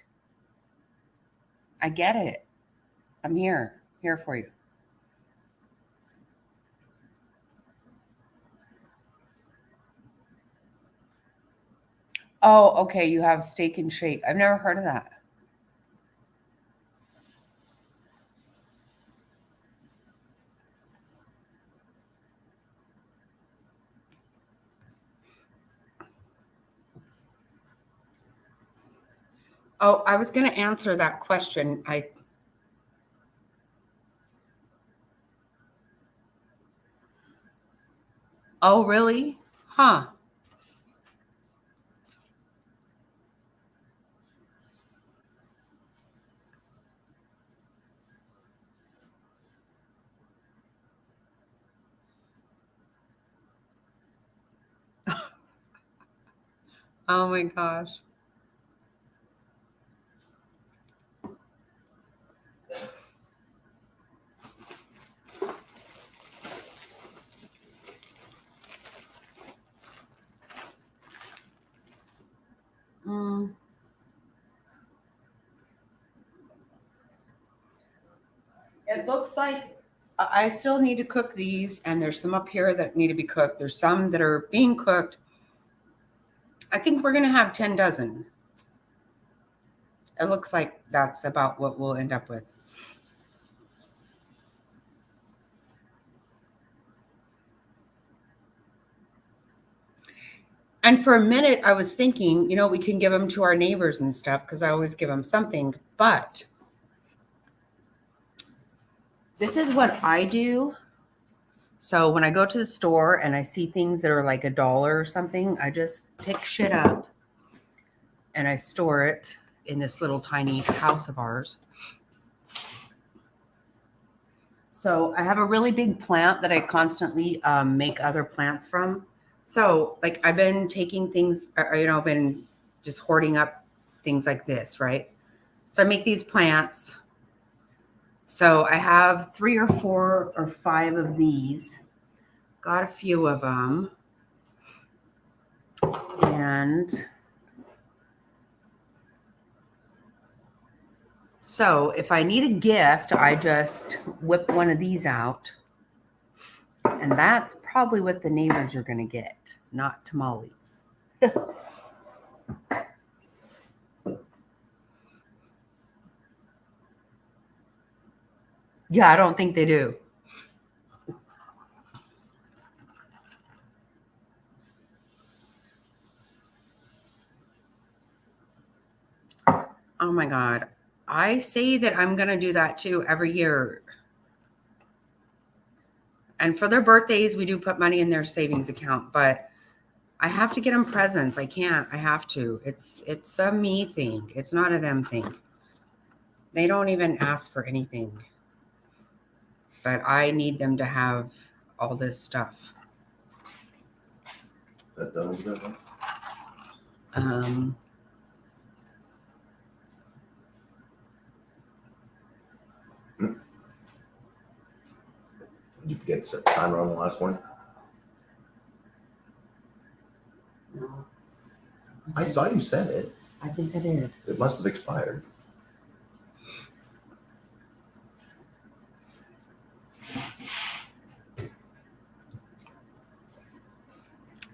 I get it. I'm here for you." Oh, okay. You have steak and shake. I've never heard of that. Oh, I was going to answer that question. Oh, really? Huh. Oh my gosh. Mm. It looks like I still need to cook these, and there's some up here that need to be cooked. There's some that are being cooked. I think we're going to have 10 dozen. It looks like that's about what we'll end up with. And for a minute, I was thinking, we can give them to our neighbors and stuff because I always give them something. But this is what I do. So when I go to the store and I see things that are like $1 or something, I just pick shit up and I store it in this little tiny house of ours. So I have a really big plant that I constantly make other plants from. So like I've been taking things, I've been just hoarding up things like this, right? So I make these plants. So I have 3 or 4 or 5 of these. Got a few of them. And so if I need a gift, I just whip one of these out. And that's probably what the neighbors are going to get, not tamales. Yeah, I don't think they do. Oh my God. I say that I'm going to do that too every year. And for their birthdays, we do put money in their savings account, but I have to get them presents. I can't. I have to. It's a me thing. It's not a them thing. They don't even ask for anything. But I need them to have all this stuff. Is that done over there? Um, Did you forget to set the timer on the last one? no, I saw you set it. I think I did. It must have expired.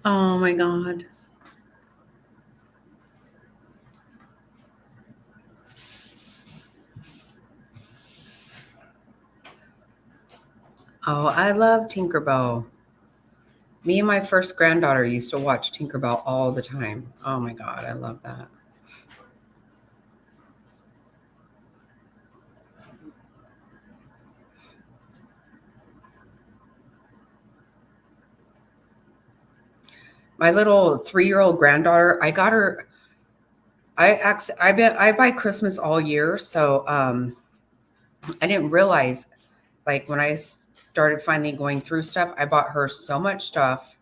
Oh my God. Oh, I love Tinkerbell. Me and my first granddaughter used to watch Tinkerbell all the time. Oh my God, I love that. My little 3-year-old granddaughter, I got her. I buy Christmas all year, so I didn't realize, like, when I started finally going through stuff, I bought her so much stuff,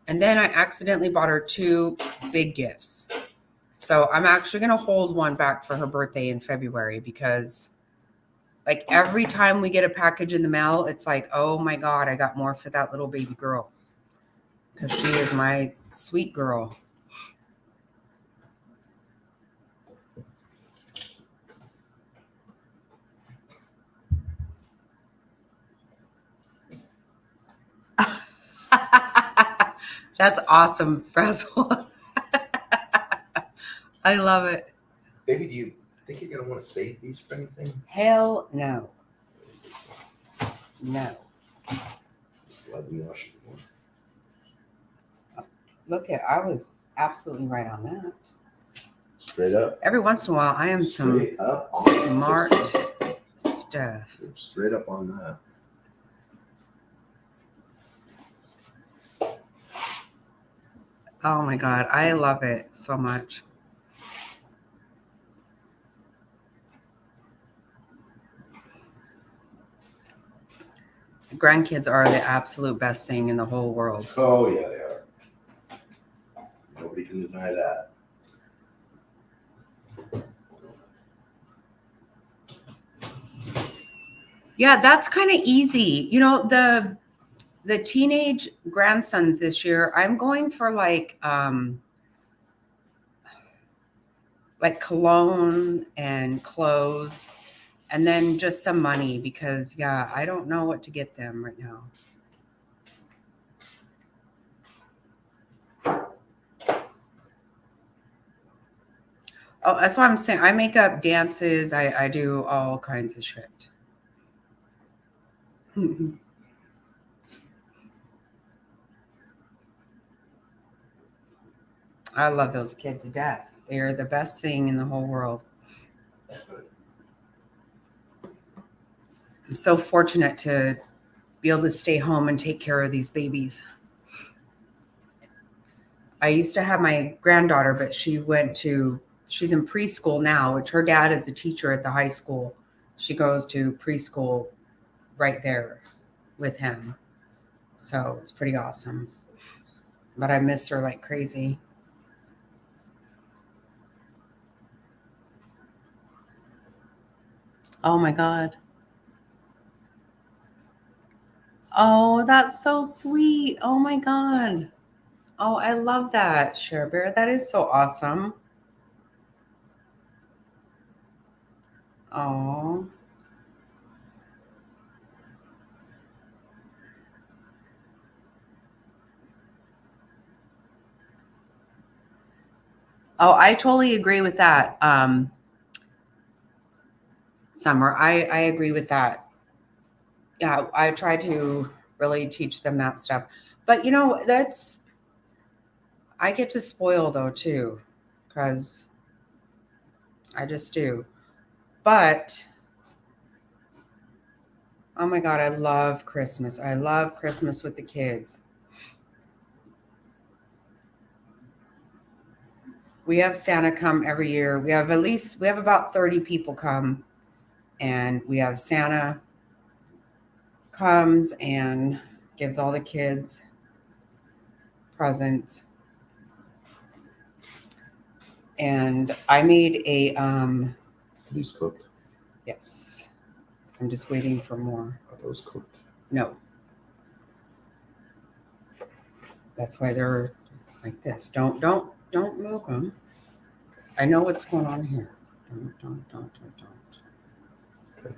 and then I accidentally bought her 2 big gifts. So I'm actually gonna hold one back for her birthday in February because, like, every time we get a package in the mail, it's like, oh my God, I got more for that little baby girl because she is my sweet girl. That's awesome, Frazzle. I love it. Baby, do you think you're gonna want to save these for anything? Hell no. No. Glad we washed it. Look at, I was absolutely right on that. Straight up. Every once in a while, I am some Straight up. on that, smart sister. stuff. You're straight up on that. Oh my God, I love it so much. Grandkids are the absolute best thing in the whole world. Oh yeah, they are. Nobody can deny that. Yeah, that's kind of easy. You know, the teenage grandsons this year, I'm going for like cologne and clothes and then just some money because yeah, I don't know what to get them right now. Oh, that's what I'm saying. I make up dances. I do all kinds of shit. I love those kids to death. They are the best thing in the whole world. I'm so fortunate to be able to stay home and take care of these babies. I used to have my granddaughter, but she's in preschool now, which her dad is a teacher at the high school. She goes to preschool right there with him. So it's pretty awesome. But I miss her like crazy. Oh my God. Oh, that's so sweet. Oh my God. Oh, I love that, Cher Bear. That is so awesome. Oh. Oh, I totally agree with that. Summer, I agree with that. Yeah, I try to really teach them that stuff. But you know, I get to spoil though too, because I just do. But oh my God, I love Christmas. I love Christmas with the kids. We have Santa come every year. We have about 30 people come, and we have Santa comes and gives all the kids presents. And I made a These cooked? yes. I'm just waiting for more. Are those cooked? No. That's why they're like this. Don't move them. I know what's going on here. Don't. Okay.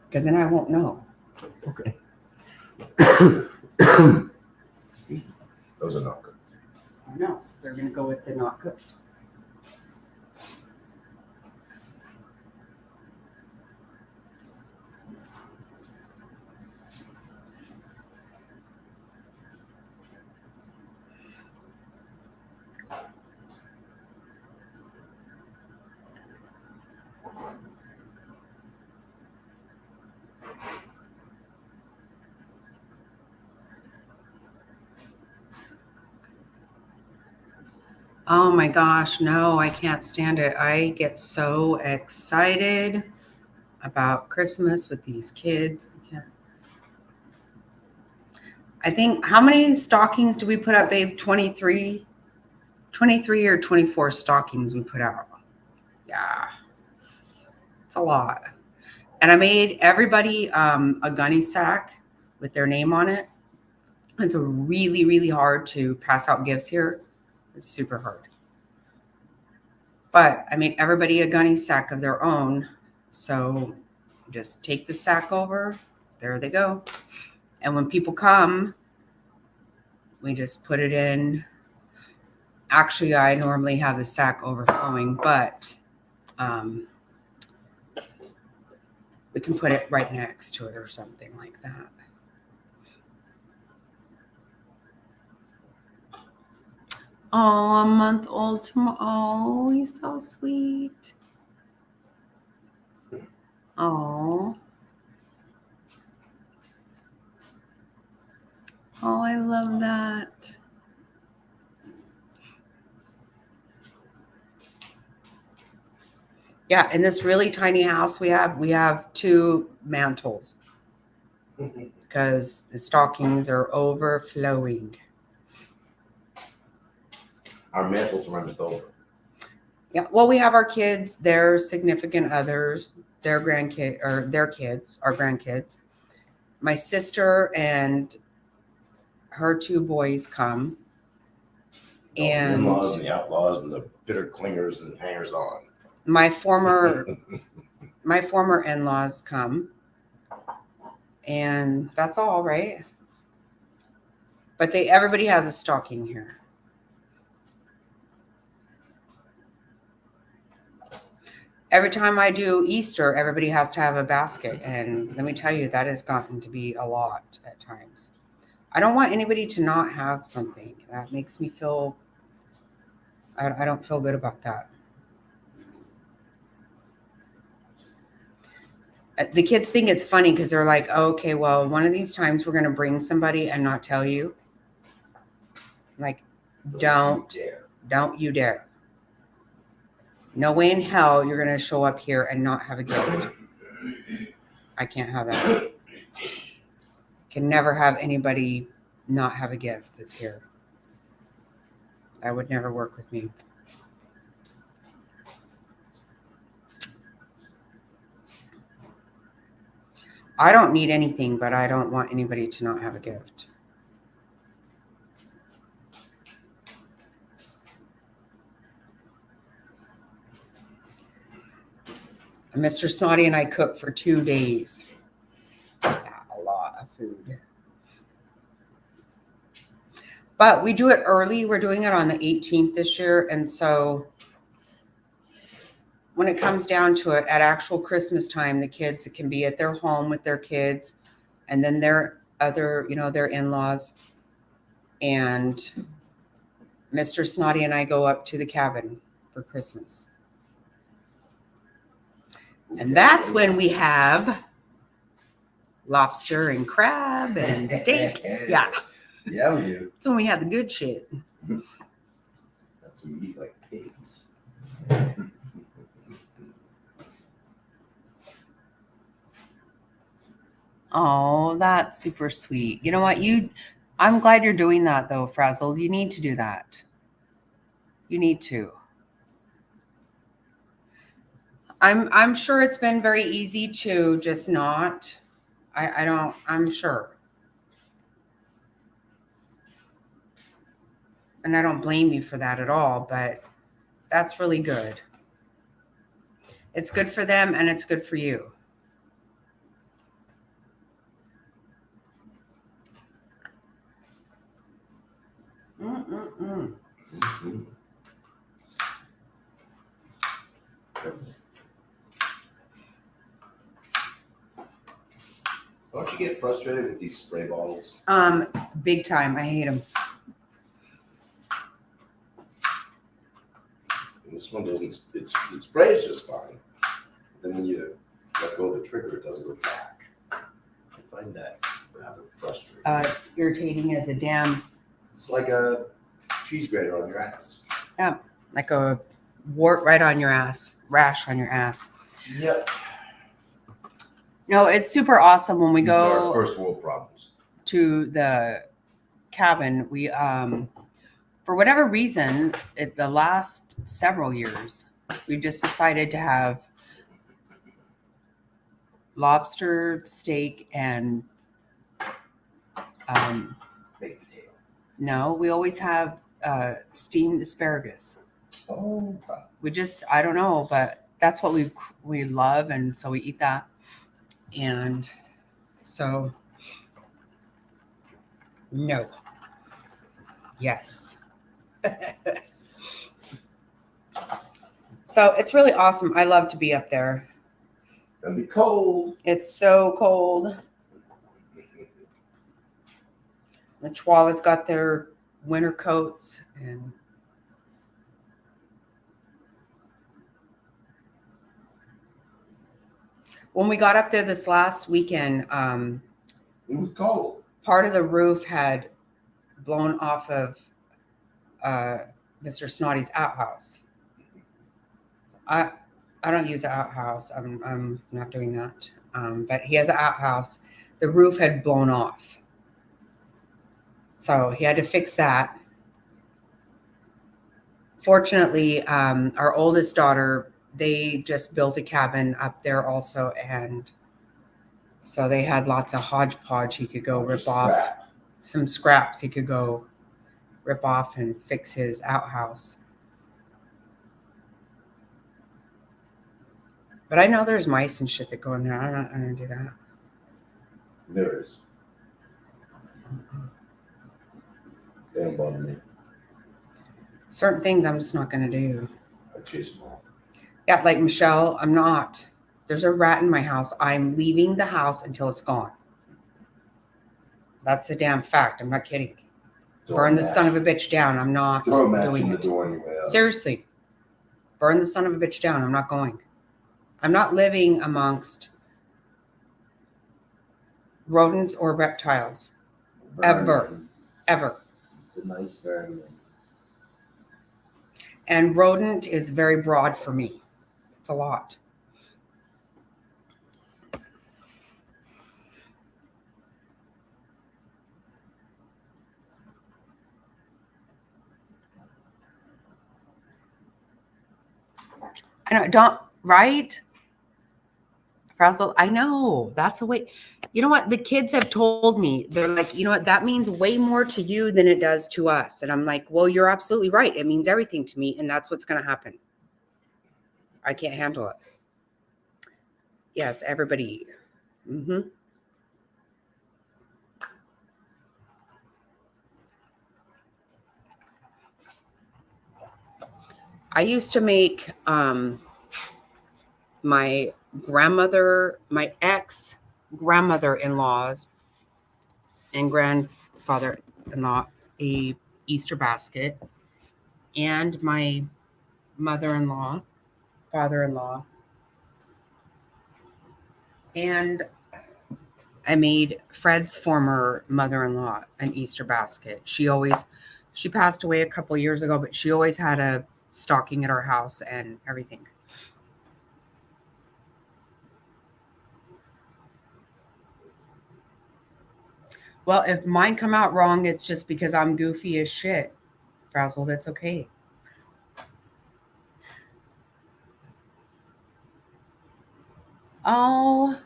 Because then I won't know. Okay. Those are not cooked. I know. So they're going to go with the not cooked. Oh my gosh, no, I can't stand it. I get so excited about Christmas with these kids. I think, how many stockings do we put up, babe? 23 or 24 stockings we put out. Yeah, it's a lot. And I made everybody a gunny sack with their name on it. It's really, really hard to pass out gifts here. It's super hard. But I made everybody a gunny sack of their own. So just take the sack over. There they go. And when people come, we just put it in. Actually, I normally have the sack overflowing, but we can put it right next to it or something like that. Oh, a month old tomorrow. Oh, he's so sweet. Oh. Oh, I love that. Yeah, in this really tiny house we have 2 mantles because the stockings are overflowing. Our mantles runneth over. Yeah, well, we have our kids, their significant others, their grandkid or their kids, our grandkids. My sister and her 2 boys come. And the in-laws and the outlaws and the bitter clingers and hangers on. My former in-laws come. And that's all, right? But everybody has a stocking here. Every time I do Easter, everybody has to have a basket. And let me tell you, that has gotten to be a lot at times. I don't want anybody to not have something. That makes me feel, I don't feel good about that. The kids think it's funny because they're like, oh, okay, well, one of these times we're going to bring somebody and not tell you. Like, don't you dare. No way in hell you're going to show up here and not have a gift. I can't have that. Can never have anybody not have a gift that's here. That would never work with me. I don't need anything, but I don't want anybody to not have a gift. Mr. Snotty and I cooked for 2 days. Yeah, a lot of food. But we do it early. We're doing it on the 18th this year. And so when it comes down to it, at actual Christmas time, the kids can be at their home with their kids and then their other, their in-laws. And Mr. Snotty and I go up to the cabin for Christmas. And that's when we have lobster and crab and steak. Yeah. Yeah, we do. That's when we have the good shit. That's when we eat like pigs. Oh, that's super sweet. You know what? I'm glad you're doing that though, Frazzle. You need to do that. You need to. I'm sure it's been very easy to just not. I'm sure. And I don't blame you for that at all, but that's really good. It's good for them and it's good for you. Mm-mm-mm. Mm-hmm. Don't you get frustrated with these spray bottles? Big time. I hate them. And this one doesn't. It sprays just fine. Then when you let go of the trigger, it doesn't go back. I find that rather frustrating. It's irritating as a damn. It's like a cheese grater on your ass. Yeah, like a wart right on your ass, rash on your ass. Yep. No, it's super awesome when we These are go first world problems. to the cabin. We for whatever reason, the last several years, we just decided to have lobster, steak, and Baked potato. no, we always have steamed asparagus. Oh, We just, I don't know, but that's what we love, and so we eat that. And so, no. Yes. So it's really awesome. I love to be up there. gonna be cold. It's so cold. The Chihuahuas got their winter coats and when we got up there this last weekend, It was cold. part of the roof had blown off of Mr. Snotty's outhouse. I don't use an outhouse. I'm not doing that. But he has an outhouse. The roof had blown off. So he had to fix that. Fortunately, our oldest daughter, they just built a cabin up there also. And so they had lots of hodgepodge he could go rip off. Scrap. Some scraps he could go rip off and fix his outhouse. But I know there's mice and shit that go in there. I'm not going to do that. There is. They don't bother me. Certain things I'm just not going to do. I chase them off. Yeah, like Michelle, I'm not. There's a rat in my house. I'm leaving the house until it's gone. That's a damn fact. I'm not kidding. Burn the son of a bitch down. I'm not Throw a match doing in the it. door anyway. Seriously. Burn the son of a bitch down. I'm not going. I'm not living amongst rodents or reptiles. Ever. Ever. The nice vermin. And rodent is very broad for me. It's a lot. I know, don't, right? Frazzle, I know. That's a way. You know what? The kids have told me, they're like, you know what? That means way more to you than it does to us. And I'm like, well, you're absolutely right. It means everything to me. And that's what's going to happen. I can't handle it. Yes, everybody. Mm-hmm. I used to make my grandmother, my ex grandmother-in-laws and grandfather-in-law a Easter basket, and my mother-in-law, father-in-law, and I made Fred's former mother-in-law an Easter basket. She passed away a couple years ago, but she always had a stocking at our house and everything. Well, if mine come out wrong, it's just because I'm goofy as shit. Frazzle, that's okay. Oh,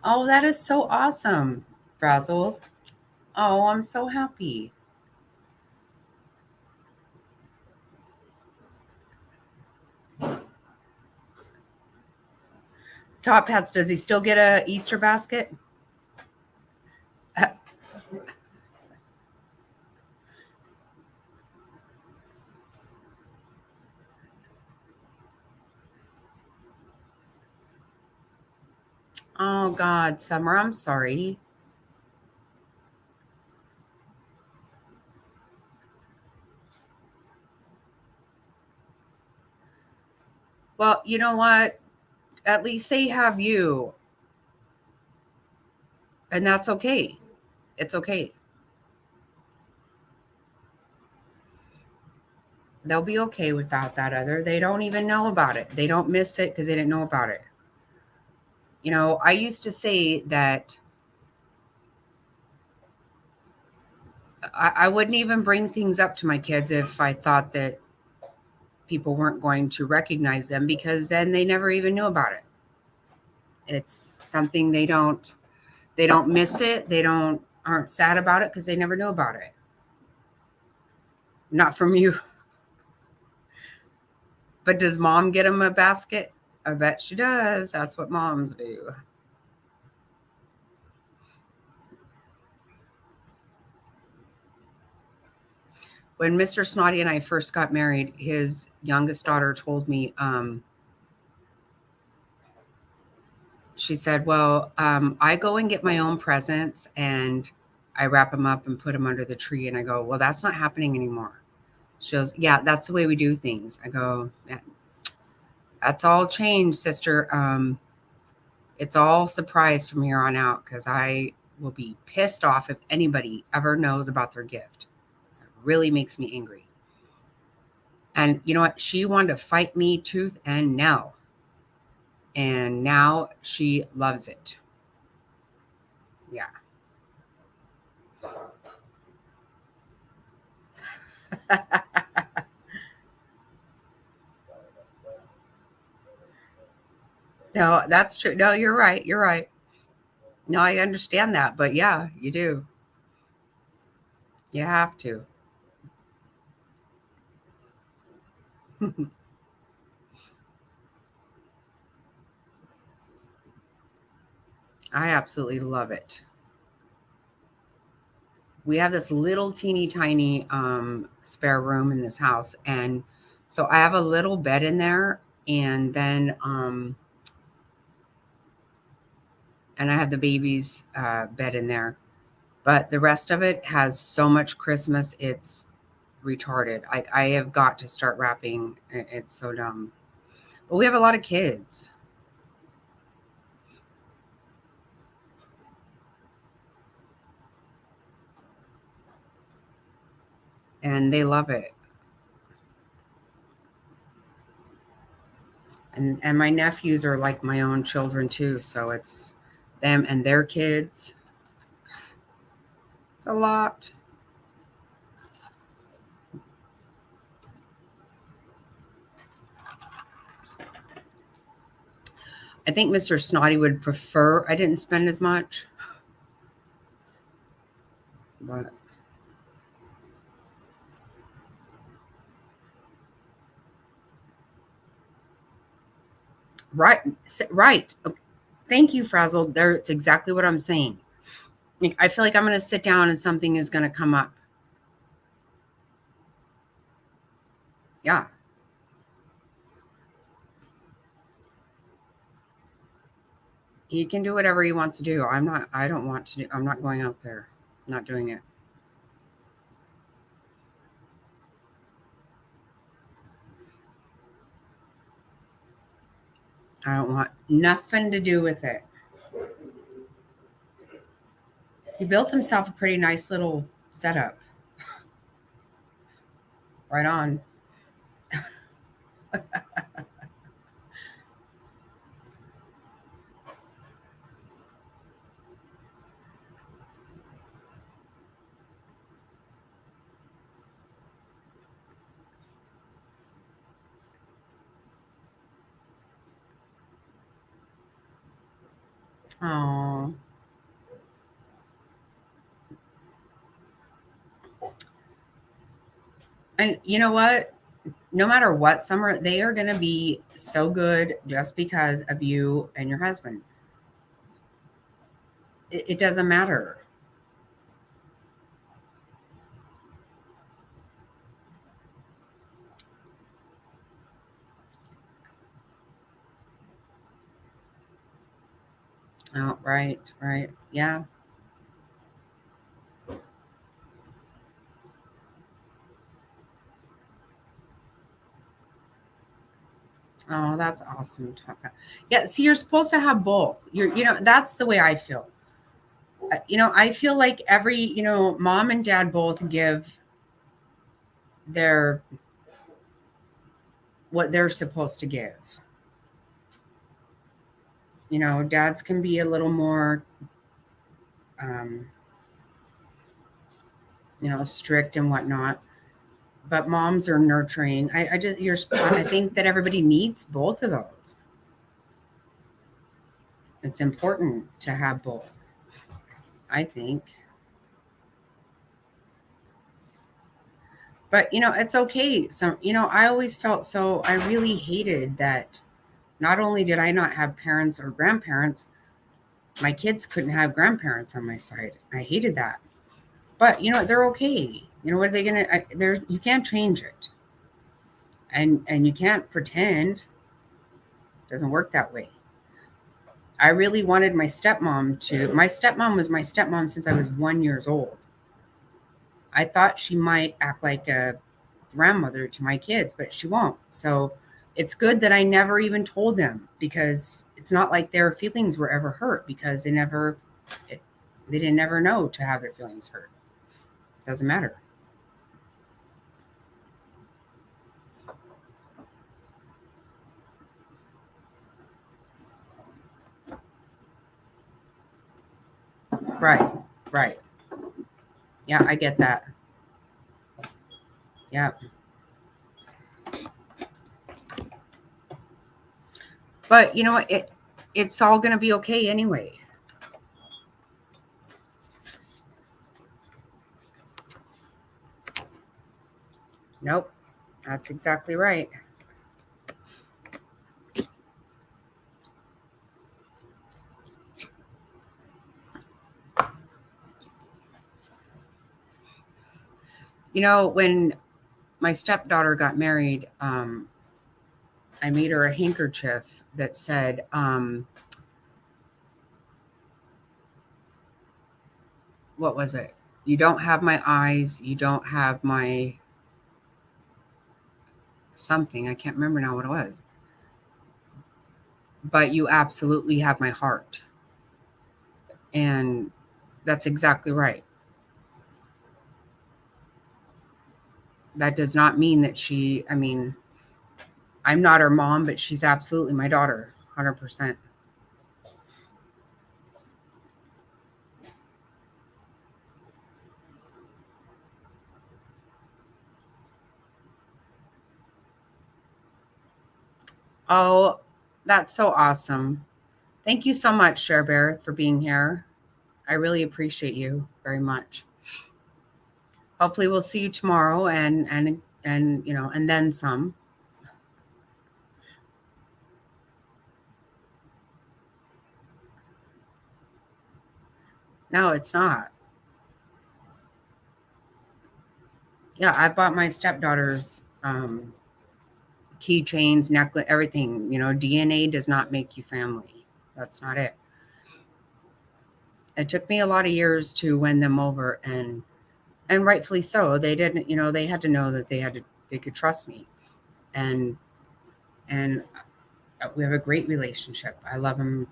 oh, that is so awesome, Frazzle. Oh, I'm so happy. Top Hats, does he still get a Easter basket? Oh God, Summer, I'm sorry. Well, you know what? At least they have you, and that's okay. It's okay. They'll be okay without that other. They don't even know about it. They don't miss it because they didn't know about it. You know, I used to say that I wouldn't even bring things up to my kids if I thought that people weren't going to recognize them, because then they never even knew about it. It's something they don't miss it. They aren't sad about it because they never knew about it. Not from you. But does mom get them a basket? I bet she does. That's what moms do. When Mr. Snotty and I first got married, his youngest daughter told me, she said, well, I go and get my own presents and I wrap them up and put them under the tree. And I go, well, that's not happening anymore. She goes, yeah, that's the way we do things. I go, yeah, that's all changed, sister. It's all surprise from here on out, because I will be pissed off if anybody ever knows about their gift. It really makes me angry. And you know what? She wanted to fight me tooth and nail. And now she loves it. Yeah. No, that's true. No, you're right. You're right. No, I understand that. But yeah, you do. You have to. I absolutely love it. We have this little teeny tiny spare room in this house. And so I have a little bed in there. And then, and I have the baby's bed in there. But the rest of it has so much Christmas, it's retarded. I have got to start wrapping. It's so dumb. But we have a lot of kids. And they love it. And my nephews are like my own children too, so it's them and their kids. It's a lot. I think Mr. Snotty would prefer I didn't spend as much. But right, right. Thank you, Frazzle. There, it's exactly what I'm saying. Like, I feel like I'm going to sit down and something is going to come up. Yeah. He can do whatever he wants to do. I don't want to do, I'm not going out there. I'm not doing it. I don't want nothing to do with it. He built himself a pretty nice little setup. Right on. Oh. And you know what? No matter what, Summer, they are going to be so good just because of you and your husband. It doesn't matter. Oh, right, right. Yeah. Oh, that's awesome. Yeah, see, you're supposed to have both. That's the way I feel. I feel like mom and dad both give their what they're supposed to give. Dads can be a little more, um, strict and whatnot, but moms are nurturing. I think that everybody needs both of those. It's important to have both, I think. But it's okay. So, I always felt so I really hated that not only did I not have parents or grandparents, my kids couldn't have grandparents on my side. I hated that. But they're okay. What are they gonna? You can't change it, and you can't pretend. It doesn't work that way. I really wanted my stepmom to. My stepmom was my stepmom since I was 1 year old. I thought she might act like a grandmother to my kids, but she won't. So it's good that I never even told them, because it's not like their feelings were ever hurt, because they didn't ever know to have their feelings hurt. Doesn't matter. Right. Right. Yeah, I get that. Yeah. But you know what? It's all going to be okay anyway. Nope. That's exactly right. When my stepdaughter got married, I made her a handkerchief that said, what was it? You don't have my eyes. You don't have my something. I can't remember now what it was. But you absolutely have my heart. And that's exactly right. That does not mean that I'm not her mom, but she's absolutely my daughter, 100%. Oh, that's so awesome. Thank you so much, Cher Bear, for being here. I really appreciate you very much. Hopefully we'll see you tomorrow and then some. No, it's not. Yeah, I bought my stepdaughters keychains, necklace, everything. DNA does not make you family. That's not it. It took me a lot of years to win them over, and rightfully so. They didn't, they had to know that they could trust me, and and we have a great relationship. I love them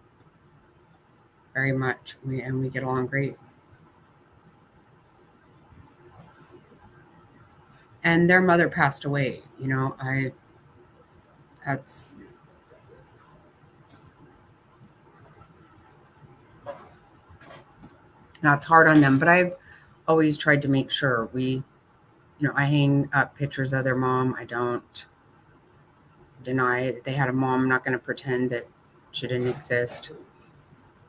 very much. We get along great. And their mother passed away. I that's that's hard on them, but I've always tried to make sure I hang up pictures of their mom. I don't deny that they had a mom. I'm not going to pretend that she didn't exist.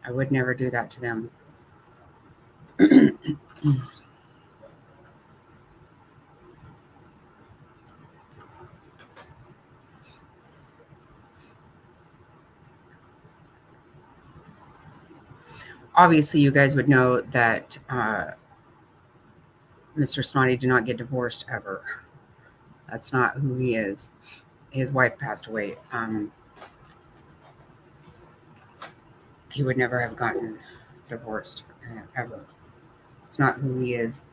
I would never do that to them. Obviously, you guys would know that Mr. Snotty did not get divorced ever. That's not who he is. His wife passed away. He would never have gotten divorced ever. It's not who he is.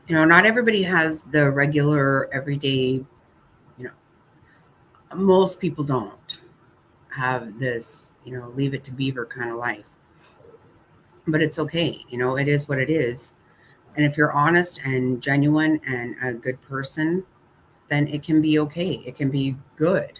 Not everybody has the regular, everyday, most people don't have this, leave it to beaver kind of life. But it's okay. It is what it is. And if you're honest and genuine and a good person, then it can be okay. It can be good.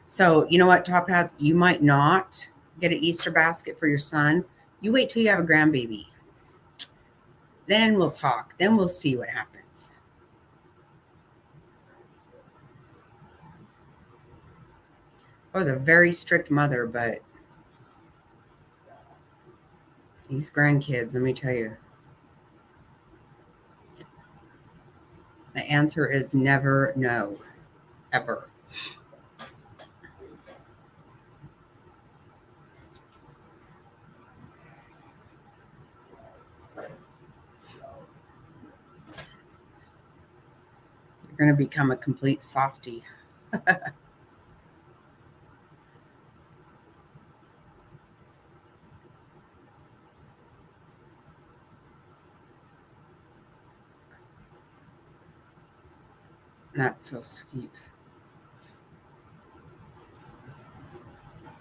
So, you know what, Top Hats? You might not get an Easter basket for your son. You wait till you have a grandbaby. Then we'll talk. Then we'll see what happens. I was a very strict mother, but these grandkids, let me tell you, the answer is never no, ever. You're going to become a complete softie. That's so sweet.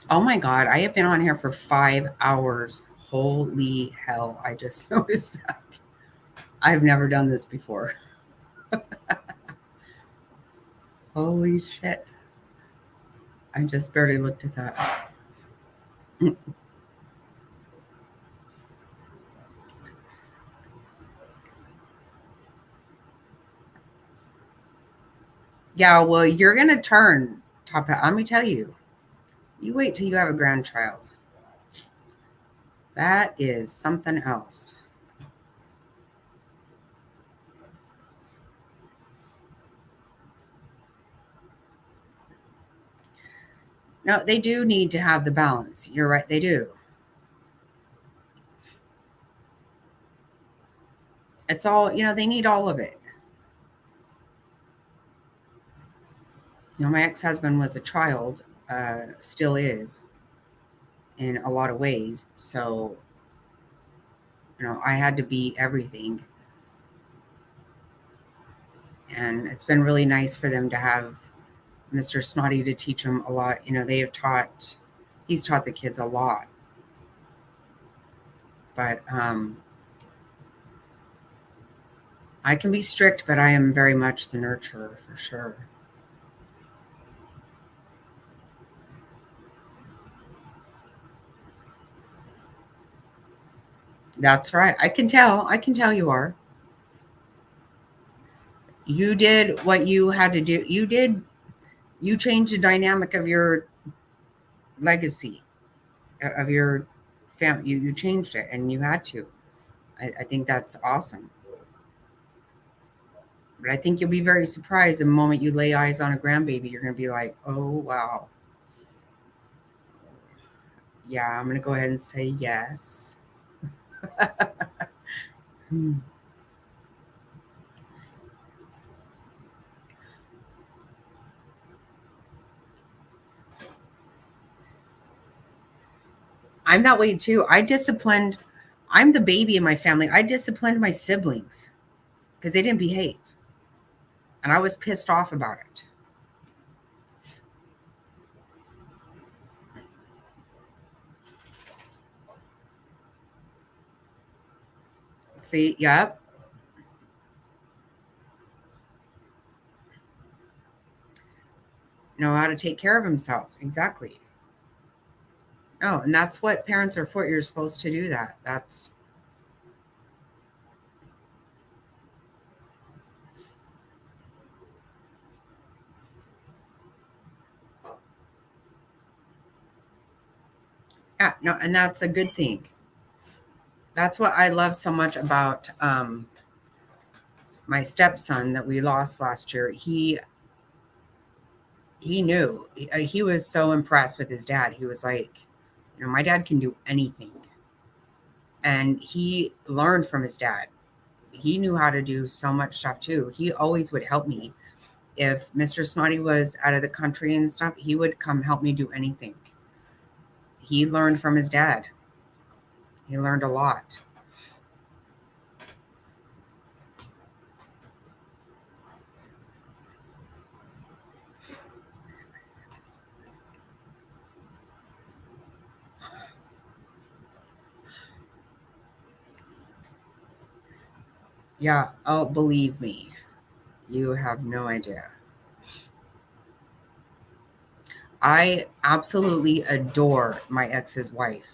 Oh my God, I have been on here for 5 hours. Holy hell, I just noticed that. I've never done this before. Holy shit. I just barely looked at that. Yeah, well, you're going to turn, Top Hat. Let me tell you, you wait till you have a grandchild. That is something else. No, they do need to have the balance. You're right, they do. It's all, they need all of it. My ex-husband was a child, still is in a lot of ways. So, I had to be everything. And it's been really nice for them to have Mr. Snotty to teach them a lot. He's taught the kids a lot. But I can be strict, but I am very much the nurturer for sure. That's right. I can tell you are. You did what you had to do. You changed the dynamic of your legacy, of your family. You changed it, and you had to. I think that's awesome. But I think you'll be very surprised the moment you lay eyes on a grandbaby. You're going to be like, oh, wow. Yeah, I'm going to go ahead and say yes. Hmm. I'm that way too. I'm the baby in my family. I disciplined my siblings because they didn't behave. And I was pissed off about it. See, yep. Know how to take care of himself. Exactly. Oh, and that's what parents are for. You're supposed to do that. That's yeah, no, and that's a good thing. That's what I love so much about my stepson that we lost last year. He knew. He was so impressed with his dad. He was like, my dad can do anything. And he learned from his dad. He knew how to do so much stuff too. He always would help me. If Mr. Snotty was out of the country and stuff, he would come help me do anything. He learned from his dad. He learned a lot. Yeah. Oh, believe me, you have no idea. I absolutely adore my ex's wife.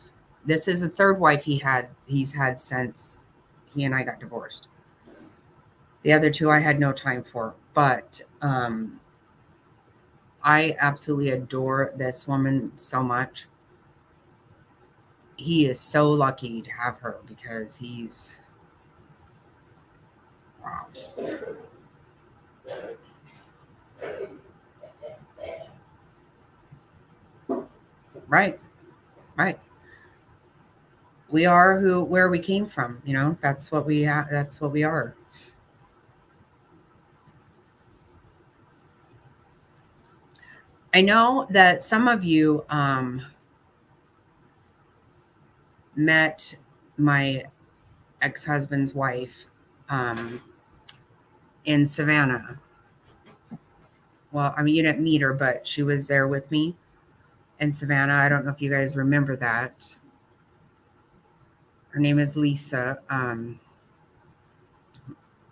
This is the third wife he's had since he and I got divorced. The other two I had no time for, but I absolutely adore this woman so much. He is so lucky to have her because he's wow. Right, right. We are where we came from, that's what we have, that's what we are. I know that some of you met my ex-husband's wife um, in Savannah. Well, I mean, you didn't meet her, but she was there with me in Savannah. I don't know if you guys remember that. Her name is Lisa.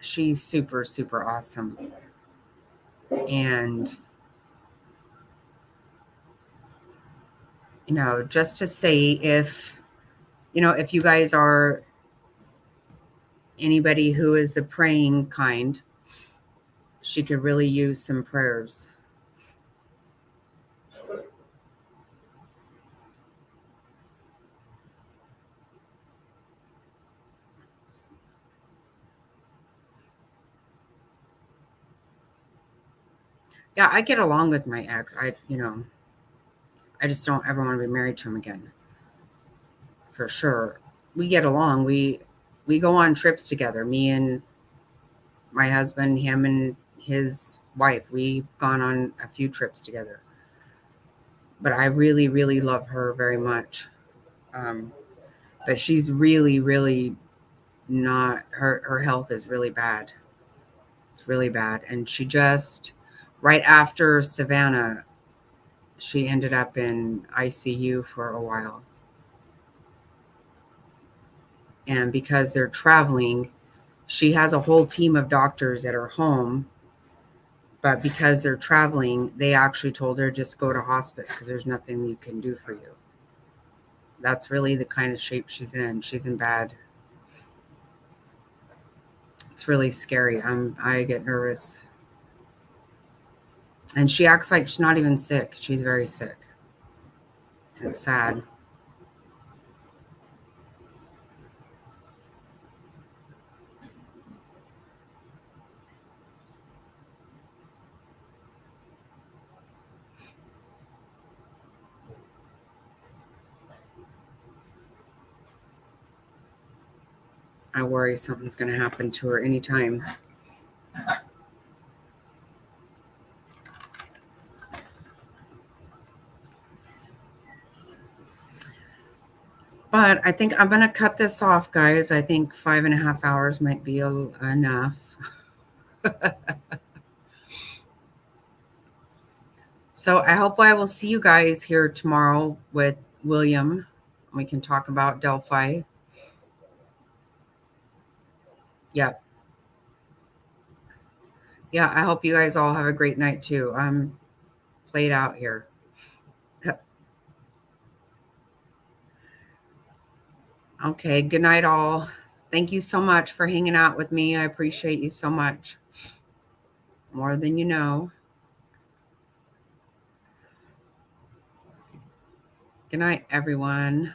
She's super, super awesome. And, just to say, if you guys are anybody who is the praying kind, she could really use some prayers. Yeah, I get along with my ex. I just don't ever want to be married to him again. For sure. We get along. We go on trips together. Me and my husband, him and his wife. We've gone on a few trips together. But I really, really love her very much. But she's really, really not her health is really bad. It's really bad. And she just right after Savannah, she ended up in ICU for a while. And because they're traveling, she has a whole team of doctors at her home. But because they're traveling, they actually told her just go to hospice because there's nothing we can do for you. That's really the kind of shape she's in. She's in bad. It's really scary. I get nervous. And she acts like she's not even sick. She's very sick. It's sad. I worry something's going to happen to her anytime. But I think I'm going to cut this off, guys. I think 5.5 hours might be enough. So I hope I will see you guys here tomorrow with William. We can talk about Delphi. Yep. Yeah, I hope you guys all have a great night too. I'm played out here. Okay, good night all. Thank you so much for hanging out with me. I appreciate you so much. More than you know. Good night, everyone.